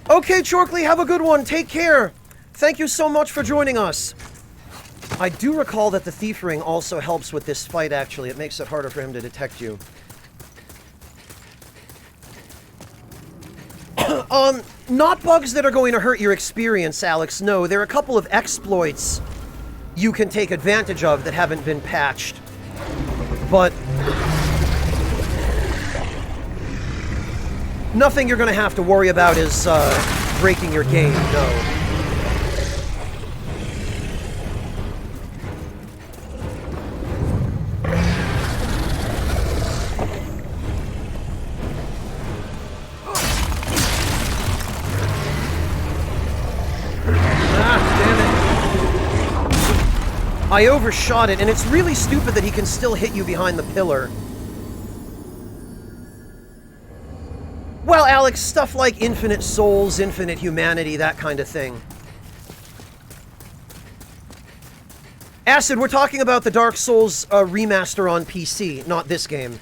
Okay, Chorkley, have a good one. Take care. Thank you so much for joining us. I do recall that the thief ring also helps with this fight, actually. It makes it harder for him to detect you. Not bugs that are going to hurt your experience, Alex. No, there are a couple of exploits you can take advantage of that haven't been patched. But nothing you're going to have to worry about is breaking your game, no. I overshot it, and it's really stupid that he can still hit you behind the pillar. Well, Alex, stuff like infinite souls, infinite humanity, that kind of thing. Acid, we're talking about the Dark Souls remaster on PC, not this game.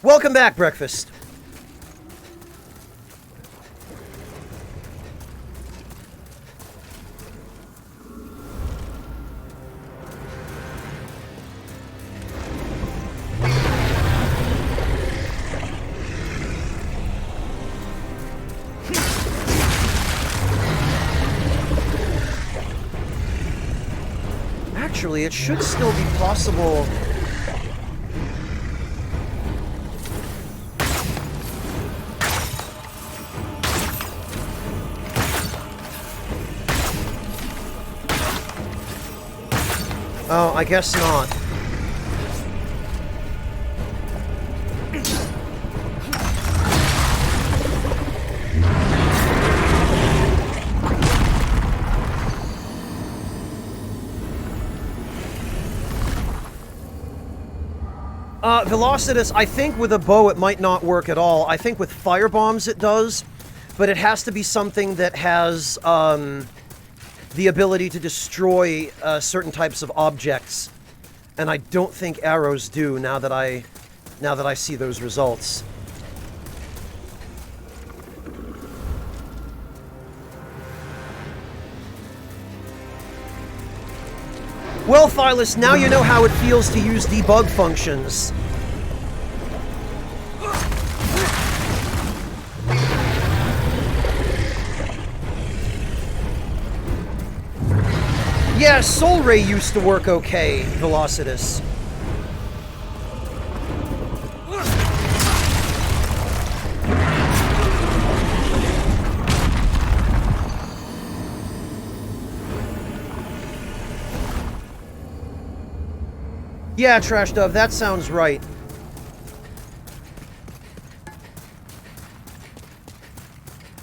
Welcome back, Breakfast. Actually, it should still be possible. Oh, I guess not. Velocitus, I think with a bow it might not work at all. I think with firebombs it does, but it has to be something that has the ability to destroy certain types of objects, and I don't think arrows do now that I see those results. Well, Phyllis, now you know how it feels to use debug functions. Yeah, Soul Ray used to work okay, Velocitus. Yeah, Trash Dove, that sounds right.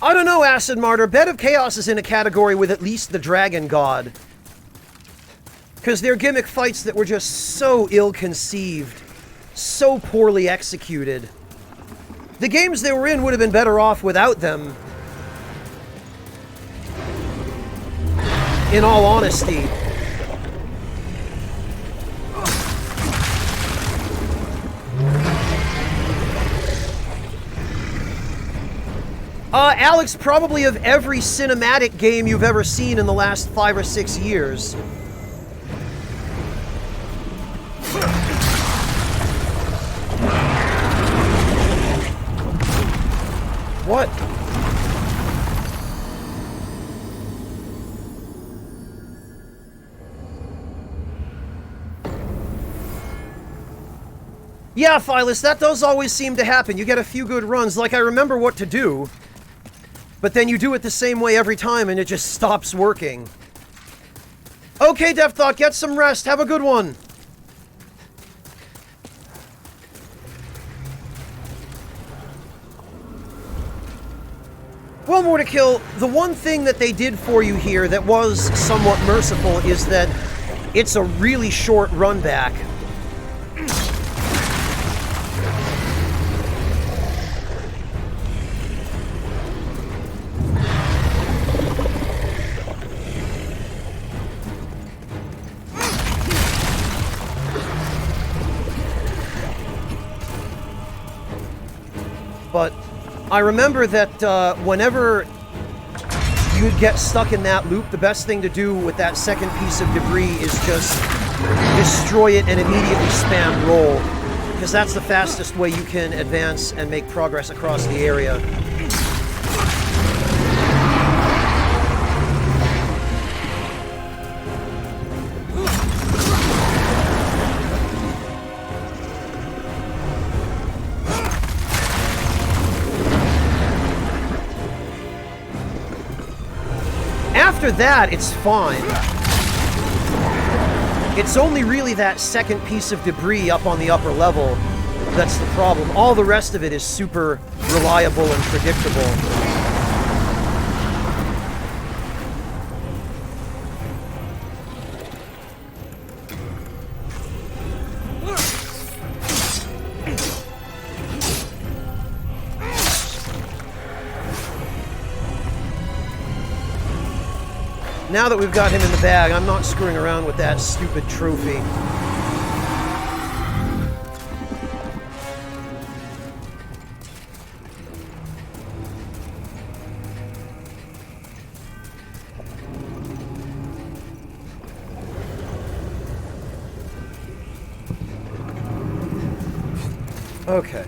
I don't know, Acid Martyr. Bed of Chaos is in a category with at least the Dragon God. Because they're gimmick fights that were just so ill-conceived, so poorly executed. The games they were in would have been better off without them. In all honesty. Alex, probably of every cinematic game you've ever seen in the last 5 or 6 years. What? Yeah, Phyllis, that does always seem to happen. You get a few good runs, like I remember what to do, but then you do it the same way every time and it just stops working. Okay, Death Thought, get some rest. Have a good one. Well, more to kill. The one thing that they did for you here that was somewhat merciful is that it's a really short run back. But I remember that whenever you'd get stuck in that loop, the best thing to do with that second piece of debris is just destroy it and immediately spam roll, because that's the fastest way you can advance and make progress across the area. After that, it's fine. It's only really that second piece of debris up on the upper level that's the problem. All the rest of it is super reliable and predictable. Now that we've got him in the bag, I'm not screwing around with that stupid trophy. Okay.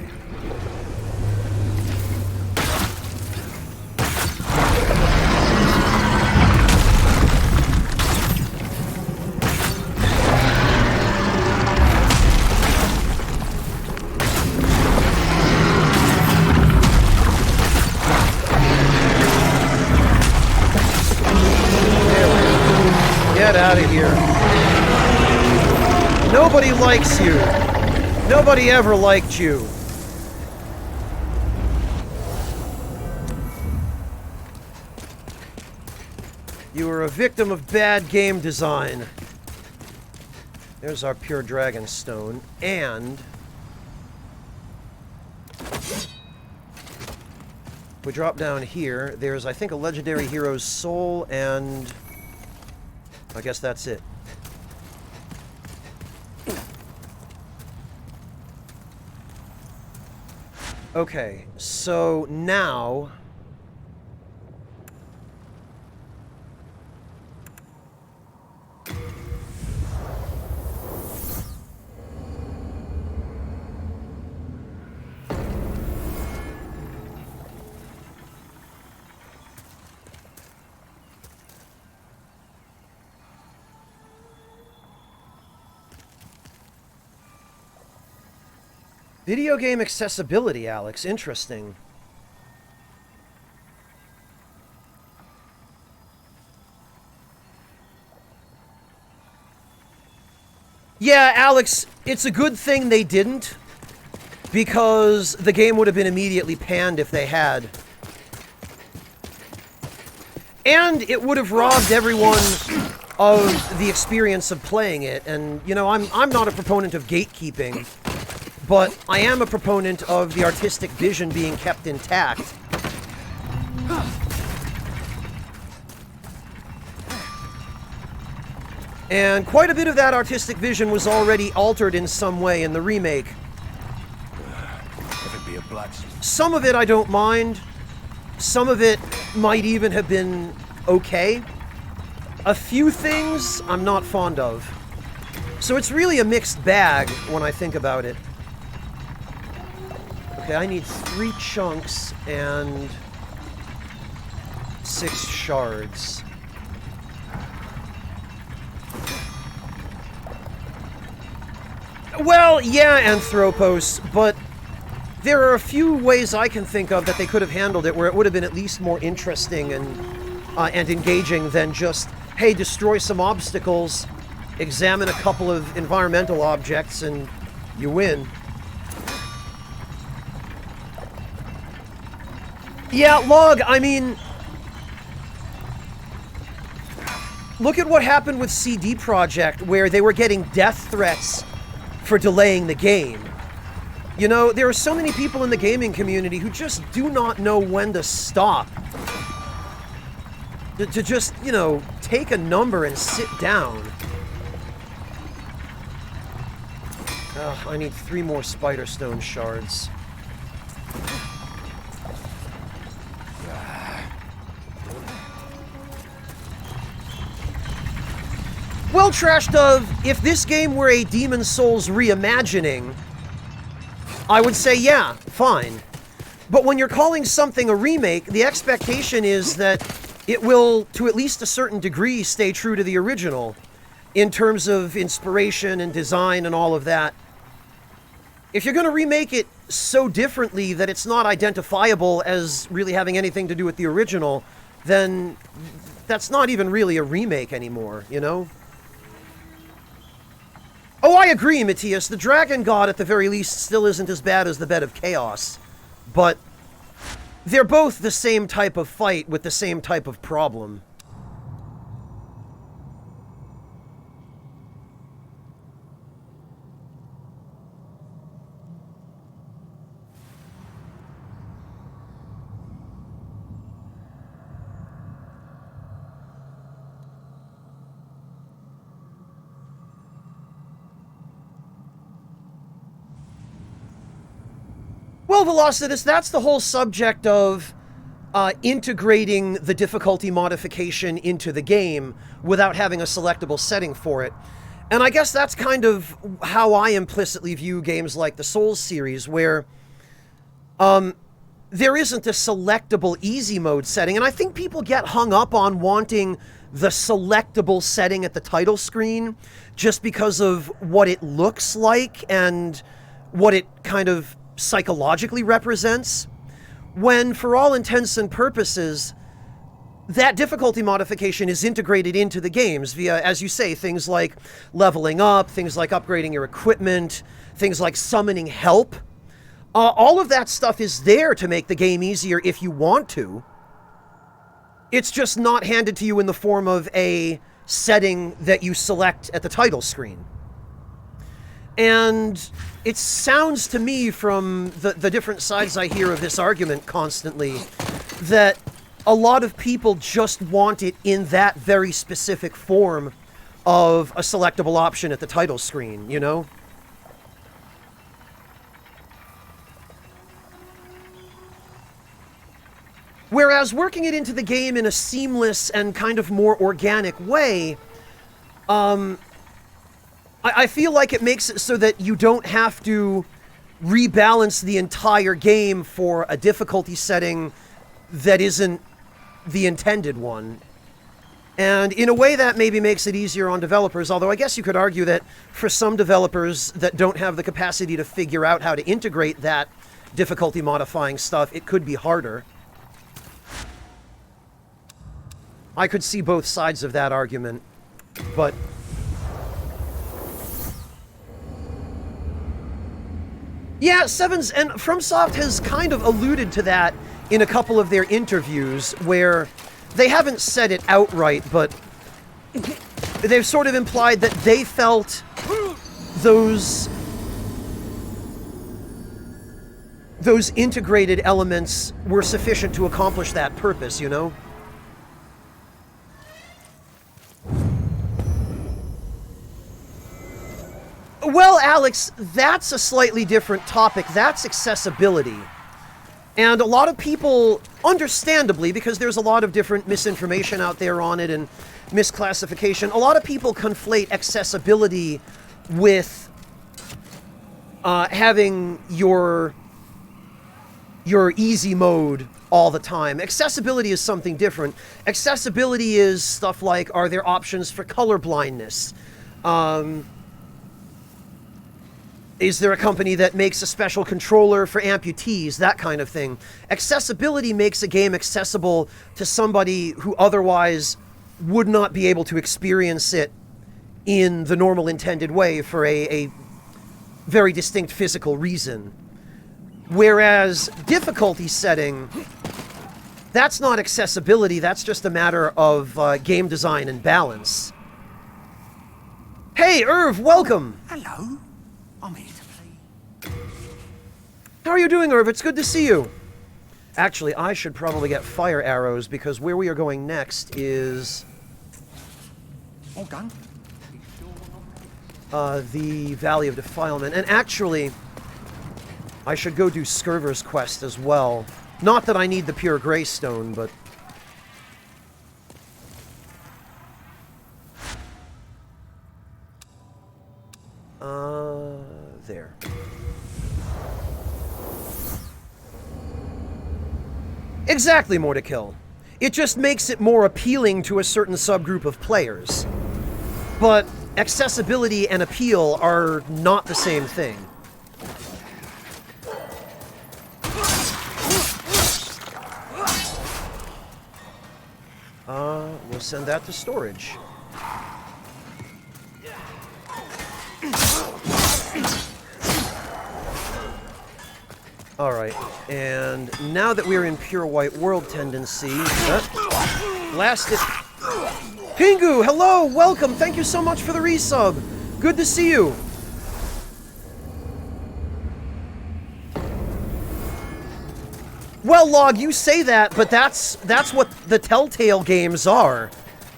Get out of here. Nobody likes you. Nobody ever liked you. You were a victim of bad game design. There's our pure dragon stone, and we drop down here. There's, I think, a legendary hero's soul, and I guess that's it. Okay, so now video game accessibility, Alex. Interesting. Yeah, Alex, It's a good thing they didn't, because the game would have been immediately panned if they had. And it would have robbed everyone of the experience of playing it. And, you know, I'm not a proponent of gatekeeping, but I am a proponent of the artistic vision being kept intact. And quite a bit of that artistic vision was already altered in some way in the remake. If it be a blacksmith. Some of it I don't mind. Some of it might even have been okay. A few things I'm not fond of. So it's really a mixed bag when I think about it. Okay, I need 3 chunks and 6 shards. Well, yeah, Anthropos, but there are a few ways I can think of that they could have handled it where it would have been at least more interesting and engaging than just, hey, destroy some obstacles, examine a couple of environmental objects, and you win. Yeah, Log, I mean, look at what happened with CD Projekt, where they were getting death threats for delaying the game. You know, there are so many people in the gaming community who just do not know when to stop. To just, you know, take a number and sit down. Ugh, I need 3 more Spider Stone shards. Well, Trash Dove, if this game were a Demon's Souls reimagining, I would say, yeah, fine. But when you're calling something a remake, the expectation is that it will, to at least a certain degree, stay true to the original in terms of inspiration and design and all of that. If you're going to remake it so differently that it's not identifiable as really having anything to do with the original, then that's not even really a remake anymore, you know? Oh, I agree, Matthias. The Dragon God, at the very least, still isn't as bad as the Bed of Chaos. But they're both the same type of fight with the same type of problem. Well, Velocitus, that's the whole subject of integrating the difficulty modification into the game without having a selectable setting for it. And I guess that's kind of how I implicitly view games like the Souls series, where there isn't a selectable easy mode setting. And I think people get hung up on wanting the selectable setting at the title screen just because of what it looks like and what it kind of psychologically represents, when for all intents and purposes that difficulty modification is integrated into the games via, as you say, things like leveling up, things like upgrading your equipment, things like summoning help. All of that stuff is there to make the game easier if you want to. It's just not handed to you in the form of a setting that you select at the title screen. And it sounds to me from the different sides I hear of this argument constantly that a lot of people just want it in that very specific form of a selectable option at the title screen, you know? Whereas working it into the game in a seamless and kind of more organic way, I feel like it makes it so that you don't have to rebalance the entire game for a difficulty setting that isn't the intended one. And in a way that maybe makes it easier on developers, although I guess you could argue that for some developers that don't have the capacity to figure out how to integrate that difficulty modifying stuff, it could be harder. I could see both sides of that argument, but Yeah, Sevens, and FromSoft has kind of alluded to that in a couple of their interviews, where they haven't said it outright, but they've sort of implied that they felt those integrated elements were sufficient to accomplish that purpose, you know? Well, Alex, that's a slightly different topic. That's accessibility. And a lot of people, understandably, because there's a lot of different misinformation out there on it and misclassification, a lot of people conflate accessibility with having your easy mode all the time. Accessibility is something different. Accessibility is stuff like, are there options for color blindness? Is there a company that makes a special controller for amputees? That kind of thing. Accessibility makes a game accessible to somebody who otherwise would not be able to experience it in the normal intended way for a very distinct physical reason. Whereas difficulty setting, that's not accessibility, that's just a matter of game design and balance. Hey, Irv, welcome! Hello. I'm here to play. How are you doing, Irv? It's good to see you. Actually, I should probably get fire arrows, because where we are going next is All done. the Valley of Defilement. And actually, I should go do Scurver's quest as well. Not that I need the pure Greystone, but... there. Exactly, more to kill. It just makes it more appealing to a certain subgroup of players. But accessibility and appeal are not the same thing. We'll send that to storage. Alright, and now that we're in pure white world tendency... Blast it! Pingu, hello! Welcome! Thank you so much for the resub! Good to see you! Well, Log, you say that, but that's what the Telltale games are.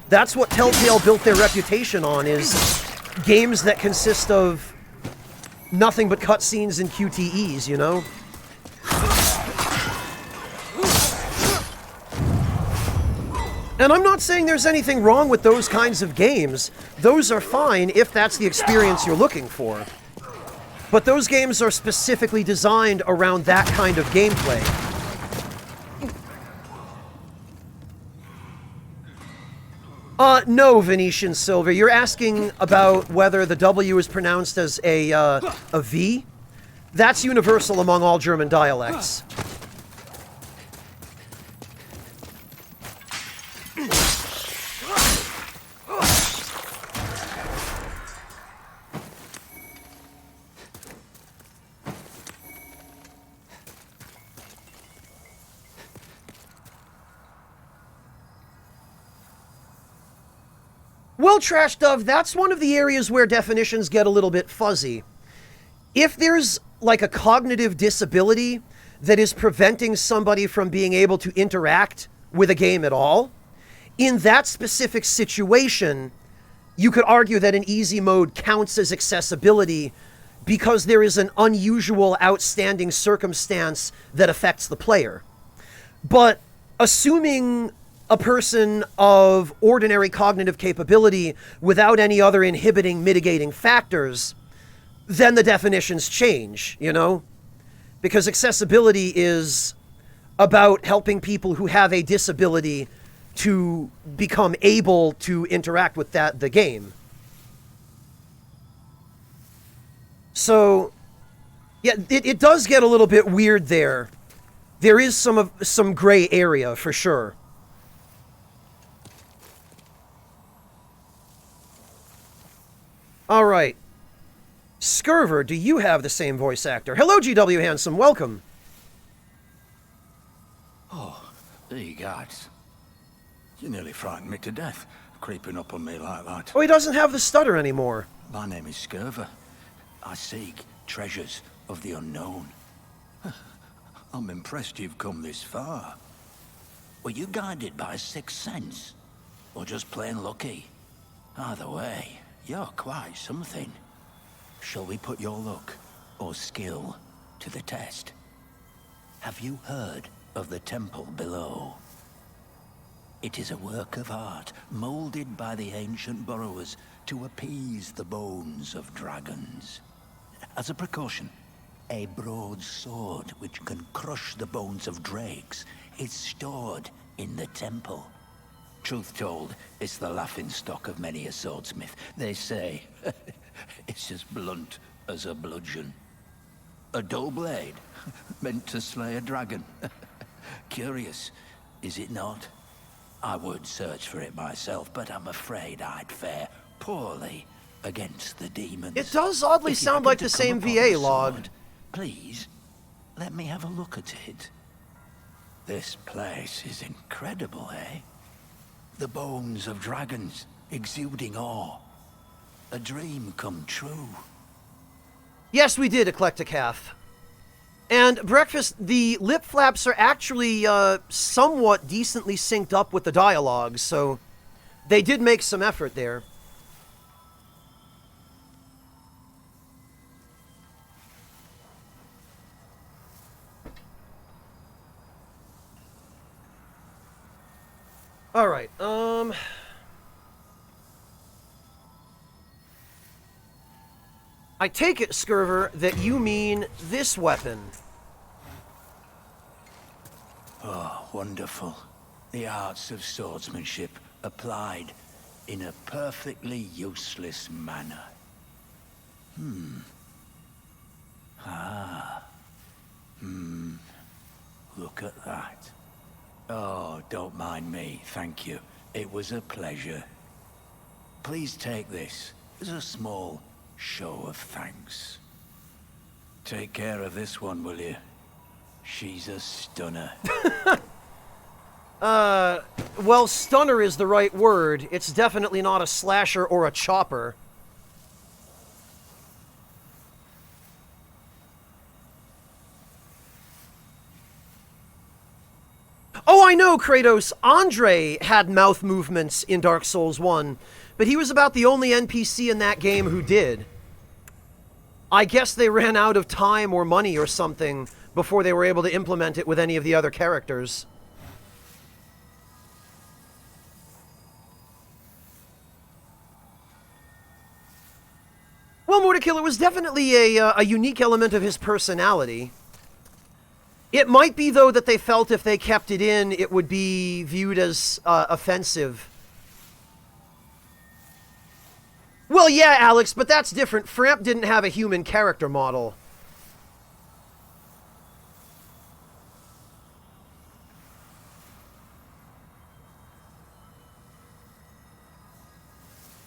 That's what Telltale built their reputation on, is games that consist of nothing but cutscenes and QTEs, you know? And I'm not saying there's anything wrong with those kinds of games. Those are fine if that's the experience you're looking for. But those games are specifically designed around that kind of gameplay. No, Venetian Silver. You're asking about whether the W is pronounced as a V? That's universal among all German dialects. Well, Trash Dove, that's one of the areas where definitions get a little bit fuzzy. If there's, like, a cognitive disability that is preventing somebody from being able to interact with a game at all, in that specific situation, you could argue that an easy mode counts as accessibility because there is an unusual, outstanding circumstance that affects the player. But assuming a person of ordinary cognitive capability without any other inhibiting, mitigating factors, then the definitions change, you know? Because accessibility is about helping people who have a disability to become able to interact with the game. So, yeah, it does get a little bit weird there. There is some gray area, for sure. All right. Scurver, do you have the same voice actor? Hello, GW Handsome, welcome. Oh, there you guys. You nearly frightened me to death, creeping up on me like that. Oh, he doesn't have the stutter anymore. My name is Scurver. I seek treasures of the unknown. I'm impressed you've come this far. Were you guided by a sixth sense? Or just plain lucky? Either way, you're quite something. Shall we put your luck or skill to the test? Have you heard of the temple below? It is a work of art molded by the ancient burrowers to appease the bones of dragons. As a precaution, a broadsword which can crush the bones of drakes is stored in the temple. Truth told, it's the laughingstock of many a swordsmith. They say it's as blunt as a bludgeon. A dull blade, meant to slay a dragon. Curious, is it not? I would search for it myself, but I'm afraid I'd fare poorly against the demons. It does oddly If you sound happen like to the come same upon VA the log. sword, please, let me have a look at it. This place is incredible, eh? The bones of dragons, exuding awe. A dream come true. Yes, we did, Eclectic Half. And Breakfast, the lip flaps are actually somewhat decently synced up with the dialogue, so they did make some effort there. Alright, I take it, Scurver, that you mean this weapon. Oh, wonderful. The arts of swordsmanship applied in a perfectly useless manner. Look at that. Oh, don't mind me, thank you. It was a pleasure. Please take this as a small show of thanks. Take care of this one, will you? She's a stunner. Well, stunner is the right word. It's definitely not a slasher or a chopper. Oh, I know, Kratos. Andre had mouth movements in Dark Souls 1, but he was about the only NPC in that game who did. I guess they ran out of time or money or something before they were able to implement it with any of the other characters. Well, Mordekiller was definitely a unique element of his personality. It might be, though, that they felt if they kept it in, it would be viewed as offensive. Well, yeah, Alex, but that's different. Framp didn't have a human character model.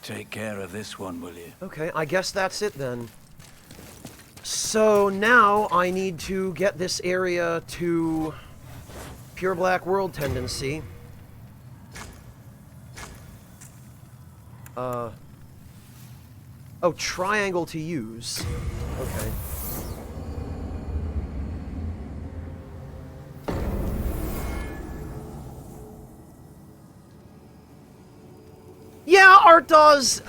Take care of this one, will you? Okay, I guess that's it then. So now I need to get this area to Pure Black World tendency. Oh, triangle to use. Okay. Yeah, Art does.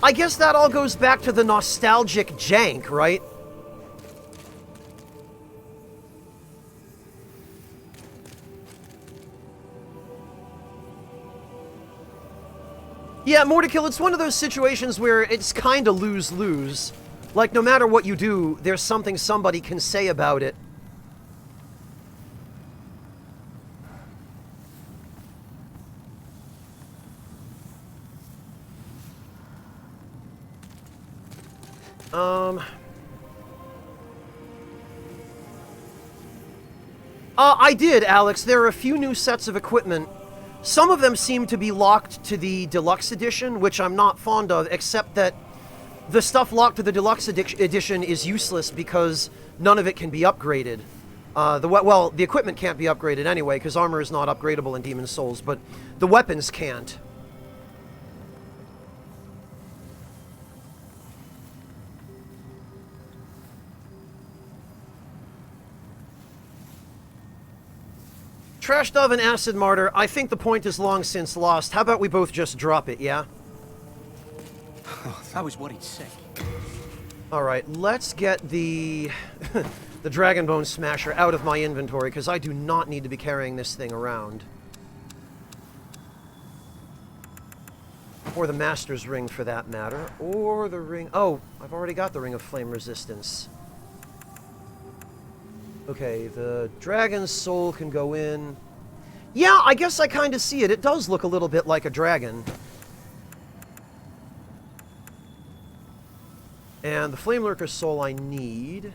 I guess that all goes back to the nostalgic jank, right? Yeah, Mordekil, it's one of those situations where it's kind of lose-lose. Like, no matter what you do, there's something somebody can say about it. I did, Alex. There are a few new sets of equipment. Some of them seem to be locked to the deluxe edition, which I'm not fond of, except that the stuff locked to the deluxe edition is useless because none of it can be upgraded. The equipment can't be upgraded anyway, because armor is not upgradable in Demon's Souls, but the weapons can't. Trash Dove and Acid Martyr, I think the point is long since lost. How about we both just drop it, yeah? I was worried sick. Alright, let's get the the Dragon Bone Smasher out of my inventory, because I do not need to be carrying this thing around. Or the Master's Ring, for that matter. Or the Ring... Oh, I've already got the Ring of Flame Resistance. Okay, the Dragon's Soul can go in. Yeah, I guess I kind of see it. It does look a little bit like a dragon. And the Flame Lurker's Soul I need.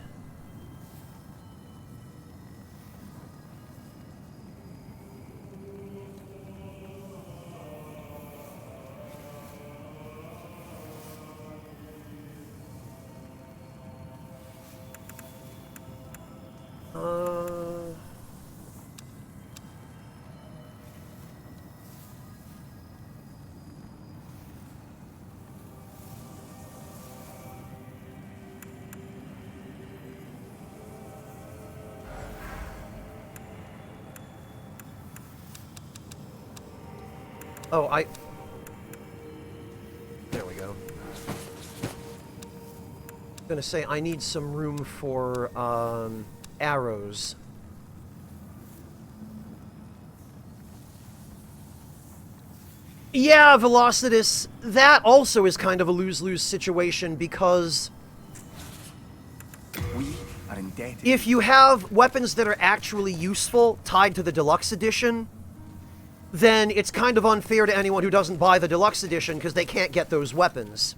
Oh, there we go. I'm gonna say I need some room for, arrows. Yeah, Velocitus, that also is kind of a lose-lose situation, because We are indebted. if you have weapons that are actually useful tied to the Deluxe Edition, then it's kind of unfair to anyone who doesn't buy the Deluxe Edition because they can't get those weapons.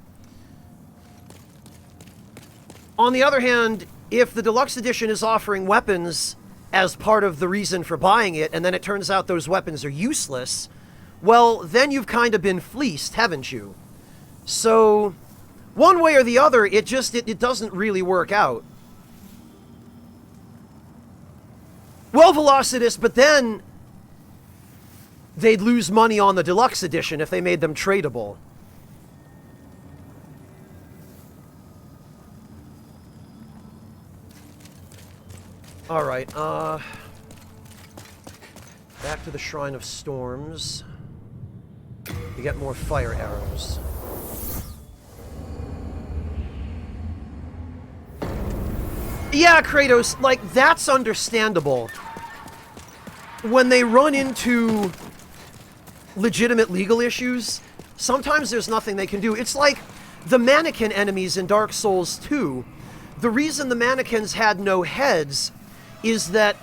On the other hand, if the Deluxe Edition is offering weapons as part of the reason for buying it, and then it turns out those weapons are useless, well, then you've kind of been fleeced, haven't you? So, one way or the other, it doesn't really work out. Well, Velocitus, but then they'd lose money on the Deluxe Edition if they made them tradable. Alright, back to the Shrine of Storms to get more fire arrows. Yeah, Kratos, like, that's understandable. When they run into legitimate legal issues, sometimes there's nothing they can do. It's like the mannequin enemies in Dark Souls 2. The reason the mannequins had no heads is that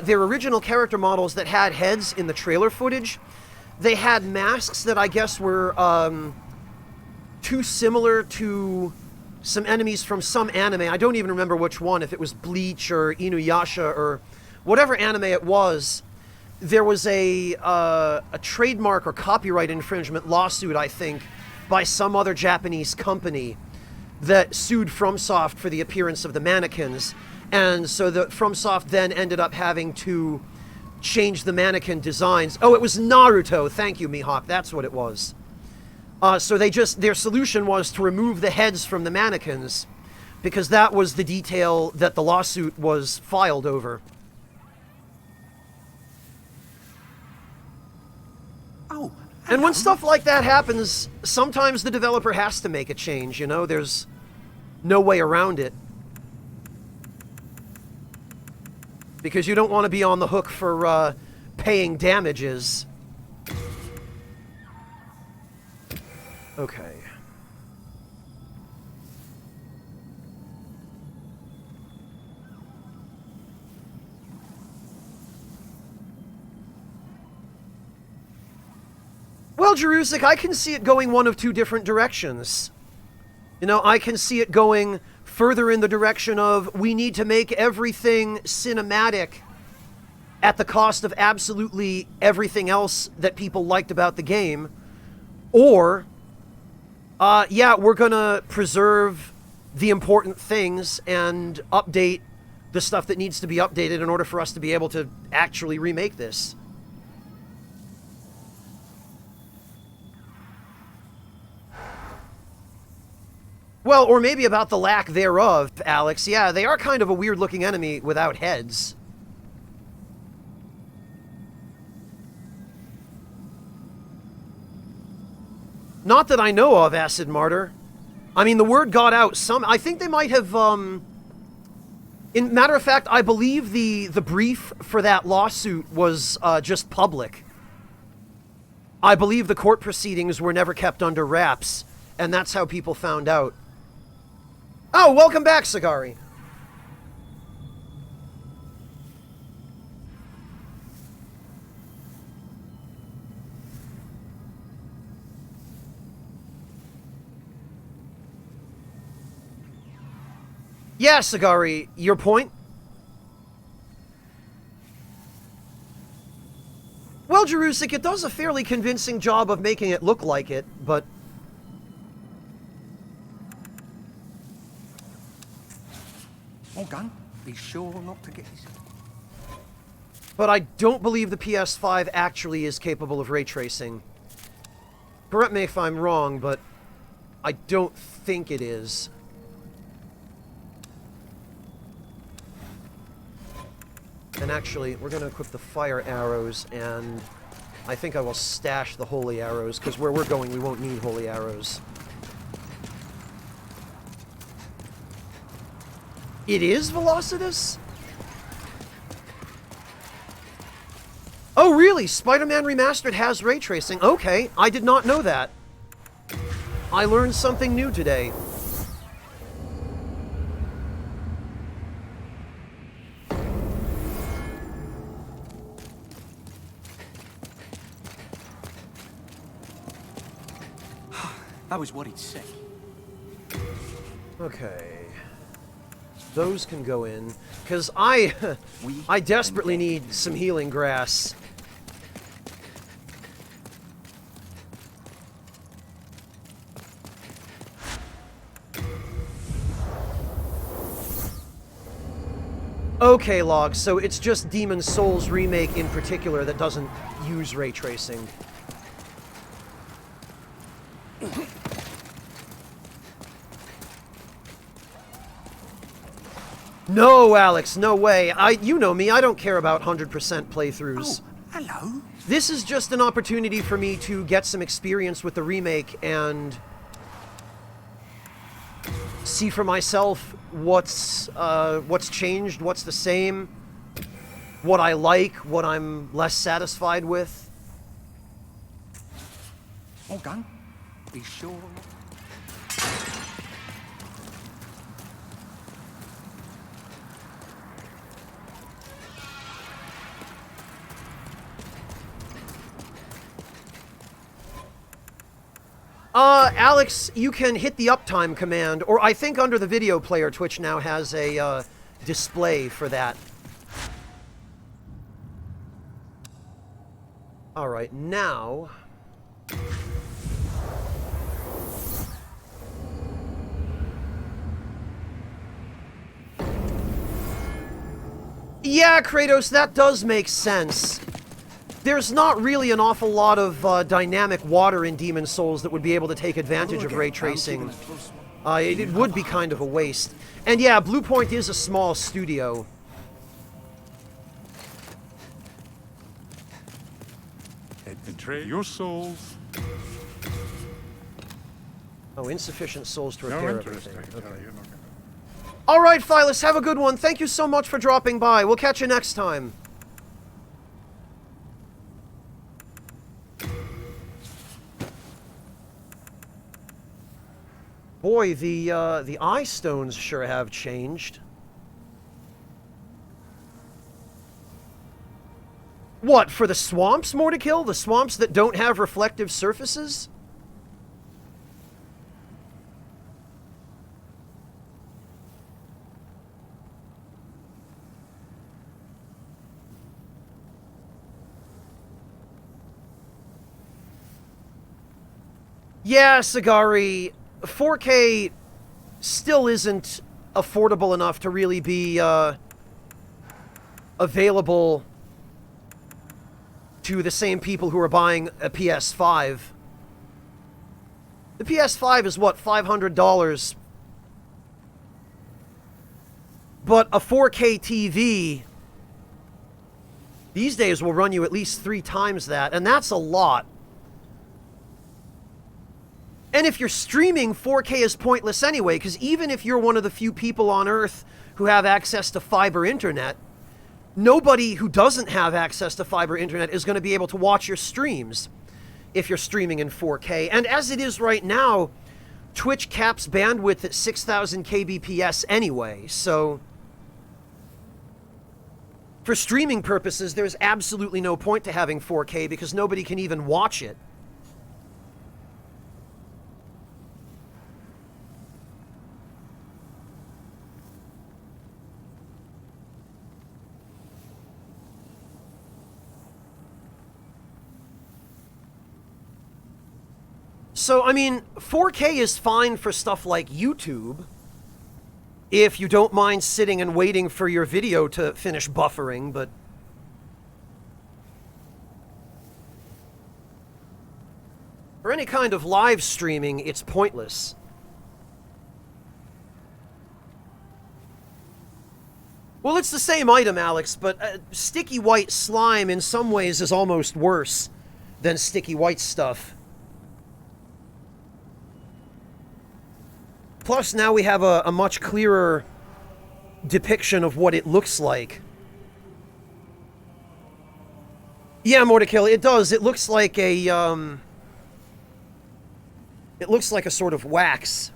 their original character models that had heads in the trailer footage, they had masks that I guess were too similar to some enemies from some anime. I don't even remember which one, if it was Bleach or Inuyasha or whatever anime it was. There was a trademark or copyright infringement lawsuit, I think, by some other Japanese company that sued FromSoft for the appearance of the mannequins. And so the FromSoft then ended up having to change the mannequin designs. Oh, it was Naruto. Thank you, Mihawk. That's what it was. So their solution was to remove the heads from the mannequins, because that was the detail that the lawsuit was filed over. Oh, And when stuff like that happens, sometimes the developer has to make a change, you know? There's no way around it. Because you don't want to be on the hook for paying damages. Okay. Well, Jerusik, I can see it going one of two different directions. You know, I can see it going further in the direction of we need to make everything cinematic at the cost of absolutely everything else that people liked about the game. Or Yeah, we're gonna preserve the important things and update the stuff that needs to be updated in order for us to be able to actually remake this. Well, or maybe about the lack thereof, Alex. Yeah, they are kind of a weird-looking enemy without heads. Not that I know of, Acid Martyr. I mean, the word got out. I think they might have, in matter of fact, I believe the brief for that lawsuit was, just public. I believe the court proceedings were never kept under wraps, and that's how people found out. Oh, welcome back, Sagari. Yeah, Sagari, your point? Well, Jerusik, it does a fairly convincing job of making it look like it, but... Morgan, be sure not to get his... But I don't believe the PS5 actually is capable of ray tracing. Correct me if I'm wrong, but I don't think it is. And actually, we're going to equip the fire arrows, and I think I will stash the holy arrows, because where we're going, we won't need holy arrows. It is Velocitus? Oh, really? Spider-Man Remastered has ray tracing. Okay, I did not know that. I learned something new today. I was worried sick. Okay. Those can go in. Because I desperately need some healing grass. Okay, Log, so it's just Demon Souls Remake in particular that doesn't use ray tracing. No, Alex, no way. You know me, I don't care about 100% playthroughs. Oh, hello. This is just an opportunity for me to get some experience with the remake and see for myself what's changed, what's the same, what I like, what I'm less satisfied with. Morgan, be sure... Alex, you can hit the uptime command, or I think under the video player, Twitch now has a, display for that. Alright, now... Yeah, Kratos, that does make sense. There's not really an awful lot of dynamic water in Demon Souls that would be able to take advantage of ray tracing. It would be kind of a waste. And yeah, Bluepoint is a small studio. Betray your souls. Oh, insufficient souls to No repair interest, everything. I can tell Okay. you. Alright, Phyllis, have a good one. Thank you so much for dropping by. We'll catch you next time. Boy, the eye stones sure have changed. What, for the swamps more to kill? The swamps that don't have reflective surfaces? Yeah, Sagari, 4K still isn't affordable enough to really be available to the same people who are buying a PS5. The PS5 is what, $500? But a 4K TV these days will run you at least 3 times that, and that's a lot. And if you're streaming, 4K is pointless anyway, because even if you're one of the few people on Earth who have access to fiber internet, nobody who doesn't have access to fiber internet is going to be able to watch your streams if you're streaming in 4K. And as it is right now, Twitch caps bandwidth at 6,000 kbps anyway, so for streaming purposes, there's absolutely no point to having 4K because nobody can even watch it. So, I mean, 4K is fine for stuff like YouTube, if you don't mind sitting and waiting for your video to finish buffering, but for any kind of live streaming, it's pointless. Well, it's the same item, Alex, but sticky white slime in some ways is almost worse than sticky white stuff. Plus, now we have a much clearer depiction of what it looks like. Yeah, Mordecai, it does. It looks like a, it looks like a sort of wax.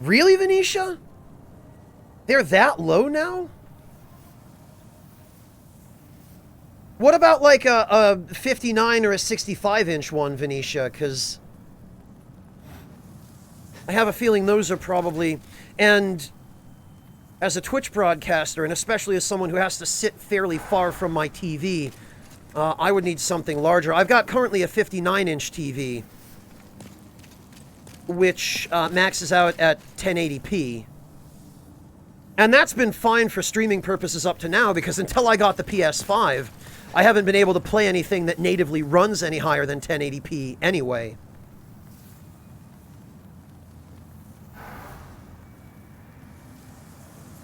Really, Venetia? They're that low now? What about like a 59 or a 65-inch one, Venetia? Because I have a feeling those are probably... And as a Twitch broadcaster, and especially as someone who has to sit fairly far from my TV, I would need something larger. I've got currently a 59-inch TV, which maxes out at 1080p. And that's been fine for streaming purposes up to now, because until I got the PS5... I haven't been able to play anything that natively runs any higher than 1080p anyway.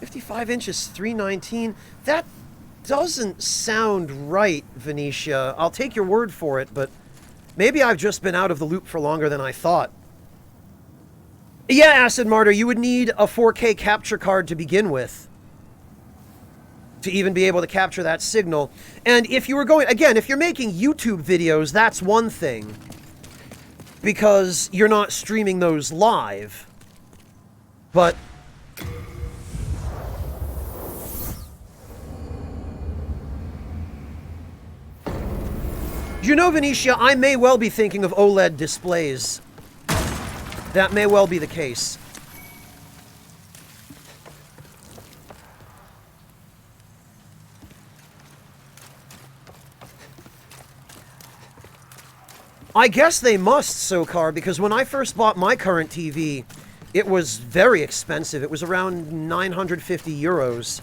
$55 inches, $319. That doesn't sound right, Venetia. I'll take your word for it, but maybe I've just been out of the loop for longer than I thought. Yeah, Acid Martyr, you would need a 4K capture card to begin with, to even be able to capture that signal. And if you were going, again, if you're making YouTube videos, that's one thing, because you're not streaming those live. But you know, Venetia, I may well be thinking of OLED displays. That may well be the case. I guess they must, Sokar, because when I first bought my current TV, it was very expensive. It was around 950 euros.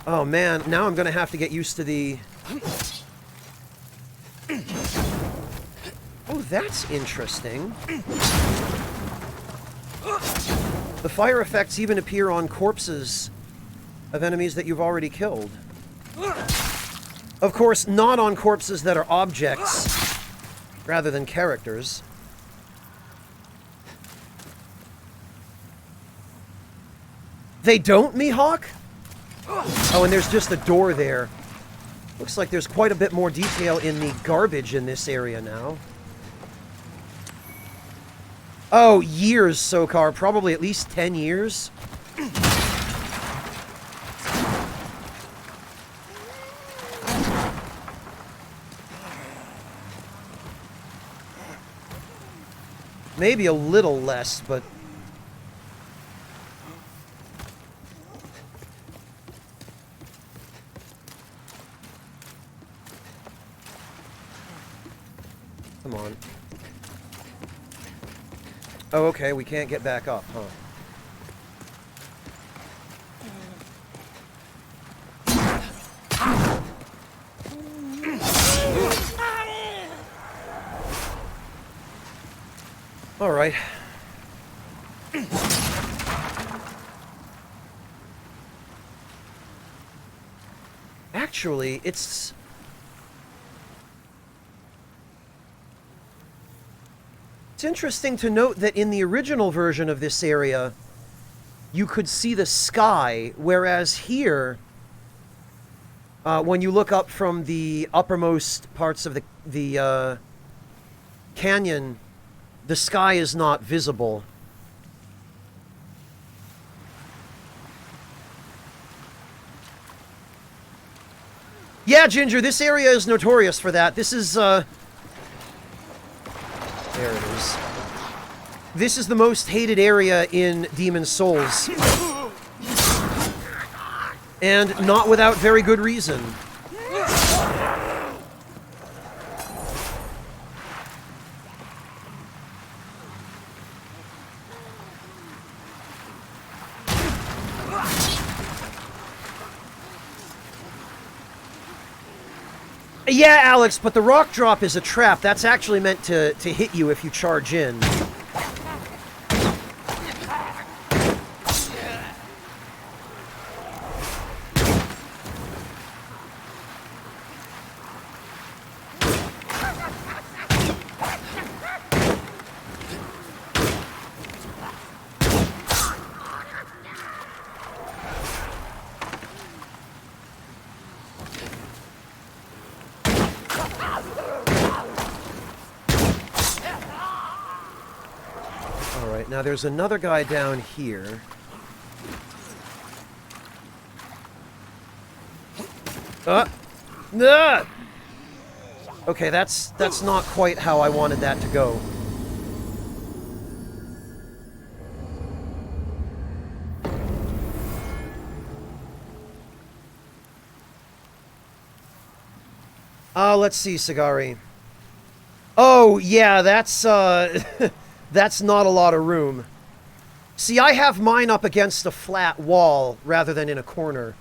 Oh man, now I'm gonna have to get used to the... Oh, that's interesting. The fire effects even appear on corpses of enemies that you've already killed. Of course, not on corpses that are objects, rather than characters. They don't, Mihawk? Oh, and there's just a door there. Looks like there's quite a bit more detail in the garbage in this area now. Oh, years, Sokar. Probably at least 10 years. Maybe a little less, but Oh, okay, we can't get back up, huh? All right. Actually, it's interesting to note that in the original version of this area, you could see the sky, whereas here, when you look up from the uppermost parts of the canyon, the sky is not visible. Yeah, Ginger, this area is notorious for that. This is, there it is. This is the most hated area in Demon's Souls. And not without very good reason. Yeah, Alex, but the rock drop is a trap. That's actually meant to hit you if you charge in. Now there's another guy down here. Okay, that's not quite how I wanted that to go. Let's see, Sagari. Oh, yeah, that's, that's not a lot of room. See, I have mine up against a flat wall rather than in a corner.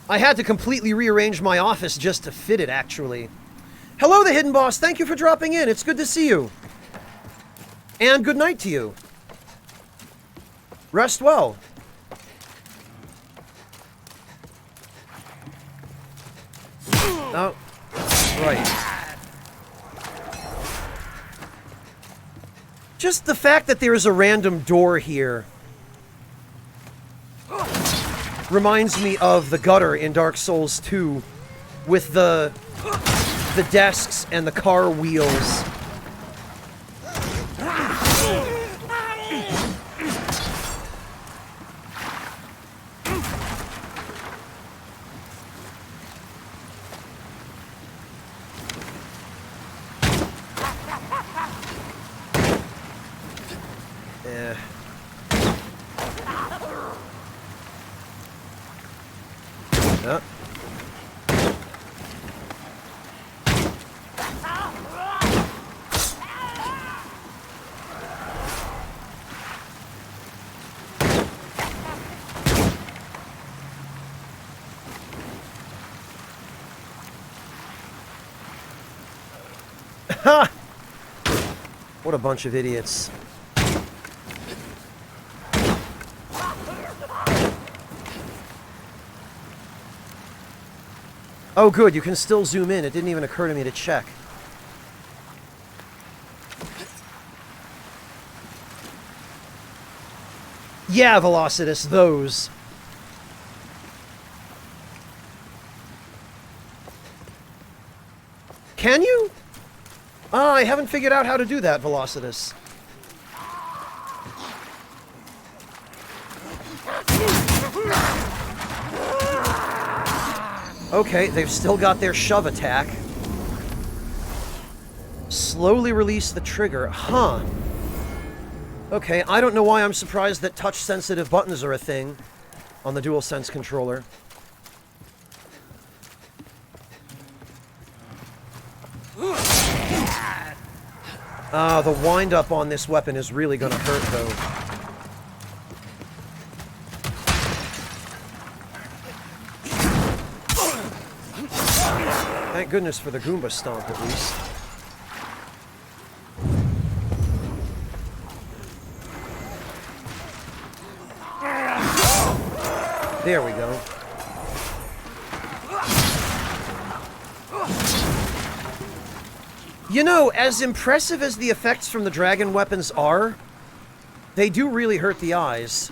I had to completely rearrange my office just to fit it, actually. Hello, the Hidden Boss. Thank you for dropping in. It's good to see you. And good night to you. Rest well. Oh, right. Just the fact that there is a random door here reminds me of the gutter in Dark Souls 2 with the desks and the car wheels. Ha! What a bunch of idiots. Oh good, you can still zoom in. It didn't even occur to me to check. Yeah, Velocitus, those. Can you? I haven't figured out how to do that, Velocitus. Okay, they've still got their shove attack. Slowly release the trigger. Huh. Okay, I don't know why I'm surprised that touch-sensitive buttons are a thing on the DualSense controller. The wind-up on this weapon is really gonna hurt, though. Thank goodness for the Goomba Stomp, at least. There we go. You know, as impressive as the effects from the dragon weapons are, they do really hurt the eyes.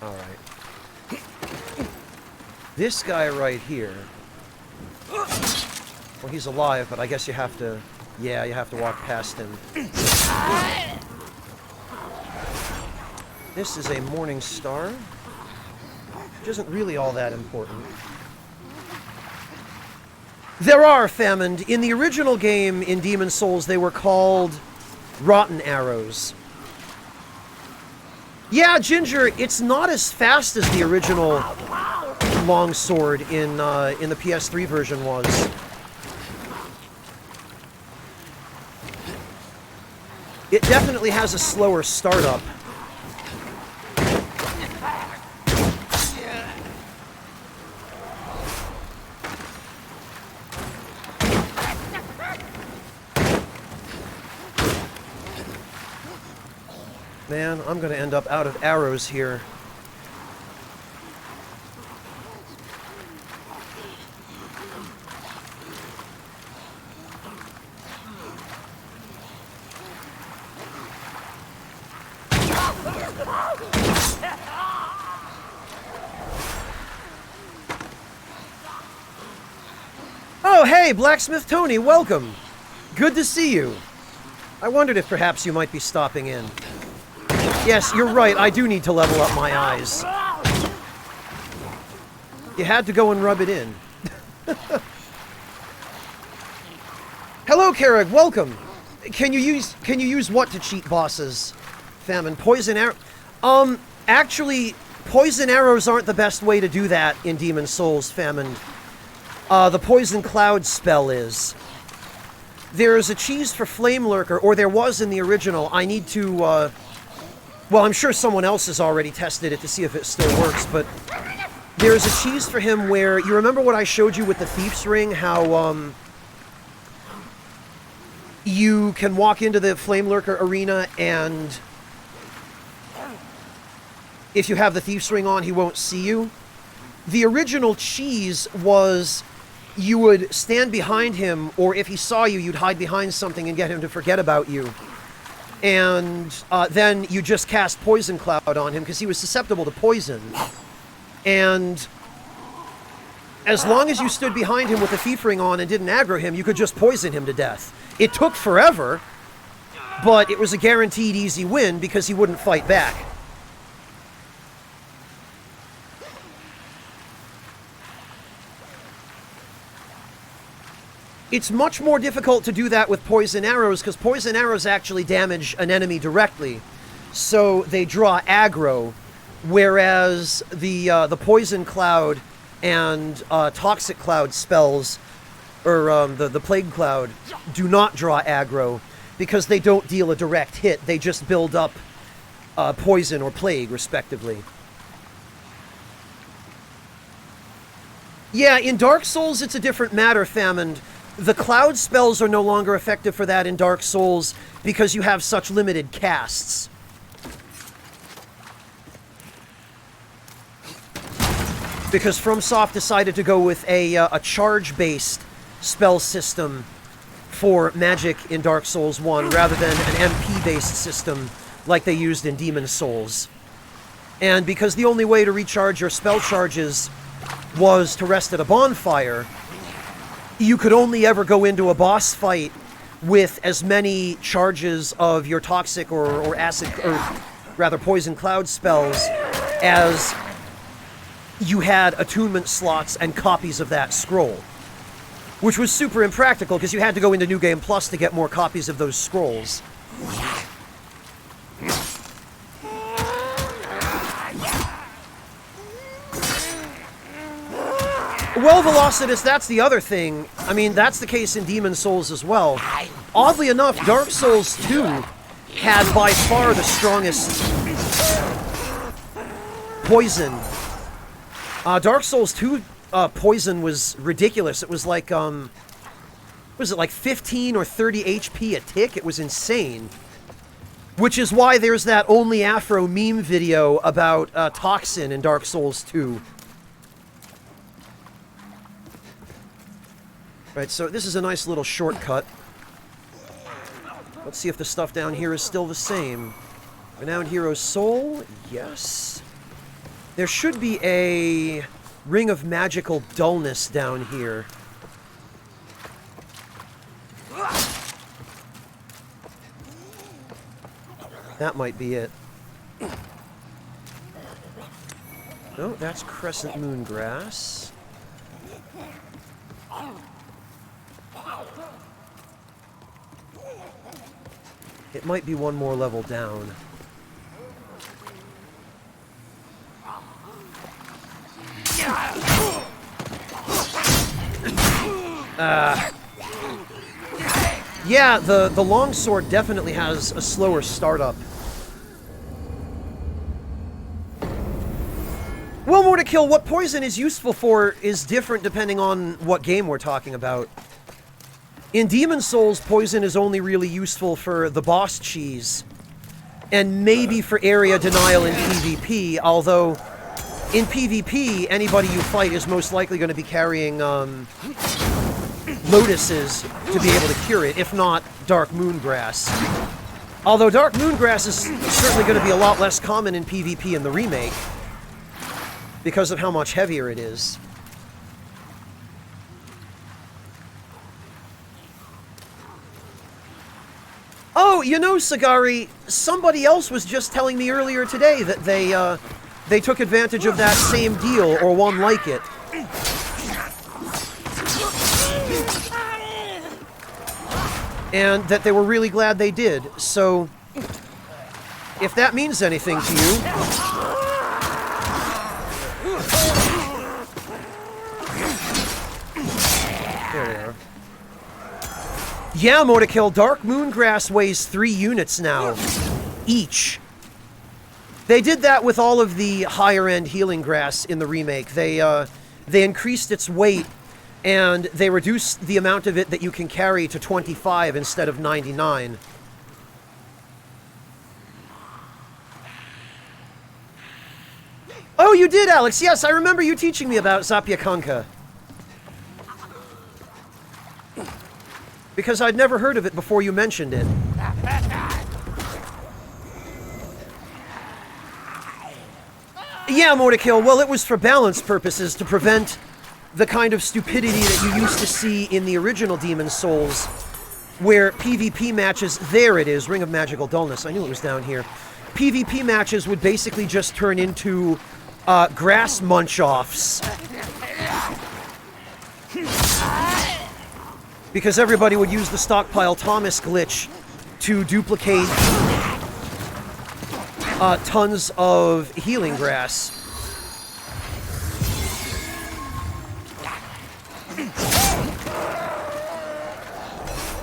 Alright. This guy right here... Well, he's alive, but I guess you have to... Yeah, you have to walk past him. This is a Morning Star, which isn't really all that important. There are, Famine. In the original game, in Demon's Souls, they were called Rotten Arrows. Yeah, Ginger, it's not as fast as the original longsword in the PS3 version was. It definitely has a slower startup. Man, I'm gonna end up out of arrows here. Oh, hey, Blacksmith Tony, welcome. Good to see you. I wondered if perhaps you might be stopping in. Yes, you're right, I do need to level up my eyes. You had to go and rub it in. Hello, Carrick, welcome. Can you use what to cheat bosses? Famine, poison arrow. Actually, poison arrows aren't the best way to do that in Demon's Souls, Famine. The poison cloud spell is. There's a cheese for Flame Lurker, or there was in the original. I need to, well, I'm sure someone else has already tested it to see if it still works, but there's a cheese for him where, you remember what I showed you with the Thief's Ring, how, you can walk into the Flame Lurker arena and if you have the Thief's Ring on, he won't see you? The original cheese was you would stand behind him, or if he saw you, you'd hide behind something and get him to forget about you. And then you just cast Poison Cloud on him, because he was susceptible to poison. And as long as you stood behind him with the Thief Ring on and didn't aggro him, you could just poison him to death. It took forever, but it was a guaranteed easy win because he wouldn't fight back. It's much more difficult to do that with poison arrows, because poison arrows actually damage an enemy directly. So they draw aggro, whereas the poison cloud and toxic cloud spells, or the plague cloud, do not draw aggro, because they don't deal a direct hit. They just build up poison or plague, respectively. Yeah, in Dark Souls, it's a different matter, Famine. The cloud spells are no longer effective for that in Dark Souls because you have such limited casts. Because FromSoft decided to go with a charge-based spell system for magic in Dark Souls 1 rather than an MP-based system like they used in Demon's Souls. And because the only way to recharge your spell charges was to rest at a bonfire, you could only ever go into a boss fight with as many charges of your toxic or acid, or rather poison cloud spells as you had attunement slots and copies of that scroll. Which was super impractical because you had to go into New Game Plus to get more copies of those scrolls. well, Velocitus, that's the other thing. I mean, that's the case in Demon Souls as well. Oddly enough, Dark Souls 2 had by far the strongest poison. Dark Souls 2 poison was ridiculous. It was like, was it like 15 or 30 HP a tick? It was insane. Which is why there's that Only Afro meme video about Toxin in Dark Souls 2. Right, so this is a nice little shortcut. Let's see if the stuff down here is still the same. Renowned Hero's Soul? Yes. There should be a Ring of Magical Dullness down here. That might be it. No, that's Crescent Moon Grass. It might be one more level down. Yeah, the longsword definitely has a slower startup. Well, more to kill, what poison is useful for is different depending on what game we're talking about. In Demon Souls, poison is only really useful for the boss cheese, and maybe for area denial in PvP, although in PvP, anybody you fight is most likely going to be carrying lotuses to be able to cure it, if not Dark Moongrass. Although Dark Moongrass is certainly going to be a lot less common in PvP in the remake, because of how much heavier it is. Oh, you know, Sagari, somebody else was just telling me earlier today that they took advantage of that same deal, or one like it. And that they were really glad they did. So, if that means anything to you... There they are. Yeah, Motorkill, Dark Moongrass weighs 3 units now. Each. They did that with all of the higher-end healing grass in the remake. They increased its weight, and they reduced the amount of it that you can carry to 25 instead of 99. Oh, you did, Alex! Yes, I remember you teaching me about Zapyakanka. Because I'd never heard of it before you mentioned it. Yeah, Mortikill, well, it was for balance purposes to prevent the kind of stupidity that you used to see in the original Demon Souls, where PvP matches... There it is, Ring of Magical Dullness. I knew it was down here. PvP matches would basically just turn into grass munch-offs. Because everybody would use the Stockpile Thomas glitch to duplicate tons of healing grass.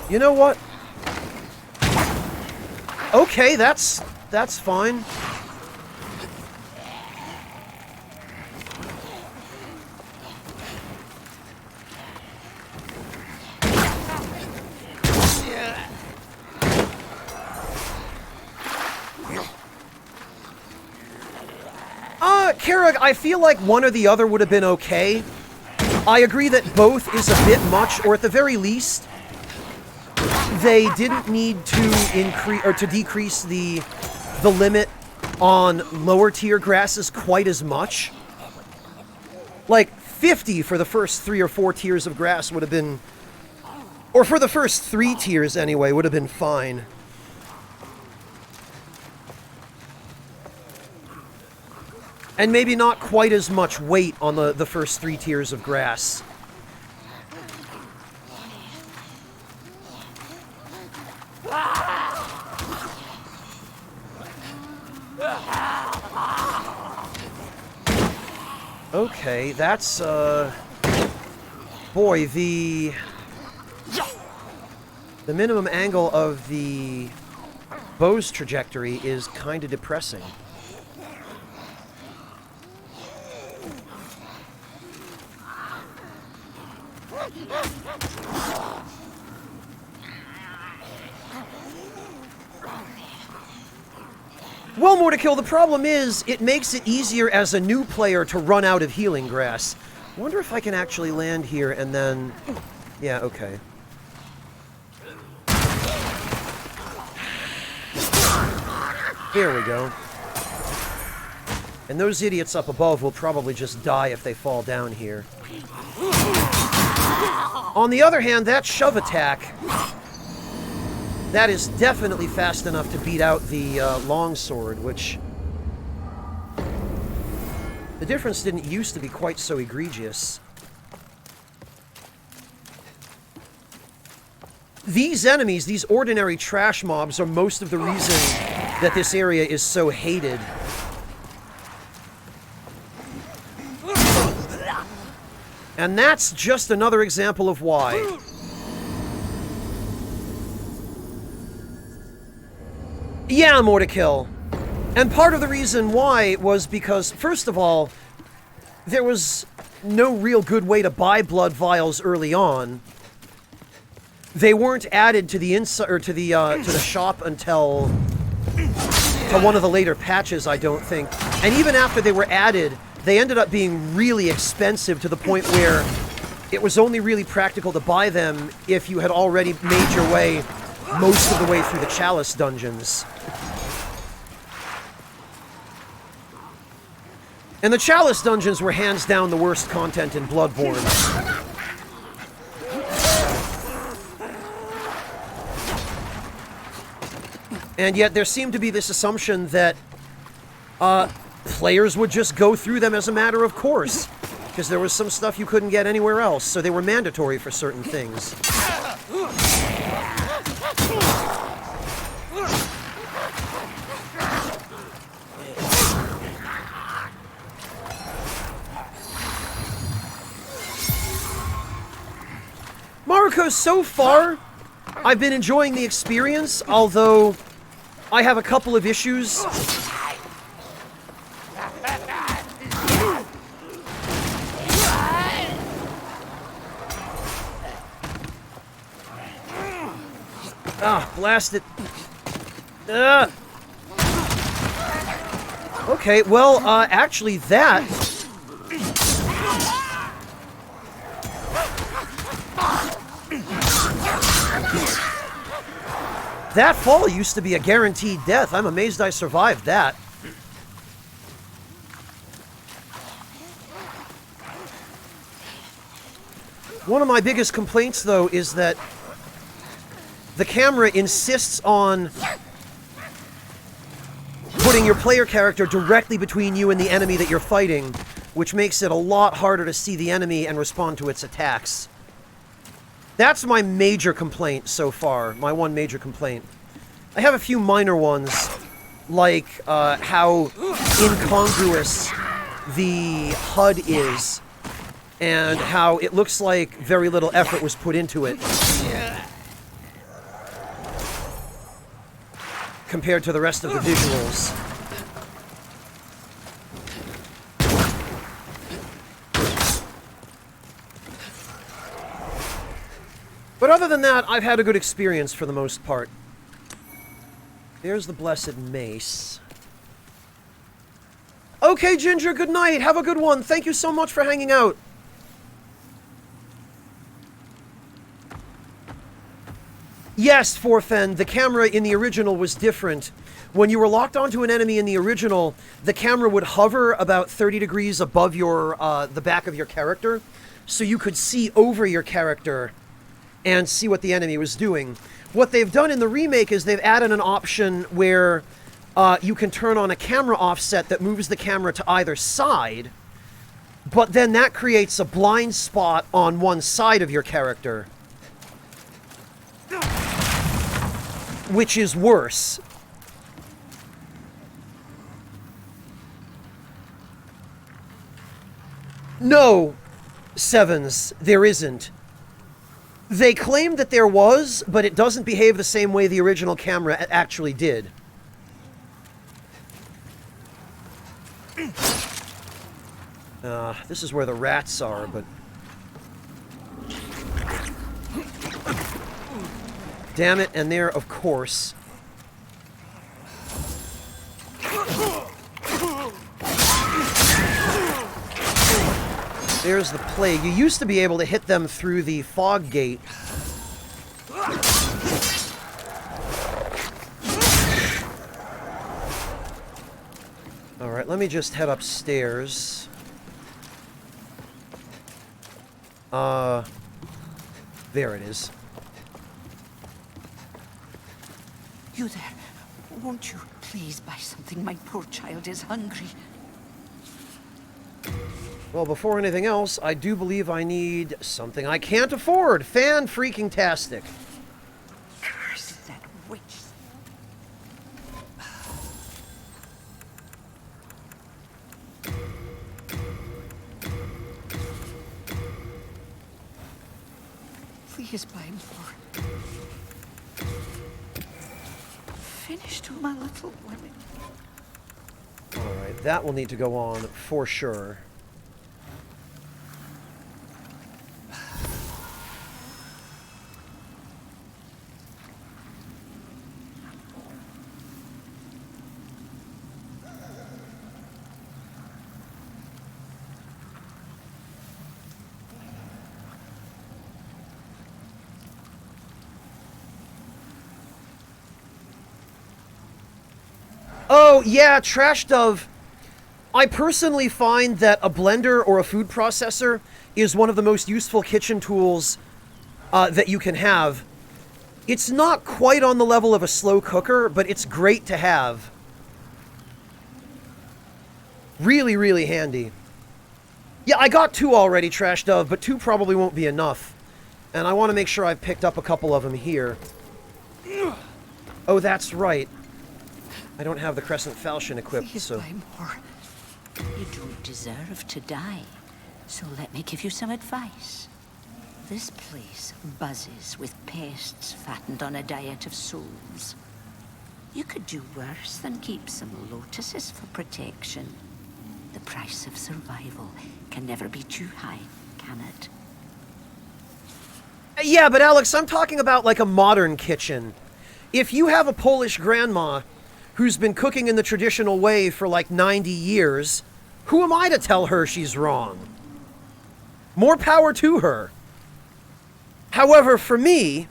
You know what? Okay, that's fine. Karag, I feel like one or the other would have been okay. I agree that both is a bit much, or at the very least, they didn't need to increase or to decrease the limit on lower tier grasses quite as much. Like 50 for the first 3 or 4 tiers of grass would have been, or for the first 3 tiers anyway, would have been fine. And maybe not quite as much weight on the first 3 tiers of grass. Okay, that's Boy, the minimum angle of the bow's trajectory is kind of depressing. Well, more to kill. The problem is, it makes it easier as a new player to run out of healing grass. Wonder if I can actually land here and then... Yeah, okay. Here we go. And those idiots up above will probably just die if they fall down here. On the other hand, that shove attack... That is definitely fast enough to beat out the longsword, which... The difference didn't used to be quite so egregious. These enemies, these ordinary trash mobs, are most of the reason that this area is so hated. And that's just another example of why. Yeah, more to kill. And part of the reason why was because, first of all, there was no real good way to buy blood vials early on. They weren't added to the to the shop until to one of the later patches, I don't think. And even after they were added, they ended up being really expensive to the point where it was only really practical to buy them if you had already made your way most of the way through the Chalice dungeons. And the Chalice dungeons were hands down the worst content in Bloodborne. And yet there seemed to be this assumption that players would just go through them as a matter of course, because there was some stuff you couldn't get anywhere else, so they were mandatory for certain things. Mariko, so far, I've been enjoying the experience, although I have a couple of issues. Ah, blast it. Okay, well, actually that... That fall used to be a guaranteed death. I'm amazed I survived that. One of my biggest complaints, though, is that the camera insists on putting your player character directly between you and the enemy that you're fighting, which makes it a lot harder to see the enemy and respond to its attacks. That's my major complaint so far, my one major complaint. I have a few minor ones, like how incongruous the HUD is, and how it looks like very little effort was put into it compared to the rest of the visuals. But other than that, I've had a good experience for the most part. There's the blessed mace. Okay, Ginger, good night. Have a good one. Thank you so much for hanging out. Yes, Forfen, the camera in the original was different. When you were locked onto an enemy in the original, the camera would hover about 30 degrees above your the back of your character, so you could see over your character and see what the enemy was doing. What they've done in the remake is they've added an option where you can turn on a camera offset that moves the camera to either side, but then that creates a blind spot on one side of your character, which is worse. No, Sevens, there isn't. They claim that there was, but it doesn't behave the same way the original camera actually did. This is where the rats are, but... Damn it, and there, of course... There's the plague. You used to be able to hit them through the fog gate. Alright, let me just head upstairs. There it is. You there. Won't you please buy something? My poor child is hungry. Well, before anything else, I do believe I need something I can't afford. Fan-freaking-tastic. Curse that witch. Please buy more. Finish to my little women. Alright, that will need to go on for sure. Oh, yeah, Trash Dove. I personally find that a blender or a food processor is one of the most useful kitchen tools that you can have. It's not quite on the level of a slow cooker, but it's great to have. Really, really handy. Yeah, I got 2 already, Trash Dove, but 2 probably won't be enough. And I want to make sure I've picked up a couple of them here. Oh, that's right. I don't have the Crescent Falchion equipped, Please so... buy more. You don't deserve to die, so let me give you some advice. This place buzzes with pests fattened on a diet of souls. You could do worse than keep some lotuses for protection. The price of survival can never be too high, can it? Yeah, but Alex, I'm talking about like a modern kitchen. If you have a Polish grandma who's been cooking in the traditional way for like 90 years, who am I to tell her she's wrong? More power to her. However, for me,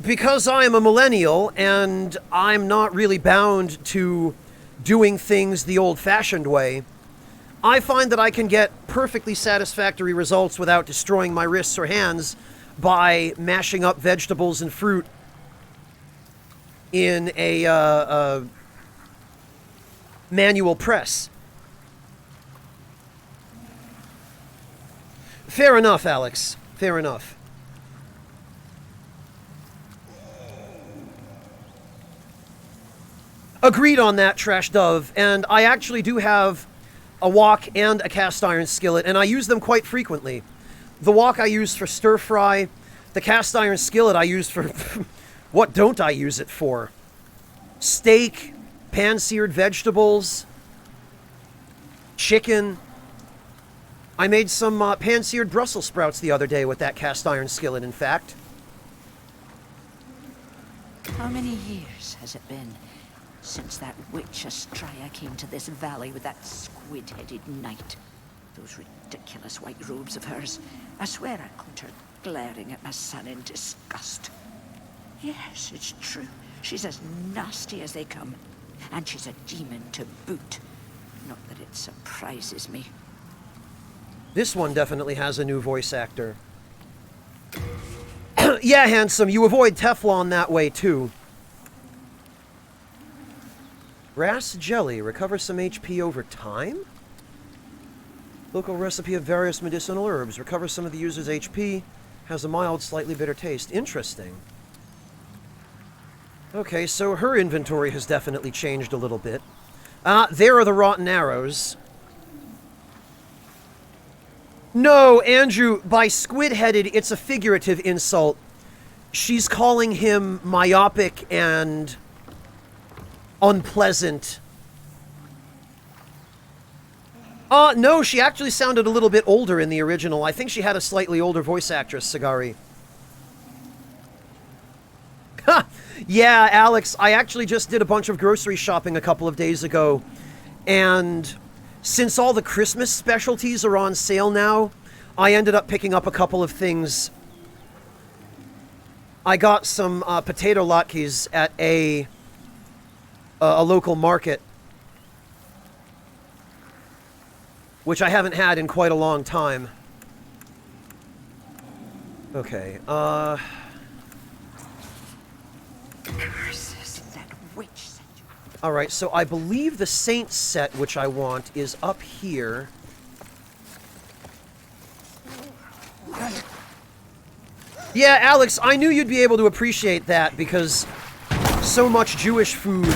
because I am a millennial and I'm not really bound to doing things the old-fashioned way, I find that I can get perfectly satisfactory results without destroying my wrists or hands by mashing up vegetables and fruit in a manual press. Fair enough, Alex. Fair enough. Agreed on that, Trash Dove, and I actually do have a wok and a cast iron skillet, and I use them quite frequently. The wok I use for stir fry, the cast iron skillet I use for... what don't I use it for? Steak, pan-seared vegetables, chicken. I made some pan-seared Brussels sprouts the other day with that cast iron skillet, in fact. How many years has it been since that witch Astraea came to this valley with that squid-headed knight? Those ridiculous white robes of hers. I swear I caught her glaring at my son in disgust. Yes, it's true. She's as nasty as they come. And she's a demon to boot. Not that it surprises me. This one definitely has a new voice actor. Yeah, Handsome, you avoid Teflon that way, too. Ras jelly. Recover some HP over time? Local recipe of various medicinal herbs. Recover some of the user's HP. Has a mild, slightly bitter taste. Interesting. Okay, so her inventory has definitely changed a little bit. There are the rotten arrows. No, Andrew, by squid-headed, it's a figurative insult. She's calling him myopic and unpleasant. No, she actually sounded a little bit older in the original. I think she had a slightly older voice actress, Sagari. Ha! Yeah, Alex, I actually just did a bunch of grocery shopping a couple of days ago, and since all the Christmas specialties are on sale now, I ended up picking up a couple of things. I got some potato latkes at a local market, which I haven't had in quite a long time. Okay, Alright, so I believe the Saints set, which I want, is up here. Yeah, Alex, I knew you'd be able to appreciate that, because so much Jewish food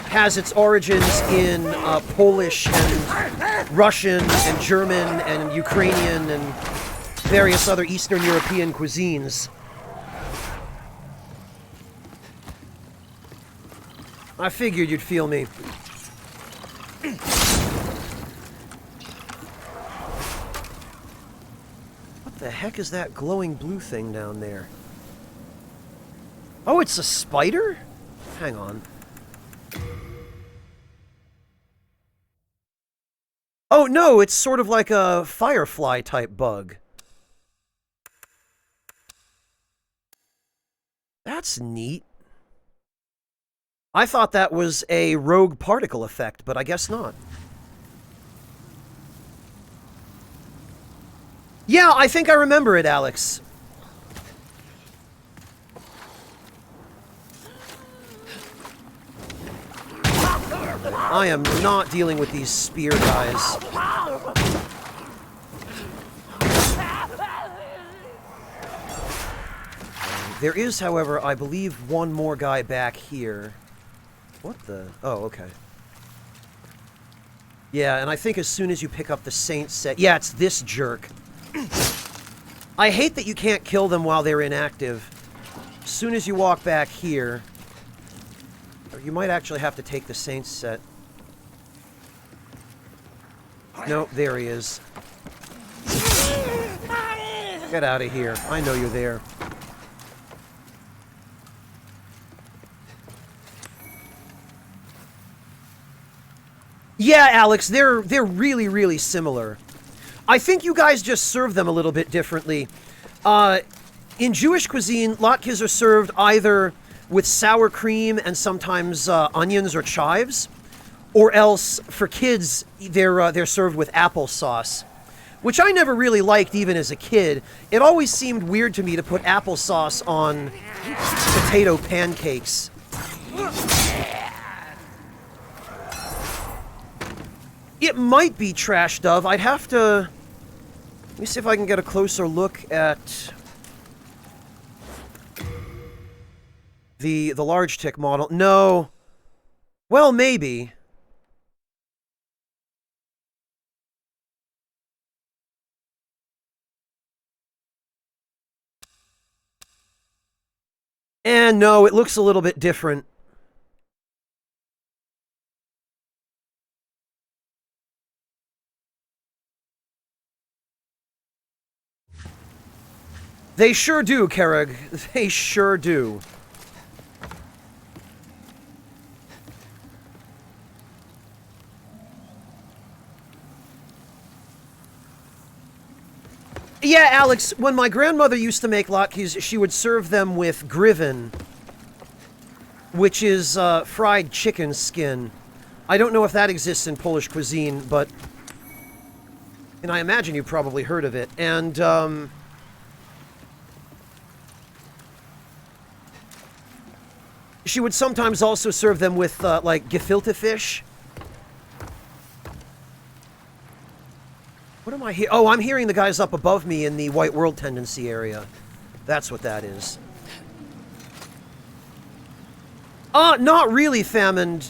has its origins in Polish and Russian and German and Ukrainian and various other Eastern European cuisines. I figured you'd feel me. What the heck is that glowing blue thing down there? Oh, it's a spider? Hang on. Oh, no, it's sort of like a firefly type bug. That's neat. I thought that was a rogue particle effect, but I guess not. Yeah, I think I remember it, Alex. I am not dealing with these spear guys. There is, however, I believe, one more guy back here. What the? Oh, okay. Yeah, and I think as soon as you pick up the Saint set... Yeah, it's this jerk. I hate that you can't kill them while they're inactive. As soon as you walk back here... Or you might actually have to take the Saint set. No, there he is. Get out of here. I know you're there. Yeah, Alex, they're really, really similar. I think you guys just serve them a little bit differently. In Jewish cuisine, latkes are served either with sour cream and sometimes onions or chives, or else for kids they're served with applesauce, which I never really liked even as a kid. It always seemed weird to me to put applesauce on potato pancakes. It might be Trash Dove. I'd have to... Let me see if I can get a closer look at the large tick model. No. Well, maybe. And no, it looks a little bit different. They sure do, Kerrig. They sure do. Yeah, Alex, when my grandmother used to make latkes, she would serve them with griven, which is fried chicken skin. I don't know if that exists in Polish cuisine, but... And I imagine you probably heard of it. And, she would sometimes also serve them with, like, gefilte fish. What am I hearing? Oh, I'm hearing the guys up above me in the White World Tendency area. That's what that is. Not really, Famine.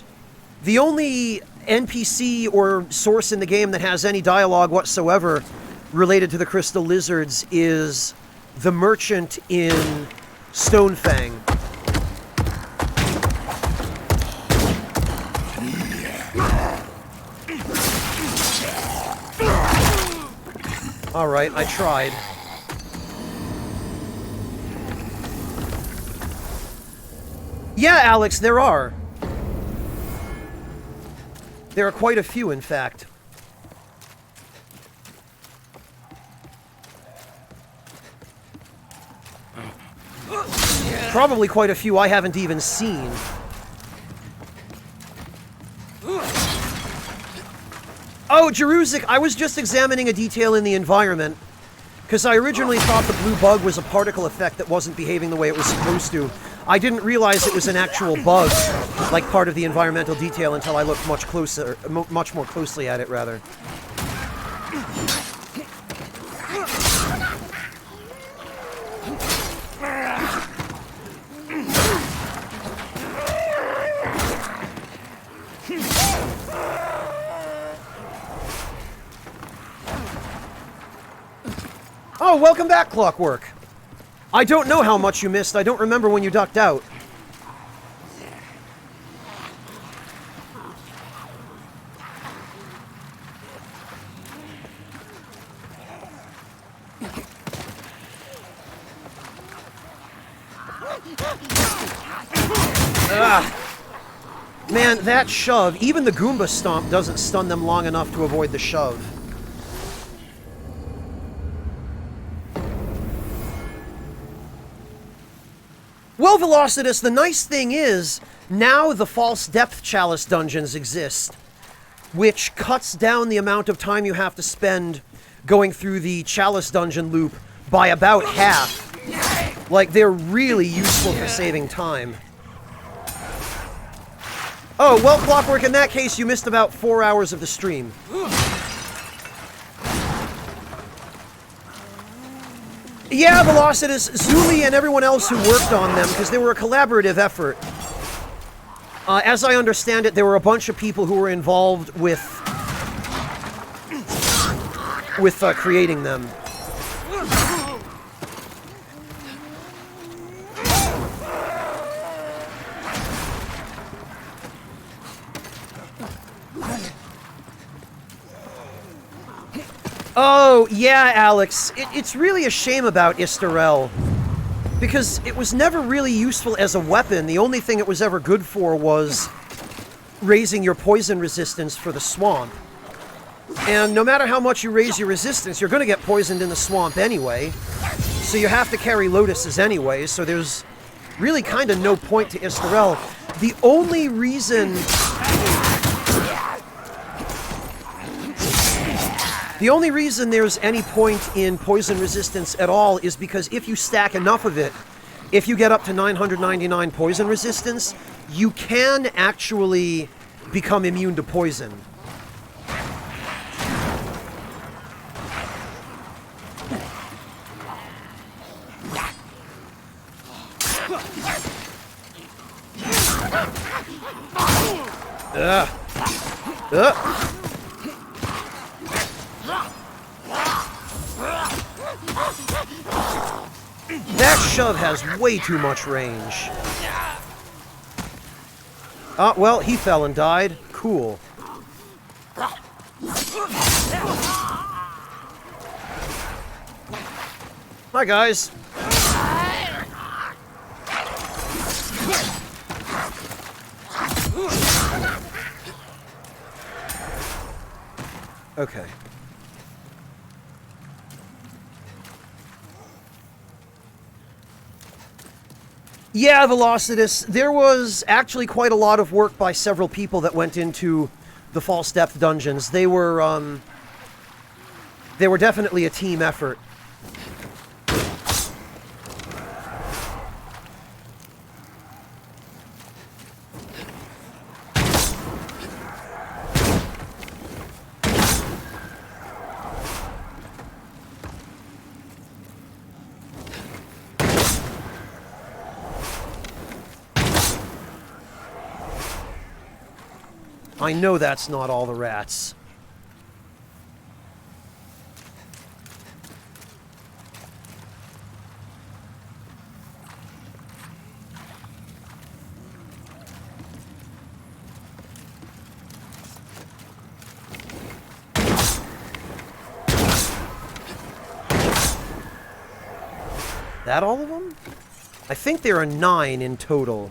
The only NPC or source in the game that has any dialogue whatsoever related to the crystal lizards is the merchant in Stonefang. Alright, I tried. Yeah, Alex, there are. There are quite a few, in fact. Probably quite a few I haven't even seen. Oh, Jeruzic, I was just examining a detail in the environment, because I originally thought the blue bug was a particle effect that wasn't behaving the way it was supposed to. I didn't realize it was an actual bug, like part of the environmental detail, until I looked much more closely at it, rather. Oh, welcome back, Clockwork. I don't know how much you missed. I don't remember when you ducked out. Man, that shove, even the Goomba Stomp doesn't stun them long enough to avoid the shove. Well, Velocitus, the nice thing is, now the False Depth Chalice dungeons exist, which cuts down the amount of time you have to spend going through the Chalice dungeon loop by about half. Like, they're really useful for saving time. Oh, well, Clockwork, in that case, you missed about 4 hours of the stream. Yeah, Velocitus, Zuli, and everyone else who worked on them, because they were a collaborative effort. As I understand it, there were a bunch of people who were involved with creating them. Oh, yeah, Alex. It's really a shame about Istarel, because it was never really useful as a weapon. The only thing it was ever good for was raising your poison resistance for the swamp. And no matter how much you raise your resistance, you're going to get poisoned in the swamp anyway. So you have to carry lotuses anyway, so there's really kind of no point to Istarel. The only reason... The only reason there's any point in poison resistance at all is because if you stack enough of it, if you get up to 999 poison resistance, you can actually become immune to poison. That shove has way too much range. Well, he fell and died. Cool. Hi, guys. Okay. Yeah, Velocitus, there was actually quite a lot of work by several people that went into the False Depth dungeons. They were definitely a team effort. I know that's not all the rats. that all of them? I think there are 9 in total.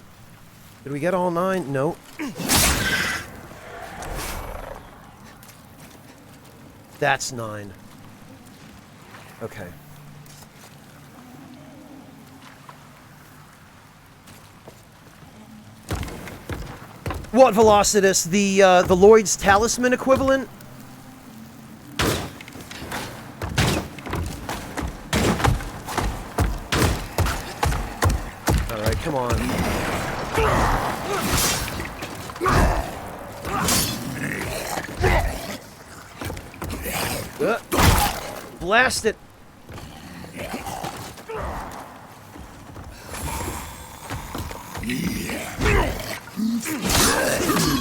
Did we get all 9? No. That's 9. Okay. What, Velocitus? The Lloyd's Talisman equivalent? Alright, come on. Blast it!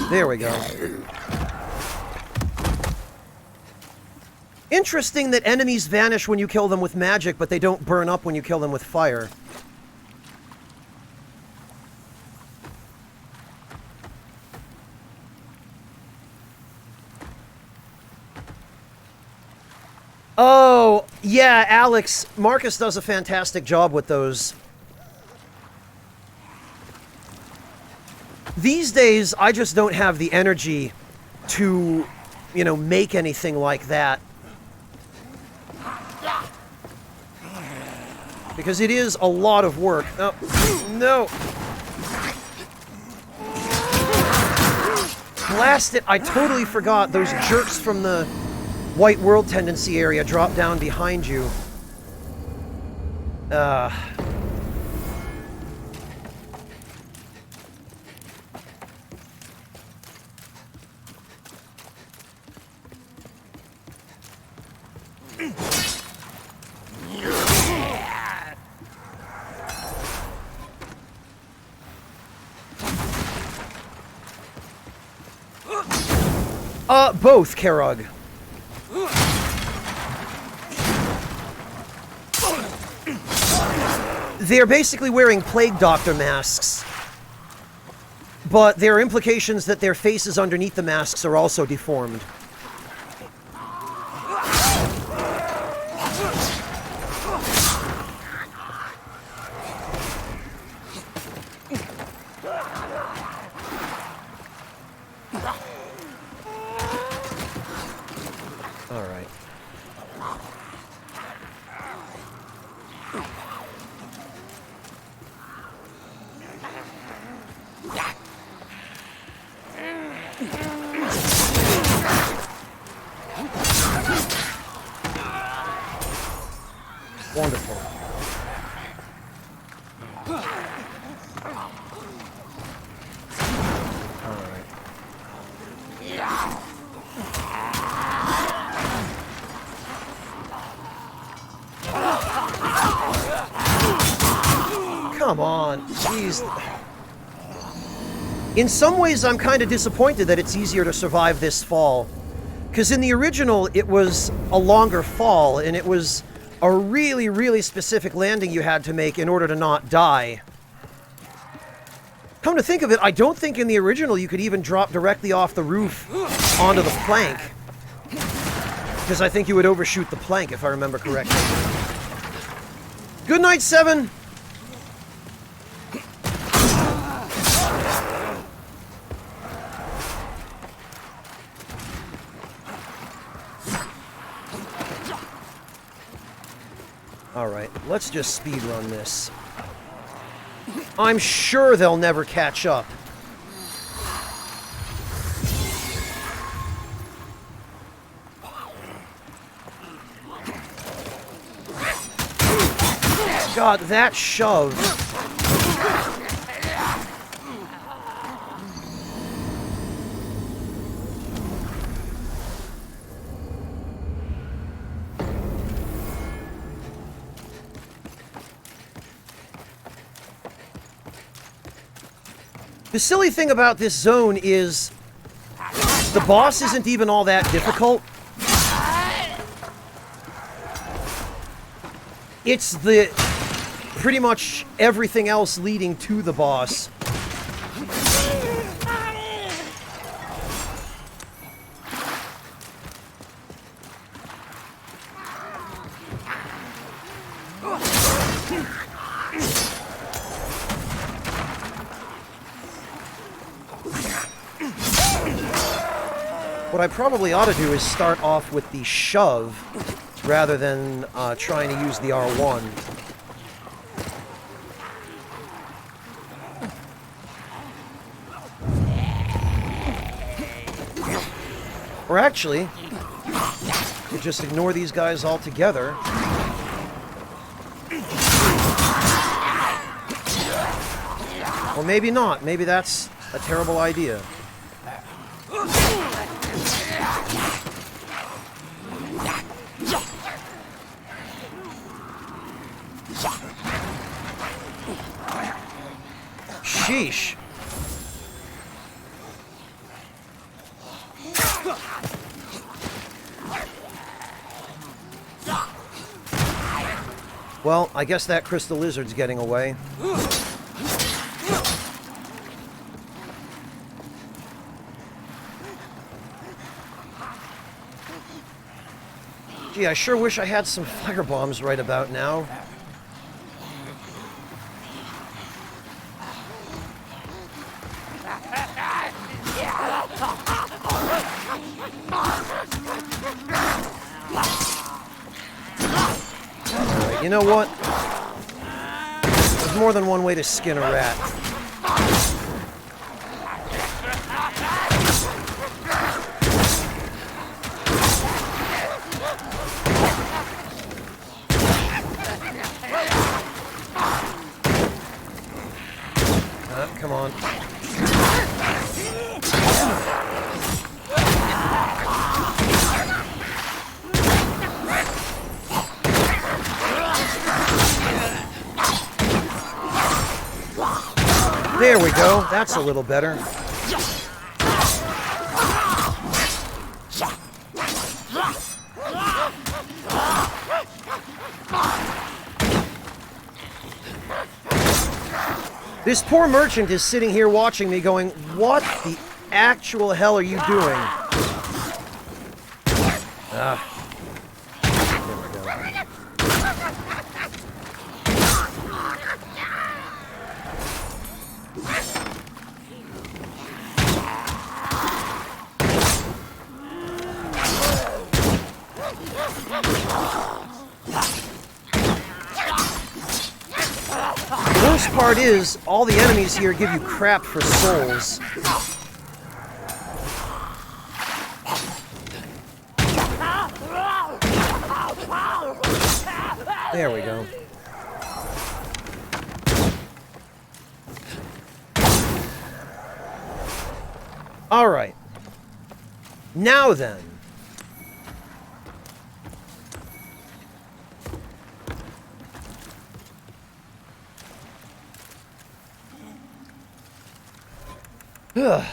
There we go. Interesting that enemies vanish when you kill them with magic, but they don't burn up when you kill them with fire. Oh, yeah, Alex. Marcus does a fantastic job with those. These days, I just don't have the energy to, you know, make anything like that. Because it is a lot of work. Oh, no. Blast it. I totally forgot those jerks from the White World Tendency area drop down behind you. Both, Karog. They're basically wearing Plague Doctor masks, but there are implications that their faces underneath the masks are also deformed. Wonderful. Alright. Come on, jeez. In some ways, I'm kind of disappointed that it's easier to survive this fall. Because in the original, it was a longer fall, and it was a really, really specific landing you had to make in order to not die. Come to think of it, I don't think in the original you could even drop directly off the roof onto the plank. Because I think you would overshoot the plank, if I remember correctly. Good night, Seven! Alright, let's just speedrun this. I'm sure they'll never catch up. God, that shove. The silly thing about this zone is the boss isn't even all that difficult. It's the pretty much everything else leading to the boss. What I probably ought to do is start off with the shove rather than trying to use the R1. Or actually, you just ignore these guys altogether. Or maybe not. Maybe that's a terrible idea. Sheesh. Well, I guess that crystal lizard's getting away. Gee, I sure wish I had some fire bombs right about now. Alright, you know what? There's more than one way to skin a rat. Come on. There we go. That's a little better. This poor merchant is sitting here watching me going, what the actual hell are you doing? There we go. The worst part is, all the enemies here give you crap for souls. There we go. All right. Now then. Ugh.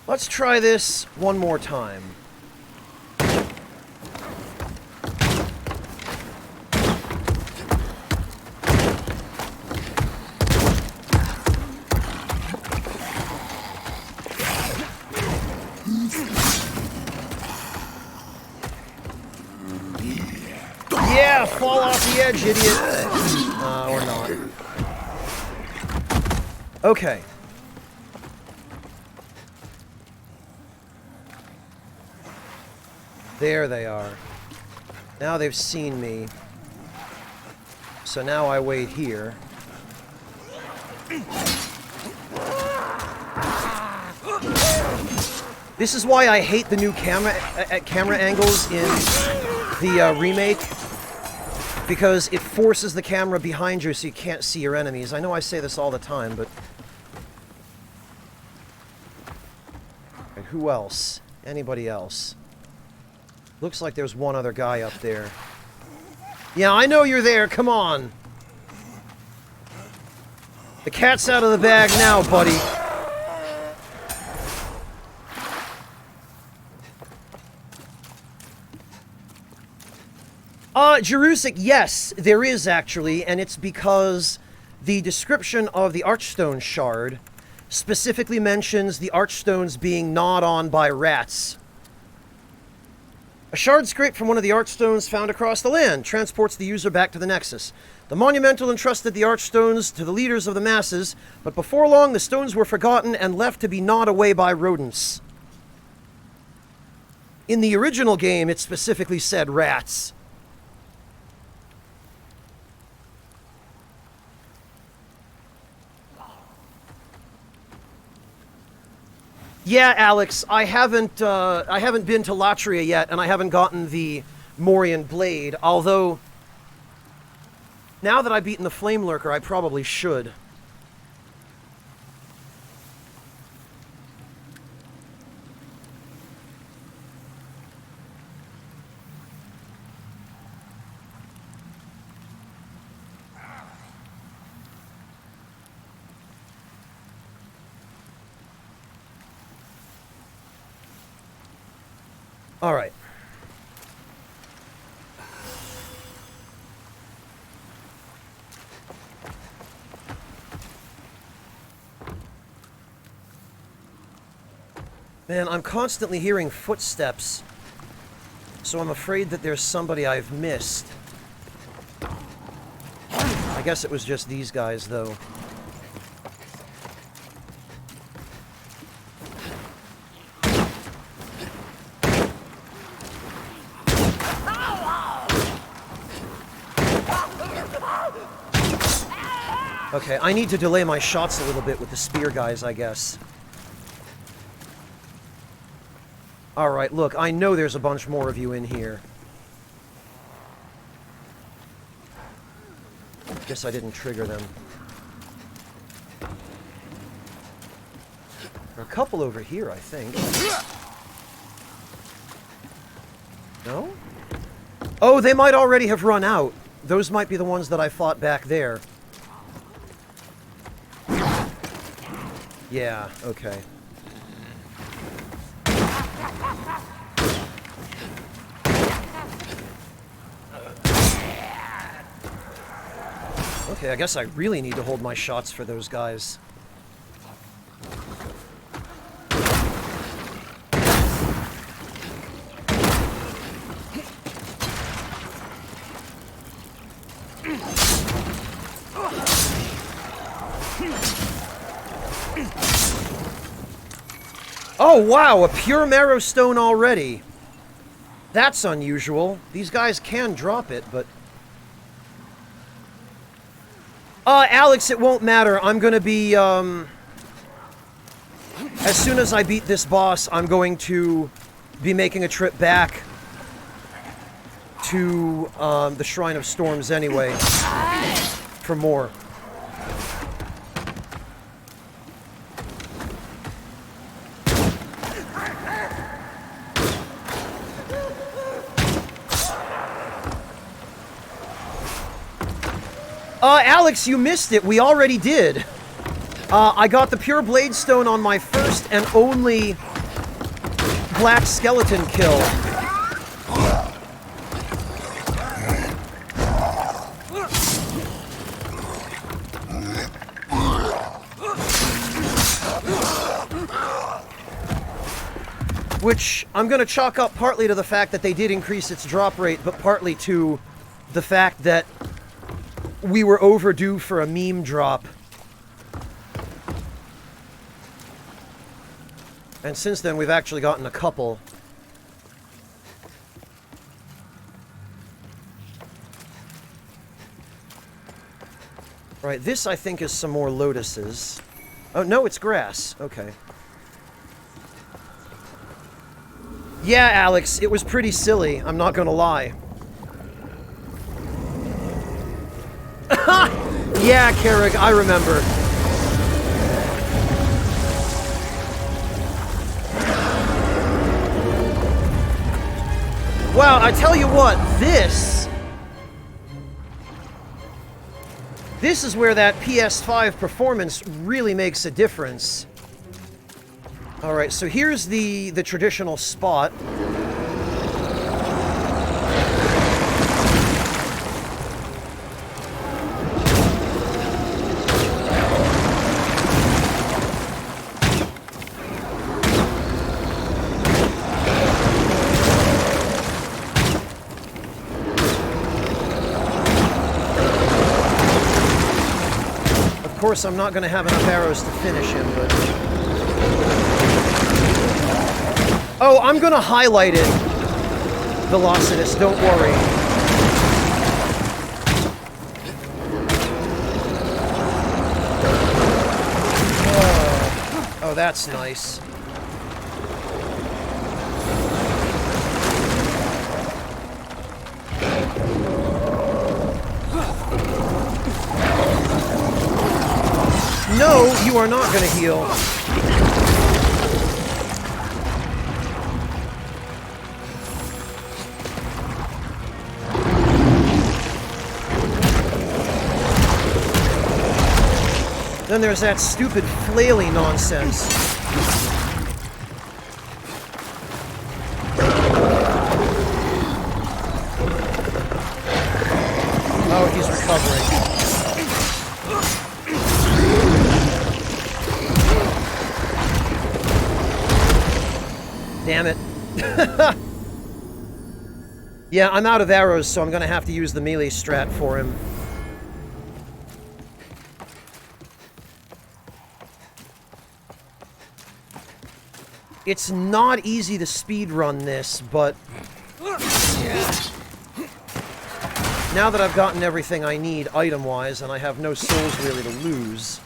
Let's try this one more time. Yeah, fall off the edge, idiot. Or not. Okay. There they are. Now they've seen me. So now I wait here. This is why I hate the new camera angles in the remake. Because it forces the camera behind you so you can't see your enemies. I know I say this all the time, but... Right, who else? Anybody else? Looks like there's one other guy up there. Yeah, I know you're there. Come on. The cat's out of the bag now, buddy. Jerusik, yes, there is actually, and it's because the description of the Archstone Shard specifically mentions the Archstones being gnawed on by rats. A shard scraped from one of the archstones found across the land transports the user back to the Nexus. The Monumental entrusted the archstones to the leaders of the masses, but before long the stones were forgotten and left to be gnawed away by rodents. In the original game, it specifically said rats. Yeah, Alex, I haven't been to Latria yet, and I haven't gotten the Morian Blade, although now that I've beaten the Flame Lurker, I probably should. All right. Man, I'm constantly hearing footsteps, so I'm afraid that there's somebody I've missed. I guess it was just these guys, though. Okay, I need to delay my shots a little bit with the spear guys, I guess. Alright, look, I know there's a bunch more of you in here. Guess I didn't trigger them. There are a couple over here, I think. No? Oh, they might already have run out. Those might be the ones that I fought back there. Yeah, okay. Okay, I guess I really need to hold my shots for those guys. Oh, wow, a pure marrow stone already. That's unusual. These guys can drop it, but... Alex, it won't matter. I'm gonna be, as soon as I beat this boss, I'm going to be making a trip back to, the Shrine of Storms anyway, for more. Alex, you missed it. We already did. I got the Pure Blade Stone on my first and only Black Skeleton kill. Which I'm going to chalk up partly to the fact that they did increase its drop rate, but partly to the fact that we were overdue for a meme drop. And since then, we've actually gotten a couple. Right, this I think is some more lotuses. Oh, no, it's grass. Okay. Yeah, Alex, it was pretty silly. I'm not gonna lie. Yeah, Carrick, I remember. Wow, I tell you what, this is where that PS5 performance really makes a difference. Alright, so here's the traditional spot. course, I'm not going to have enough arrows to finish him, but... Oh, I'm going to highlight it, Velocitus, don't worry. Oh, that's nice. No, you are not going to heal. Then there's that stupid flaily nonsense. Oh, he's recovering. Damn it. Yeah, I'm out of arrows, so I'm gonna have to use the melee strat for him. It's not easy to speedrun this, but... now that I've gotten everything I need item-wise, and I have no souls really to lose...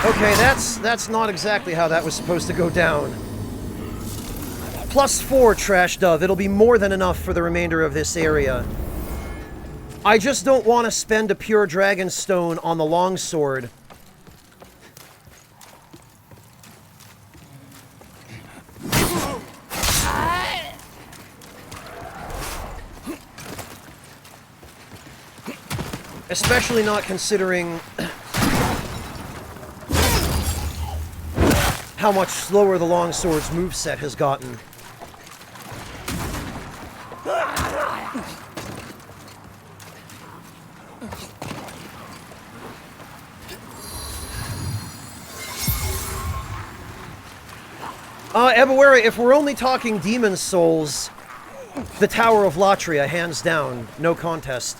Okay, that's not exactly how that was supposed to go down. +4, Trash Dove. It'll be more than enough for the remainder of this area. I just don't want to spend a pure dragon stone on the longsword. Especially not considering how much slower the longsword's moveset has gotten. Ebawera, if we're only talking demon souls, the Tower of Latria, hands down, no contest.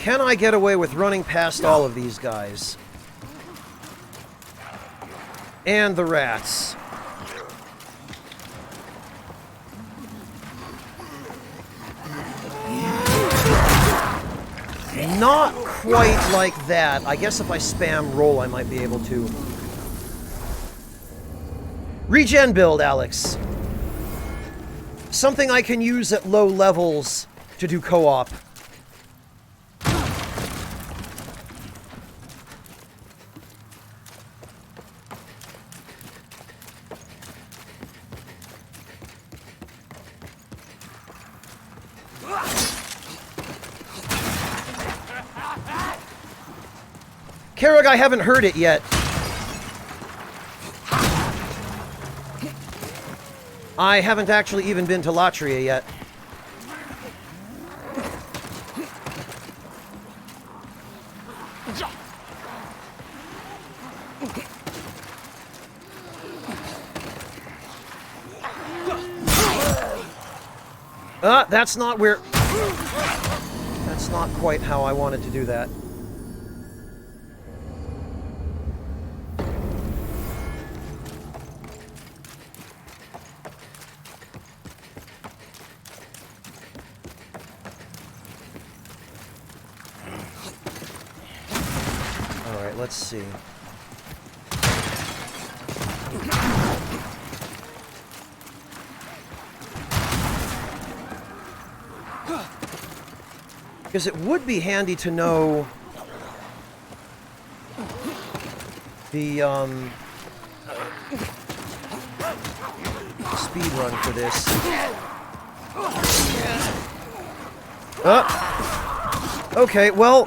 Can I get away with running past all of these guys? And the rats. Not quite like that. I guess if I spam roll, I might be able to. Regen build, Alex. Something I can use at low levels to do co-op. Karag, I haven't heard it yet. I haven't actually even been to Latria yet. That's not where... That's not quite how I wanted to do that. let's see. Because it would be handy to know the speed run for this. Okay, well,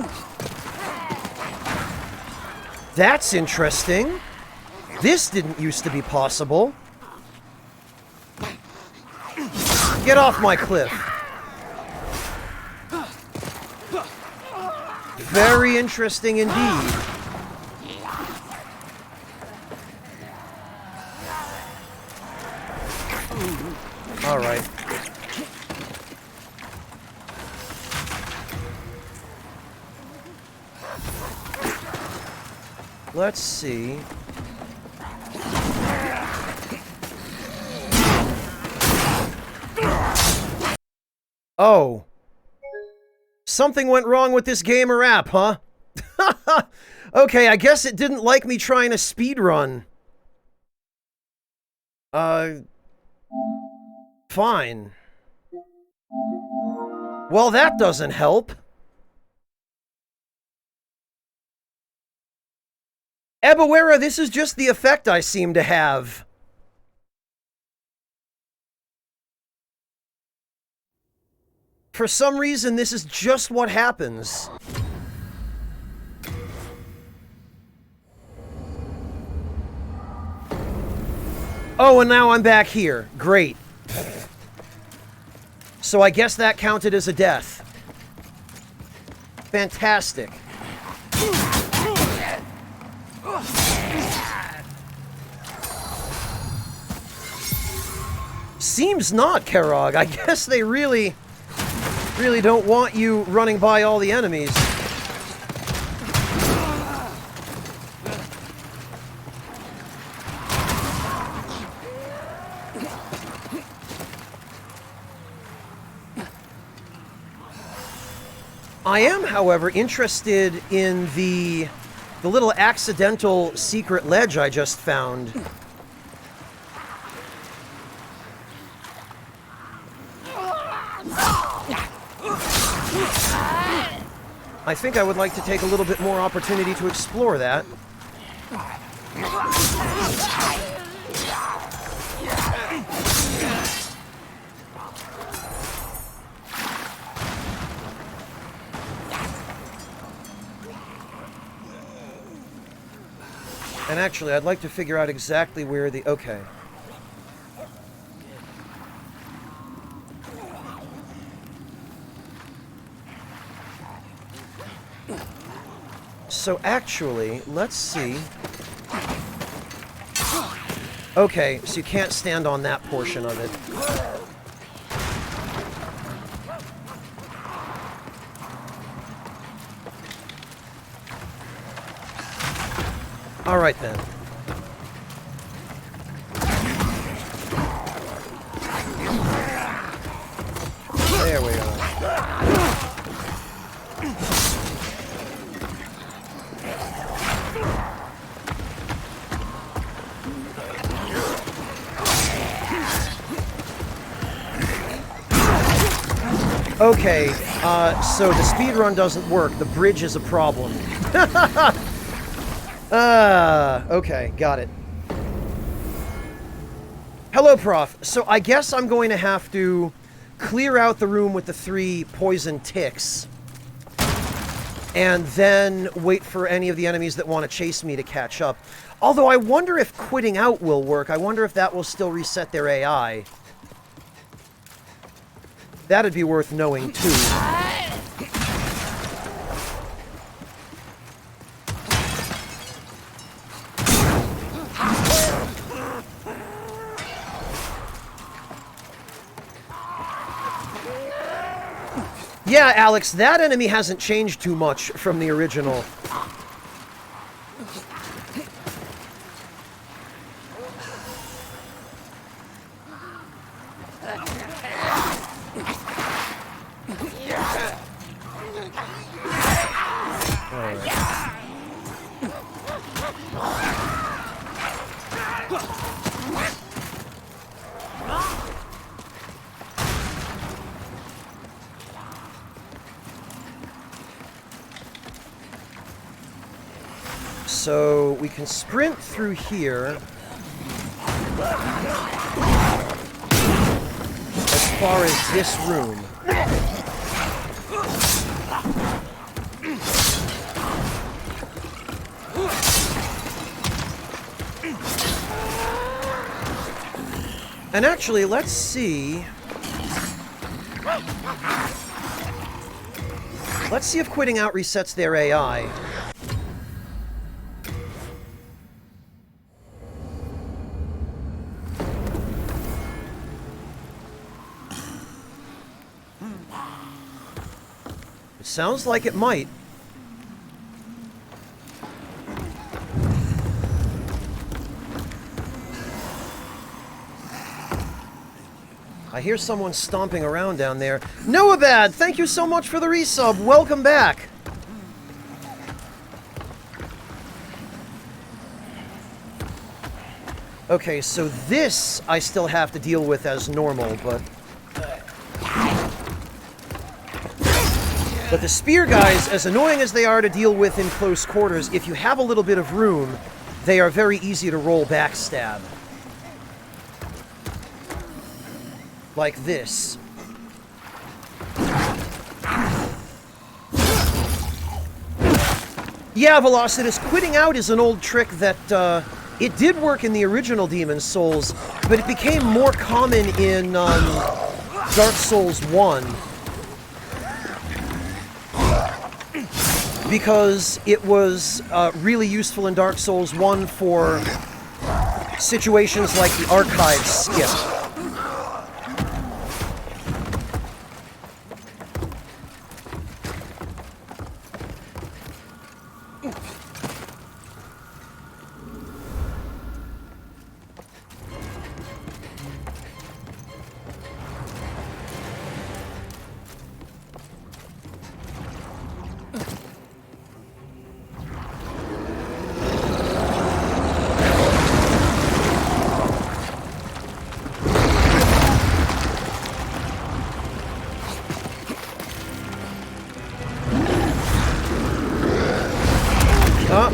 that's interesting. This didn't used to be possible. Get off my cliff. Very interesting indeed. All right. Let's see. Oh. Something went wrong with this game or app, huh? Okay, I guess it didn't like me trying a speed run. Fine. Well, that doesn't help. Ebawera, this is just the effect I seem to have. For some reason, this is just what happens. Oh, and now I'm back here. Great. So I guess that counted as a death. Fantastic. Seems not, Karog. I guess they really don't want you running by all the enemies. I am, however, interested in the little accidental secret ledge I just found. I think I would like to take a little bit more opportunity to explore that. And actually, I'd like to figure out exactly where the... Okay. So actually, let's see. Okay, so you can't stand on that portion of it. All right then. There we go. Okay, so the speed run doesn't work. The bridge is a problem. Okay, got it. Hello, Prof. So I guess I'm going to have to clear out the room with the 3 poison ticks. And then wait for any of the enemies that want to chase me to catch up. Although I wonder if quitting out will work. I wonder if that will still reset their AI. That'd be worth knowing, too. Yeah, Alex, that enemy hasn't changed too much from the original. So we can sprint through here as far as this room. And actually, let's see. Let's see if quitting out resets their AI. It sounds like it might. I hear someone stomping around down there. Noabad, thank you so much for the resub. Welcome back. Okay, so this I still have to deal with as normal, but the spear guys, as annoying as they are to deal with in close quarters, if you have a little bit of room, they are very easy to roll backstab. Like this. Yeah, Velocitus, quitting out is an old trick that, it did work in the original Demon's Souls, but it became more common in, Dark Souls 1. Because it was, really useful in Dark Souls 1 for situations like the archive skip.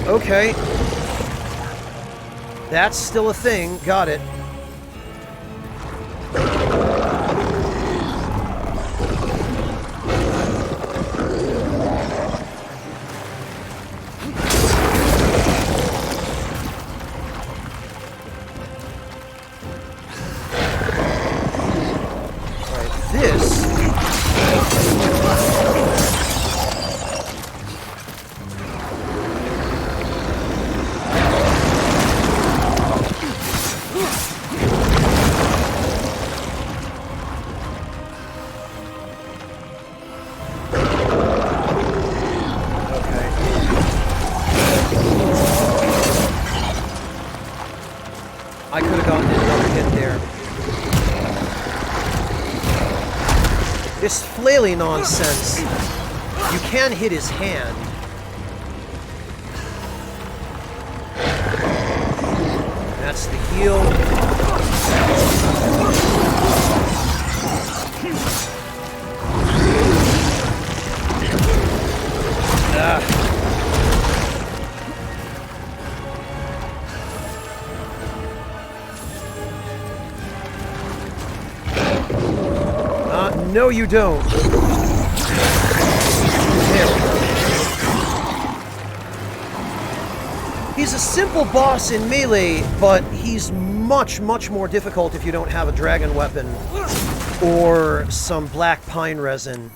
Okay. That's still a thing. Got it. Alright, this... I could have gotten another hit there. This flaily nonsense. You can hit his hand. That's the heal. No, you don't. There we go. He's a simple boss in melee, but he's much, much more difficult if you don't have a dragon weapon or some black pine resin.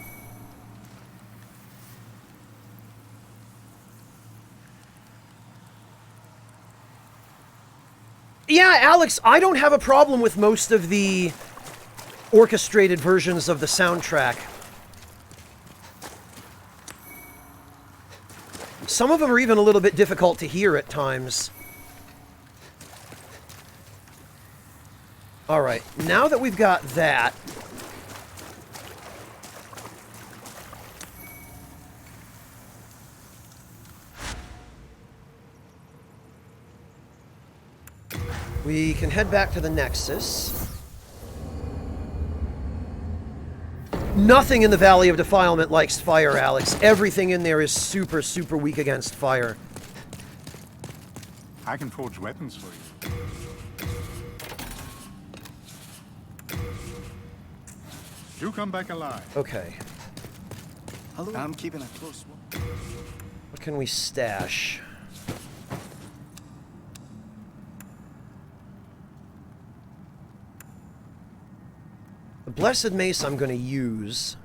Yeah, Alex, I don't have a problem with most of the orchestrated versions of the soundtrack. Some of them are even a little bit difficult to hear at times. Alright, now that we've got that... we can head back to the Nexus. Nothing in the Valley of Defilement likes fire, Alex. Everything in there is super, super weak against fire. I can forge weapons for you. You come back alive. Okay. Hello. I'm keeping a close watch. What can we stash? The Blessed Mace I'm going to use.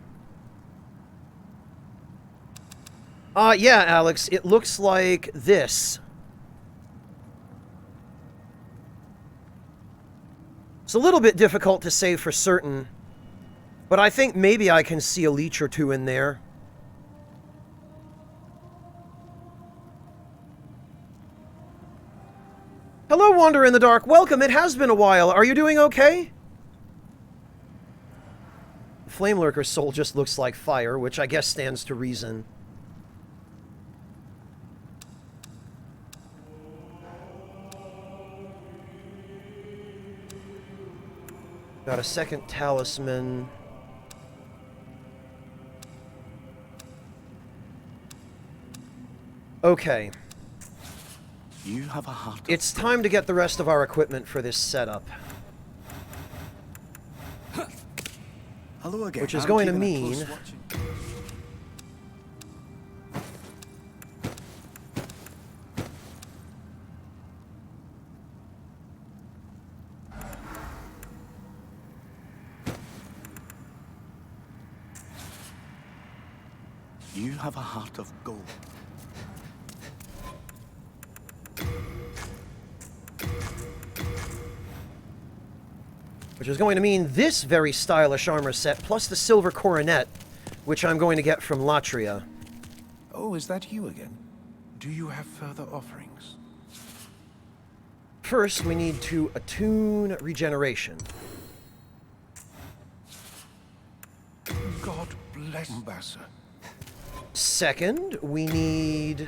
Yeah, Alex, it looks like this. It's a little bit difficult to say for certain, but I think maybe I can see a leech or two in there. Hello, Wander in the Dark. Welcome. It has been a while. Are you doing okay? Flame Lurker's soul just looks like fire, which I guess stands to reason. Got a second talisman. Okay. You have a heart. It's time to get the rest of our equipment for this setup. Hello again. Which is I'm going to keeping a close mean... watch. You have a heart of gold. Which is going to mean this very stylish armor set, plus the silver coronet, which I'm going to get from Latria. Oh, is that you again? Do you have further offerings? First, we need to attune regeneration. God bless Mbassa. Second, we need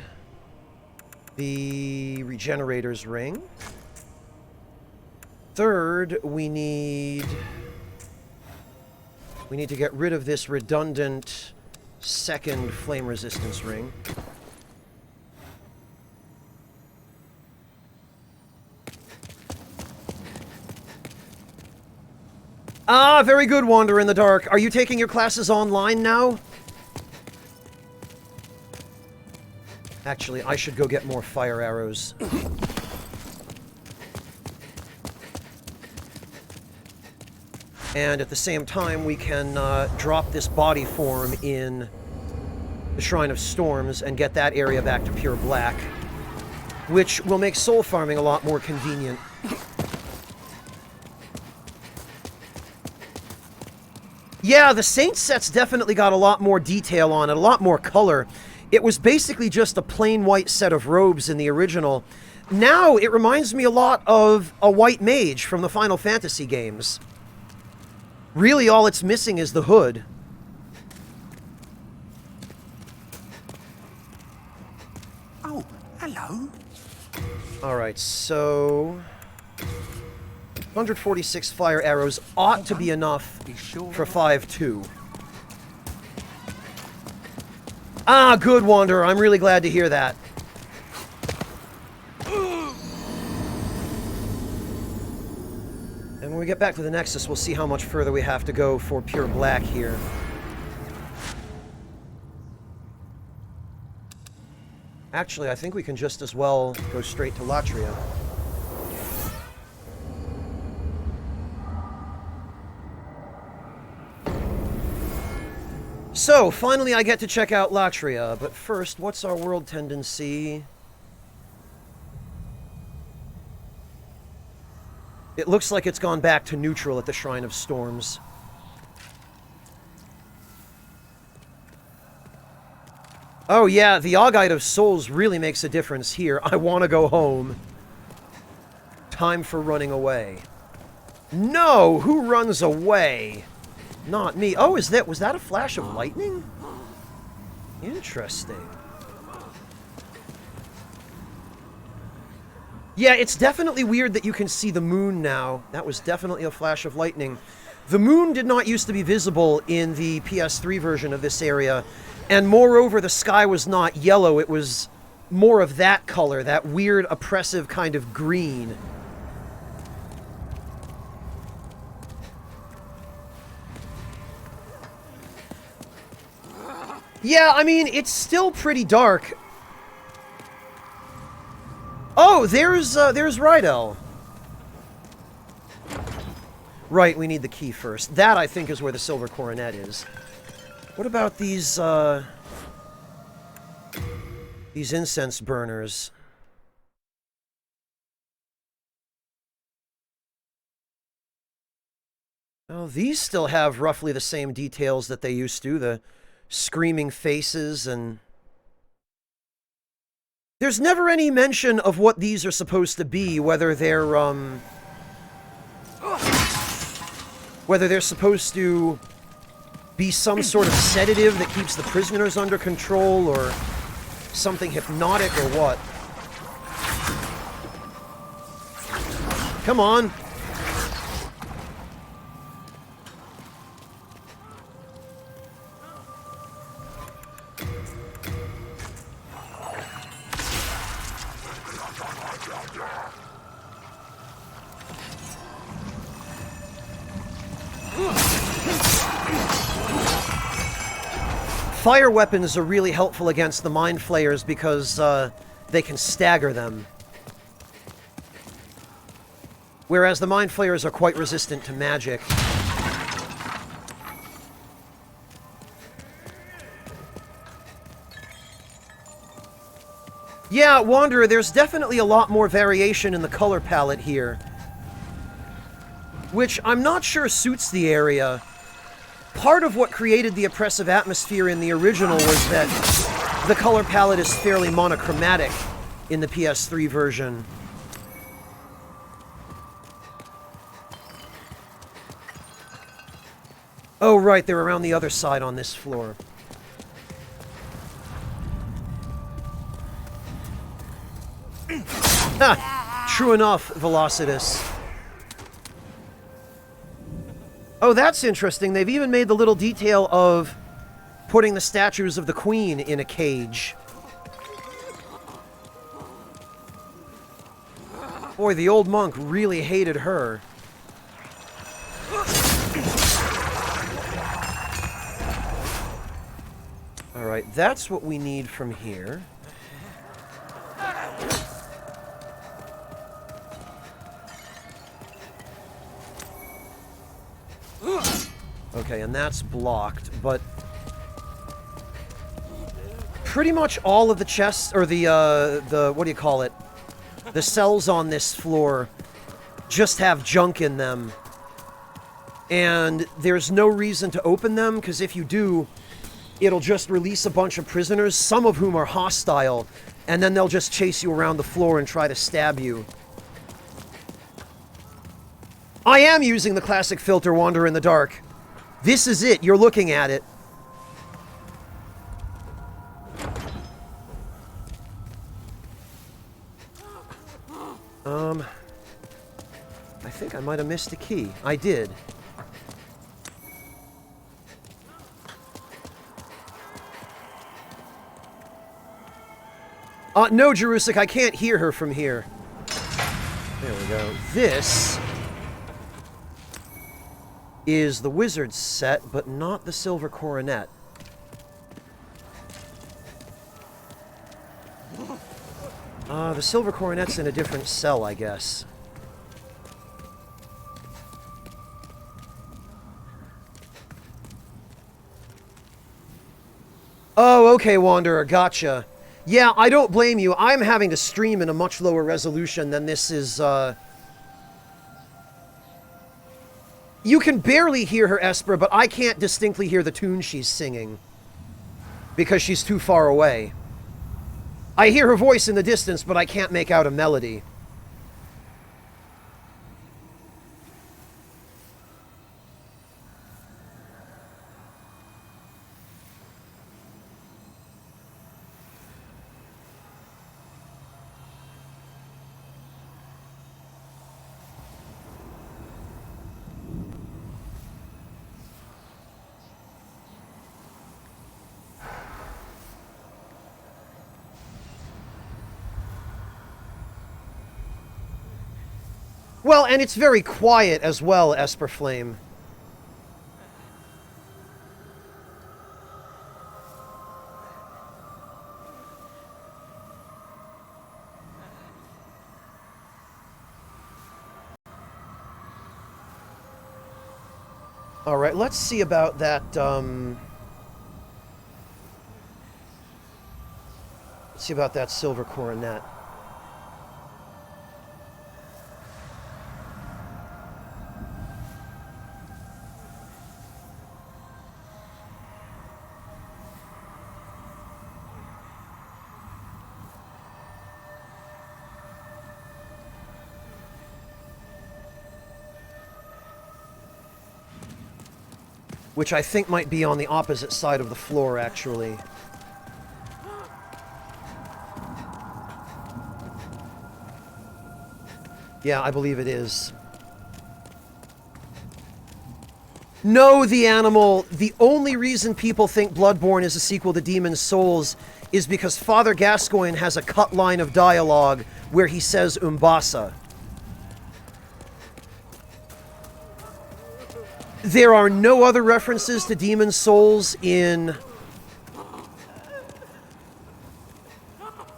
the Regenerator's Ring. Third, we need to get rid of this redundant second flame resistance ring. Ah, very good, Wander in the Dark. Are you taking your classes online now? Actually, I should go get more fire arrows. And at the same time, we can drop this body form in the Shrine of Storms and get that area back to pure black, which will make soul farming a lot more convenient. Yeah, the Saints set's definitely got a lot more detail on it, a lot more color. It was basically just a plain white set of robes in the original. Now, it reminds me a lot of a white mage from the Final Fantasy games. Really, all it's missing is the hood. Oh, hello. Alright, so... 146 fire arrows ought to be enough for 5-2. Ah, good, Wanderer. I'm really glad to hear that. And when we get back to the Nexus, we'll see how much further we have to go for pure black here. Actually, I think we can just as well go straight to Latria. So, finally I get to check out Latria, but first, what's our world tendency? It looks like it's gone back to neutral at the Shrine of Storms. Oh yeah, the Augite of Souls really makes a difference here. I want to go home. Time for running away. No! Who runs away? Not me. Oh, was that a flash of lightning? Interesting. Yeah, it's definitely weird that you can see the moon now. That was definitely a flash of lightning. The moon did not used to be visible in the PS3 version of this area, and moreover, the sky was not yellow, it was more of that color, that weird, oppressive kind of green. Yeah, I mean, it's still pretty dark. Oh, there's Rydell. Right, we need the key first. That, I think, is where the silver coronet is. What about these incense burners? Oh, these still have roughly the same details that they used to. The screaming faces and... There's never any mention of what these are supposed to be, whether they're, whether they're supposed to be some sort of sedative that keeps the prisoners under control, or something hypnotic, or what. Come on. Fire weapons are really helpful against the Mind Flayers because they can stagger them. Whereas the Mind Flayers are quite resistant to magic. Yeah, Wanderer, there's definitely a lot more variation in the color palette here. Which I'm not sure suits the area. Part of what created the oppressive atmosphere in the original was that the color palette is fairly monochromatic in the PS3 version. Oh, right, they're around the other side on this floor. Ha! True enough, Velocitus. Oh, that's interesting. They've even made the little detail of putting the statues of the Queen in a cage. Boy, the old monk really hated her. Alright, that's what we need from here. Okay, and that's blocked, but pretty much all of the chests, or the what do you call it? The cells on this floor just have junk in them. And there's no reason to open them, because if you do, it'll just release a bunch of prisoners, some of whom are hostile, and then they'll just chase you around the floor and try to stab you. I am using the classic filter, Wander in the Dark. This is it. You're looking at it. I think I might have missed a key. I did. No, Jerusik, I can't hear her from here. There we go. This is the wizard's set, but not the silver coronet. The silver coronet's in a different cell, I guess. Oh, okay, Wanderer, gotcha. Yeah, I don't blame you. I'm having to stream in a much lower resolution than this is, You can barely hear her, Esper, but I can't distinctly hear the tune she's singing. Because she's too far away. I hear her voice in the distance, but I can't make out a melody. Well, and it's very quiet as well, Esper Flame. Alright, let's see about that, let's see about that silver coronet. Which I think might be on the opposite side of the floor, actually. Yeah, I believe it is. No, the animal. The only reason people think Bloodborne is a sequel to Demon's Souls is because Father Gascoigne has a cut line of dialogue where he says Umbasa. There are no other references to Demon's Souls in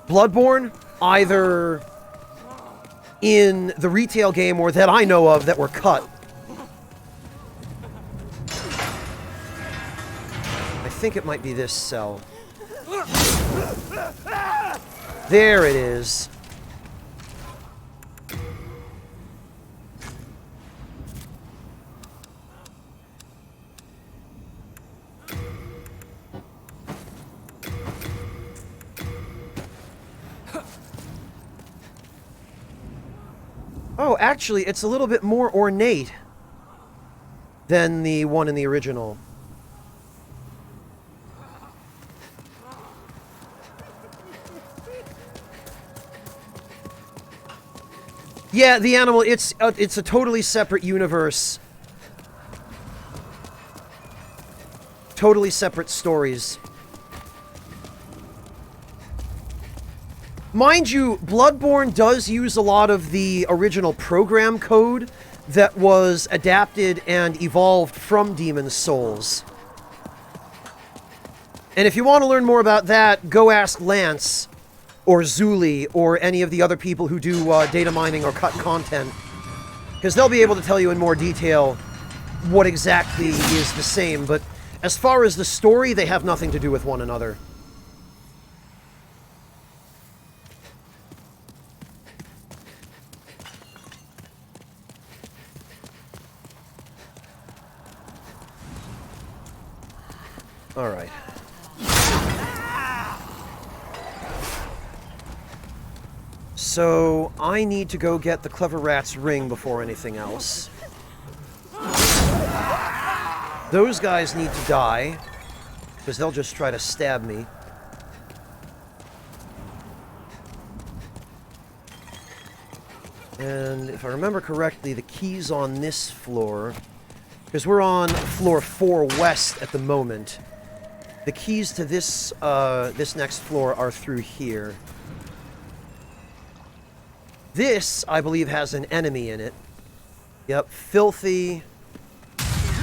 Bloodborne, either in the retail game or that I know of that were cut. I think it might be this cell. There it is. Oh, actually, it's a little bit more ornate than the one in the original. Yeah, the animal, it's a totally separate universe. Totally separate stories. Mind you, Bloodborne does use a lot of the original program code that was adapted and evolved from Demon's Souls. And if you want to learn more about that, go ask Lance, or Zuli, or any of the other people who do data mining or cut content. Because they'll be able to tell you in more detail what exactly is the same, but as far as the story, they have nothing to do with one another. Alright. So, I need to go get the Clever Rat's ring before anything else. Those guys need to die, because they'll just try to stab me. And if I remember correctly, the key's on this floor, because we're on floor 4 west at the moment. The keys to this, this next floor are through here. This, I believe, has an enemy in it. Yep, filthy.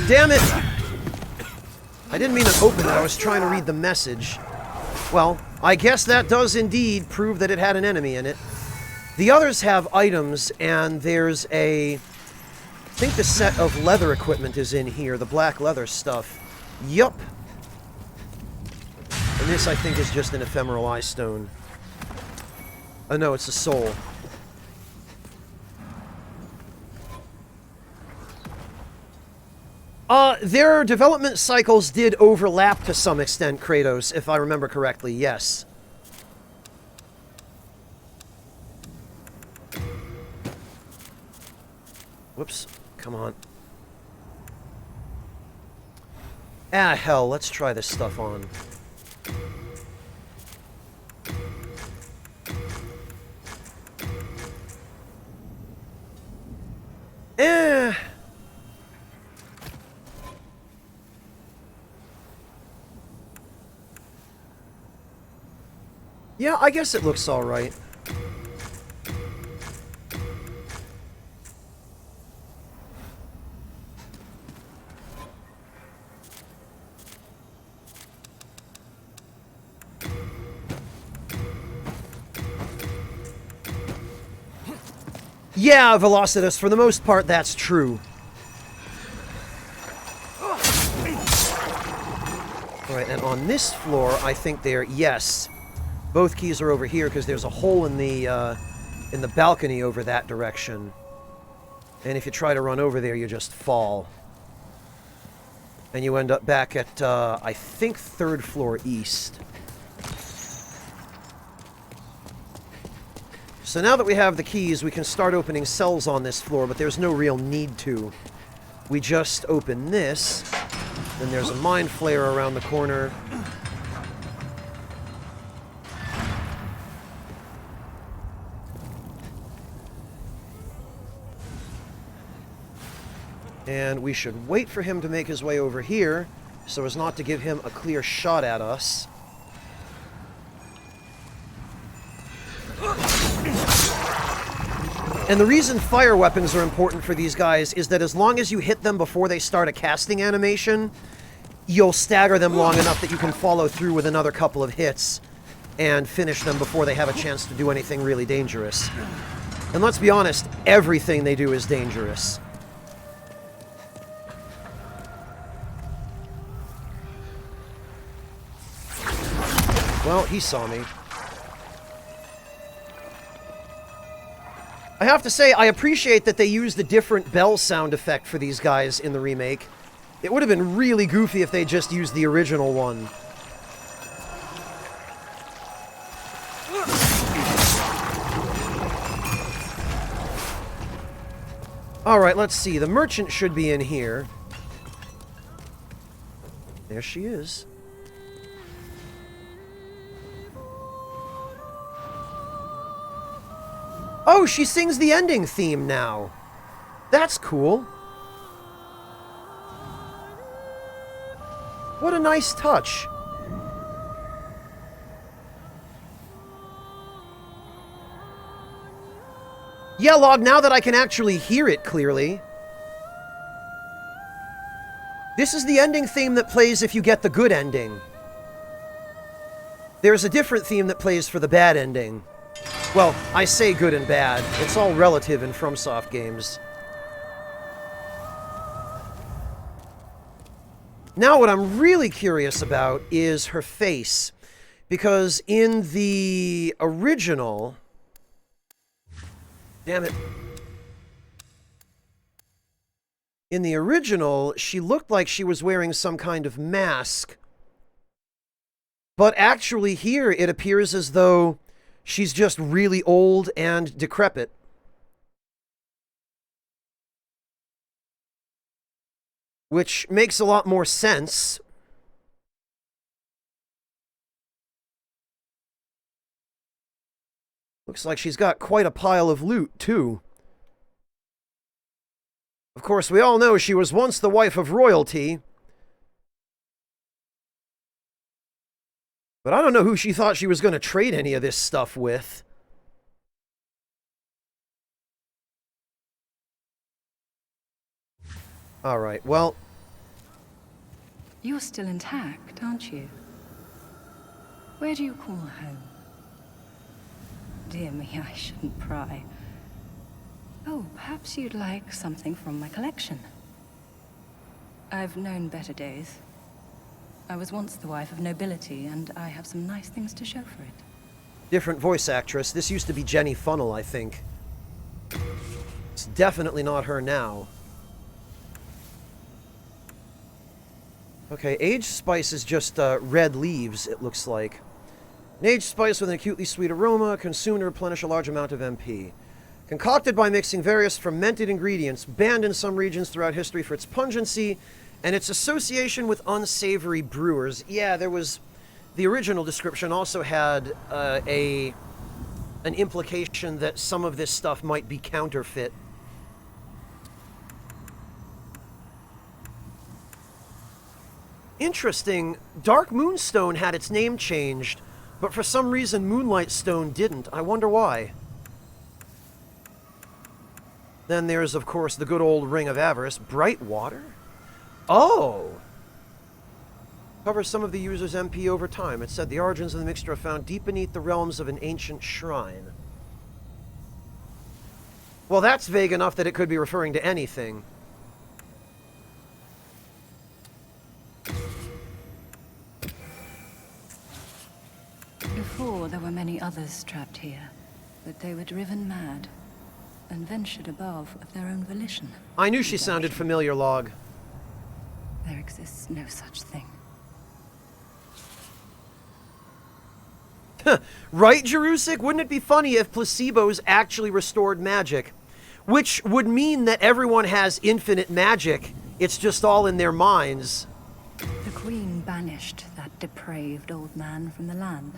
Damn it! I didn't mean to open it, I was trying to read the message. Well, I guess that does indeed prove that it had an enemy in it. The others have items, and there's a... I think the set of leather equipment is in here, the black leather stuff. Yup. And this, I think, is just an ephemeral eye stone. Oh no, it's a soul. Their development cycles did overlap to some extent, Kratos, if I remember correctly, yes. Whoops, come on. Ah, hell, let's try this stuff on. Eh... Yeah, I guess it looks alright. Yeah, Velocitus, for the most part, that's true. Alright, and on this floor, I think yes, both keys are over here because there's a hole in the balcony over that direction. And if you try to run over there, you just fall. And you end up back at, I think, 3rd floor east. So now that we have the keys, we can start opening cells on this floor, but there's no real need to. We just open this, then there's a mind flayer around the corner. And we should wait for him to make his way over here, so as not to give him a clear shot at us. And the reason fire weapons are important for these guys is that as long as you hit them before they start a casting animation, you'll stagger them long enough that you can follow through with another couple of hits and finish them before they have a chance to do anything really dangerous. And let's be honest, everything they do is dangerous. Well, he saw me. I have to say, I appreciate that they used a different bell sound effect for these guys in the remake. It would have been really goofy if they just used the original one. Alright, let's see. The merchant should be in here. There she is. Oh, she sings the ending theme now. That's cool. What a nice touch. Yeah, Log, now that I can actually hear it clearly. This is the ending theme that plays if you get the good ending. There's a different theme that plays for the bad ending. Well, I say good and bad. It's all relative in FromSoft games. Now what I'm really curious about is her face. Because in the original... Damn it. In the original, she looked like she was wearing some kind of mask. But actually here, it appears as though she's just really old and decrepit. Which makes a lot more sense. Looks like she's got quite a pile of loot, too. Of course, we all know she was once the wife of royalty. But I don't know who she thought she was going to trade any of this stuff with. Alright, well... You're still intact, aren't you? Where do you call home? Dear me, I shouldn't pry. Oh, perhaps you'd like something from my collection. I've known better days. I was once the wife of nobility, and I have some nice things to show for it. Different voice actress. This used to be Jenny Funnel, I think. It's definitely not her now. Okay, aged spice is just red leaves, it looks like. An aged spice with an acutely sweet aroma, consumed to replenish a large amount of MP. Concocted by mixing various fermented ingredients, banned in some regions throughout history for its pungency and its association with unsavory brewers. Yeah, there was... The original description also had an implication that some of this stuff might be counterfeit. Interesting. Dark Moonstone had its name changed, but for some reason Moonlight Stone didn't. I wonder why. Then there's, of course, the good old Ring of Avarice. Bright Water? Oh! Covers some of the user's MP over time. It said the origins of the mixture are found deep beneath the realms of an ancient shrine. Well, that's vague enough that it could be referring to anything. Before, there were many others trapped here, but they were driven mad and ventured above of their own volition. I knew she sounded familiar, Log. There exists no such thing. Right, Jerusik? Wouldn't it be funny if placebos actually restored magic? Which would mean that everyone has infinite magic. It's just all in their minds. The Queen banished that depraved old man from the land.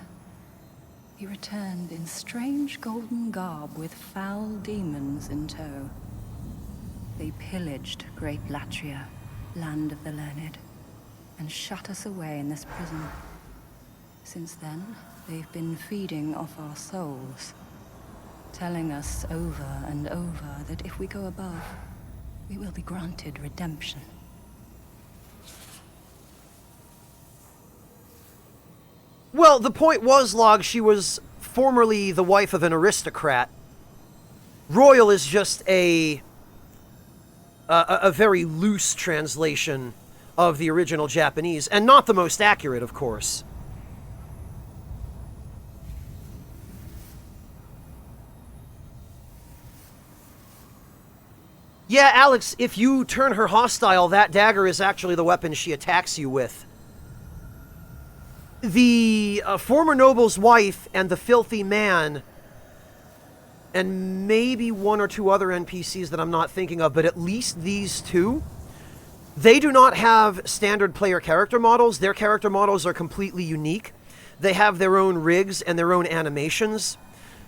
He returned in strange golden garb with foul demons in tow. They pillaged great Latria, land of the learned, and shut us away in this prison. Since then, they've been feeding off our souls, telling us over and over that if we go above, we will be granted redemption. Well, the point was, Log, she was formerly the wife of an aristocrat. Royal is just a very loose translation of the original Japanese, and not the most accurate, of course. Yeah, Alex, if you turn her hostile, that dagger is actually the weapon she attacks you with. The former noble's wife and the filthy man, and maybe one or two other NPCs that I'm not thinking of, but at least these two, they do not have standard player character models. Their character models are completely unique. They have their own rigs and their own animations.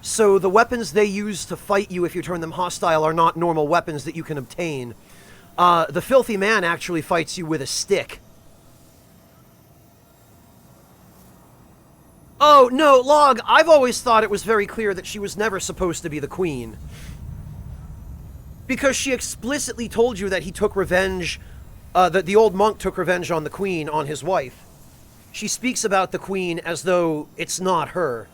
So the weapons they use to fight you if you turn them hostile are not normal weapons that you can obtain. The filthy man actually fights you with a stick. Oh, no, Log, I've always thought it was very clear that she was never supposed to be the queen. Because she explicitly told you that he took revenge, that the old monk took revenge on the queen, on his wife. She speaks about the queen as though it's not her.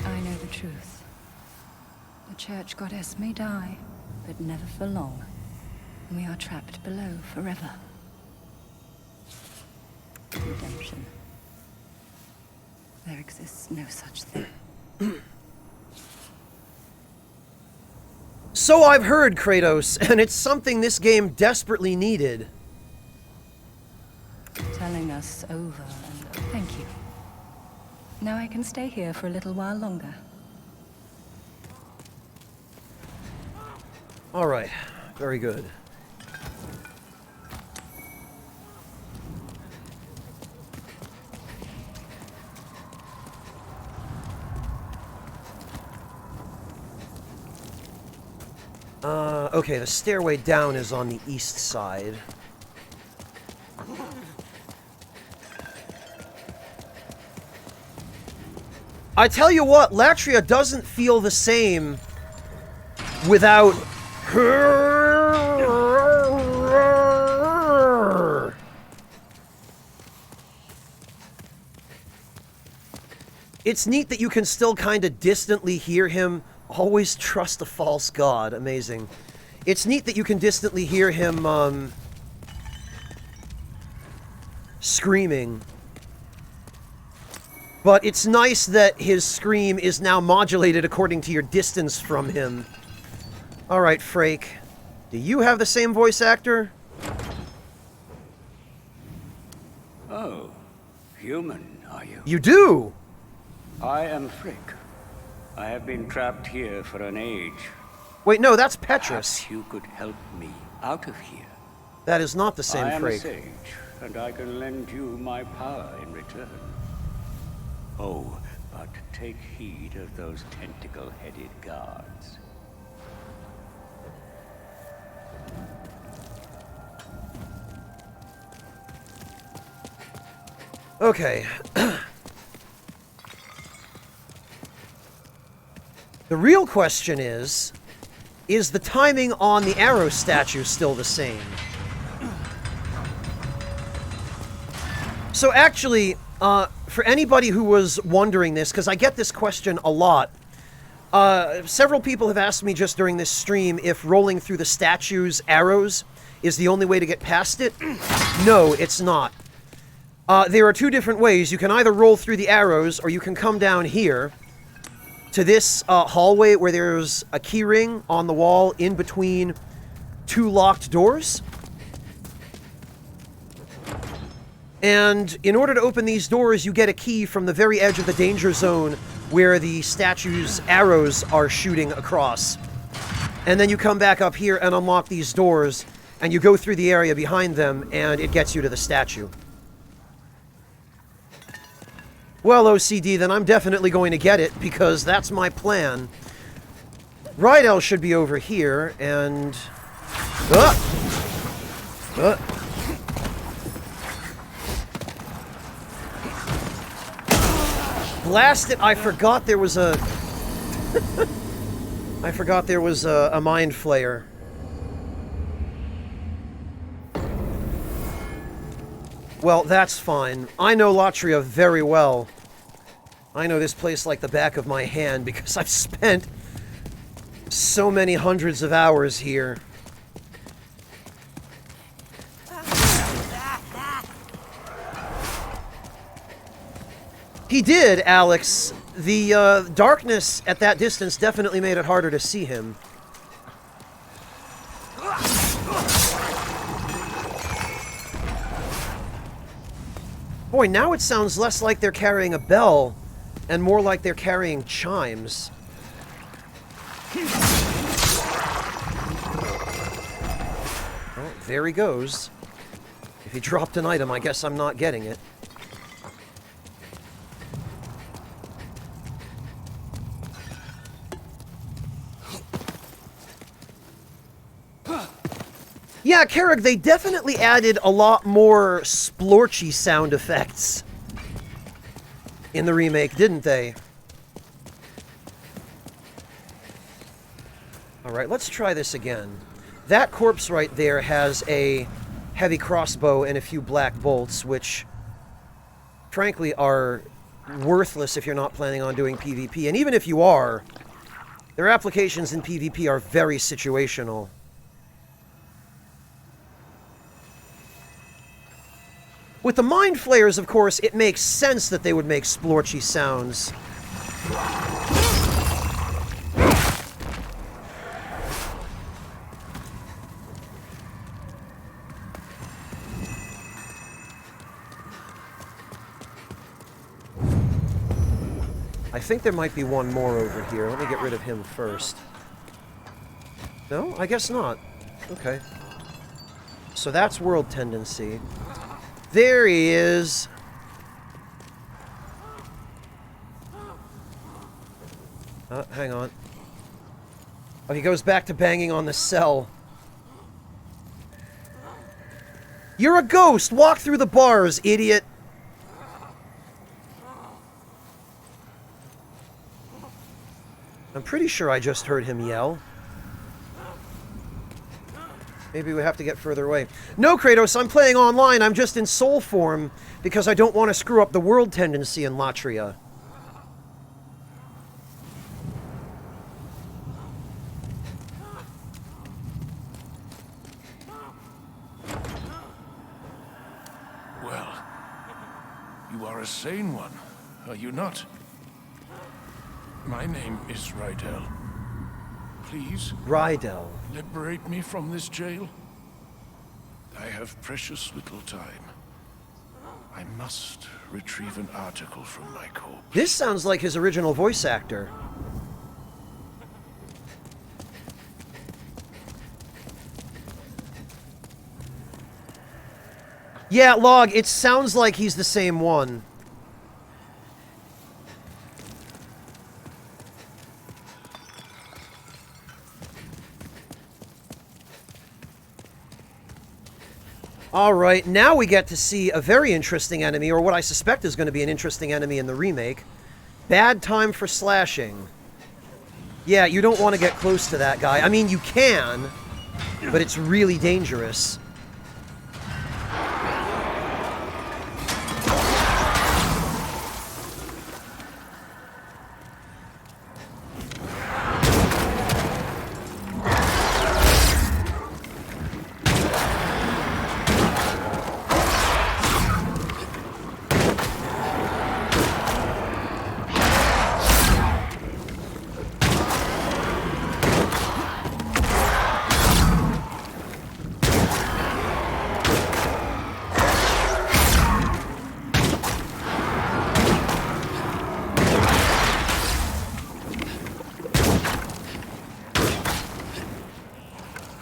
I know the truth. The church goddess may die, but never for long. We are trapped below forever. Redemption. There exists no such thing. So I've heard, Kratos, and it's something this game desperately needed. Telling us over and thank you. Now I can stay here for a little while longer. All right, very good. Okay, the stairway down is on the east side. I tell you what, Latria doesn't feel the same without her. It's neat that you can still kind of distantly hear him. Always trust a false god. Amazing. It's neat that you can distantly hear him, screaming. But it's nice that his scream is now modulated according to your distance from him. Alright, Frake. Do you have the same voice actor? Oh, human, are you? You do! I am Frick. I have been trapped here for an age. Wait, no, that's Petrus. Perhaps you could help me out of here. That is not the same I am a Frake. sage, and I can lend you my power in return. Oh, but take heed of those tentacle-headed guards. Okay. The real question is, is the timing on the arrow statue still the same? So actually, for anybody who was wondering this, because I get this question a lot, several people have asked me just during this stream if rolling through the statue's arrows is the only way to get past it. No, it's not. There are two different ways. You can either roll through the arrows, or you can come down here to this hallway where there's a key ring on the wall in between two locked doors. And in order to open these doors, you get a key from the very edge of the danger zone where the statue's arrows are shooting across. And then you come back up here and unlock these doors, and you go through the area behind them, and it gets you to the statue. Well, OCD, then I'm definitely going to get it, because that's my plan. Rydell should be over here, and... Blast it, I forgot there was a... I forgot there was a mind flayer. Well, that's fine. I know Latria very well. I know this place like the back of my hand because I've spent so many hundreds of hours here. He did, Alex. The darkness at that distance definitely made it harder to see him. Boy, now it sounds less like they're carrying a bell and more like they're carrying chimes. Oh, there he goes. If he dropped an item, I guess I'm not getting it. Yeah, Carrick, they definitely added a lot more splorchy sound effects in the remake, didn't they? Alright, let's try this again. That corpse right there has a heavy crossbow and a few black bolts, which, frankly, are worthless if you're not planning on doing PvP. And even if you are, their applications in PvP are very situational. With the mind flayers, of course, it makes sense that they would make splorchy sounds. I think there might be one more over here. Let me get rid of him first. No? I guess not. Okay. So that's World Tendency. There he is. Hang on. Oh, he goes back to banging on the cell. You're a ghost! Walk through the bars, idiot! I'm pretty sure I just heard him yell. Maybe we have to get further away. No, Kratos, I'm playing online. I'm just in soul form because I don't want to screw up the world tendency in Latria. Well, you are a sane one, are you not? My name is Rydell. Please, Rydell. Liberate me from this jail. I have precious little time. I must retrieve an article from my corpse. This sounds like his original voice actor. Yeah, Log, it sounds like he's the same one. Alright, now we get to see a very interesting enemy, or what I suspect is going to be an interesting enemy in the remake. Bad time for slashing. Yeah, you don't want to get close to that guy. I mean, you can, but it's really dangerous.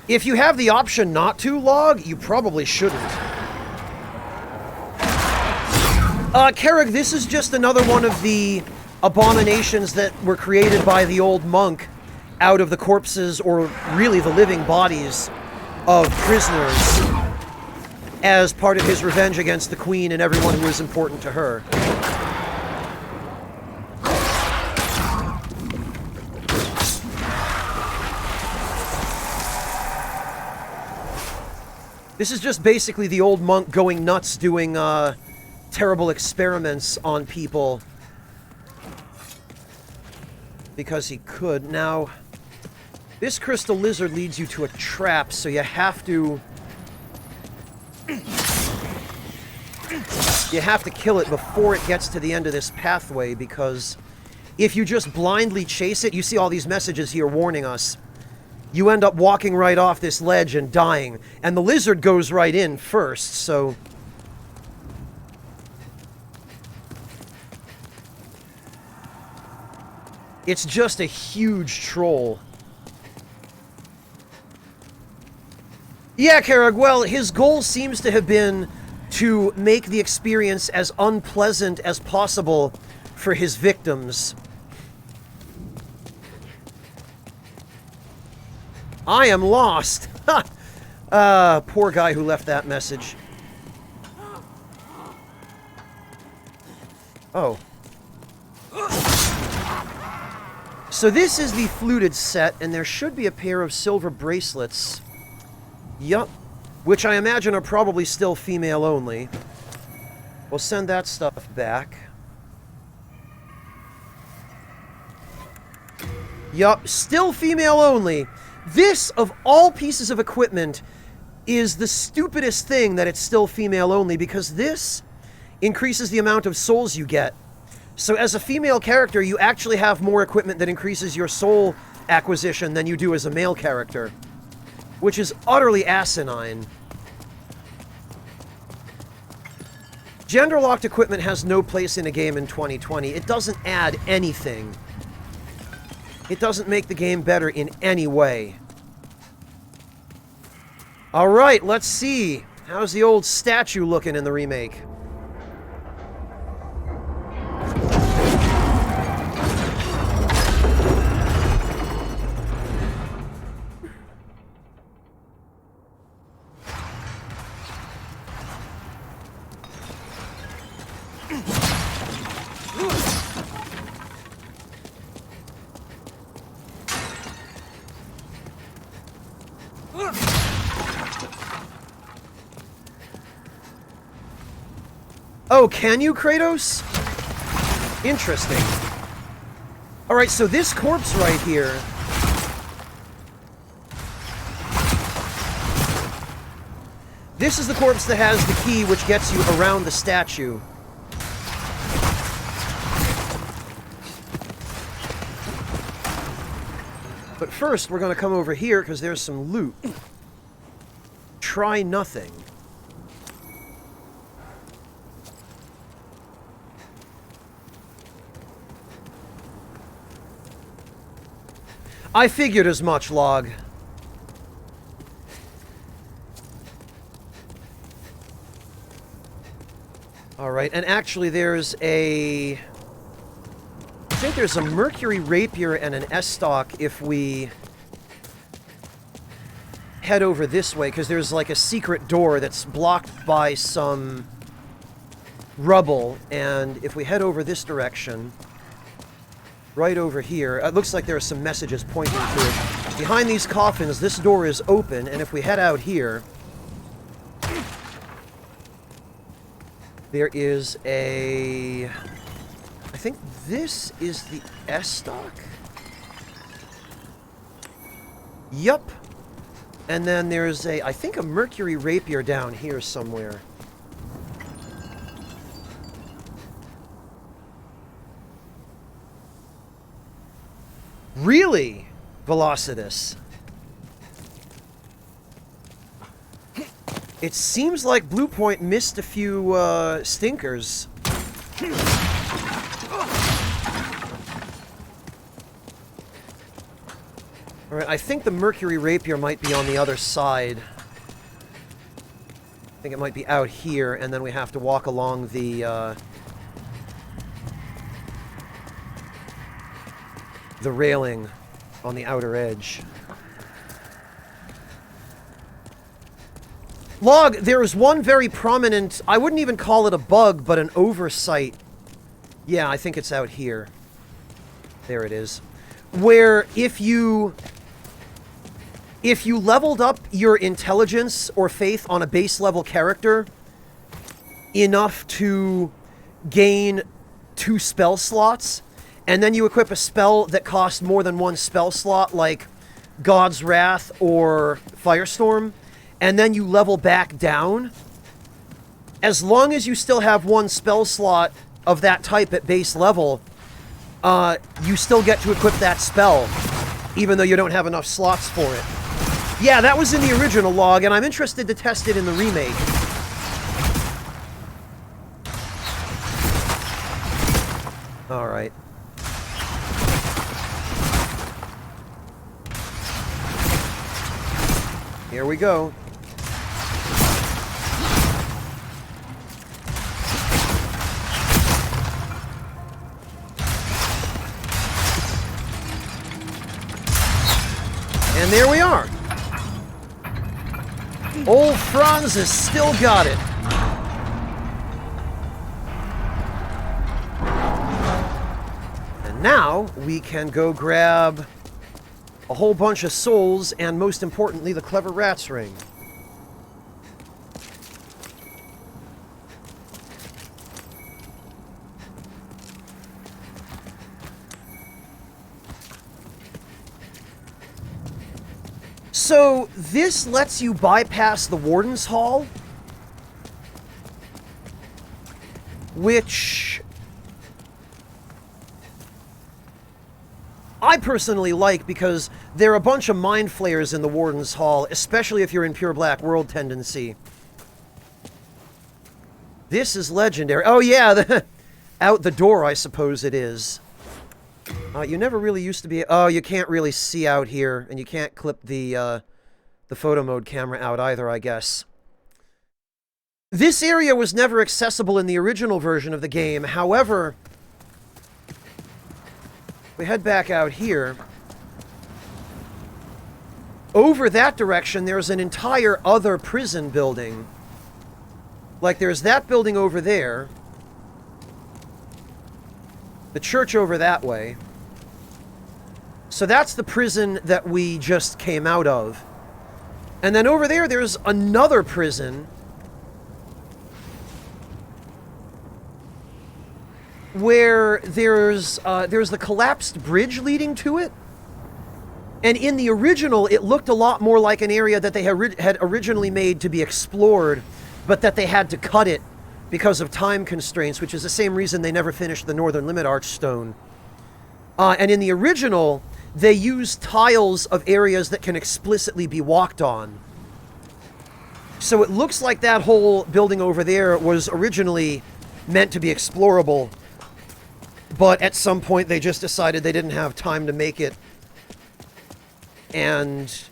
If you have the option not to log, you probably shouldn't. Carrick, this is just another one of the abominations that were created by the old monk out of the corpses, or really the living bodies, of prisoners as part of his revenge against the queen and everyone who was important to her. This is just basically the old monk going nuts doing terrible experiments on people because he could. Now, this crystal lizard leads you to a trap, so you have to... You have to kill it before it gets to the end of this pathway, because if you just blindly chase it, you see all these messages here warning us. You end up walking right off this ledge and dying. And the lizard goes right in first, so... It's just a huge troll. Yeah, Carrick, well, his goal seems to have been to make the experience as unpleasant as possible for his victims. I am lost. Poor guy who left that message. Oh. So this is the fluted set, and there should be a pair of silver bracelets. Yup. Which I imagine are probably still female only. We'll send that stuff back. Yup, still female only. This, of all pieces of equipment, is the stupidest thing that it's still female only, because this increases the amount of souls you get. So as a female character, you actually have more equipment that increases your soul acquisition than you do as a male character, which is utterly asinine. Gender-locked equipment has no place in a game in 2020. It doesn't add anything. It doesn't make the game better in any way. Alright, let's see. How's the old statue looking in the remake? Oh, can you, Kratos? Interesting. Alright, so this corpse right here... This is the corpse that has the key which gets you around the statue. But first, we're going to come over here because there's some loot. Try nothing. I figured as much, Log. Alright, and actually there's a... I think there's a Mercury Rapier and an S-Stock if we head over this way, because there's like a secret door that's blocked by some rubble, and if we head over this direction... right over here. It looks like there are some messages pointing to it. Behind these coffins, this door is open, and if we head out here, there is a... I think this is the S-Stock? Yup. And then there's a, I think, a Mercury Rapier down here somewhere. Really? Velocitus. It seems like Blue Point missed a few stinkers. Alright, I think the Mercury Rapier might be on the other side. I think it might be out here, and then we have to walk along the railing on the outer edge. Log, there is one very prominent, I wouldn't even call it a bug, but an oversight. Yeah, I think it's out here. There it is. Where if you leveled up your intelligence or faith on a base level character enough to gain 2 spell slots, and then you equip a spell that costs more than 1 spell slot, like God's Wrath or Firestorm, and then you level back down, as long as you still have 1 spell slot of that type at base level, you still get to equip that spell, even though you don't have enough slots for it. Yeah, that was in the original log, and I'm interested to test it in the remake. Alright. Here we go. And there we are. Old Franz has still got it. And now we can go grab a whole bunch of souls and, most importantly, the Clever Rat's Ring. So, this lets you bypass the Warden's Hall, which I personally like because there are a bunch of mind flayers in the Warden's Hall, especially if you're in pure Black World tendency. This is legendary. Oh yeah, out the door I suppose it is. You never really used to be... Oh, you can't really see out here, and you can't clip the photo mode camera out either, I guess. This area was never accessible in the original version of the game. However, we head back out here. Over that direction, there's an entire other prison building. Like, there's that building over there. The church over that way. So that's the prison that we just came out of. And then over there, there's another prison where there's the collapsed bridge leading to it. And in the original, it looked a lot more like an area that they had originally made to be explored, but that they had to cut it because of time constraints, which is the same reason they never finished the Northern Limit Archstone. And in the original, they use tiles of areas that can explicitly be walked on. So it looks like that whole building over there was originally meant to be explorable, but at some point they just decided they didn't have time to make it, and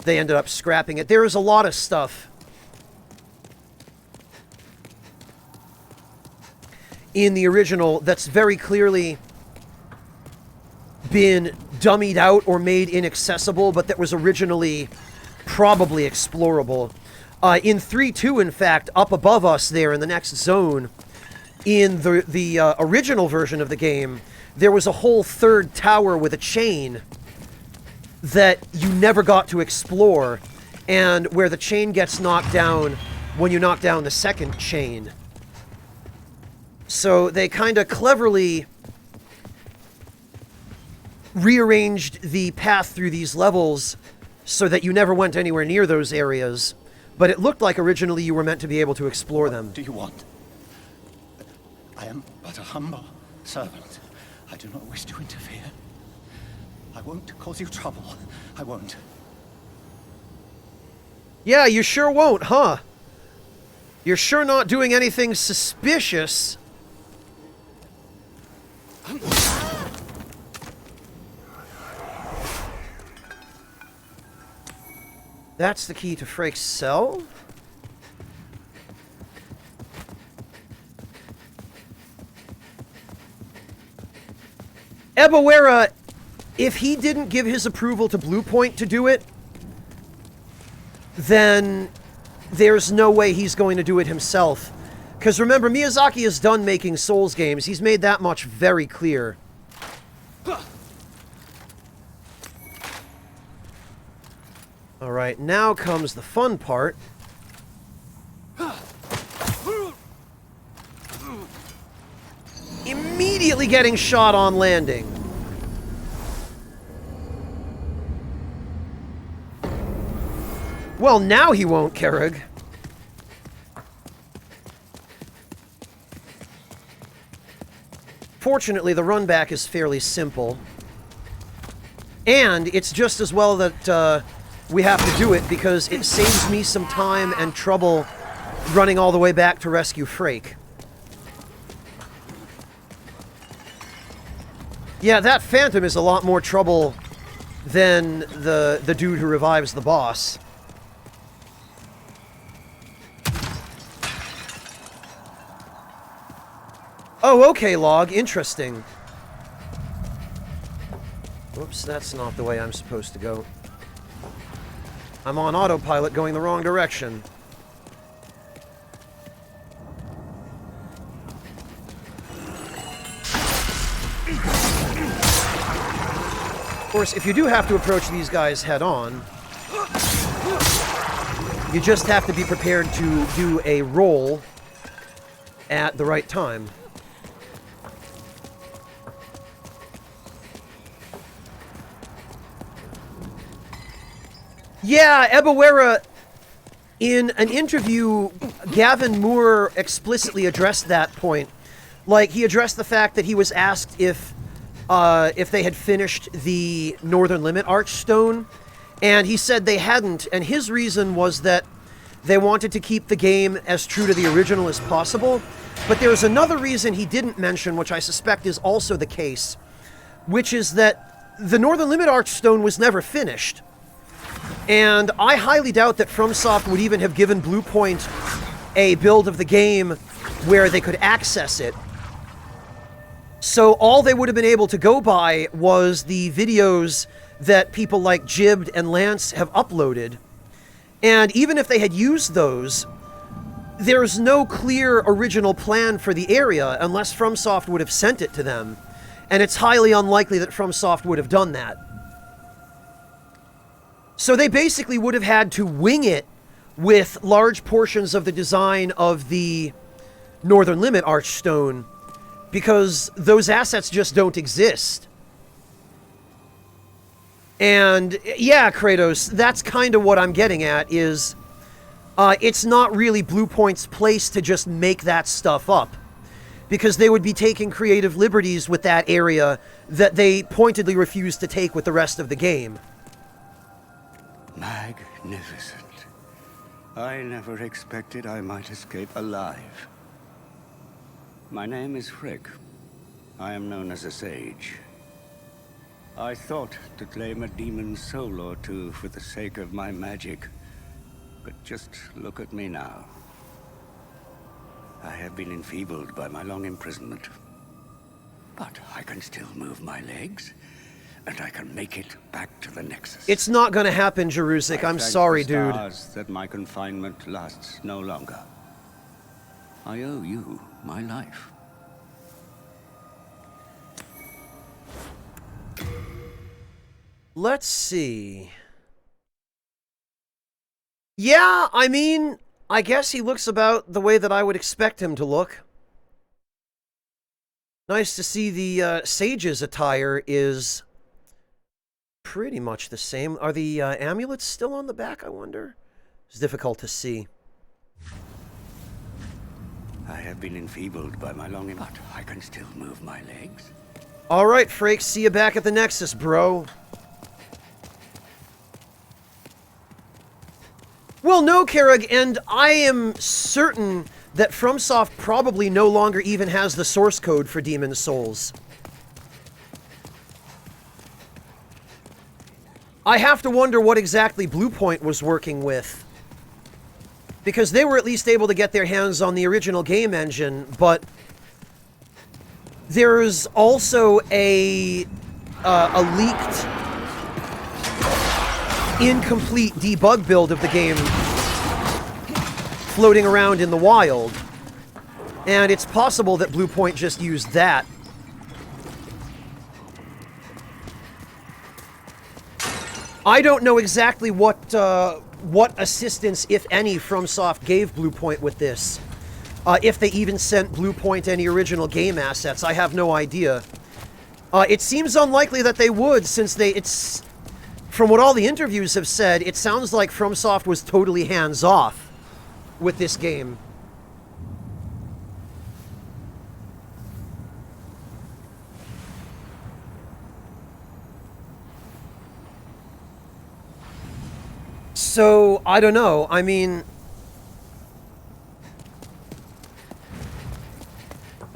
they ended up scrapping it. There is a lot of stuff in the original that's very clearly been dummied out or made inaccessible, but that was originally probably explorable. In 3.2, in fact, up above us there in the next zone, in the original version of the game, there was a whole third tower with a chain that you never got to explore, and where the chain gets knocked down when you knock down the second chain. So they kind of cleverly rearranged the path through these levels so that you never went anywhere near those areas, but it looked like originally you were meant to be able to explore them. What do you want? I am but a humble servant. I do not wish to interfere. I won't cause you trouble. I won't. Yeah, you sure won't, huh? You're sure not doing anything suspicious. That's the key to Frake's cell? Ebawera, if he didn't give his approval to Bluepoint to do it, then there's no way he's going to do it himself. Because remember, Miyazaki is done making Souls games. He's made that much very clear. Alright, now comes the fun part. Immediately getting shot on landing. Well, now he won't, Kerrig. Fortunately, the run back is fairly simple. And it's just as well that we have to do it, because it saves me some time and trouble running all the way back to rescue Frake. Yeah, that Phantom is a lot more trouble than the dude who revives the boss. Oh, okay, log. Interesting. Whoops, that's not the way I'm supposed to go. I'm on autopilot going the wrong direction. Of course, if you do have to approach these guys head-on, you just have to be prepared to do a roll at the right time. Yeah, Ebawera, in an interview, Gavin Moore explicitly addressed that point. Like, he addressed the fact that he was asked if they had finished the Northern Limit Archstone, and he said they hadn't, and his reason was that they wanted to keep the game as true to the original as possible. But there's another reason he didn't mention, which I suspect is also the case, which is that the Northern Limit Archstone was never finished. And I highly doubt that FromSoft would even have given Bluepoint a build of the game where they could access it. So all they would have been able to go by was the videos that people like Jibbed and Lance have uploaded. And even if they had used those, there's no clear original plan for the area unless FromSoft would have sent it to them. And it's highly unlikely that FromSoft would have done that. So they basically would have had to wing it with large portions of the design of the Northern Limit Archstone, because those assets just don't exist. And yeah, Kratos, that's kind of what I'm getting at, is it's not really Bluepoint's place to just make that stuff up, because they would be taking creative liberties with that area that they pointedly refuse to take with the rest of the game. Magnificent. I never expected I might escape alive. My name is Frick. I am known as a sage. I thought to claim a demon's soul or two for the sake of my magic. But just look at me now. I have been enfeebled by my long imprisonment. But I can still move my legs, and I can make it back to the Nexus. It's not gonna happen, Jerusik. I'm sorry, dude. That my confinement lasts no longer. I owe you my life. Let's see. Yeah, I mean, I guess he looks about the way that I would expect him to look. Nice to see the sage's attire is pretty much the same. Are the amulets still on the back, I wonder? It's difficult to see. I have been enfeebled by my long, but I can still move my legs. All right, Frake, see you back at the Nexus, bro. Well, no, Karag, and I am certain that FromSoft probably no longer even has the source code for Demon's Souls. I have to wonder what exactly Bluepoint was working with. Because they were at least able to get their hands on the original game engine, but there's also a leaked, incomplete debug build of the game floating around in the wild. And it's possible that Bluepoint just used that. I don't know exactly what assistance, if any, FromSoft gave Bluepoint with this. If they even sent Bluepoint any original game assets, I have no idea. It seems unlikely that they would, since it's... From what all the interviews have said, it sounds like FromSoft was totally hands-off with this game. So, I don't know. I mean...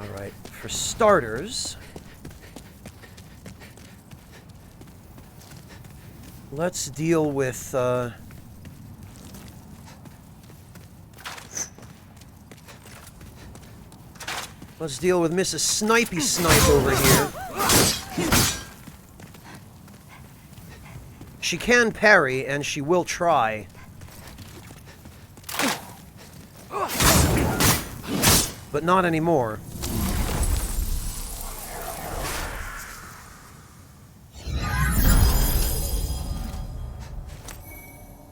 Alright, for starters... Let's deal with, let's deal with Mrs. Snipey Snipe over here. She can parry, and she will try. But not anymore.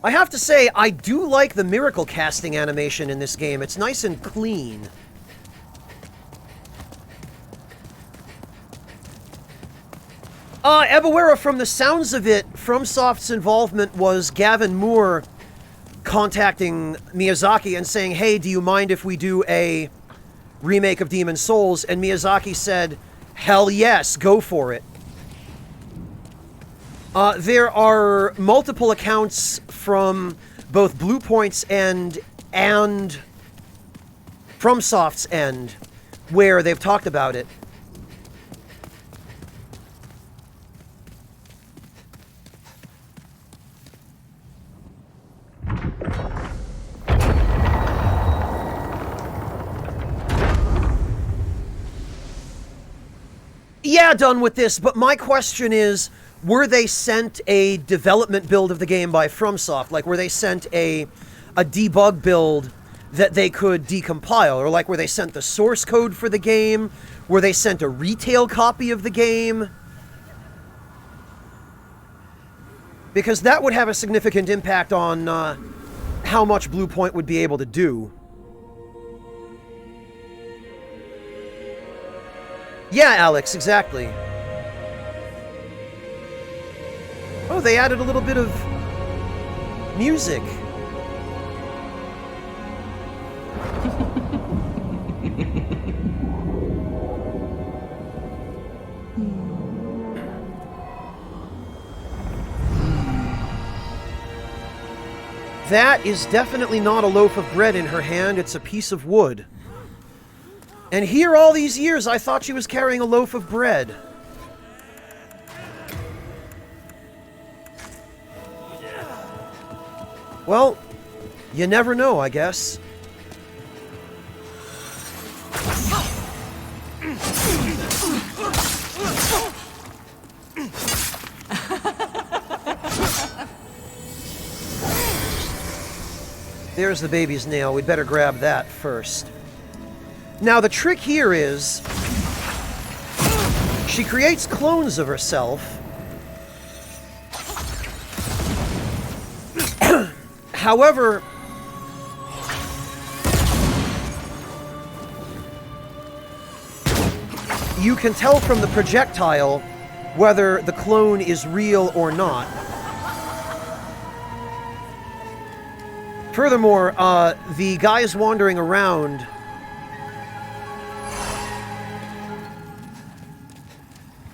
I have to say, I do like the miracle casting animation in this game. It's nice and clean. Ebawera, from the sounds of it, FromSoft's involvement was Gavin Moore contacting Miyazaki and saying, hey, do you mind if we do a remake of Demon's Souls? And Miyazaki said, hell yes, go for it. There are multiple accounts from both Bluepoint's end and FromSoft's end where they've talked about it. Yeah, done with this, but my question is, were they sent a development build of the game by FromSoft? Like, were they sent a debug build that they could decompile? Or, like, were they sent the source code for the game? Were they sent a retail copy of the game? Because that would have a significant impact on how much Bluepoint would be able to do. Yeah, Alex, exactly. Oh, they added a little bit of music. That is definitely not a loaf of bread in her hand, it's a piece of wood. And here all these years I thought she was carrying a loaf of bread. Well, you never know, I guess. There's the baby's nail. We'd better grab that first. Now, the trick here is she creates clones of herself. However, you can tell from the projectile whether the clone is real or not. Furthermore, the guys wandering around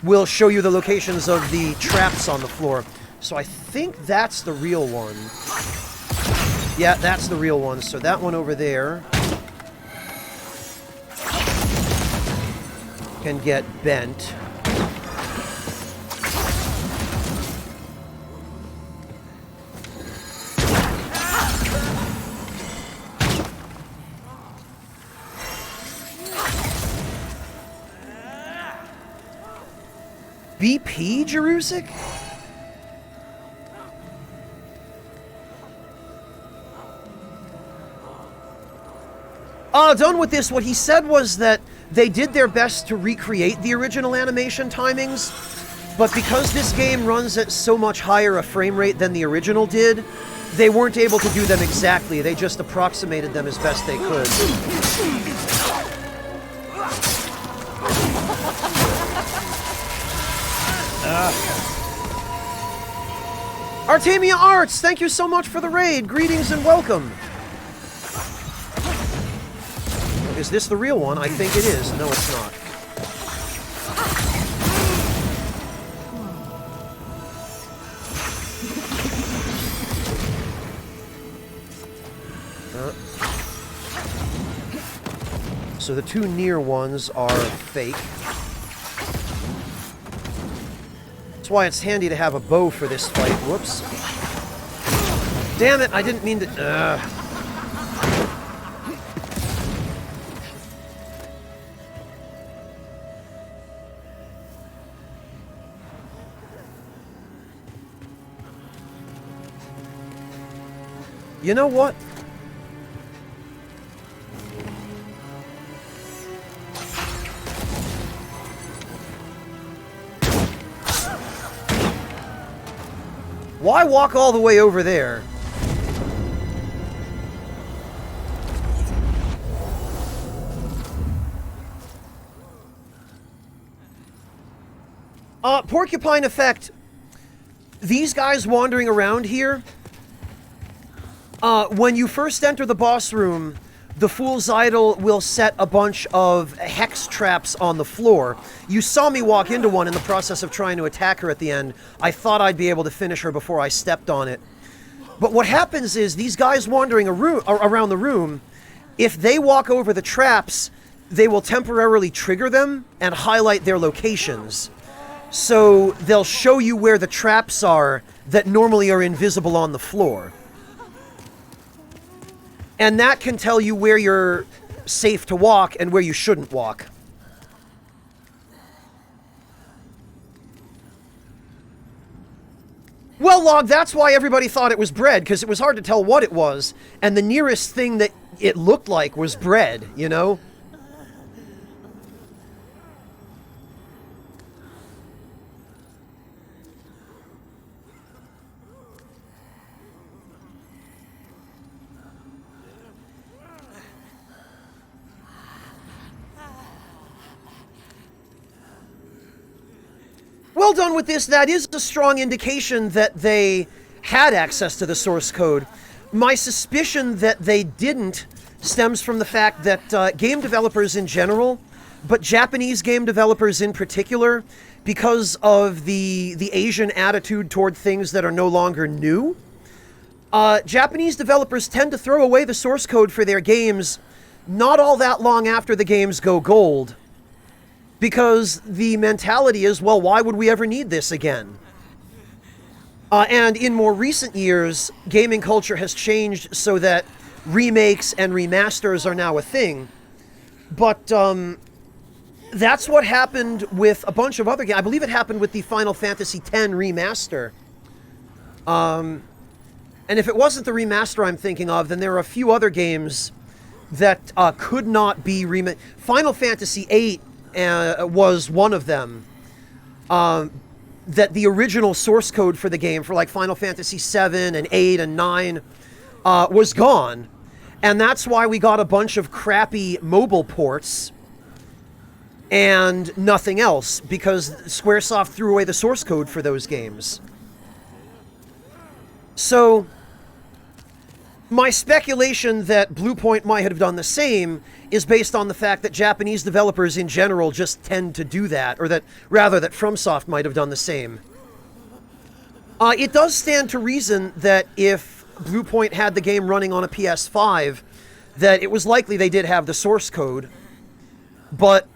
will show you the locations of the traps on the floor. So I think that's the real one. Yeah, that's the real one. So that one over there can get bent. BP, Jerusik? Done with this, what he said was that they did their best to recreate the original animation timings, but because this game runs at so much higher a frame rate than the original did, they weren't able to do them exactly. They just approximated them as best they could. Artemia Arts, thank you so much for the raid. Greetings and welcome. Is this the real one? I think it is. No, it's not. So the two near ones are fake. That's why it's handy to have a bow for this fight. Whoops. Damn it, I didn't mean to... You know what? Why walk all the way over there? Porcupine effect. These guys wandering around here, when you first enter the boss room, the Fool's Idol will set a bunch of hex traps on the floor. You saw me walk into one in the process of trying to attack her at the end. I thought I'd be able to finish her before I stepped on it. But what happens is, these guys wandering around the room, if they walk over the traps, they will temporarily trigger them and highlight their locations. So they'll show you where the traps are that normally are invisible on the floor. And that can tell you where you're safe to walk and where you shouldn't walk. Well, Log, that's why everybody thought it was bread, because it was hard to tell what it was, and the nearest thing that it looked like was bread, you know? Well done with this. That is a strong indication that they had access to the source code. My suspicion that they didn't stems from the fact that game developers in general, but Japanese game developers in particular, because of the Asian attitude toward things that are no longer new, Japanese developers tend to throw away the source code for their games not all that long after the games go gold. Because the mentality is, well, why would we ever need this again? And in more recent years, gaming culture has changed so that remakes and remasters are now a thing. But that's what happened with a bunch of other games. I believe it happened with the Final Fantasy X remaster. And if it wasn't the remaster I'm thinking of, then there are a few other games that could not be remade. Final Fantasy VIII was one of them. That the original source code for the game, for like Final Fantasy VII and 8 and 9, was gone. And that's why we got a bunch of crappy mobile ports and nothing else, because Squaresoft threw away the source code for those games. So, my speculation that Bluepoint might have done the same is based on the fact that Japanese developers in general just tend to do that, or that, rather, that FromSoft might have done the same. It does stand to reason that if Bluepoint had the game running on a PS5, that it was likely they did have the source code, but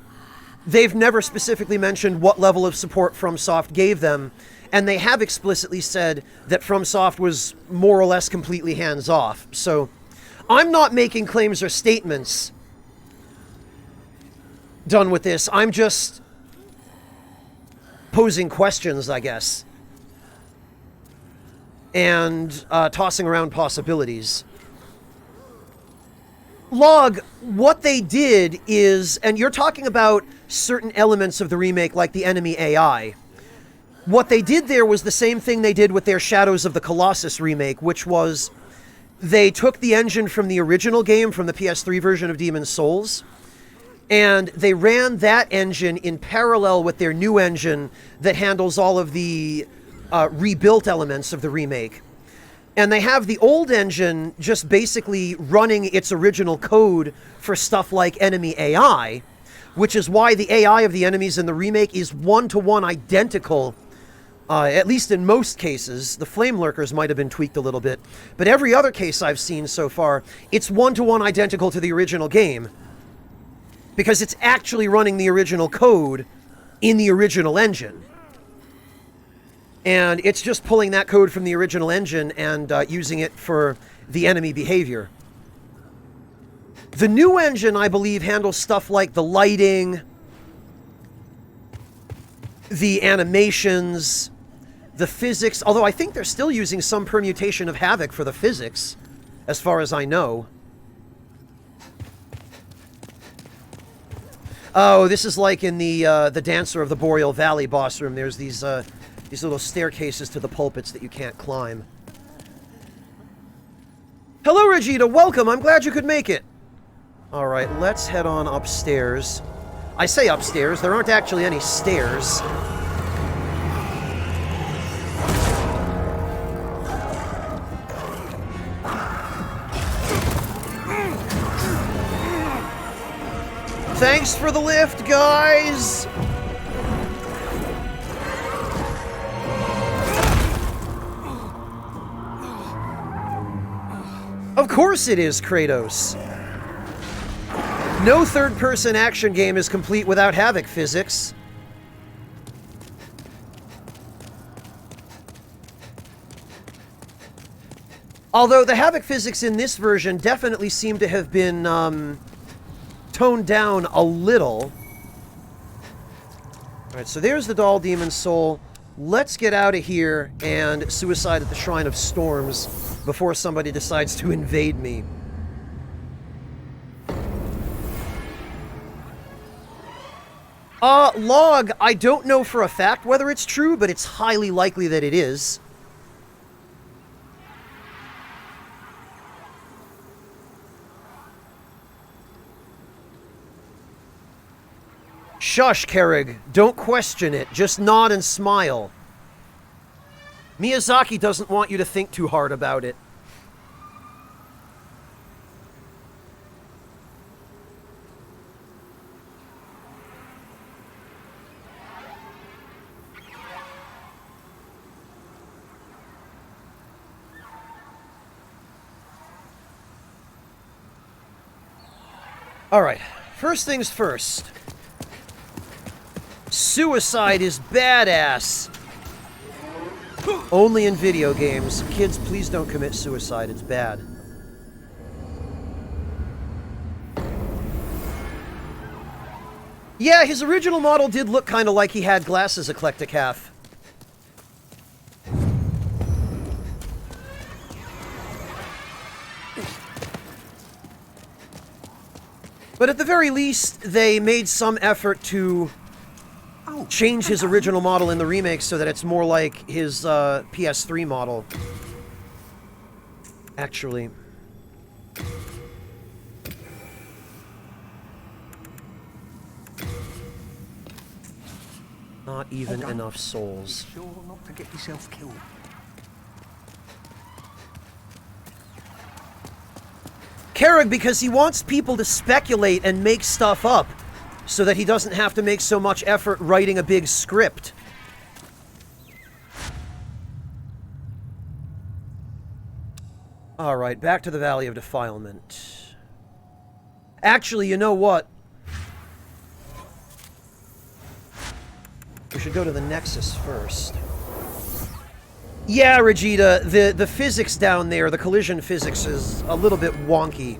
they've never specifically mentioned what level of support FromSoft gave them, and they have explicitly said that FromSoft was more or less completely hands-off. So, I'm not making claims or statements done with this. I'm just posing questions, I guess, and tossing around possibilities. Log, what they did is, and you're talking about certain elements of the remake like the enemy AI. What they did there was the same thing they did with their Shadows of the Colossus remake, which was they took the engine from the original game, from the PS3 version of Demon's Souls, and they ran that engine in parallel with their new engine that handles all of the rebuilt elements of the remake. And they have the old engine just basically running its original code for stuff like enemy AI, which is why the AI of the enemies in the remake is one-to-one identical, at least in most cases. The Flame Lurkers might have been tweaked a little bit, but every other case I've seen so far, it's one-to-one identical to the original game, because it's actually running the original code in the original engine. And it's just pulling that code from the original engine and using it for the enemy behavior. The new engine, I believe, handles stuff like the lighting, the animations, the physics, although I think they're still using some permutation of Havoc for the physics, as far as I know. Oh, this is like in the Dancer of the Boreal Valley boss room. There's these little staircases to the pulpits that you can't climb. Hello, Regina. Welcome. I'm glad you could make it. All right, let's head on upstairs. I say upstairs. There aren't actually any stairs. Thanks for the lift, guys! Of course it is, Kratos. No third-person action game is complete without Havoc physics. Although the Havoc physics in this version definitely seem to have been toned down a little. Alright, so there's the doll Demon's Soul. Let's get out of here and suicide at the Shrine of Storms before somebody decides to invade me. Log, I don't know for a fact whether it's true, but it's highly likely that it is. Shush, Kerrig. Don't question it. Just nod and smile. Miyazaki doesn't want you to think too hard about it. Alright, first things first. Suicide is badass. Only in video games. Kids, please don't commit suicide. It's bad. Yeah, his original model did look kind of like he had glasses, Eclectic Half. But at the very least, they made some effort to change his original model in the remake so that it's more like his PS3 model. Actually... Not even enough souls. Be sure not to get yourself killed. Carrag, because he wants people to speculate and make stuff up, so that he doesn't have to make so much effort writing a big script. Alright, back to the Valley of Defilement. Actually, you know what? We should go to the Nexus first. Yeah, Regita, the physics down there, the collision physics is a little bit wonky.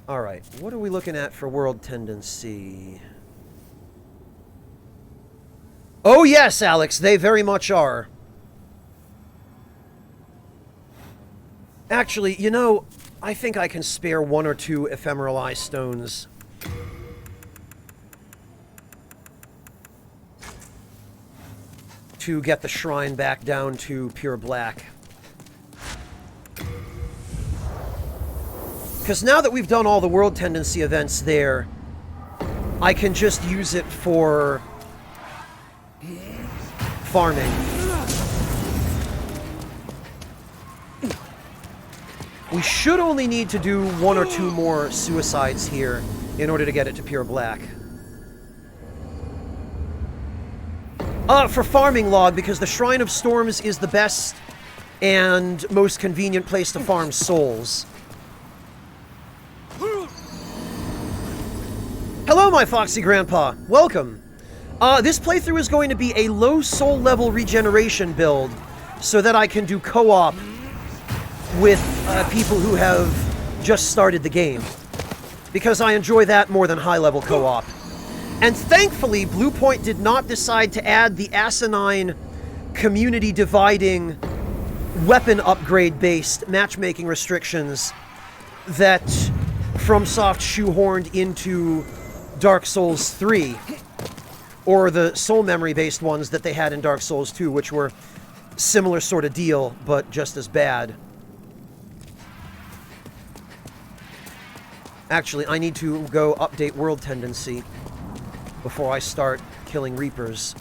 Alright, what are we looking at for world tendency? Oh yes, Alex, they very much are. Actually, you know, I think I can spare 1 or 2 ephemeral eye stones. To get the shrine back down to pure black. Because now that we've done all the world tendency events there, I can just use it for farming. We should only need to do 1 or 2 more suicides here in order to get it to pure black. For farming log, because the Shrine of Storms is the best and most convenient place to farm souls. Hello, my foxy grandpa. Welcome. This playthrough is going to be a low soul level regeneration build so that I can do co-op with people who have just started the game. Because I enjoy that more than high level co-op. And thankfully, Bluepoint did not decide to add the asinine, community-dividing, weapon upgrade-based matchmaking restrictions that FromSoft shoehorned into Dark Souls 3, or the soul memory-based ones that they had in Dark Souls 2, which were similar sort of deal, but just as bad. Actually, I need to go update world tendency before I start killing Reapers.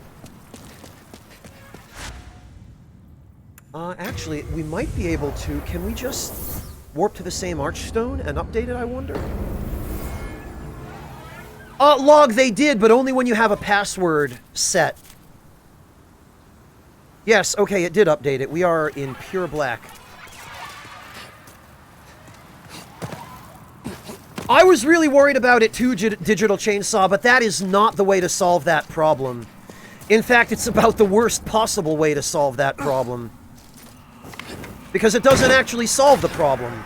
Actually, we might be able to... Can we just warp to the same Archstone and update it, I wonder? Log, they did, but only when you have a password set. Yes, okay, it did update it. We are in pure black. I was really worried about it too, Digital Chainsaw, but that is not the way to solve that problem. In fact, it's about the worst possible way to solve that problem. Because it doesn't actually solve the problem.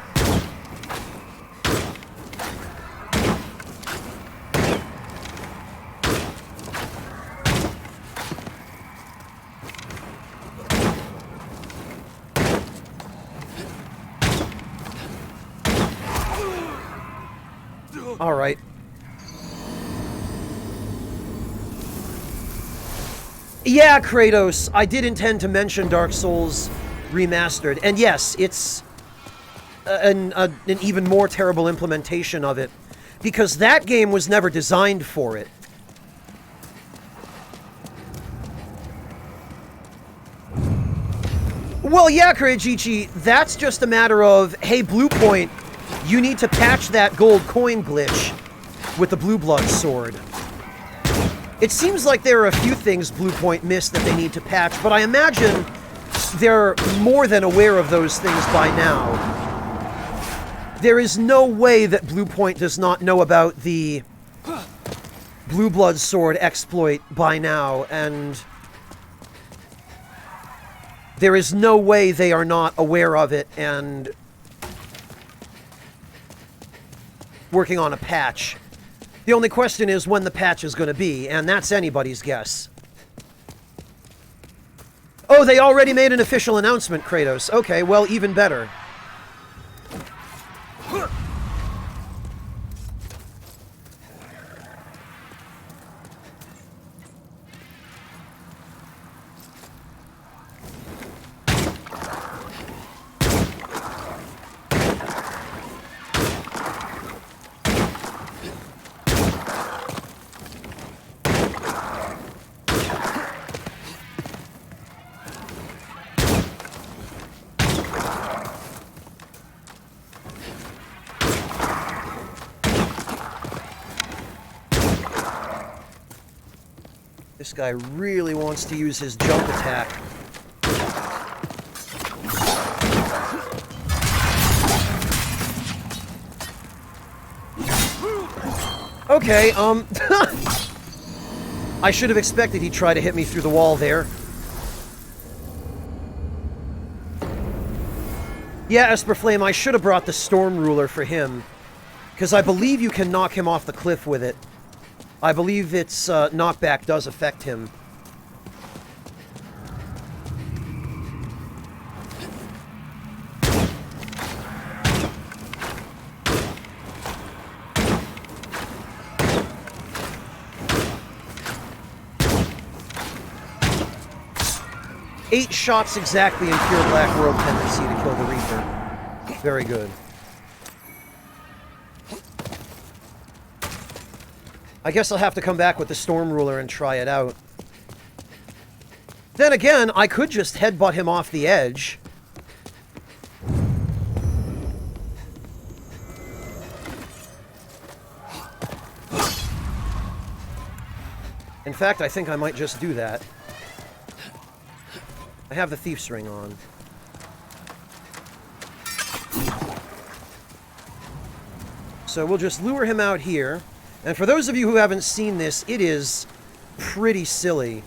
Alright. Yeah, Kratos, I did intend to mention Dark Souls Remastered. And yes, it's an even more terrible implementation of it. Because that game was never designed for it. Well, yeah, Karajichi, that's just a matter of, hey, Bluepoint, you need to patch that gold coin glitch with the Blue Blood sword. It seems like there are a few things Bluepoint missed that they need to patch, but I imagine they're more than aware of those things by now. There is no way that Bluepoint does not know about the Blue Blood sword exploit by now, and there is no way they are not aware of it and working on a patch. The only question is when the patch is going to be, and that's anybody's guess. Oh, they already made an official announcement, Kratos. Okay, well, even better. This guy really wants to use his jump attack. Okay, I should have expected he'd try to hit me through the wall there. Yeah, Esper Flame, I should have brought the Storm Ruler for him. Because I believe you can knock him off the cliff with it. I believe its knockback does affect him. Eight shots exactly in pure Black World tendency to kill the Reaper. Very good. I guess I'll have to come back with the Storm Ruler and try it out. Then again, I could just headbutt him off the edge. In fact, I think I might just do that. I have the Thief's Ring on. So we'll just lure him out here. And for those of you who haven't seen this, it is pretty silly.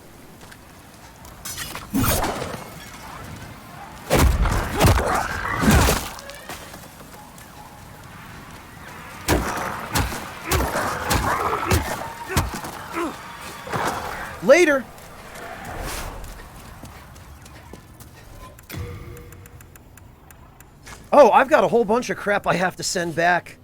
Later! Oh, I've got a whole bunch of crap I have to send back.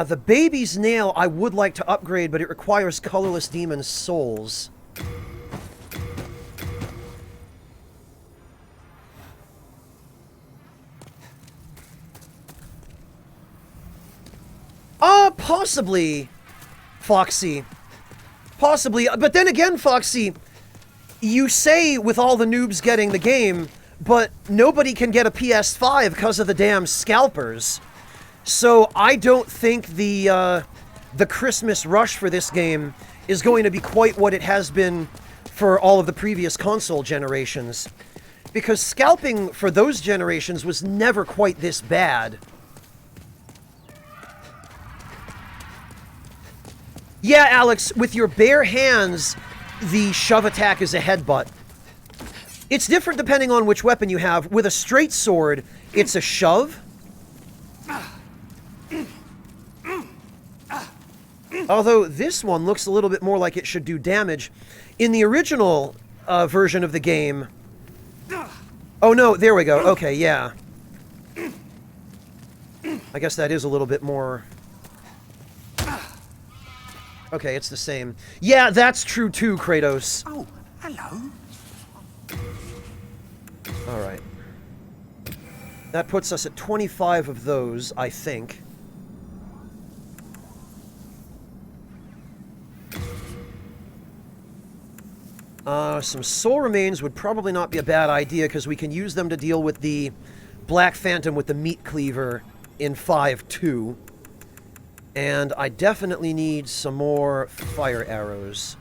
The baby's nail I would like to upgrade, but it requires colorless demon souls. Possibly, Foxy. Possibly, but then again, Foxy, you say with all the noobs getting the game, but nobody can get a PS5 because of the damn scalpers. So I don't think the Christmas rush for this game is going to be quite what it has been for all of the previous console generations. Because scalping for those generations was never quite this bad. Yeah, Alex, with your bare hands, the shove attack is a headbutt. It's different depending on which weapon you have. With a straight sword, it's a shove. Although this one looks a little bit more like it should do damage. In the original version of the game... Oh no, there we go. Okay, yeah. I guess that is a little bit more... Okay, it's the same. Yeah, that's true too, Kratos. Oh, hello. Alright. That puts us at 25 of those, I think. Some soul remains would probably not be a bad idea, because we can use them to deal with the Black Phantom with the meat cleaver in 5-2. And I definitely need some more fire arrows.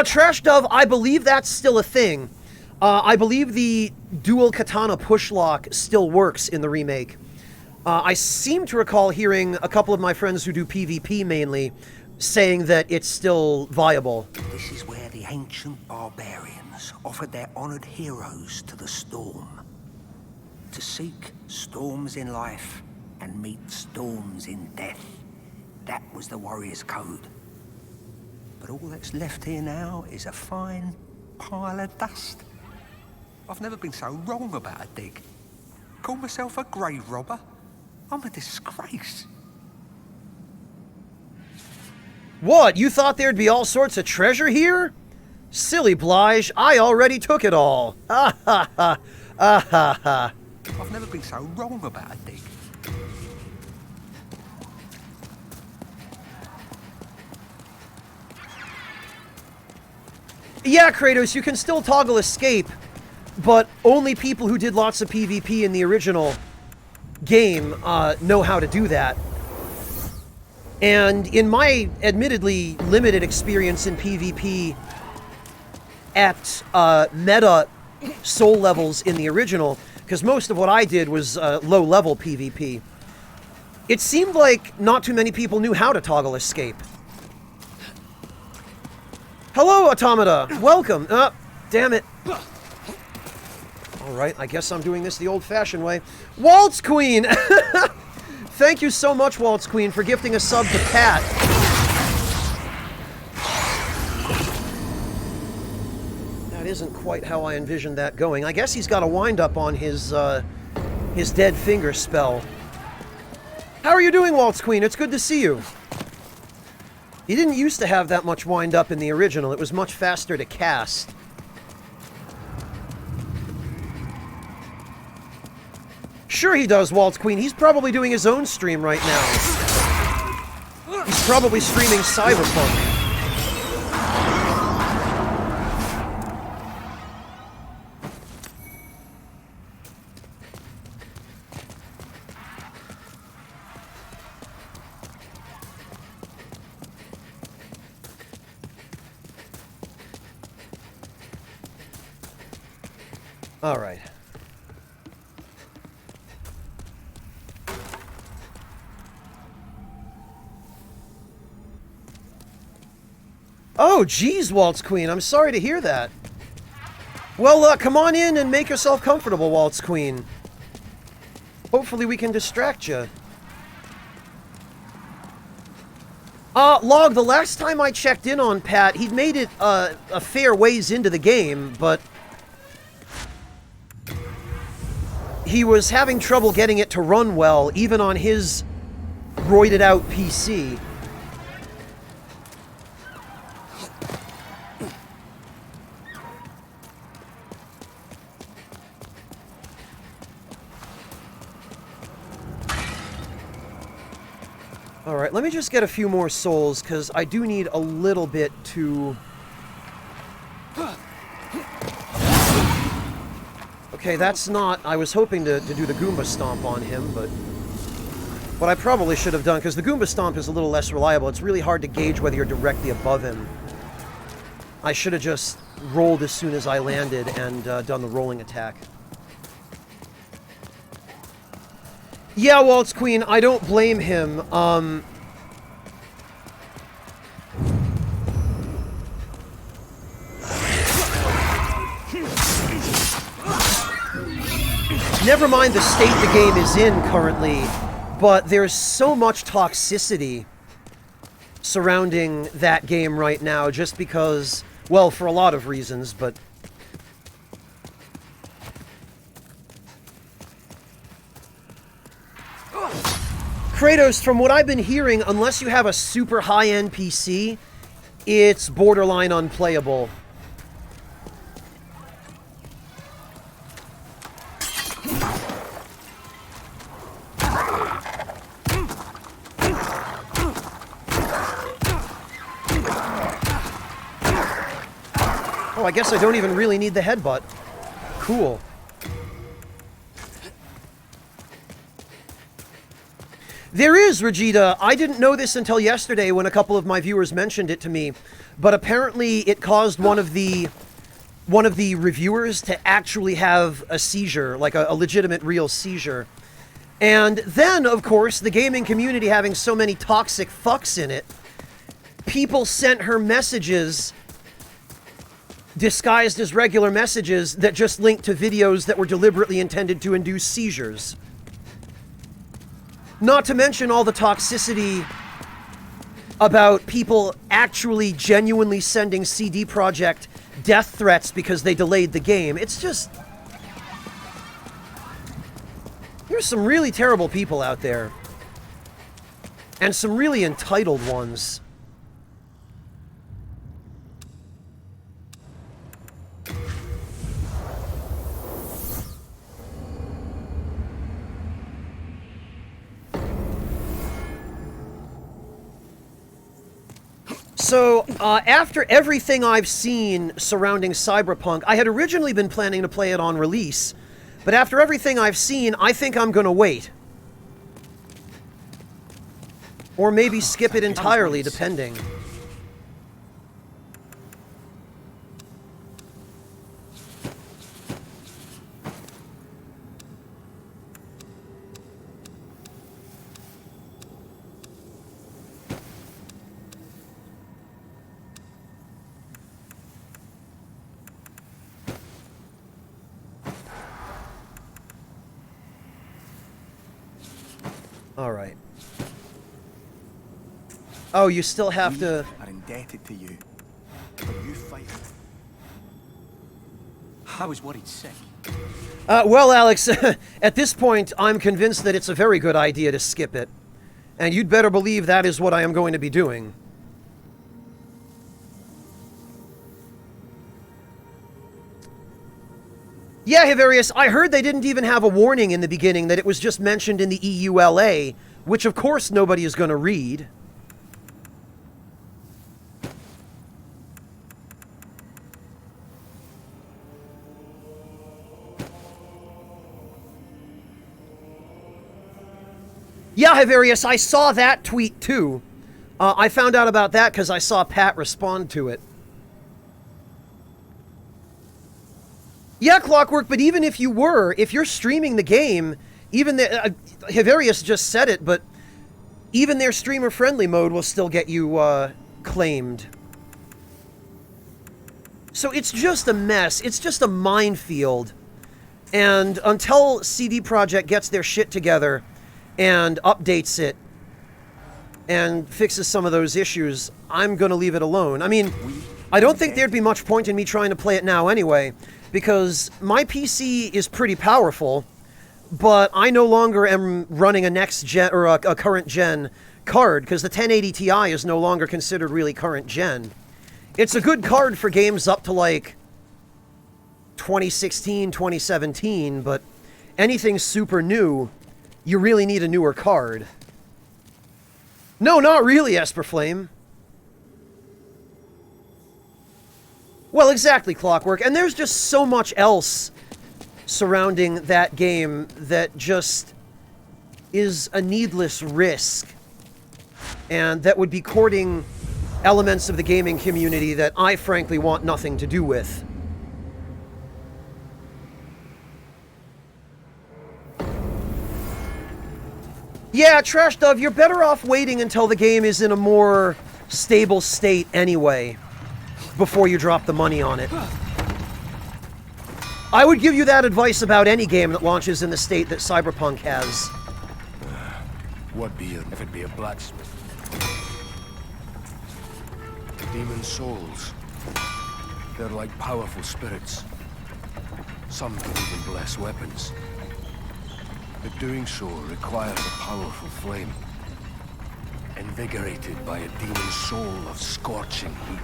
Trash Dove, I believe that's still a thing. I believe the dual katana push lock still works in the remake. I seem to recall hearing a couple of my friends who do PvP mainly saying that it's still viable. This is where the ancient barbarians offered their honored heroes to the storm. To seek storms in life and meet storms in death. That was the warrior's code. But all that's left here now is a fine pile of dust. I've never been so wrong about a dig. Call myself a grave robber? I'm a disgrace. What? You thought there'd be all sorts of treasure here? Silly Blige, I already took it all. Ah ha ha. Ah ha ha. I've never been so wrong about a dig. Yeah, Kratos, you can still toggle escape. but only people who did lots of PvP in the original game know how to do that. And in my admittedly limited experience in PvP at meta soul levels in the original, because most of what I did was low-level PvP, it seemed like not too many people knew how to toggle escape. Hello, Automata! Welcome! Damn it. Alright, I guess I'm doing this the old-fashioned way. Waltz Queen! Thank you so much, Waltz Queen, for gifting a sub to Pat. That isn't quite how I envisioned that going. I guess he's got a wind-up on his dead finger spell. How are you doing, Waltz Queen? It's good to see you. He didn't used to have that much wind-up in the original. It was much faster to cast. Sure he does, Waltz Queen. He's probably doing his own stream right now. He's probably streaming Cyberpunk. All right. Oh, geez, Waltz Queen. I'm sorry to hear that. Well, come on in and make yourself comfortable, Waltz Queen. Hopefully we can distract you. Log, the last time I checked in on Pat, he'd made it a fair ways into the game, but he was having trouble getting it to run well, even on his roided out PC. Alright, let me just get a few more souls, because I do need a little bit to... Okay, that's not... I was hoping to do the Goomba Stomp on him, but... What I probably should have done, because the Goomba Stomp is a little less reliable, it's really hard to gauge whether you're directly above him. I should have just rolled as soon as I landed and done the rolling attack. Yeah, Waltz Queen, I don't blame him. Never mind the state the game is in currently, but there's so much toxicity surrounding that game right now just because, well, for a lot of reasons, but... Kratos, from what I've been hearing, unless you have a super high-end PC, it's borderline unplayable. Oh, I guess I don't even really need the headbutt. Cool. There is, Regita. I didn't know this until yesterday when a couple of my viewers mentioned it to me, but apparently it caused one of the reviewers to actually have a seizure, like a legitimate real seizure. And then, of course, the gaming community having so many toxic fucks in it, people sent her messages disguised as regular messages that just linked to videos that were deliberately intended to induce seizures. Not to mention all the toxicity about people actually genuinely sending CD Projekt death threats because they delayed the game. It's just... There's some really terrible people out there. And some really entitled ones. So, after everything I've seen surrounding Cyberpunk, I had originally been planning to play it on release, but after everything I've seen, I think I'm gonna wait. Or maybe skip it entirely, depending. All right. Oh, you still have to... are indebted to you. For you fighting. I was worried sick. Well, Alex, at this point, I'm convinced that it's a very good idea to skip it. And you'd better believe that is what I am going to be doing. Yeah, Hivarius, I heard they didn't even have a warning in the beginning, that it was just mentioned in the EULA, which of course nobody is going to read. Yeah, Hivarius, I saw that tweet too. I found out about that because I saw Pat respond to it. Yeah, Clockwork, but even if you were, if you're streaming the game, even the... Hivarius just said it, but even their streamer-friendly mode will still get you, claimed. So it's just a mess. It's just a minefield. And until CD Projekt gets their shit together and updates it and fixes some of those issues, I'm gonna leave it alone. I mean, I don't think there'd be much point in me trying to play it now anyway, because my PC is pretty powerful, but I no longer am running a next gen or a current gen card, because the 1080 Ti is no longer considered really current gen. It's a good card for games up to like 2016, 2017, but anything super new, you really need a newer card. No, not really, Esperflame. Well, exactly, Clockwork. And there's just so much else surrounding that game that just is a needless risk. And that would be courting elements of the gaming community that I frankly want nothing to do with. Yeah, Trash Dove, you're better off waiting until the game is in a more stable state anyway, before you drop the money on it. I would give you that advice about any game that launches in the state that Cyberpunk has. What be it if it be a blacksmith? Demon souls. They're like powerful spirits. Some can even bless weapons. But doing so requires a powerful flame, invigorated by a demon soul of scorching heat.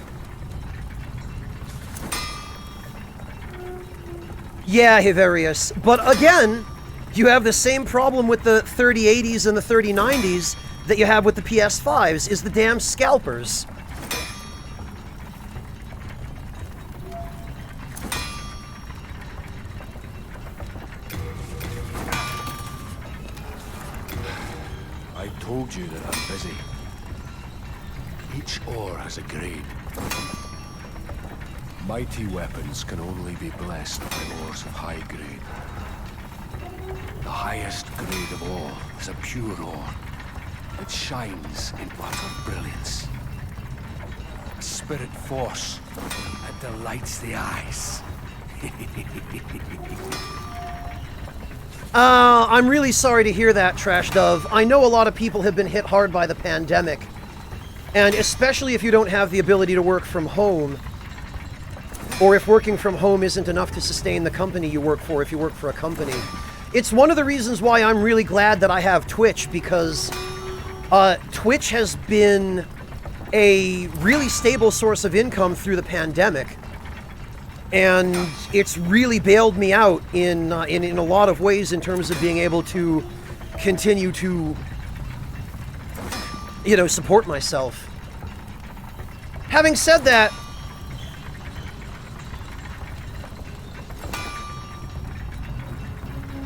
Yeah, Hivarius, but again, you have the same problem with the 3080s and the 3090s that you have with the PS5s, is the damn scalpers. I told you that I'm busy. Each ore has a grade. Mighty weapons can only be blessed by ores of high grade. The highest grade of all is a pure ore. It shines in utter brilliance. A spirit force that delights the eyes. I'm really sorry to hear that, Trash Dove. I know a lot of people have been hit hard by the pandemic. And especially if you don't have the ability to work from home, or if working from home isn't enough to sustain the company you work for if you work for a company. It's one of the reasons why I'm really glad that I have Twitch, because Twitch has been a really stable source of income through the pandemic. And it's really bailed me out in a lot of ways in terms of being able to continue to, you know, support myself. Having said that,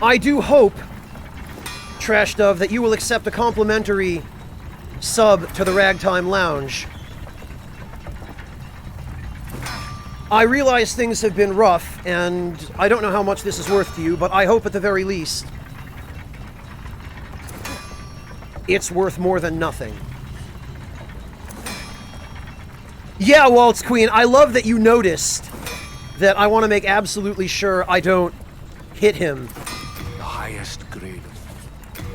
I do hope, Trash Dove, that you will accept a complimentary sub to the Ragtime Lounge. I realize things have been rough, and I don't know how much this is worth to you, but I hope at the very least it's worth more than nothing. Yeah, Waltz Queen, I love that you noticed that I want to make absolutely sure I don't hit him. The highest grade.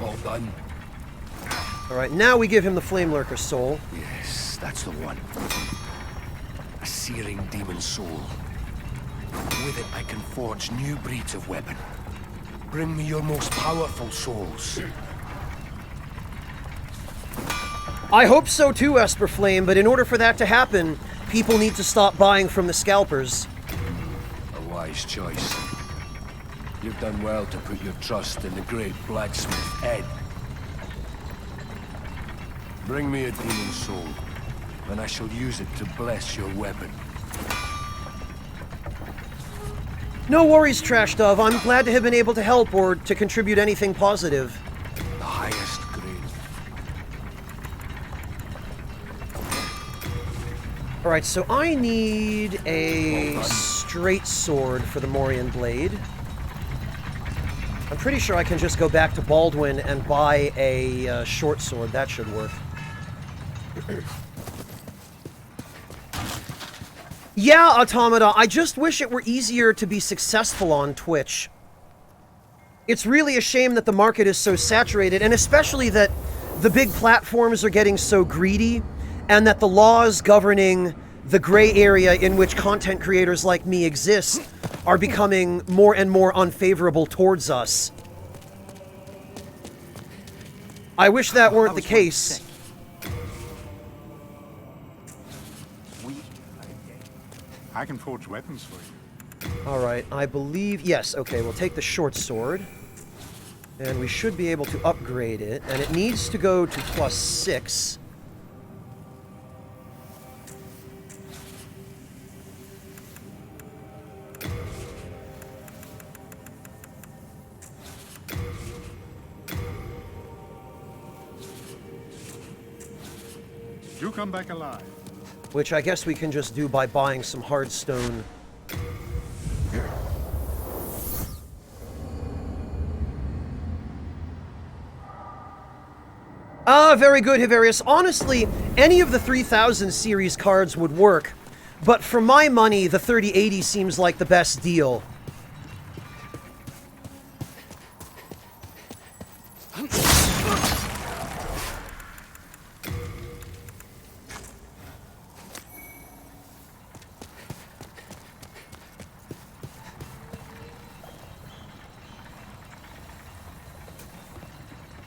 All done. Alright, now we give him the Flame Lurker soul. Yes, that's the one. A searing demon soul. With it I can forge new breeds of weapon. Bring me your most powerful souls. I hope so too, Esper Flame, but in order for that to happen, people need to stop buying from the scalpers. A wise choice. You've done well to put your trust in the great blacksmith, Ed. Bring me a demon soul, and I shall use it to bless your weapon. No worries, Trash Dove. I'm glad to have been able to help or to contribute anything positive. The highest grade. Alright, so I need a straight sword for the Morian Blade. I'm pretty sure I can just go back to Baldwin and buy a short sword. That should work. Yeah, Automata, I just wish it were easier to be successful on Twitch. It's really a shame that the market is so saturated, and especially that the big platforms are getting so greedy, and that the laws governing the gray area in which content creators like me exist are becoming more and more unfavorable towards us. I wish that weren't the case. I can forge weapons for you. Alright, I believe... Yes, okay, we'll take the short sword. And we should be able to upgrade it. And it needs to go to +6. You come back alive. Which I guess we can just do by buying some hardstone. Ah, very good, Hivarius. Honestly, any of the 3000 series cards would work. But for my money, the 3080 seems like the best deal.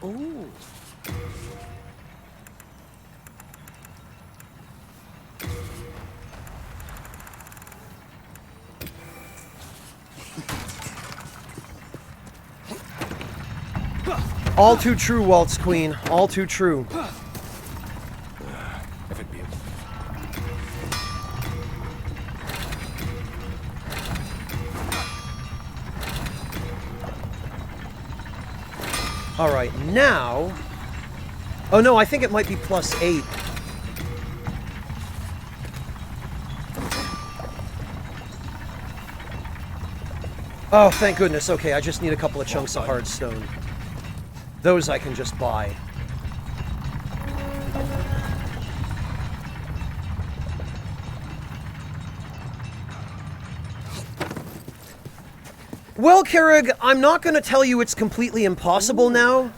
Ooh. All too true, Waltz Queen. All too true. If it be Alright, now... Oh no, I think it might be +8. Oh, thank goodness. Okay, I just need a couple of chunks of hardstone. Those I can just buy. Well, Kerrig, I'm not going to tell you it's completely impossible now.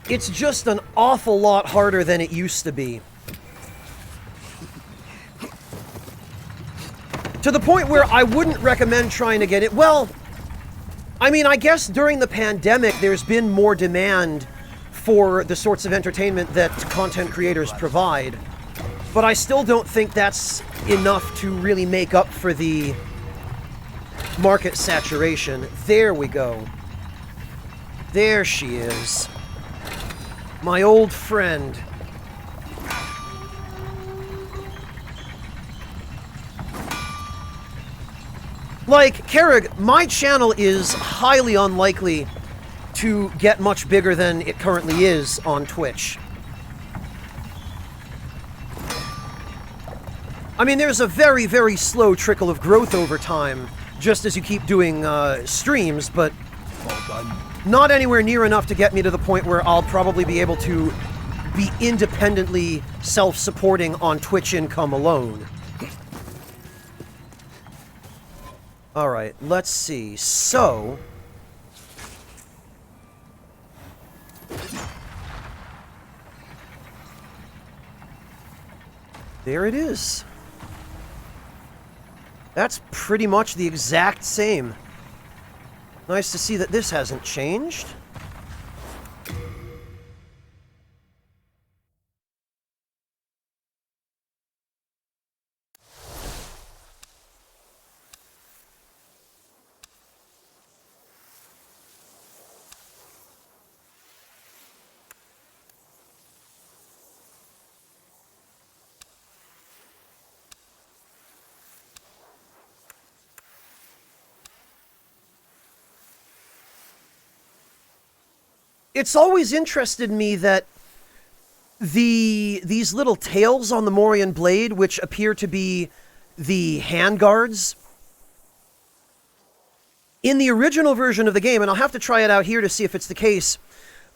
It's just an awful lot harder than it used to be. To the point where I wouldn't recommend trying to get it. Well, I mean, I guess during the pandemic, there's been more demand for the sorts of entertainment that content creators provide. But I still don't think that's enough to really make up for the market saturation. There we go. There she is. My old friend. Like, Kerrig, my channel is highly unlikely to get much bigger than it currently is on Twitch. I mean, there's a very, very slow trickle of growth over time, just as you keep doing streams, but not anywhere near enough to get me to the point where I'll probably be able to be independently self-supporting on Twitch income alone. Alright, let's see. So... there it is. That's pretty much the exact same. Nice to see that this hasn't changed. It's always interested me that these little tails on the Morian blade, which appear to be the handguards, in the original version of the game, and I'll have to try it out here to see if it's the case,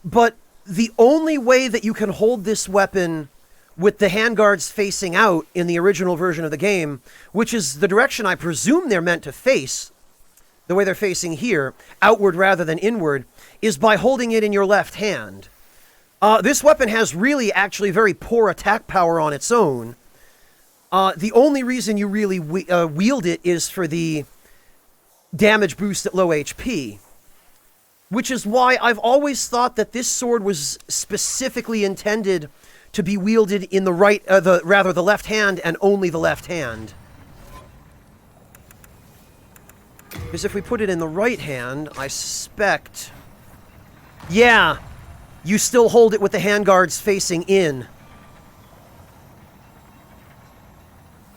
but the only way that you can hold this weapon with the handguards facing out in the original version of the game, which is the direction I presume they're meant to face, the way they're facing here, outward rather than inward, is by holding it in your left hand. This weapon has really actually very poor attack power on its own. The only reason you really wield it is for the damage boost at low HP. Which is why I've always thought that this sword was specifically intended to be wielded in the right, the left hand and only the left hand. Because if we put it in the right hand, I suspect... yeah, you still hold it with the handguards facing in.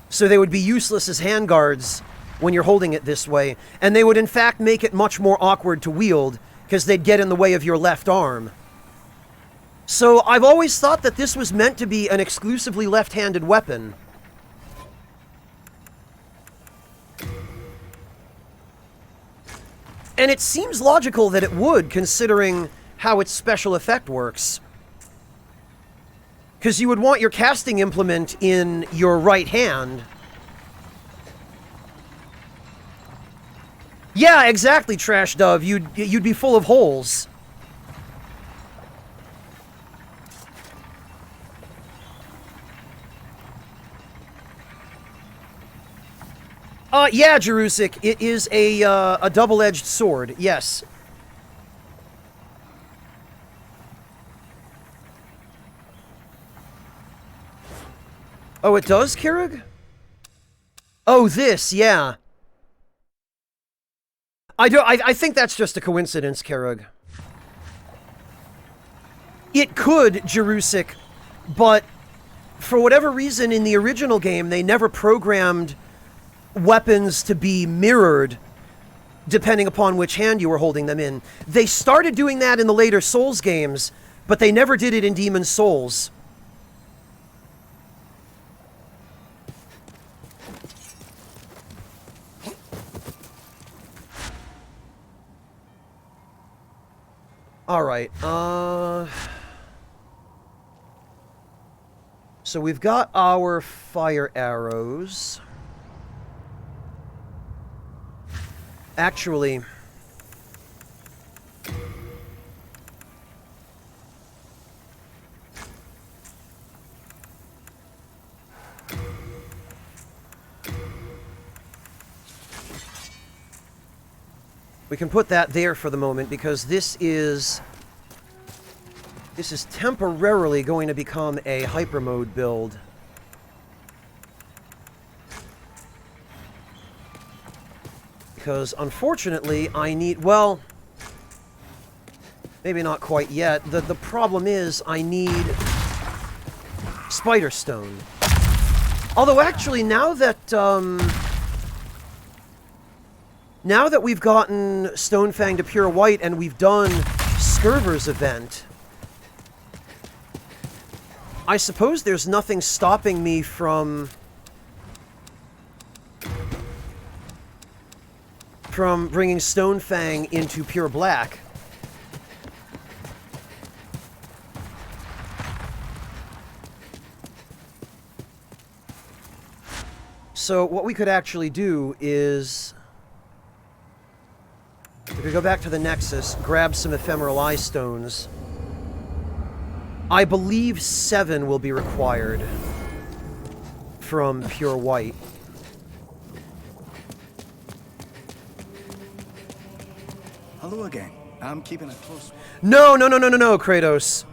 So they would be useless as handguards when you're holding it this way. And they would in fact make it much more awkward to wield, because they'd get in the way of your left arm. So I've always thought that this was meant to be an exclusively left-handed weapon. And it seems logical that it would, considering how its special effect works. Because you would want your casting implement in your right hand. Yeah, exactly, Trash Dove. You'd be full of holes. Yeah, Jerusik, it is a double-edged sword, yes. Oh, it does, Kirug? Oh, this, yeah. I think that's just a coincidence, Kirug. It could, Jerusik, but for whatever reason in the original game, they never programmed weapons to be mirrored depending upon which hand you were holding them in. They started doing that in the later Souls games, but they never did it in Demon's Souls. Alright, so we've got our fire arrows. Actually, we can put that there for the moment because this is temporarily going to become a hyper mode build. Because, unfortunately, I need... well, maybe not quite yet. The problem is I need Spider Stone. Although, actually, now that Now that we've gotten Stonefang to pure white and we've done Scurver's event, I suppose there's nothing stopping me from bringing Stonefang into pure black. So what we could actually do is, if we go back to the Nexus, grab some Ephemeral Eye Stones. I believe 7 will be required from pure white. Hello again. I'm keeping a close... No, no, no, no, no, no, Kratos.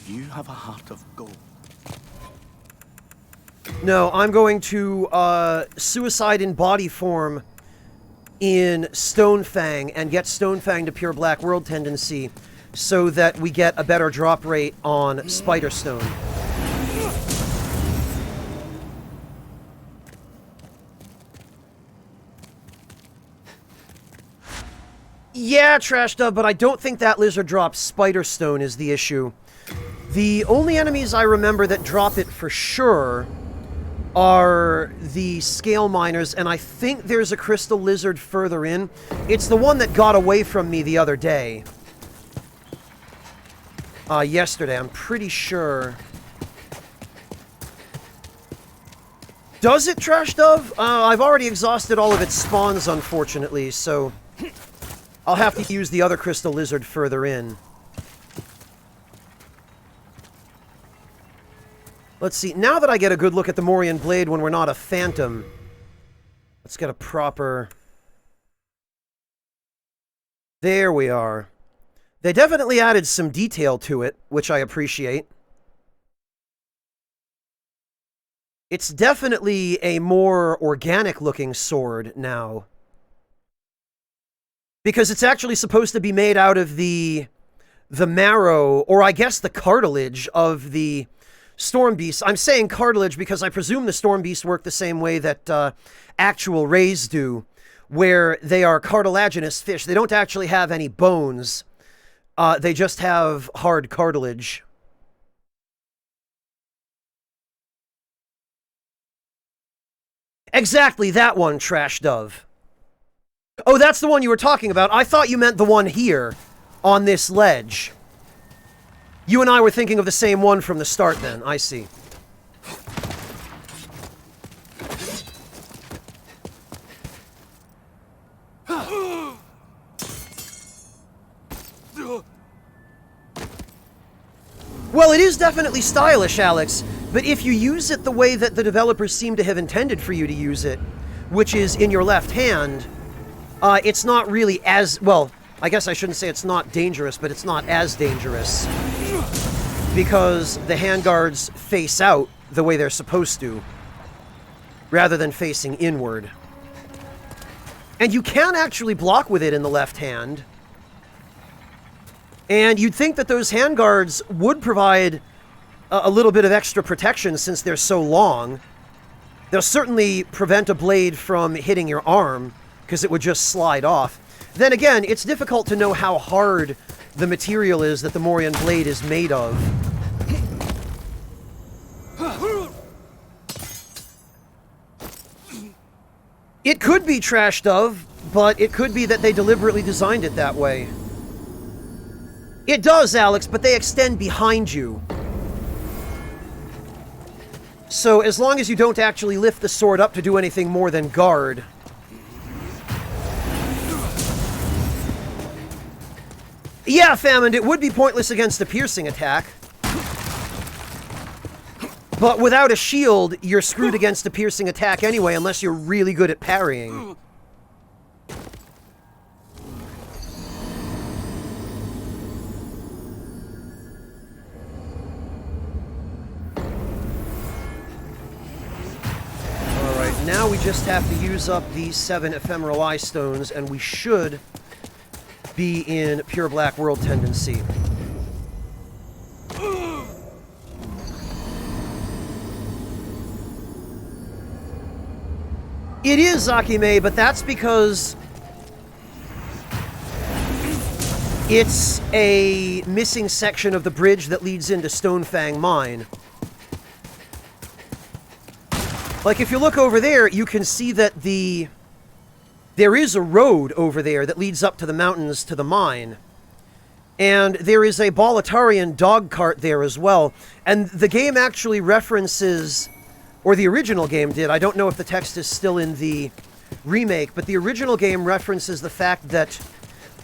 You have a heart of gold. No, I'm going to suicide in body form in Stonefang and get Stonefang to pure black world tendency so that we get a better drop rate on Spider Stone. Yeah, Trash Dub, but I don't think that lizard drops Spider Stone is the issue. The only enemies I remember that drop it for sure are the Scale Miners, and I think there's a Crystal Lizard further in. It's the one that got away from me the other day. Yesterday, I'm pretty sure. Does it, Trash Dove? I've already exhausted all of its spawns, unfortunately, so I'll have to use the other Crystal Lizard further in. Let's see, now that I get a good look at the Morian Blade when we're not a Phantom, let's get a proper... There we are. They definitely added some detail to it, which I appreciate. It's definitely a more organic-looking sword now. Because it's actually supposed to be made out of the marrow, or I guess the cartilage of the Storm Beasts. I'm saying cartilage because I presume the Storm Beasts work the same way that actual rays do, where they are cartilaginous fish. They don't actually have any bones. They just have hard cartilage. Exactly, that one, Trash Dove. Oh, that's the one you were talking about. I thought you meant the one here, on this ledge. You and I were thinking of the same one from the start, then. I see. Well, it is definitely stylish, Alex, but if you use it the way that the developers seem to have intended for you to use it, which is in your left hand, it's not really as... Well, I guess I shouldn't say it's not dangerous, but it's not as dangerous. Because the handguards face out the way they're supposed to, rather than facing inward. And you can actually block with it in the left hand. And you'd think that those handguards would provide a little bit of extra protection since they're so long. They'll certainly prevent a blade from hitting your arm, because it would just slide off. Then again, it's difficult to know how hard the material is that the Morian Blade is made of. It could be Trash Dove, but it could be that they deliberately designed it that way. It does, Alex, but they extend behind you. So as long as you don't actually lift the sword up to do anything more than guard. Yeah, Famine, it would be pointless against a piercing attack. But without a shield, you're screwed against a piercing attack anyway, unless you're really good at parrying. Alright, now we just have to use up these 7 Ephemeral Eye Stones, and we should be in pure black world tendency. It is Akime, but that's because it's a missing section of the bridge that leads into Stonefang Mine. Like, if you look over there, you can see that there is a road over there that leads up to the mountains to the mine. And there is a Boletarian dog cart there as well. And the game actually references, or the original game did, I don't know if the text is still in the remake, but the original game references the fact that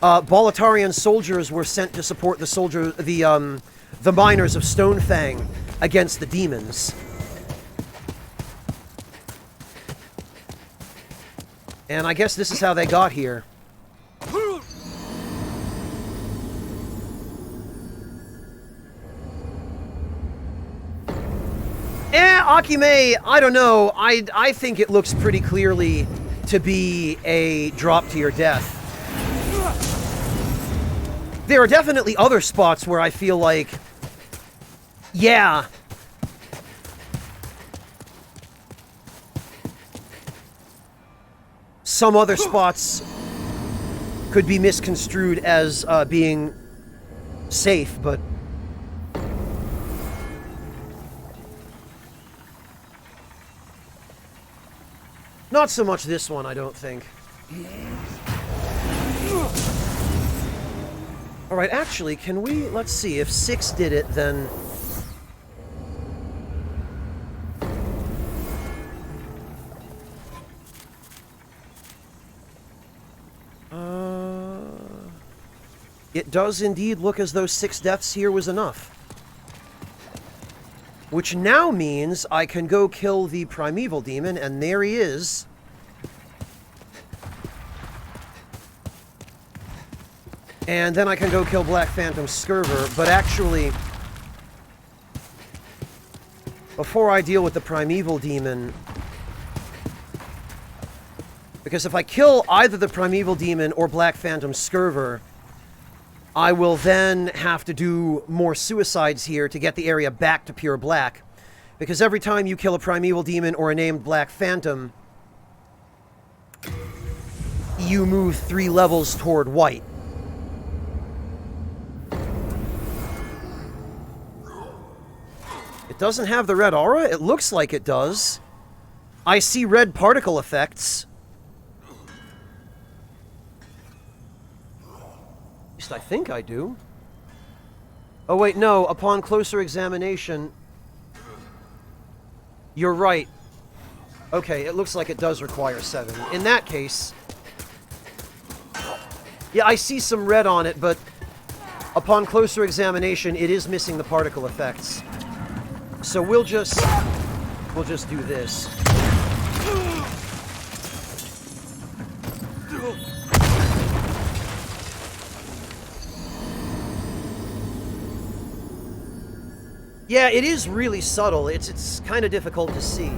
Boletarian soldiers were sent to support the miners of Stonefang against the demons. And I guess this is how they got here. Akime, I don't know. I think it looks pretty clearly to be a drop to your death. There are definitely other spots where I feel like, yeah. Some other spots could be misconstrued as being safe, but not so much this one, I don't think. Alright, actually, can we... Let's see, if 6 did it, then... It does indeed look as though 6 deaths here was enough. Which now means I can go kill the primeval demon, and there he is. And then I can go kill Black Phantom Scurver, but actually, before I deal with the primeval demon, because if I kill either the primeval demon or Black Phantom Scurver, I will then have to do more suicides here to get the area back to pure black. Because every time you kill a primeval demon or a named Black Phantom, you move 3 levels toward white. It doesn't have the red aura? It looks like it does. I see red particle effects. At least I think I do. Oh wait, no. Upon closer examination... You're right. Okay, it looks like it does require 7. In that case... Yeah, I see some red on it, but... Upon closer examination, it is missing the particle effects. So we'll just do this. Yeah, it is really subtle. It's kind of difficult to see.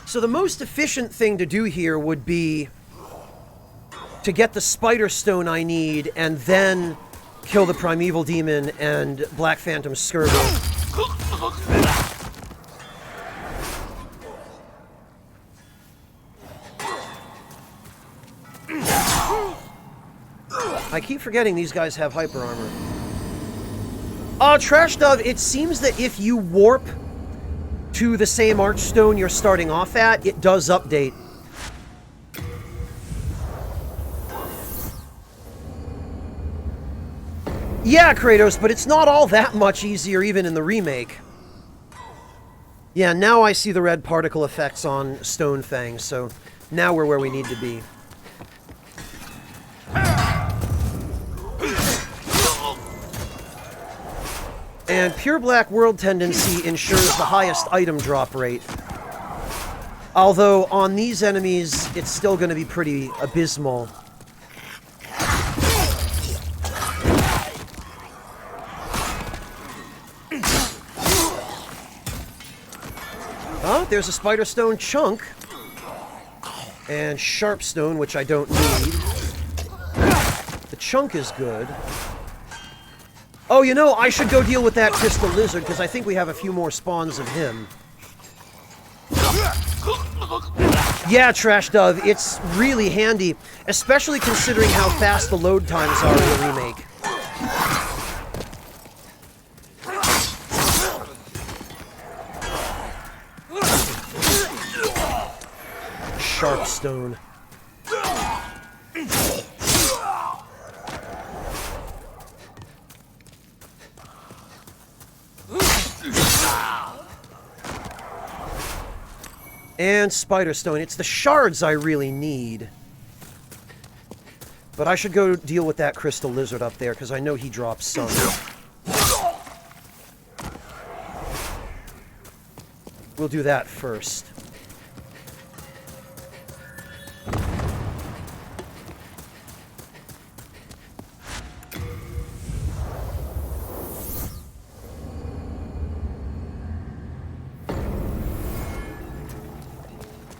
So the most efficient thing to do here would be to get the Spider Stone I need and then kill the Primeval Demon and Black Phantom Scurvy. I keep forgetting these guys have hyper armor. Trash Dove, it seems that if you warp to the same Archstone you're starting off at, it does update. Yeah, Kratos, but it's not all that much easier even in the remake. Yeah, now I see the red particle effects on Stonefang, so now we're where we need to be. And Pure Black World Tendency ensures the highest item drop rate. Although, on these enemies, it's still going to be pretty abysmal. Oh, there's a Spider Stone chunk. And Sharp Stone, which I don't need. The chunk is good. Oh, you know, I should go deal with that crystal lizard, because I think we have a few more spawns of him. Yeah, Trash Dove, it's really handy, especially considering how fast the load times are in the remake. Sharpstone. And Spider Stone. It's the shards I really need. But I should go deal with that crystal lizard up there, because I know he drops some. We'll do that first.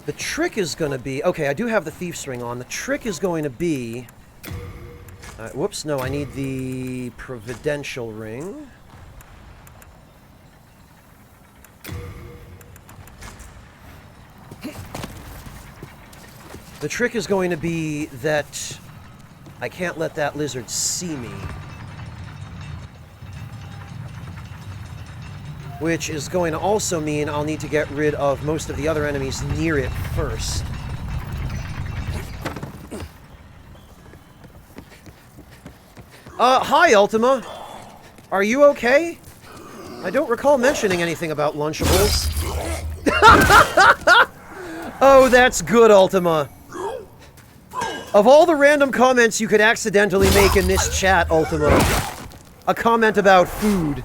The trick is going to be... Okay, I do have the Thief's Ring on. The trick is going to be... whoops, no, I need the Providential Ring. The trick is going to be that I can't let that lizard see me. Which is going to also mean I'll need to get rid of most of the other enemies near it first. Hi, Ultima. Are you okay? I don't recall mentioning anything about Lunchables. Oh, that's good, Ultima. Of all the random comments you could accidentally make in this chat, Ultima, a comment about food.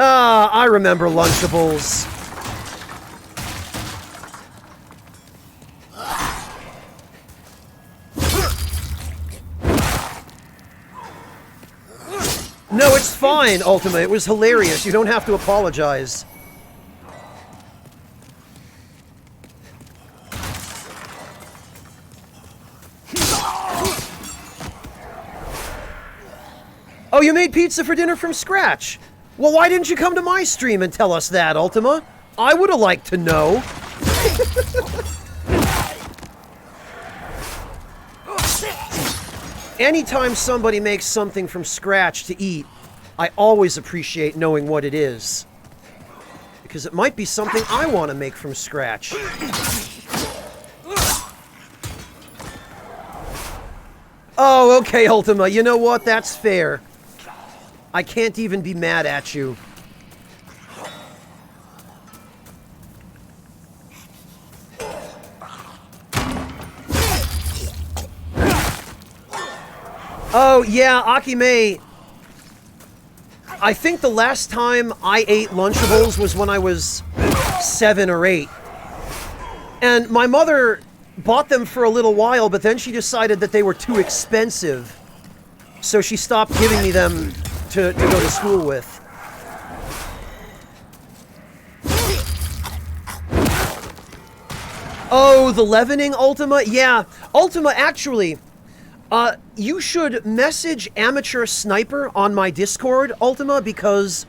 I remember Lunchables. No, it's fine, Ultima. It was hilarious. You don't have to apologize. Oh, you made pizza for dinner from scratch? Well, why didn't you come to my stream and tell us that, Ultima? I would have liked to know. Anytime somebody makes something from scratch to eat, I always appreciate knowing what it is. Because it might be something I want to make from scratch. Oh, okay, Ultima. You know what? That's fair. I can't even be mad at you. Oh, yeah, Akime. I think the last time I ate Lunchables was when I was 7 or 8. And my mother bought them for a little while, but then she decided that they were too expensive. So she stopped giving me them to go to school with. Oh, the leavening, Ultima? Yeah, Ultima, actually, you should message Amateur Sniper on my Discord, Ultima, because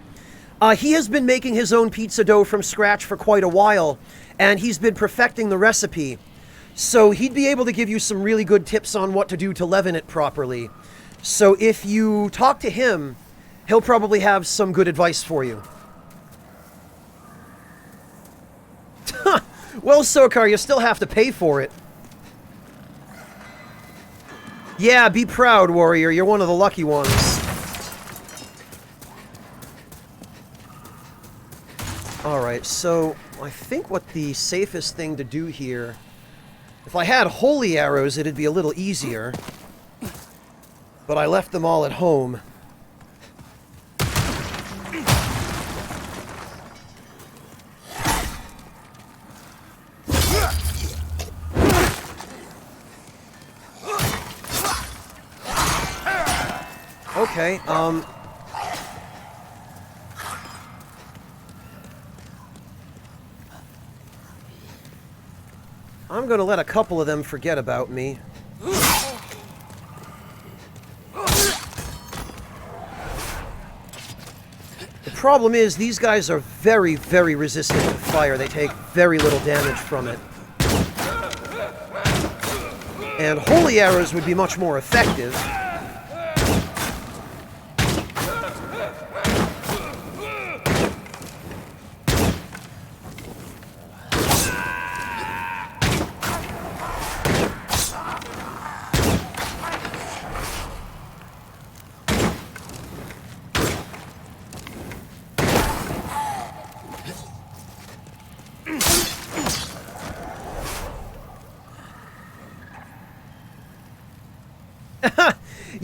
he has been making his own pizza dough from scratch for quite a while, and he's been perfecting the recipe. So he'd be able to give you some really good tips on what to do to leaven it properly. So if you talk to him, he'll probably have some good advice for you. Well, Sokar, you still have to pay for it. Yeah, be proud, warrior. You're one of the lucky ones. Alright, so I think what the safest thing to do here... If I had holy arrows, it'd be a little easier. But I left them all at home. Okay, I'm gonna let a couple of them forget about me. problem is, these guys are very, very resistant to fire. They take very little damage from it. And holy arrows would be much more effective.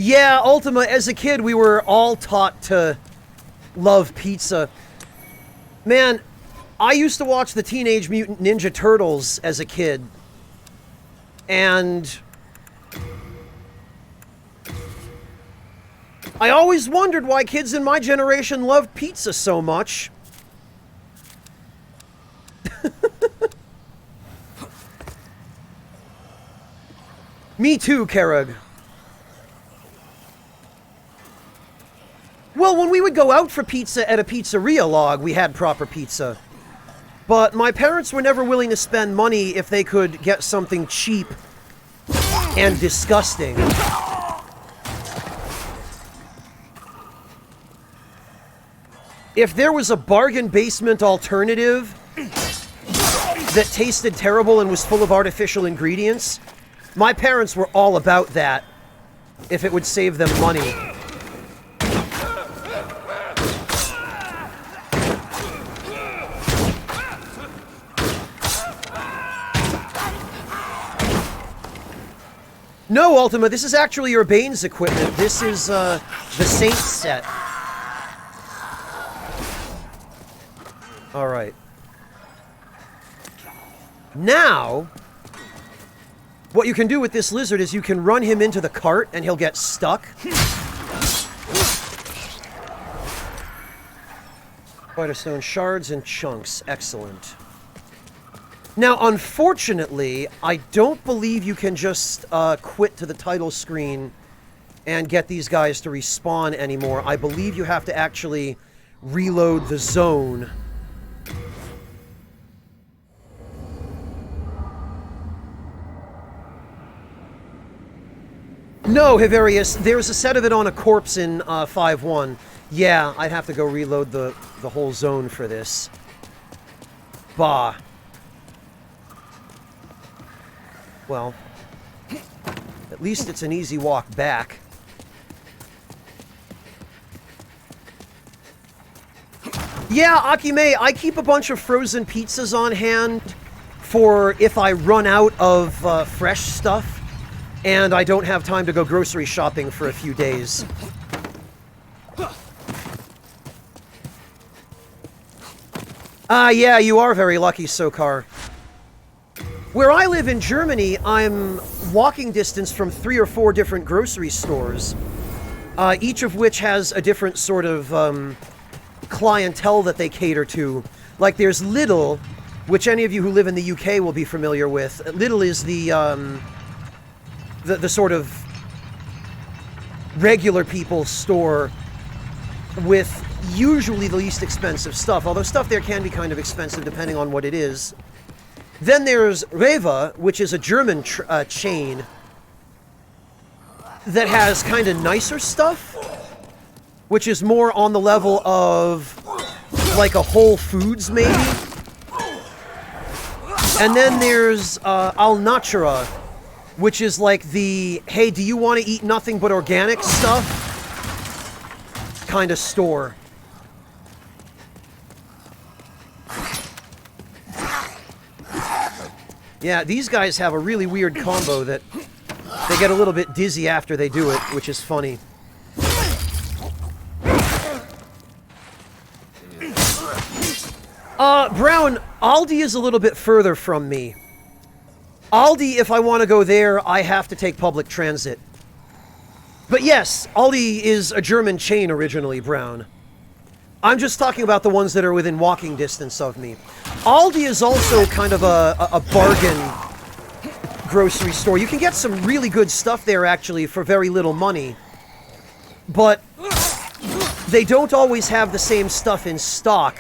Yeah, Ultima, as a kid, we were all taught to love pizza. Man, I used to watch the Teenage Mutant Ninja Turtles as a kid. And I always wondered why kids in my generation loved pizza so much. Me too, Kerrig. Well, when we would go out for pizza at a pizzeria log, we had proper pizza. But my parents were never willing to spend money if they could get something cheap and disgusting. If there was a bargain basement alternative that tasted terrible and was full of artificial ingredients, my parents were all about that if it would save them money. No, Ultima, this is actually Urbane's equipment. This is, the Saints set. Alright. Now, what you can do with this lizard is you can run him into the cart and he'll get stuck. Spiderstone shards and chunks. Excellent. Now, unfortunately, I don't believe you can just quit to the title screen and get these guys to respawn anymore. I believe you have to actually reload the zone. No, Hiverius, there's a set of it on a corpse in 5.1. Yeah, I'd have to go reload the whole zone for this. Bah. Well, at least it's an easy walk back. Yeah, Akime, I keep a bunch of frozen pizzas on hand for if I run out of fresh stuff and I don't have time to go grocery shopping for a few days. Yeah, you are very lucky, Sokar. Where I live in Germany, I'm walking distance from 3 or 4 different grocery stores, each of which has a different sort of clientele that they cater to. Like there's Lidl, which any of you who live in the UK will be familiar with. Lidl is the sort of regular people's store with usually the least expensive stuff, although stuff there can be kind of expensive depending on what it is. Then there's Rewe, which is a German chain that has kind of nicer stuff, which is more on the level of like a Whole Foods, maybe. And then there's Al Natura, which is like the, hey, do you want to eat nothing but organic stuff kind of store. Yeah, these guys have a really weird combo that they get a little bit dizzy after they do it, which is funny. Brown, Aldi is a little bit further from me. Aldi, if I want to go there, I have to take public transit. But yes, Aldi is a German chain originally, Brown. I'm just talking about the ones that are within walking distance of me. Aldi is also kind of a bargain grocery store. You can get some really good stuff there, actually, for very little money. But they don't always have the same stuff in stock.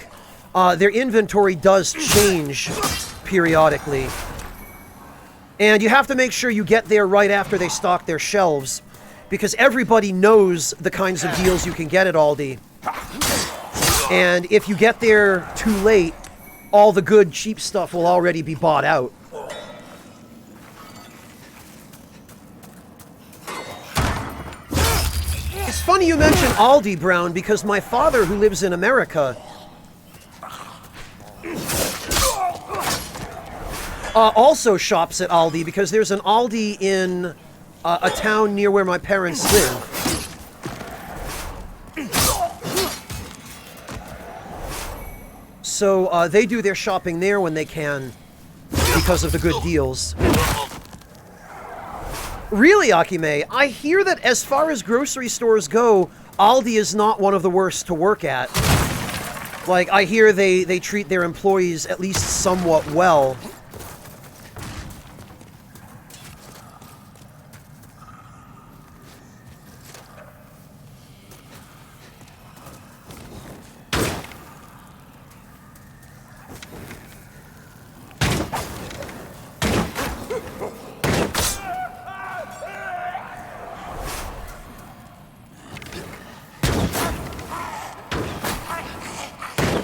Their inventory does change periodically. And you have to make sure you get there right after they stock their shelves, because everybody knows the kinds of deals you can get at Aldi. And if you get there too late, all the good, cheap stuff will already be bought out. It's funny you mention Aldi, Brown, because my father, who lives in America, also shops at Aldi, because there's an Aldi in a town near where my parents live. So they do their shopping there when they can, because of the good deals. Really, Akime, I hear that as far as grocery stores go, Aldi is not one of the worst to work at. Like, I hear they treat their employees at least somewhat well.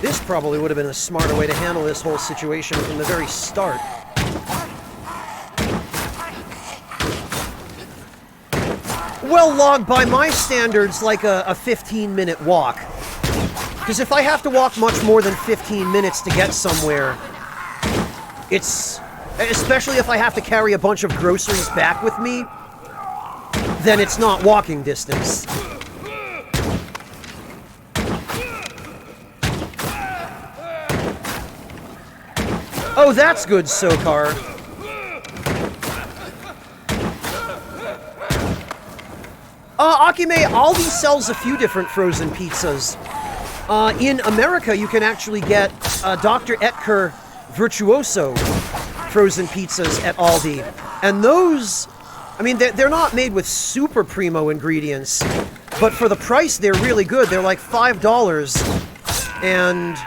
This probably would have been a smarter way to handle this whole situation from the very start. Well, log by my standards like a 15-minute walk. Because if I have to walk much more than 15 minutes to get somewhere, it's... especially if I have to carry a bunch of groceries back with me, then it's not walking distance. Oh, that's good, Sokar. Akime, Aldi sells a few different frozen pizzas. In America, you can actually get Dr. Etker Virtuoso frozen pizzas at Aldi. And those, I mean, they're not made with super primo ingredients, but for the price, they're really good. They're like $5, and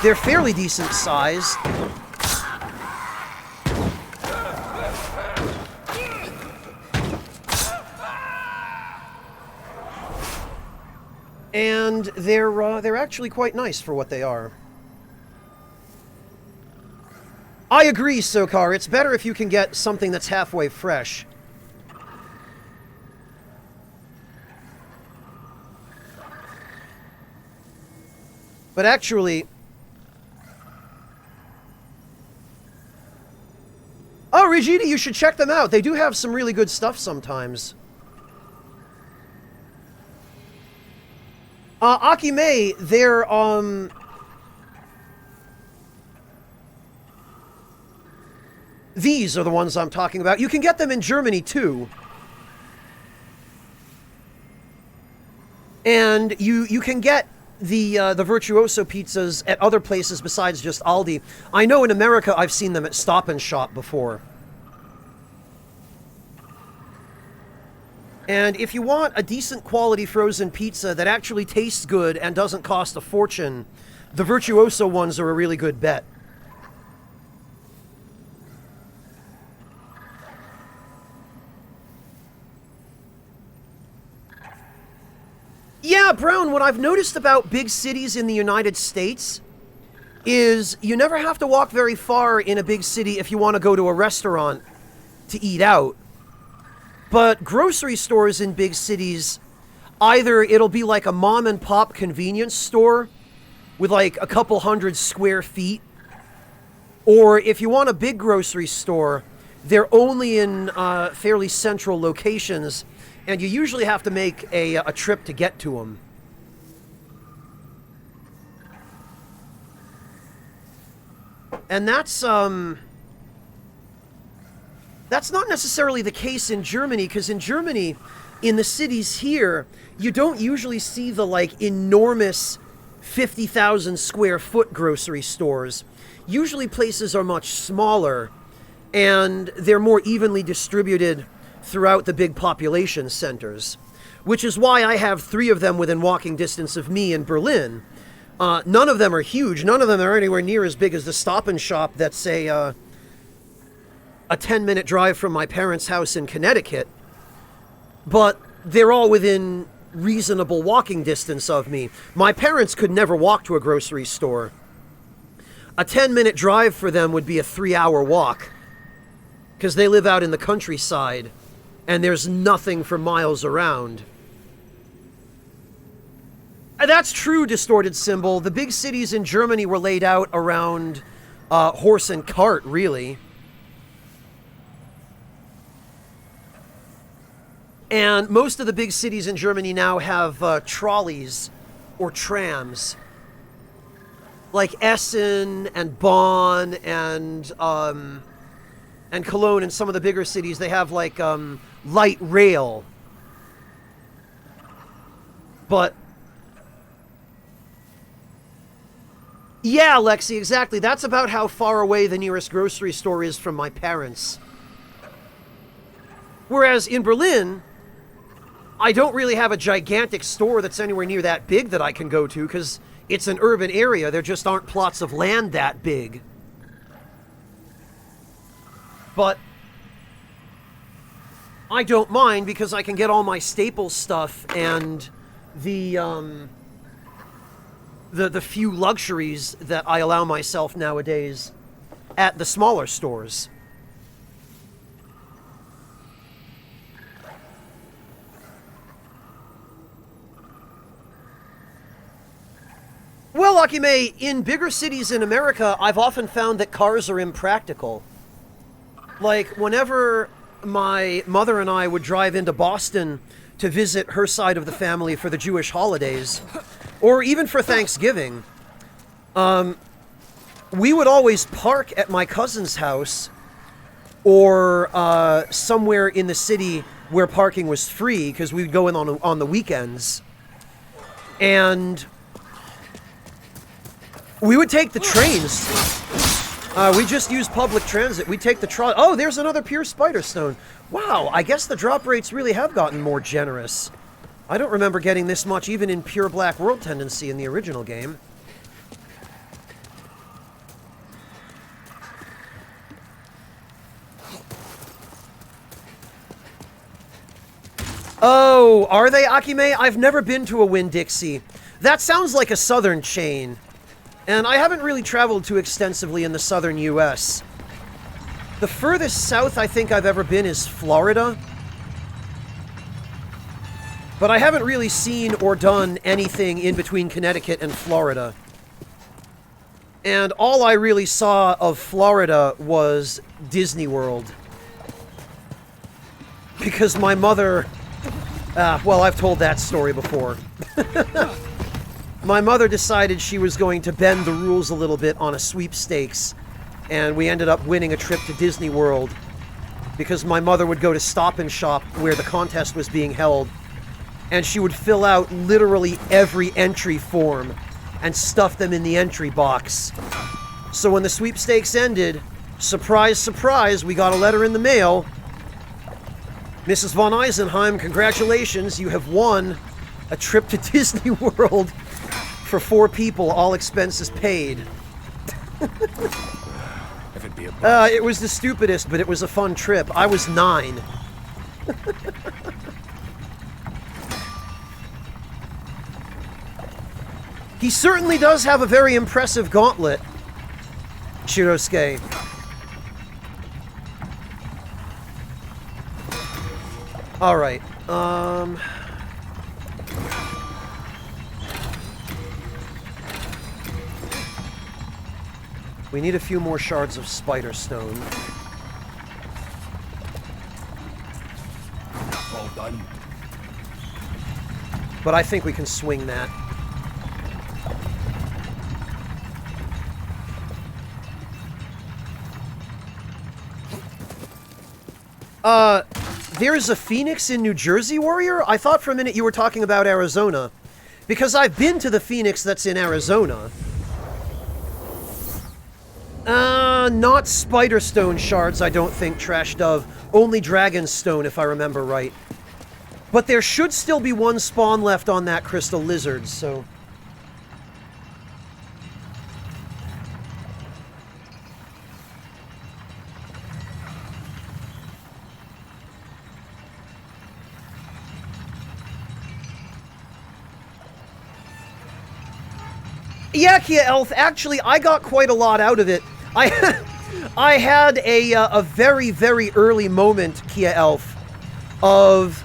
they're fairly decent size. And they're actually quite nice for what they are. I agree, Sokar. It's better if you can get something that's halfway fresh. But actually... oh, Regina, you should check them out. They do have some really good stuff sometimes. Akime, they're, these are the ones I'm talking about. You can get them in Germany, too. And you can get the Virtuoso pizzas at other places besides just Aldi. I know in America I've seen them at Stop and Shop before. And if you want a decent quality frozen pizza that actually tastes good and doesn't cost a fortune, the Virtuoso ones are a really good bet. Yeah, Brown, what I've noticed about big cities in the United States is you never have to walk very far in a big city if you want to go to a restaurant to eat out. But grocery stores in big cities, either it'll be like a mom and pop convenience store with like a couple hundred square feet, or if you want a big grocery store, they're only in fairly central locations, and you usually have to make a trip to get to them. And that's not necessarily the case in Germany, because in Germany, in the cities here, you don't usually see the, like, enormous 50,000 square foot grocery stores. Usually places are much smaller, and they're more evenly distributed throughout the big population centers. which is why I have 3 of them within walking distance of me in Berlin. None of them are huge. None of them are anywhere near as big as the Stop and Shop that's a 10-minute drive from my parents' house in Connecticut. But they're all within reasonable walking distance of me. My parents could never walk to a grocery store. A 10-minute drive for them would be a 3-hour walk, because they live out in the countryside, and there's nothing for miles around. That's true, Distorted Symbol. The big cities in Germany were laid out around horse and cart, really. And most of the big cities in Germany now have trolleys or trams. Like Essen and Bonn and Cologne and some of the bigger cities, they have like light rail. But yeah, Lexi, exactly. That's about how far away the nearest grocery store is from my parents. Whereas in Berlin, I don't really have a gigantic store that's anywhere near that big that I can go to, because it's an urban area. There just aren't plots of land that big. But I don't mind, because I can get all my staple stuff and the few luxuries that I allow myself nowadays at the smaller stores. Well, Lucky May, in bigger cities in America, I've often found that cars are impractical. Like, whenever my mother and I would drive into Boston to visit her side of the family for the Jewish holidays, or even for Thanksgiving, we would always park at my cousin's house or somewhere in the city where parking was free, because we'd go in on the weekends. And we would take the trains. We just use public transit. We take the trolley. Oh, there's another pure spider stone. Wow, I guess the drop rates really have gotten more generous. I don't remember getting this much even in pure Black World Tendency in the original game. Oh, are they, Akime? I've never been to a Winn-Dixie. That sounds like a southern chain. And I haven't really traveled too extensively in the southern U.S. The furthest south I think I've ever been is Florida. But I haven't really seen or done anything in between Connecticut and Florida. And all I really saw of Florida was Disney World. Because my mother... well, I've told that story before. My mother decided she was going to bend the rules a little bit on a sweepstakes, and we ended up winning a trip to Disney World because my mother would go to Stop and Shop where the contest was being held, and she would fill out literally every entry form and stuff them in the entry box. So when the sweepstakes ended, surprise, surprise, we got a letter in the mail. Mrs. von Eisenheim, congratulations, you have won a trip to Disney World for 4 people, all expenses paid. If it'd be a it was the stupidest, but it was a fun trip. I was 9. He certainly does have a very impressive gauntlet, Shirosuke. Alright, we need a few more shards of spider stone. All done. But I think we can swing that. There's a Phoenix in New Jersey, Warrior? I thought for a minute you were talking about Arizona. Because I've been to the Phoenix that's in Arizona. Not Spider Stone shards, I don't think, Trash Dove. Only Dragon Stone, if I remember right. But there should still be one spawn left on that crystal lizard, so... Yeah, Kia Elf, actually, I got quite a lot out of it. I had a very, very early moment, Kia Elf, of...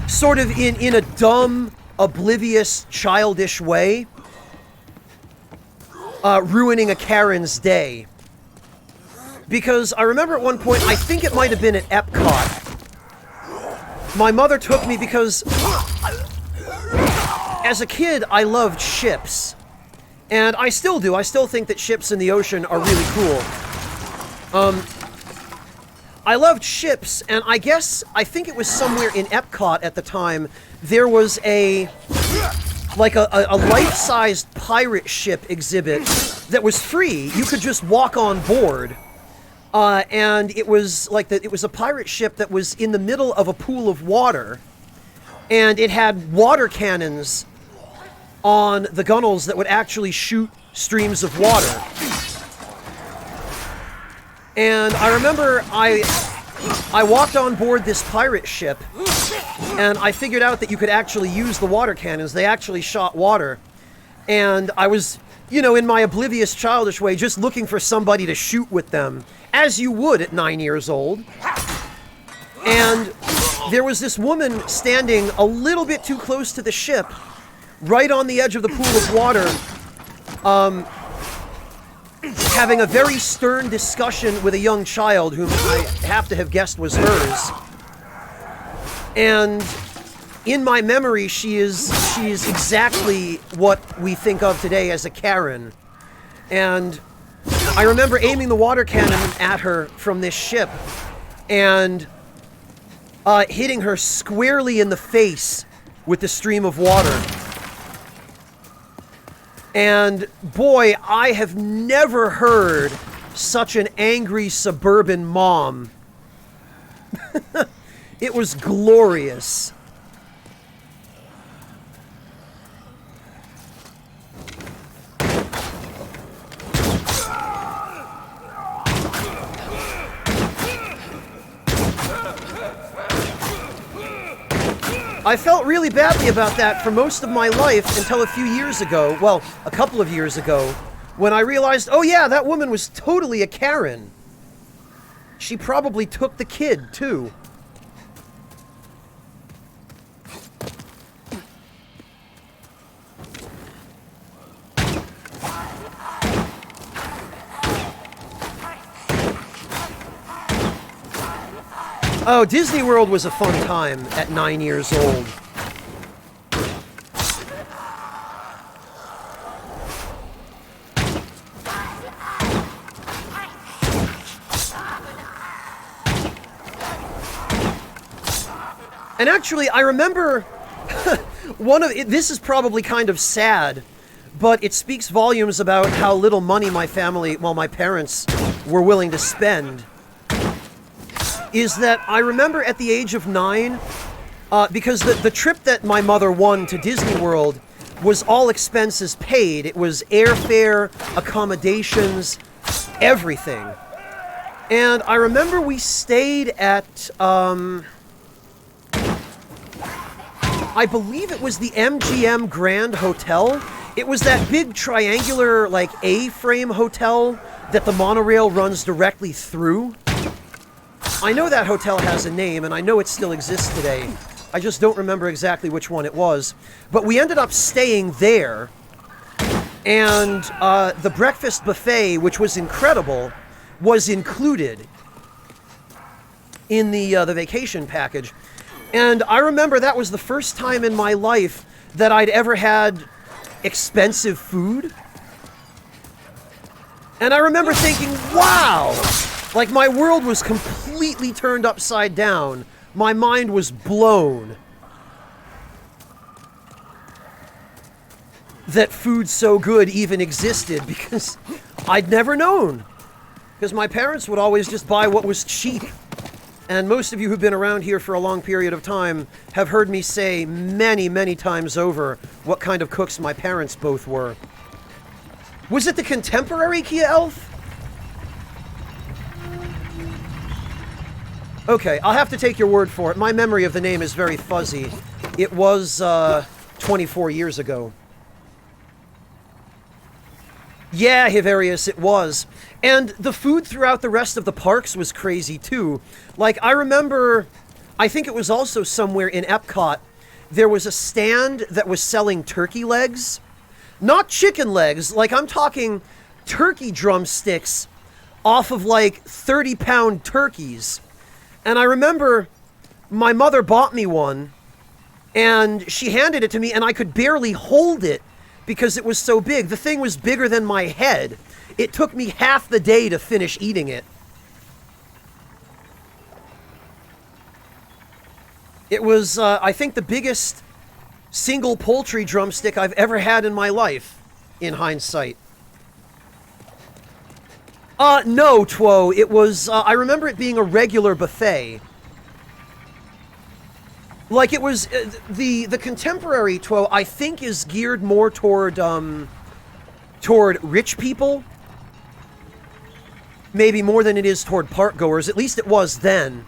sort of in a dumb, oblivious, childish way, ruining a Karen's day. Because I remember at one point, I think it might have been at Epcot, my mother took me because... As a kid, I loved ships. And I still do. I still think that ships in the ocean are really cool. I loved ships, and I think it was somewhere in Epcot at the time, there was a life-sized pirate ship exhibit that was free. You could just walk on board. And it was it was a pirate ship that was in the middle of a pool of water. And it had water cannons on the gunnels that would actually shoot streams of water. And I remember I walked on board this pirate ship, and I figured out that you could actually use the water cannons. They actually shot water. And I was, you know, in my oblivious, childish way, just looking for somebody to shoot with them, as you would at 9 years old. And there was this woman standing a little bit too close to the ship, right on the edge of the pool of water, having a very stern discussion with a young child whom I have to have guessed was hers. And in my memory, she is exactly what we think of today as a Karen. And I remember aiming the water cannon at her from this ship and hitting her squarely in the face with the stream of water. And boy, I have never heard such an angry suburban mom. It was glorious. I felt really badly about that for most of my life until a few years ago, well, a couple of years ago, when I realized, oh yeah, that woman was totally a Karen. She probably took the kid, too. Oh, Disney World was a fun time at 9 years old. And actually, I remember this is probably kind of sad, but it speaks volumes about how little money my parents were willing to spend. Is that I remember at the age of 9, because the trip that my mother won to Disney World was all expenses paid. It was airfare, accommodations, everything. And I remember we stayed at, I believe it was the MGM Grand Hotel. It was that big triangular, like, A-frame hotel that the monorail runs directly through. I know that hotel has a name, and I know it still exists today. I just don't remember exactly which one it was. But we ended up staying there, and the breakfast buffet, which was incredible, was included in the vacation package. And I remember that was the first time in my life that I'd ever had expensive food. And I remember thinking, wow! Like, my world was completely turned upside down. My mind was blown. That food so good even existed, because I'd never known. Because my parents would always just buy what was cheap. And most of you who've been around here for a long period of time have heard me say many, many times over what kind of cooks my parents both were. Was it the contemporary Kia Elf? Okay, I'll have to take your word for it. My memory of the name is very fuzzy. It was, 24 years ago. Yeah, Hivarius, it was. And the food throughout the rest of the parks was crazy, too. Like, I remember, I think it was also somewhere in Epcot, there was a stand that was selling turkey legs. Not chicken legs, like, I'm talking turkey drumsticks off of, like, 30-pound turkeys. And I remember my mother bought me one, and she handed it to me, and I could barely hold it because it was so big. The thing was bigger than my head. It took me half the day to finish eating it. It was, I think, the biggest single poultry drumstick I've ever had in my life, in hindsight. No, Two. It was, I remember it being a regular buffet. Like, it was, the contemporary Two, I think, is geared more toward rich people. Maybe more than it is toward park goers. At least it was then.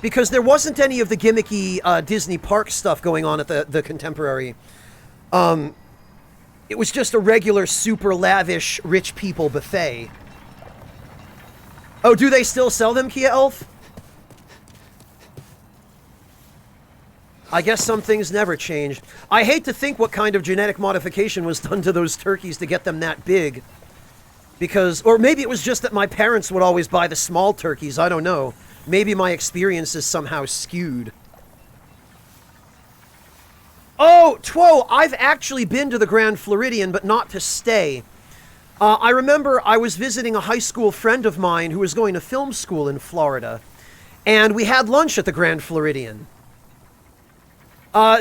Because there wasn't any of the gimmicky Disney park stuff going on at the contemporary. It was just a regular, super lavish, rich people buffet. Oh, do they still sell them, Kia Elf? I guess some things never change. I hate to think what kind of genetic modification was done to those turkeys to get them that big. Because, or maybe it was just that my parents would always buy the small turkeys, I don't know. Maybe my experience is somehow skewed. Oh, Two, I've actually been to the Grand Floridian, but not to stay. I remember I was visiting a high school friend of mine who was going to film school in Florida, and we had lunch at the Grand Floridian.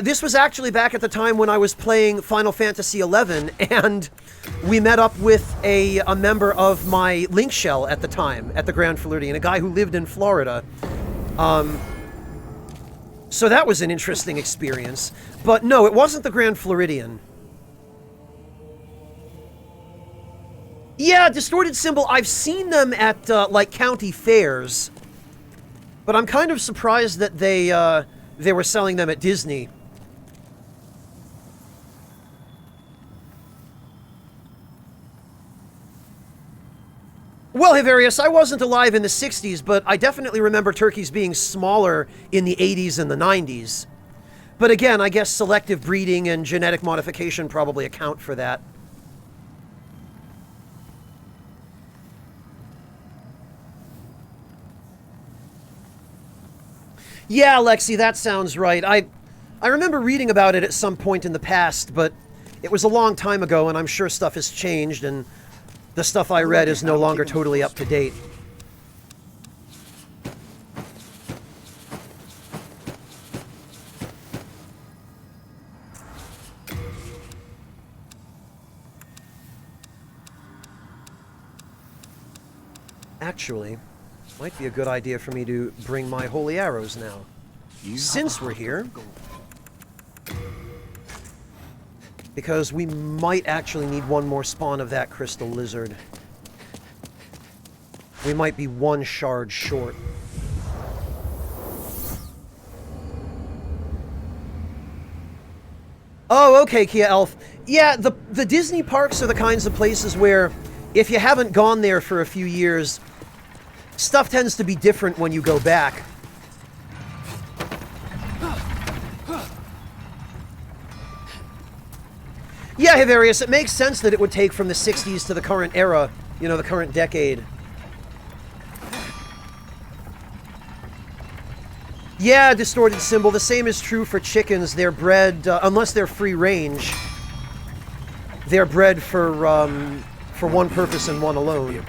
This was actually back at the time when I was playing Final Fantasy XI, and we met up with a member of my Link Shell at the time, at the Grand Floridian, a guy who lived in Florida. So that was an interesting experience. But no, it wasn't the Grand Floridian. Yeah, Distorted Symbol, I've seen them at, like, county fairs. But I'm kind of surprised that they were selling them at Disney. Well, Hivarius, I wasn't alive in the 60s, but I definitely remember turkeys being smaller in the 80s and the 90s. But again, I guess selective breeding and genetic modification probably account for that. Yeah, Lexi, that sounds right. I remember reading about it at some point in the past, but it was a long time ago, and I'm sure stuff has changed, and the stuff I read is no longer totally up to date. Actually, might be a good idea for me to bring my holy arrows now. Since we're here. Because we might actually need one more spawn of that crystal lizard. We might be one shard short. Oh, okay, Kia Elf. Yeah, the Disney parks are the kinds of places where, if you haven't gone there for a few years, stuff tends to be different when you go back. Yeah, Hivarius, it makes sense that it would take from the 60s to the current era, you know, the current decade. Yeah, Distorted Symbol, the same is true for chickens. They're bred, unless they're free range, they're bred for one purpose and one alone.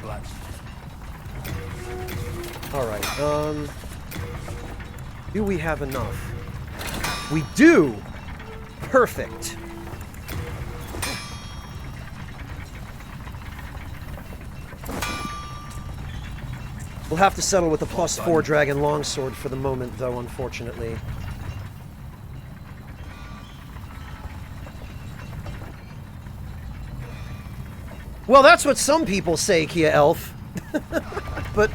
Alright, do we have enough? We do! Perfect. We'll have to settle with the +4 Dragon Longsword for the moment, though, unfortunately. Well, that's what some people say, Kia Elf. But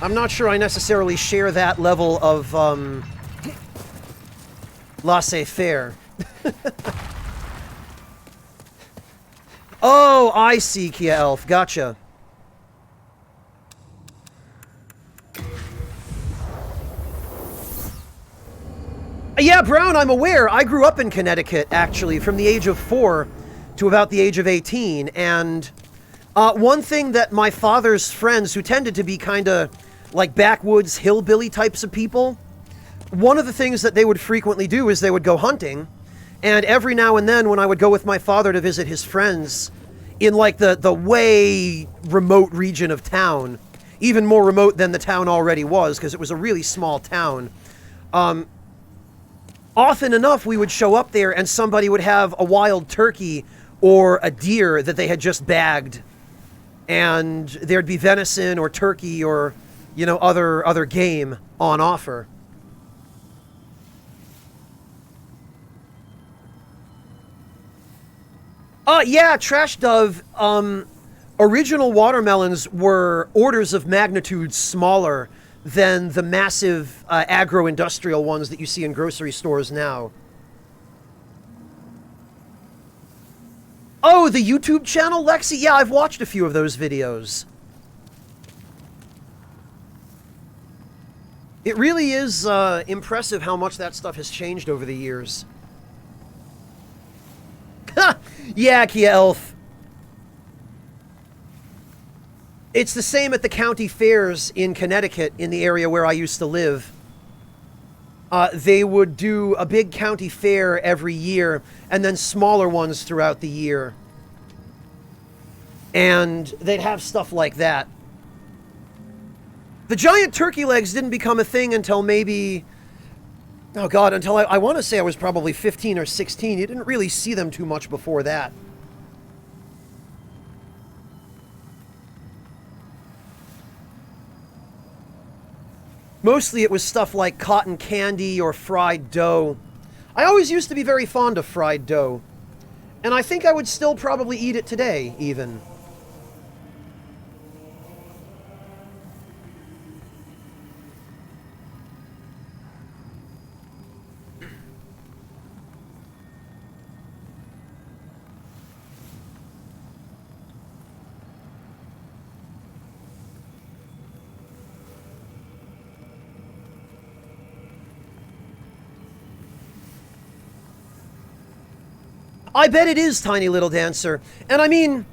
I'm not sure I necessarily share that level of laissez-faire. Oh, I see, Kia Elf. Gotcha. Yeah, Brown, I'm aware. I grew up in Connecticut, actually, from the age of 4 to about the age of 18. And one thing that my father's friends, who tended to be kind of like backwoods hillbilly types of people, one of the things that they would frequently do is they would go hunting. And every now and then when I would go with my father to visit his friends in like the way remote region of town, even more remote than the town already was because it was a really small town, often enough we would show up there and somebody would have a wild turkey or a deer that they had just bagged. And there'd be venison or turkey or, you know, other game on offer. Yeah, Trash Dove, original watermelons were orders of magnitude smaller than the massive agro-industrial ones that you see in grocery stores now. Oh, the YouTube channel, Lexi? Yeah, I've watched a few of those videos. It really is impressive how much that stuff has changed over the years. Yeah, Kia Elf. It's the same at the county fairs in Connecticut, in the area where I used to live. They would do a big county fair every year, and then smaller ones throughout the year. And they'd have stuff like that. The giant turkey legs didn't become a thing until maybe... Oh god, until I want to say I was probably 15 or 16. You didn't really see them too much before that. Mostly it was stuff like cotton candy or fried dough. I always used to be very fond of fried dough. And I think I would still probably eat it today, even. I bet it is, Tiny Little Dancer. And I mean,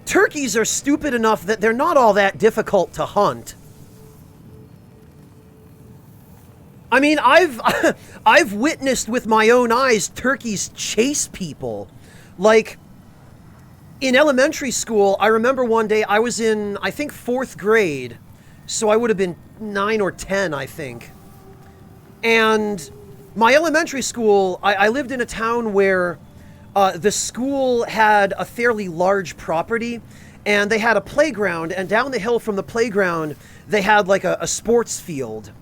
turkeys are stupid enough that they're not all that difficult to hunt. I mean, I've witnessed with my own eyes turkeys chase people. Like, in elementary school, I remember one day I was in, I think, 4th grade. So I would have been 9 or 10, I think. And my elementary school, I lived in a town where the school had a fairly large property, and they had a playground, and down the hill from the playground, they had like a sports field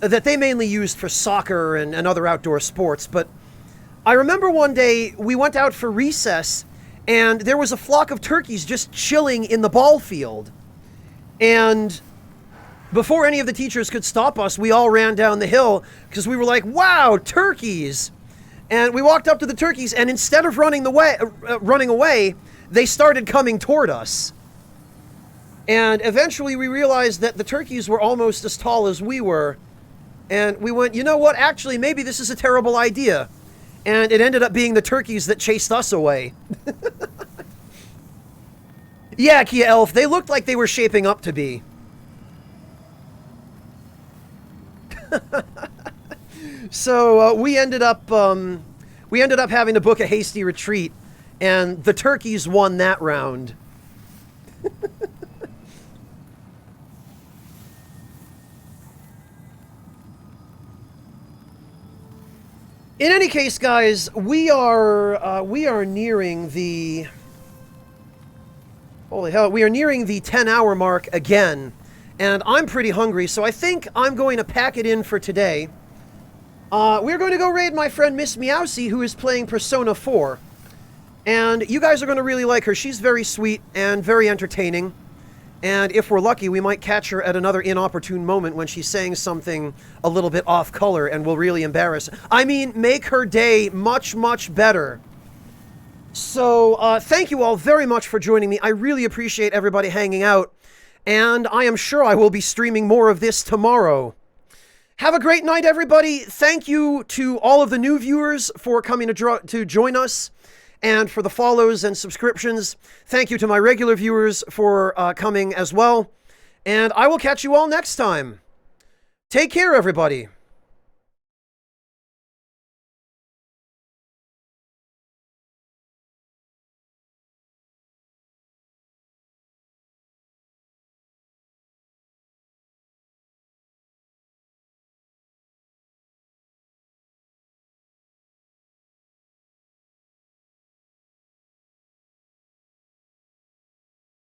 that they mainly used for soccer and other outdoor sports. But I remember one day we went out for recess, and there was a flock of turkeys just chilling in the ball field. And before any of the teachers could stop us, we all ran down the hill because we were like, wow, turkeys! And we walked up to the turkeys, and instead of running away, they started coming toward us. And eventually we realized that the turkeys were almost as tall as we were. And we went, you know what, actually, maybe this is a terrible idea. And it ended up being the turkeys that chased us away. Yeah, Kia Elf, they looked like they were shaping up to be. So we ended up having to book a hasty retreat, and the turkeys won that round. In any case, guys, we are nearing the Holy hell, we are nearing the 10-hour mark again, and I'm pretty hungry, so I think I'm going to pack it in for today. We're going to go raid my friend Miss Meowsy, who is playing Persona 4. And you guys are going to really like her. She's very sweet and very entertaining. And if we're lucky, we might catch her at another inopportune moment when she's saying something a little bit off color and will really embarrass. I mean, make her day much, much better. So, thank you all very much for joining me. I really appreciate everybody hanging out. And I am sure I will be streaming more of this tomorrow. Have a great night, everybody. Thank you to all of the new viewers for coming to join us. And for the follows and subscriptions, thank you to my regular viewers for coming as well. And I will catch you all next time. Take care, everybody.